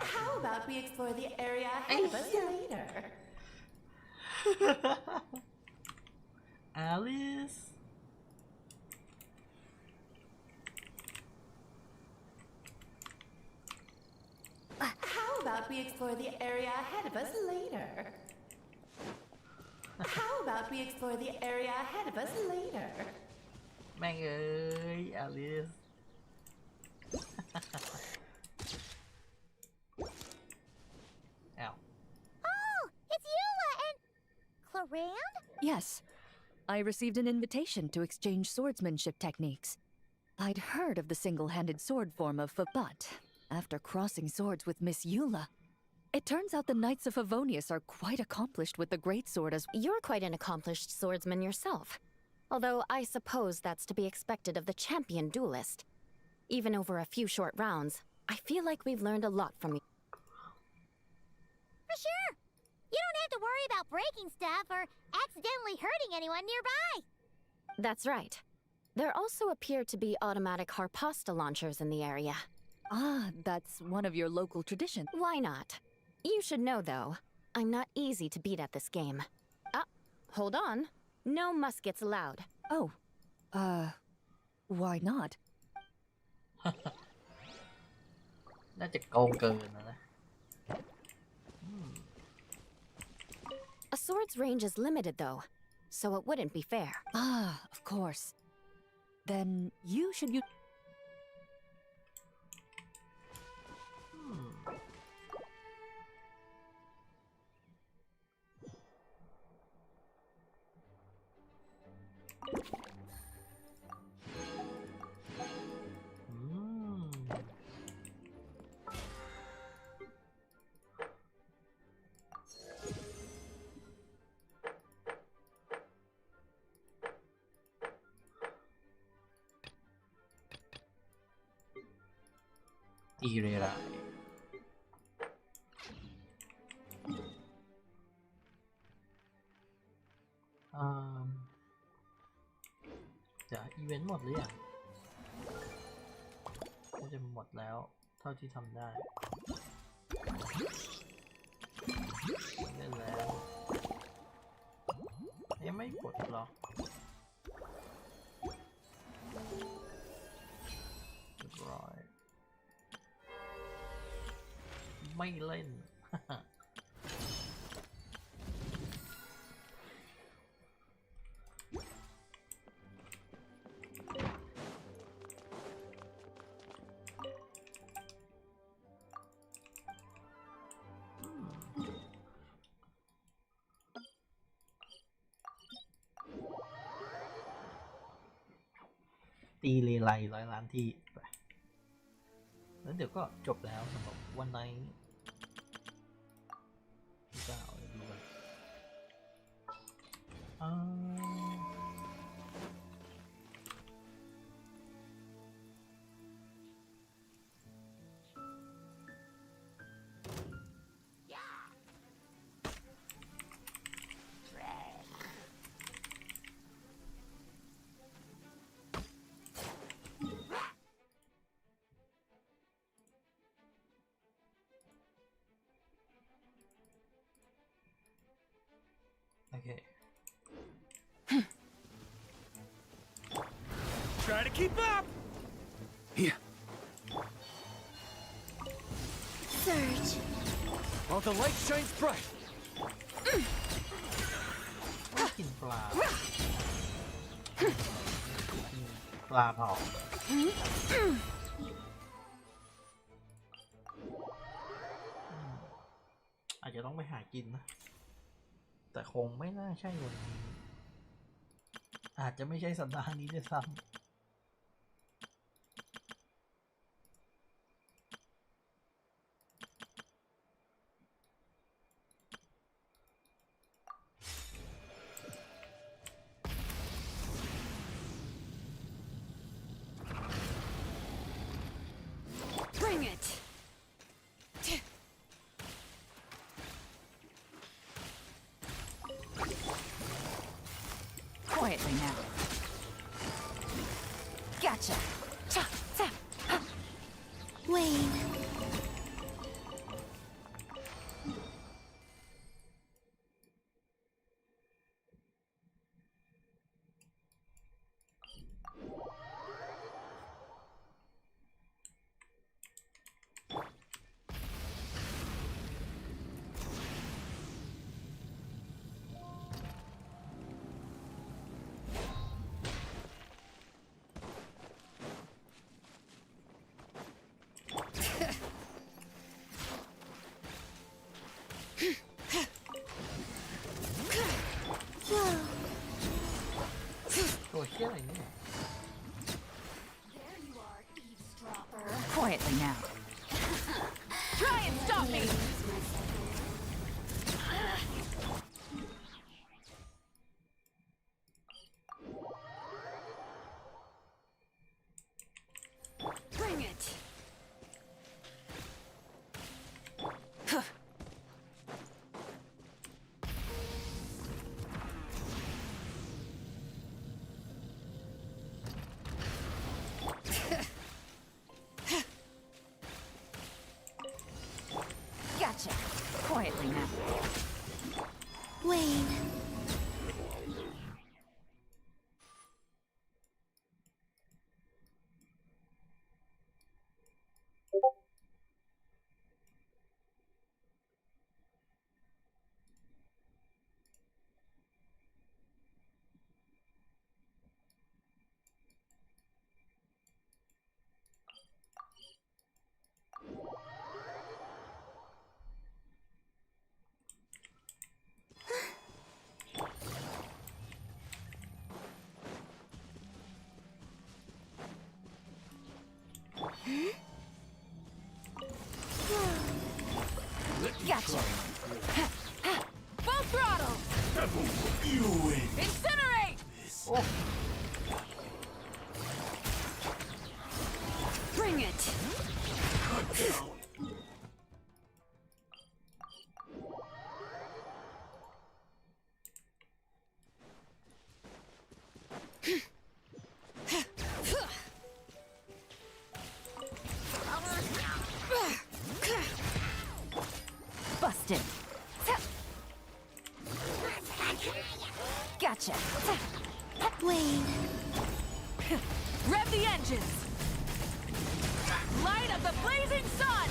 G: How about we explore the area ahead of us later?
E: Alice?
G: How about we explore the area ahead of us later? How about we explore the area ahead of us later?
E: แม่งเอ้ย Alice
B: Oh, it's Eula and Cloran?
J: Yes. I received an invitation to exchange swordsmanship techniques. I'd heard of the single-handed sword form of but after crossing swords with Miss Eula, it turns out the Knights of Favonius are quite accomplished with the greatsword as—
F: You're quite an accomplished swordsman yourself. Although I suppose that's to be expected of the champion duelist. Even over a few short rounds, I feel like we've learned a lot from you.
B: For sure. You don't have to worry about breaking stuff or accidentally hurting anyone nearby.
F: That's right. There also appear to be automatic harpasta launchers in the area.
J: Ah, that's one of your local traditions.
F: Why not? You should know, though, I'm not easy to beat at this game. Ah, hold on. No muskets allowed.
J: Oh, why not?
D: น่าจะโกงเกินนะ
F: A sword's range is limited, though, so it wouldn't be fair.
J: Ah, of course. Then you should use...
D: ตีเรไรจะอีเวนต์หมดหรือยังน่าจะหมดแล้วเท่าที่ทำได้เล่นแล้วยังไม่กดหรอเรียบร้อยไม่เล่น ตีเลไล100 ล้านที่ไปแล้วเดี๋ยวก็จบแล้วสำหรับวันนี้จะเอาอะไรดูกันโอเค
K: Try to keep up!
P: Here.
M: Surge.
K: While the light shines bright.
D: ไม่กินปลาปลาเผาอาจจะต้องไปหากินนะแต่คงไม่น่าใช่วันนี้อาจจะไม่ใช่สัปดาห์นี้ด้วยซ้ำ
J: Bring it! Quietly now. Gotcha.
M: Wayne.
J: Quietly now. Try and stop me! Busted. Gotcha.
M: Wait.
J: Rev the engines. Light of the blazing sun.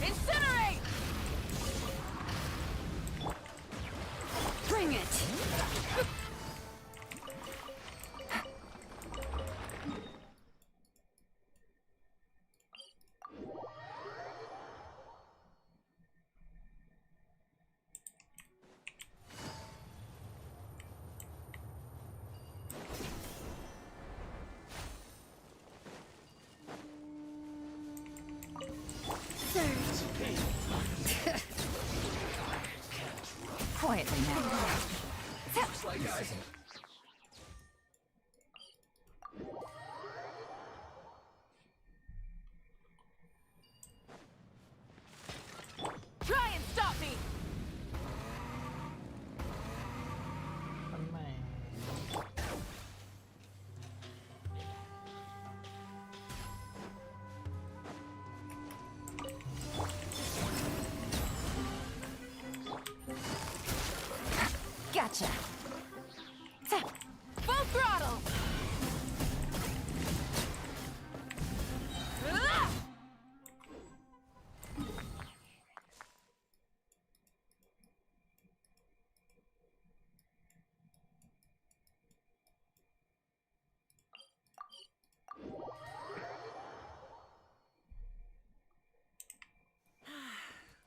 J: Incinerate. Bring it. Quietly now. Try and stop me. Gotcha. Full throttle.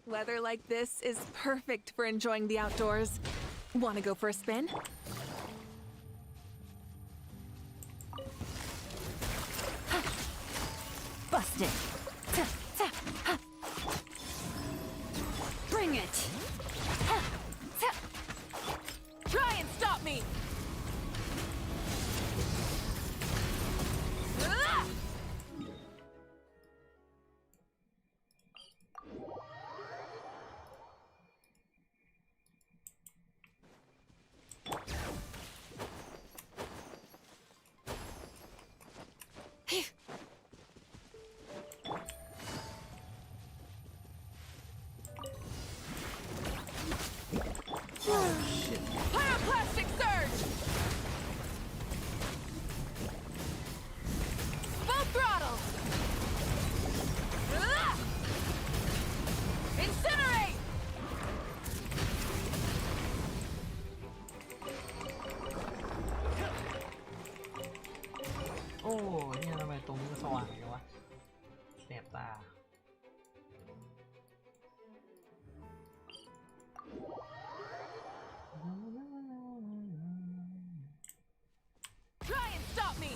O: Weather like this is perfect for enjoying the outdoors. Want to go for a spin?
J: Busted. Bring it.
O: Try and stop me! Pyroclastic surge! Full throttle! Incinerate!
D: Oh, เนี่ยทำไมตรงนี้มันสว่างอย่างวะแสบตา
O: Try and stop me!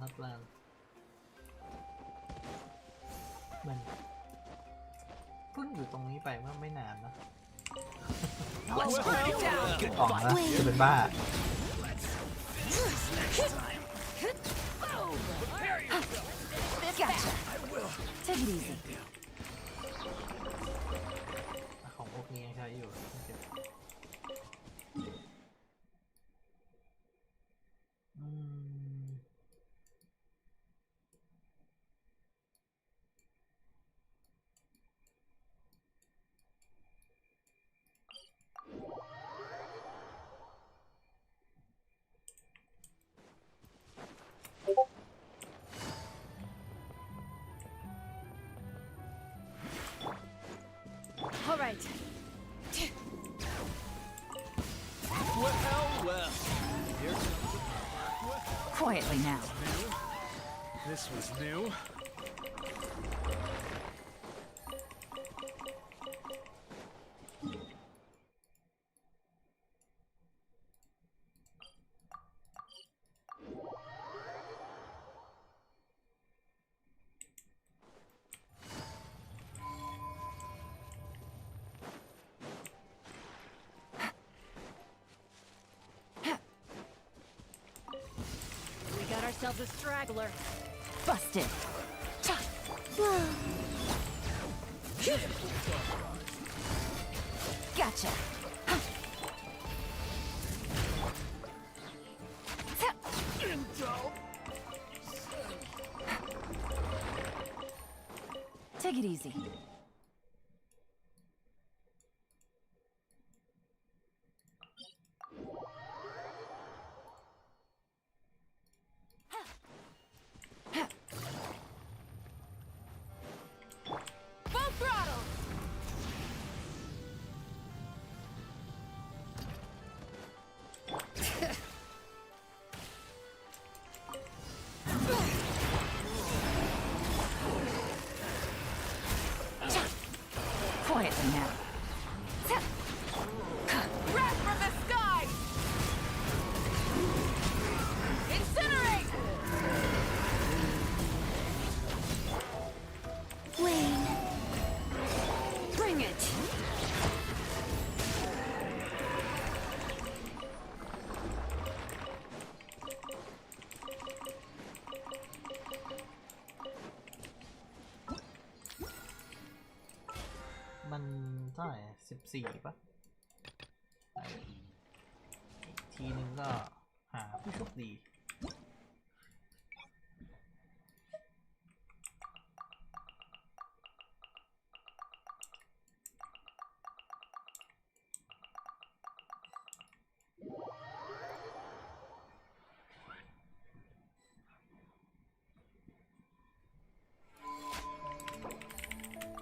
D: นัดแลนมันเพิ่งอยู่ตรงนี้ไปเมื่อไม่นานนะ
O: Let's break it down!
D: ออกนะจะเป็นบ้า
J: Gotcha. Take it easy.
D: ของพวกนี้ยังใช้อยู่
J: All right.
K: Well. Here comes
J: Quietly now.
K: This was new.
A: ourselves a straggler.
J: Busted. Gotcha. Take it easy.
O: Full throttle!
J: Quietly now.
O: Wrath from the sky! Incinerate!
M: Wayne.
J: Bring it.
D: มันเท่าไหร่14ปะอีกทีนึงก็หาผู้โชคดี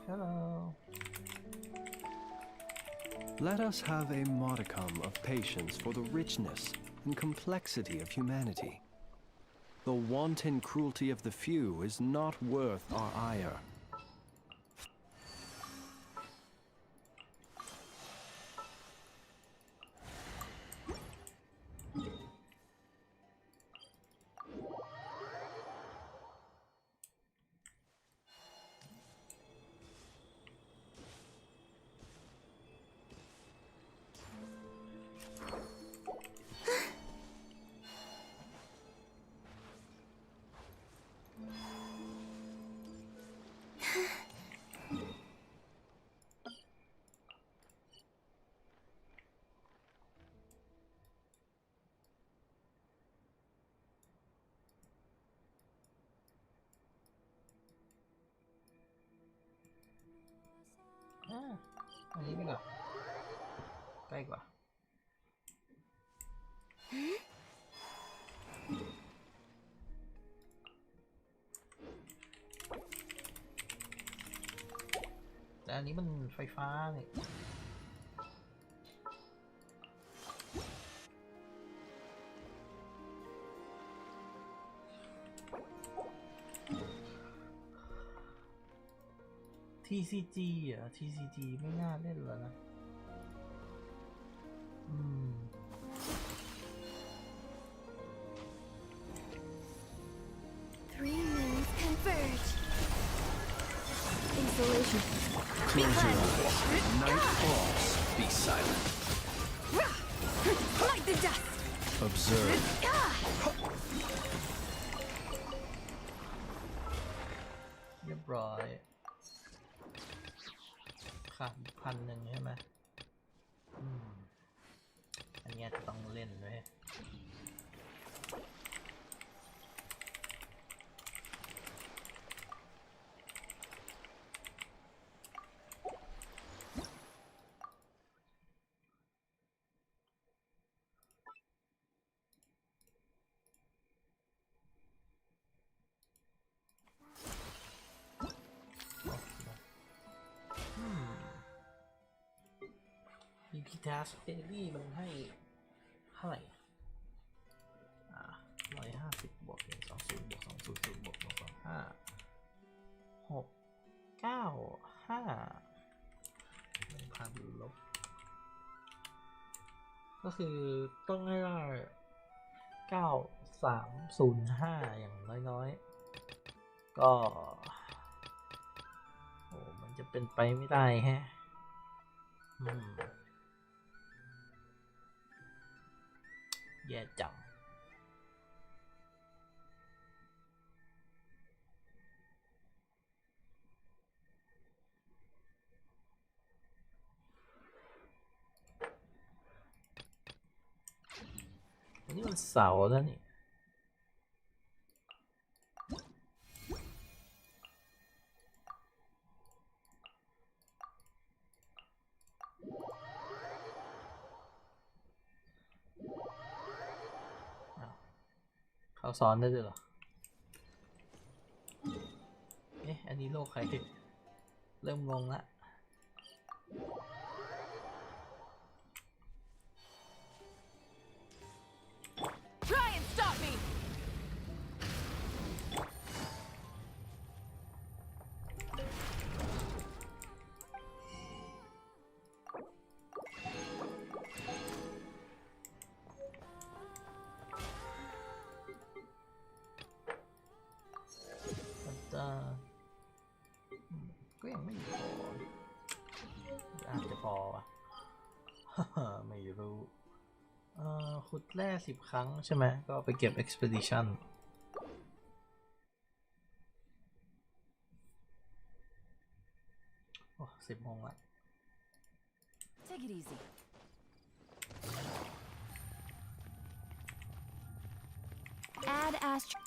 D: ฮัลโหล
K: Let us have a modicum of patience for the richness and complexity of humanity. The wanton cruelty of the few is not worth our ire.อันนี้ดีกว่าใกล้กว่าแต่อันนี้มันไฟฟ้าเนี่ยTCG อ่ะ TCG ไม่น่าเล่นแล้วนะ
M: Three moons converge.
J: Insulation.
K: Close your eyes. Night falls. Be silent.
J: Like the dust.
K: Observe.
D: เรียบร้อยขาด1,000ใช่ไหมอันนี้จะต้องเล่นด้วยพีทัสเดลี่มันให้เท่าไหร่150บวก120บวก200บวก225 6 9 5 1,000 ลบก็คือต้องให้ได้9305อย่างน้อยๆก็โอ้มันจะเป็นไปไม่ได้แฮะแย่จังวันนี้มันเสาร์แล้วนี่ เขาซ้อนได้ด้วยเหรอเอ๊ะอันนี้โลกใครเริ่มงงละ
O: Try and stop me!
D: ก็ยังไม่พออาจจะพอวะ ไม่รู้ขุดแร่10 ครั้งใช่ไหมก็ไปเก็บ expedition โอ้10 โมงละ
J: Take it easy.
A: Add astro.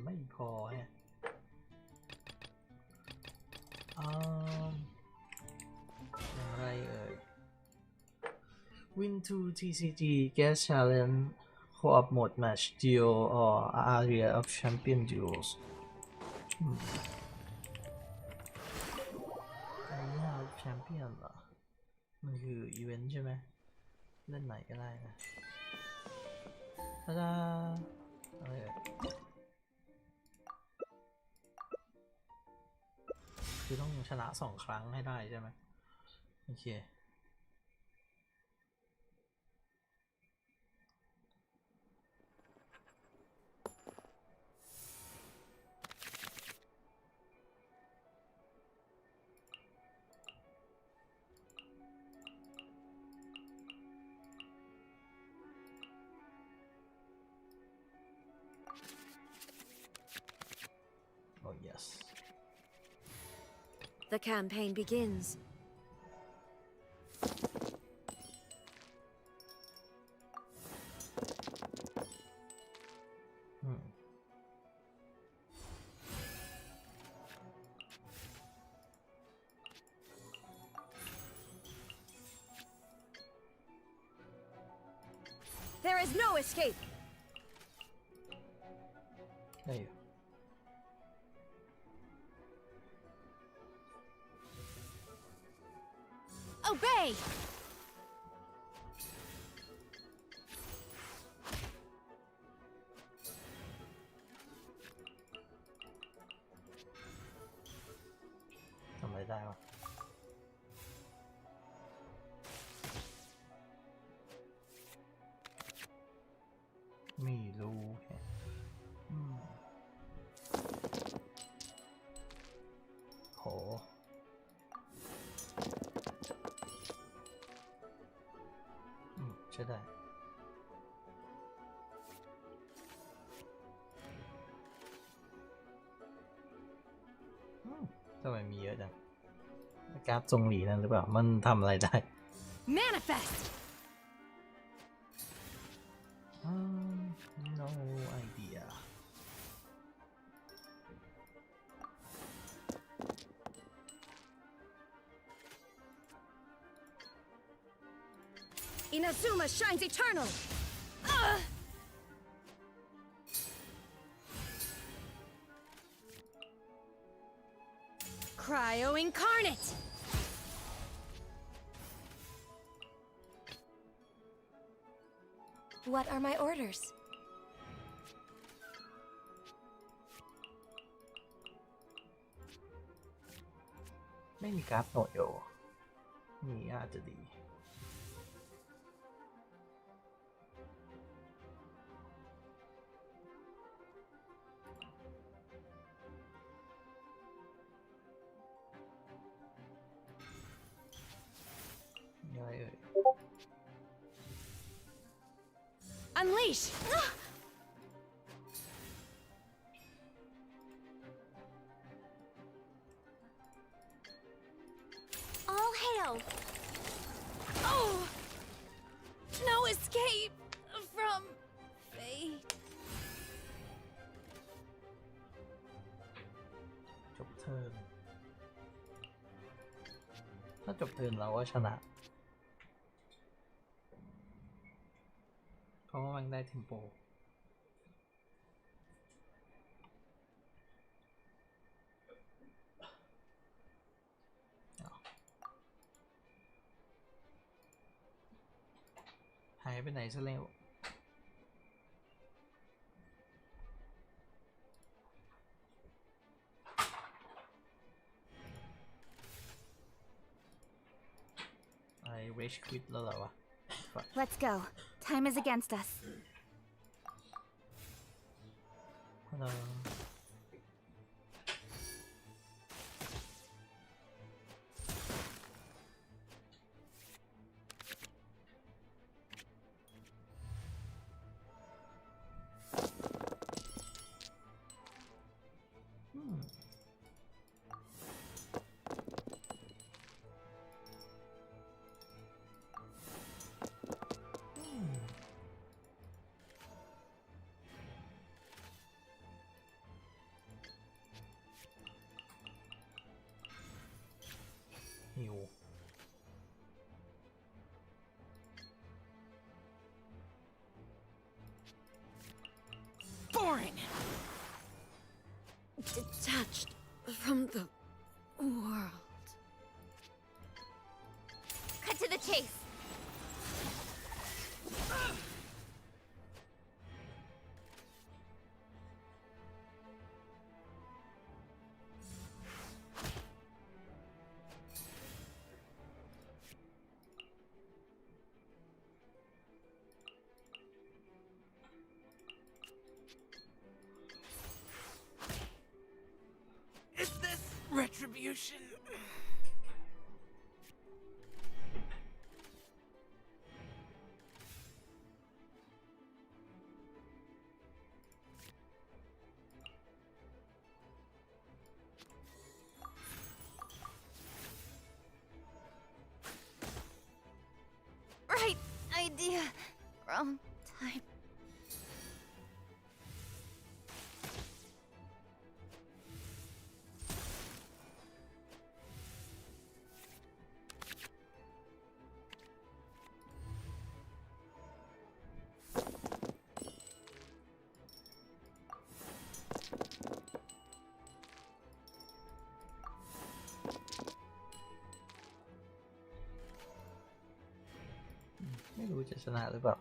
D: ไม่พอฮะอย่างไรเอ่ย Win 2 TCG Guest Challenge Co-op Mode Match Duel or Area of Champion Duels Area of Champion เหรอ มันคืออีเวนต์ใช่ไหมเล่นไหนก็ได้นะตาดาอะไรเอ่ยคือต้องชนะ2 ครั้งให้ได้ใช่ไหมโอเค Oh yes.
M: The campaign begins.
A: There is no escape.
D: Hey.
A: Obey!
D: ทำอะไรได้วะไม่รู้แฮะโหใช่ได้ทำไมมีเยอะจังการ์ดทรงหลีนั่นหรือเปล่ามันทำอะไรได้
A: Manifest!
D: No idea.
A: Inazuma shines eternal! Cryo incarnate! What are my orders?
D: ไม่มีการ์ดโหนดโยมีอาจจะดีอะไรเอ่ย
A: Unleash! All hail! Oh! No escape from fate.
D: จบเทิร์น าจบเทิร์นเราก็ชนะเพราะว่ามันได้เทมโปหายไปไหนซะแล้วRage quit แล้วเหรอวะ
M: Let's go. Time is against us.
D: Hello.
U: Boring. Detached from the world.
M: Cut to the chase.
R: Is this retribution?
M: Right idea. Wrong time.
D: ไม่รู้จะชนะหรือเปล่า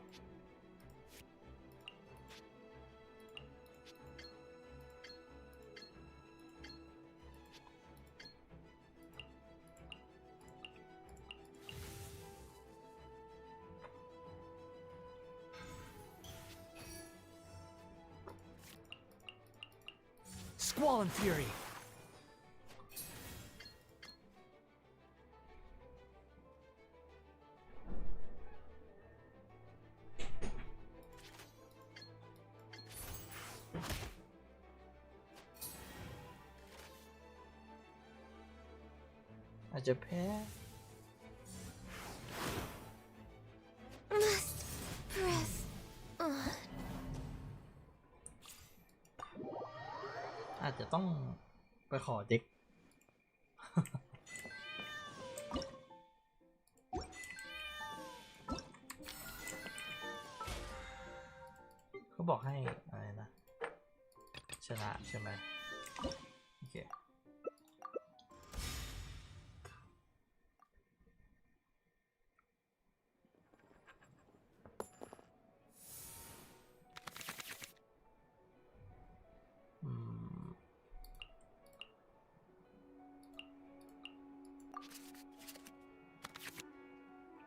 R: Squall and Fury.
D: Iจะแพ้
M: Must press on.
D: อาจจะต้องไปขอเด็ก เขาบอกให้อะไรนะ ชนะใช่ไหมโอเค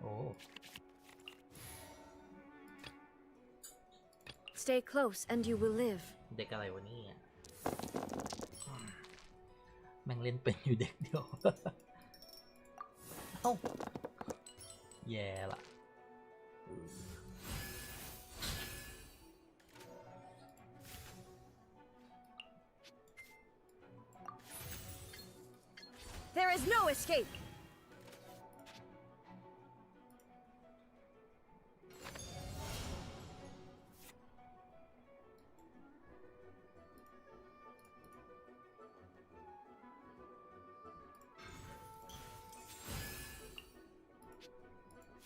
D: โอ้
J: Stay close and you will live.
D: เด็กอะไรวะเนี่ยแม่งเล่นเป็นอยู่เด็กเดียว เอ้าแย่ละ
J: There is no escape.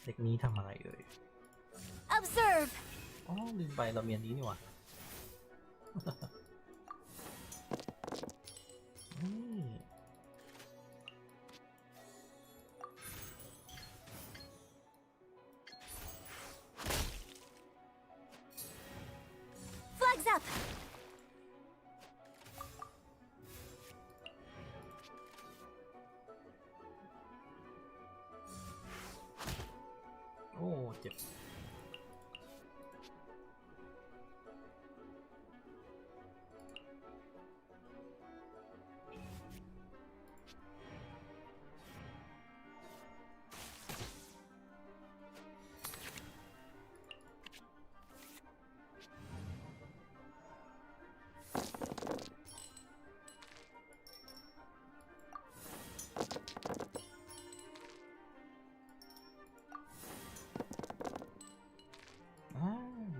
D: เด็กนี้ทำอะไรเอ่ย
M: Observe.
D: อ๋อลืมไปเราเรียนนี้นี่หว่า นี่
M: Flags up.
D: โอ้เจ็บ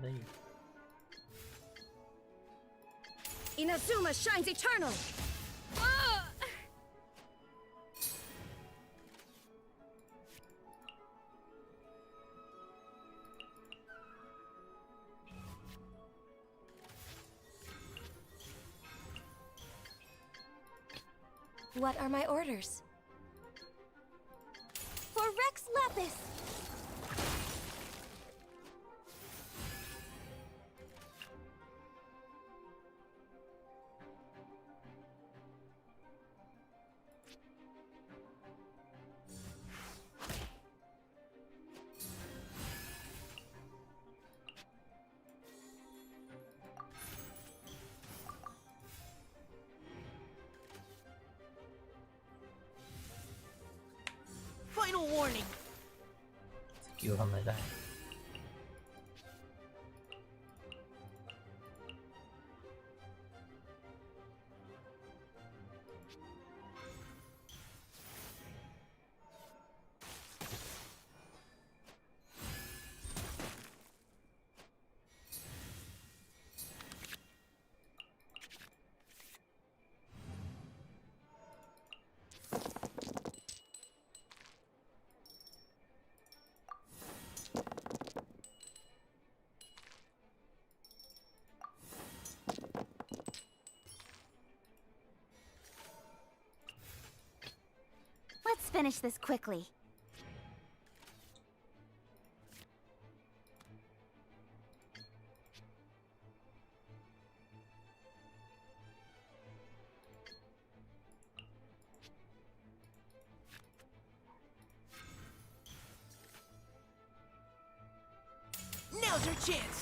D: ได้อยู่
M: Inazuma shines eternal. What are my orders? For Rex Lapis!
R: Final warning.
D: สกิลทำอะไรได้
B: Let's finish this quickly.
R: Now's your chance.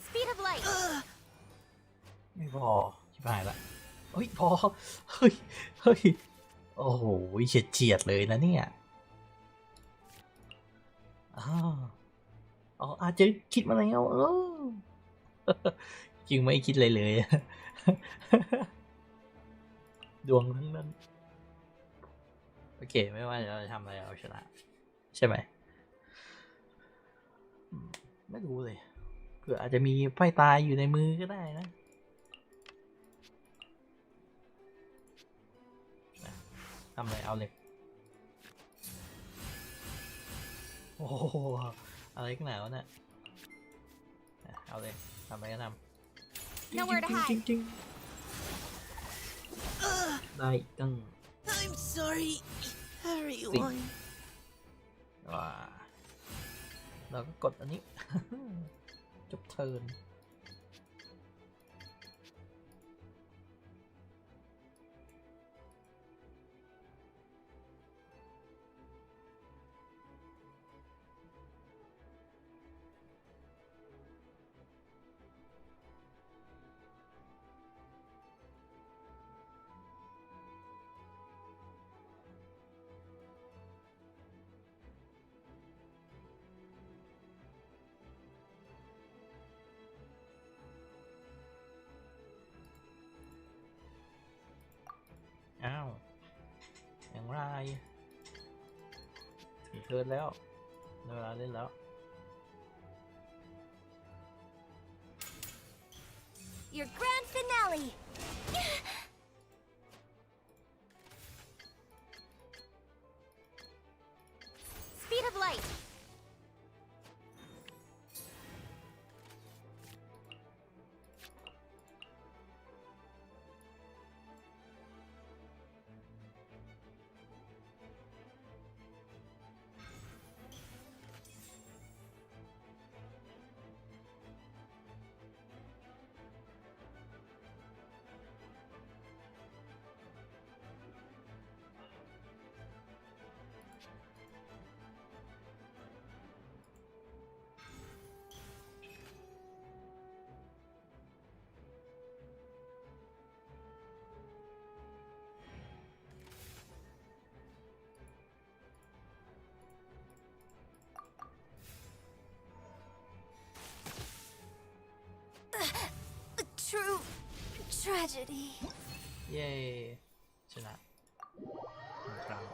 B: Speed of light.
D: ไม่พอชิบหายละเฮ้ยพอเฮ้ยเฮ้ยโอ้โหเฉียดเลยนะเนี่ยอ๋ออาจจะคิดมาแล้วจริงไม่คิดเลยเลย ดวงทั้งนั้นโอเคไม่ว่าเราจะทำอะไรเอาชนะใช่ไหมไม่รู้เลยเผื่ออาจจะมีไพ่ตายอยู่ในมือก็ได้นะทำอะไรเอาเลยโอ้โหอะไรกันหนาวะเนี่ยเอาเลยทำอะไรก็ทำ
B: Nowhere to hide.
D: จริงได้ตั้ง
R: I'm sorry, everyone.
D: ว้าเราก็กดอันนี้ จบเทิร์น ายถี่เกินแล้วเวลาเล่นแล้ว
M: Your grand finale! Speed of light! A true tragedy.
D: เย้ชนะหนึ่งครั้ง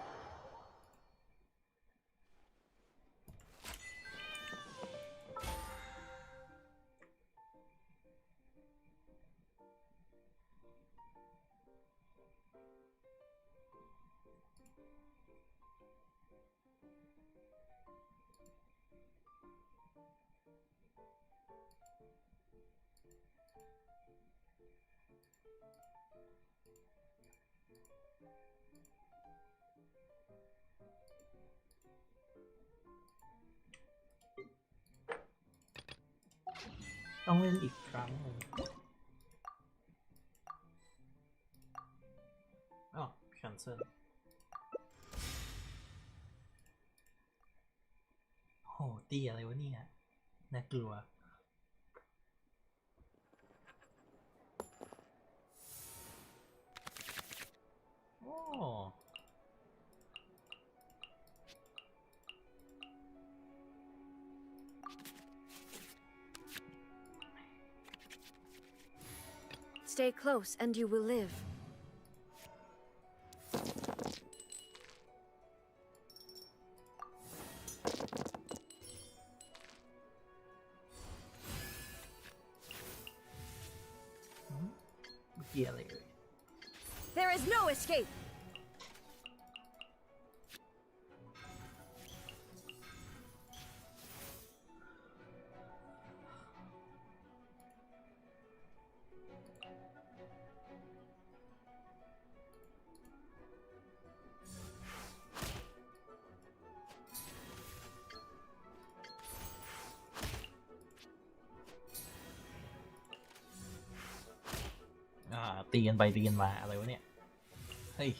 D: ต้องเล่นอีกครั้งหนึ่งอ๋อ cancel โหตีอะไรวะเนี่ยน่ากลัวโอ้
J: Stay close and you will live.
M: There is no escape.
D: À, ตีกันไปตีกันมาอะไรวะเนี่ยเฮ้ย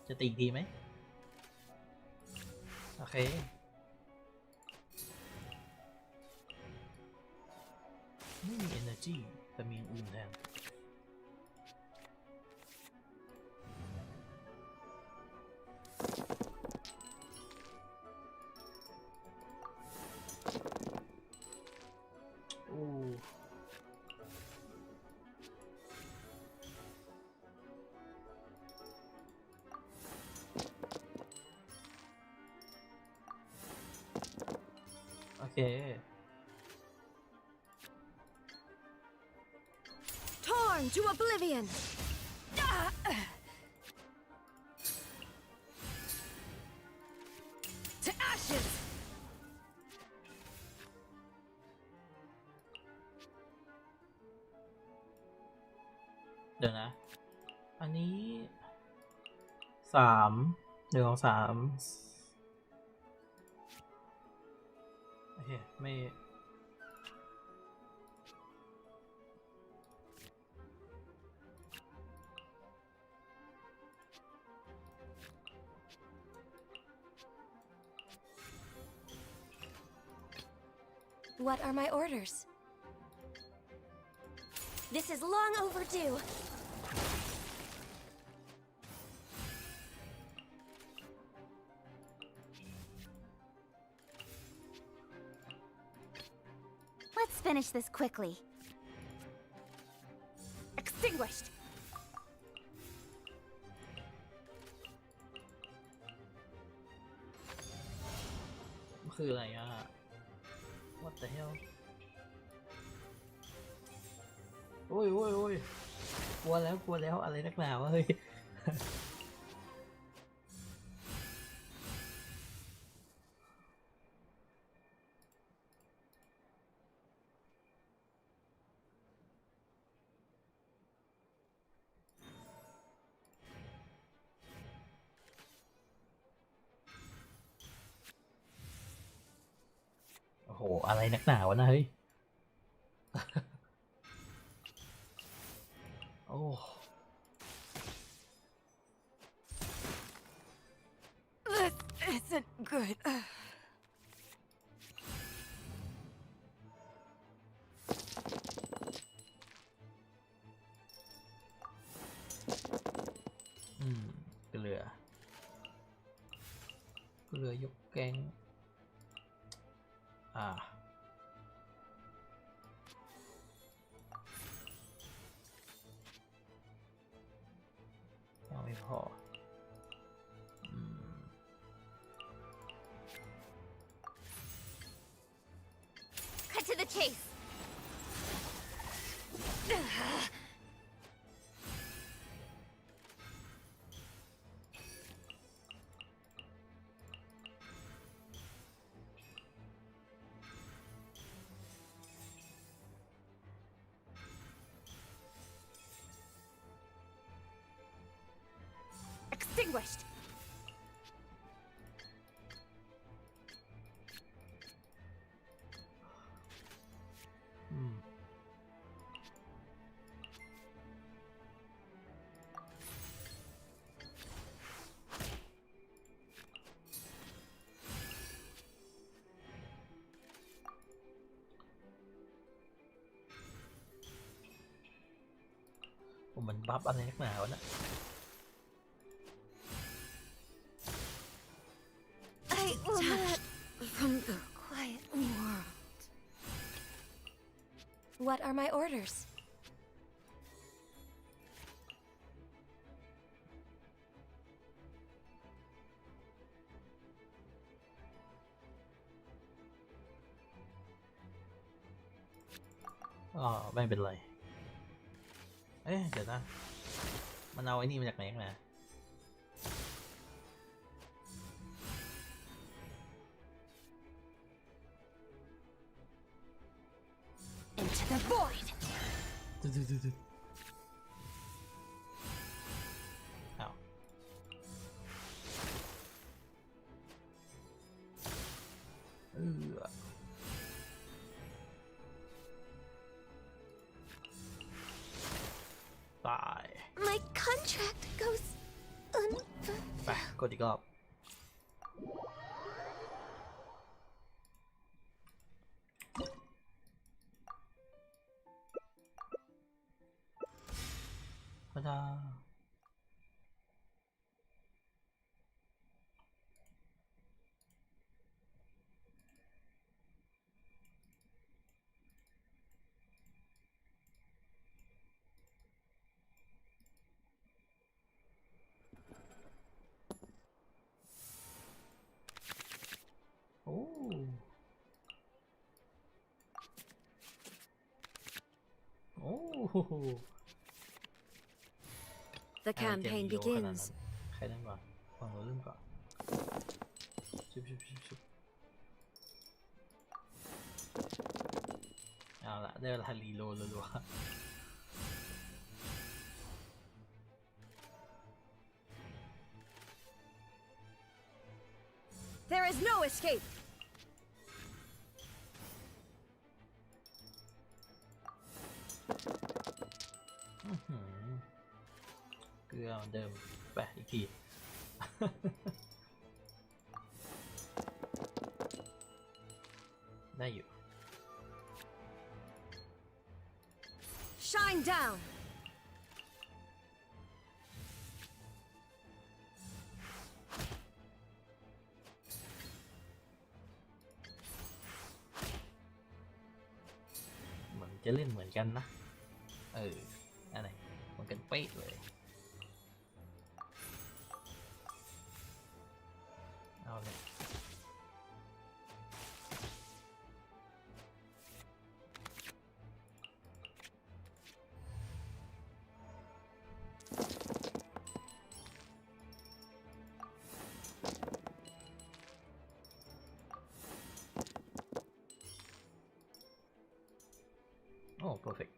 D: จะตีอีกทีไหมโอเคไม่มี energy แต่มีอื่นแทนโอเค
M: Torn to oblivion. To ashes.
D: เดี๋ยวนะ อันนี้1 2 3โอเคไม่
M: What are my orders? This is long overdue. Let's finish this quickly. Extinguished.
D: คืออะไรอ่ะ What the hell โอ้ยกลัวแล้วอะไรนักหนาวะเฮ้ย โอ้โหอะไรนักหนาวะนะเฮ้ย โอ้
A: This isn't good.
D: เกลือยกแกงยังไม่พอ
A: Cut to the chase. Extinguished.
D: มันบัฟอะไรนักหนาวะนะ
A: I want from the quiet world. What are my orders?
D: Oh, ไม่เป็นไร เอ๊ะเดี๋ยวนะมันเอาไอ้นี่มาจากไหนกันนะ
A: Into the void.
D: อ้าว ตาย
A: My contract goes
D: ไปกดอีกรอบ พระดาโอ้ โอ้
A: The campaign begins.
D: ใครเริ่มก่อนฟังเราเริ่มก่อนชุบเอาละได้เวลารีโหลดรัว
A: There is no escape.
D: เกลือเดิมไปอีกที ได้อยู่
A: Shine down.
D: เหมือนจะเล่นเหมือนกันนะอะไรเหมือนกันเป๊ะเลยเอาเลย perfect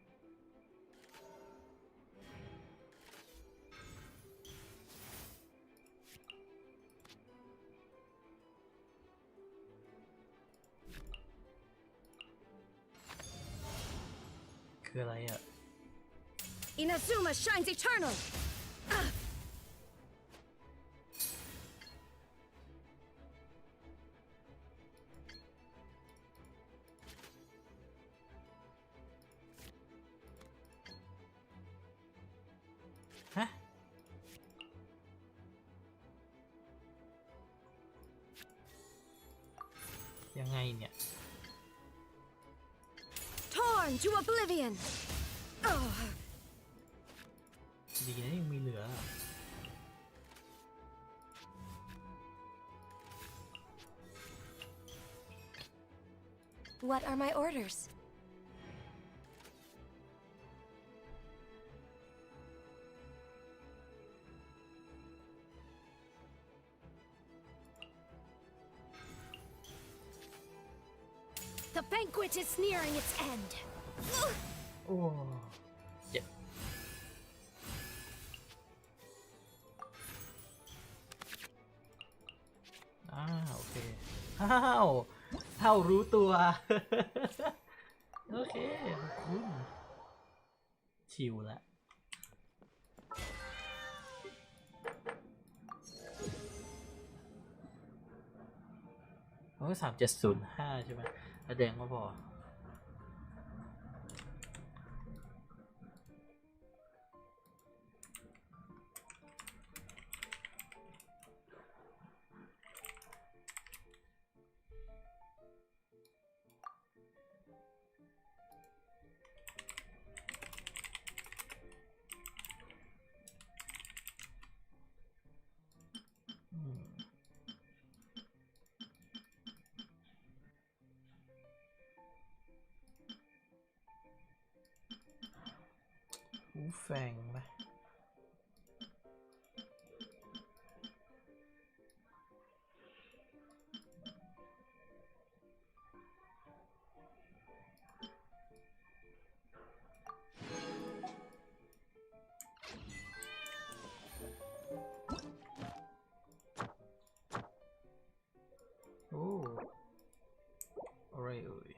D: คืออะไรอ่ะ
M: Inazuma shines eternal! Ah!
D: ฮะ ยังไงเนี่ย
M: Torn to oblivion! Oh.
D: ดีนะยังมีเหลือ
M: What are my orders? The banquet is nearing its end.
D: โอ้เจ็บโอเคอ้าวรู้ตัว โอเคคุณชิวแล้ว3705 ใช่ไหมแดงก็พอหูแฝงไหมโอ้อะไรเอ่ย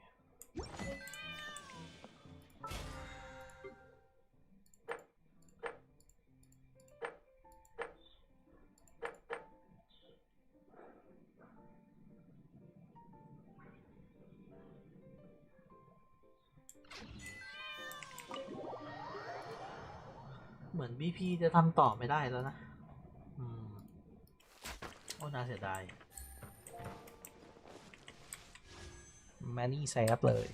D: เหมือน BP จะทำต่อไม่ได้แล้วนะโอ้น่าเสียดายแมนนี่แซฟเลย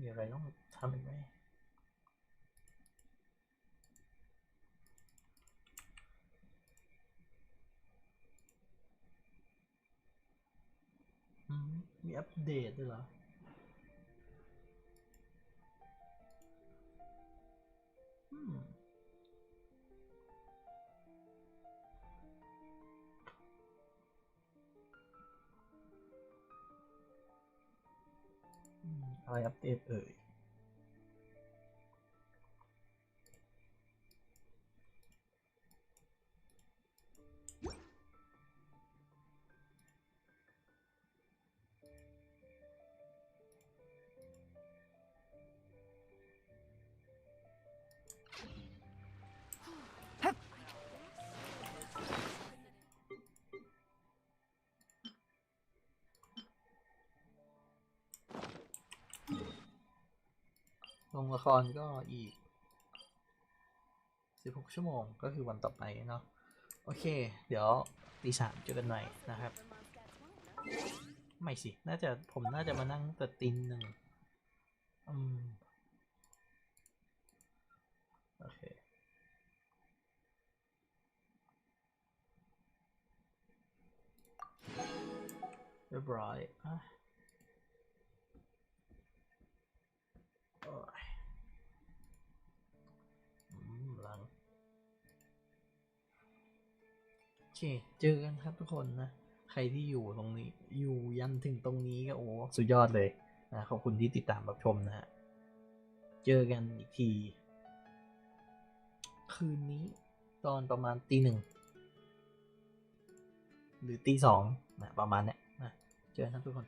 D: มีอะไรต้องทำอีกไหมมีอัปเดตด้วยเหรออะไรอัปเดตเอ่ย งละครก็อีก16 ชั่วโมงก็คือวันต่อไปเนาะโอเคเดี๋ยวตี 3เจอกันใหม่นะครับไม่สิผมน่าจะมานั่งแต่ตี 1โอเคเรียบร้อยหลังโอเคเจอกันครับทุกคนนะใครที่อยู่ตรงนี้อยู่ยันถึงตรงนี้ก็โอ้สุดยอดเลยนะขอบคุณที่ติดตามรับชมนะฮะเจอกันอีกทีคืนนี้ตอนประมาณตี 1หรือตี 2นะประมาณเนี้ยนะเจอกันครับทุกคน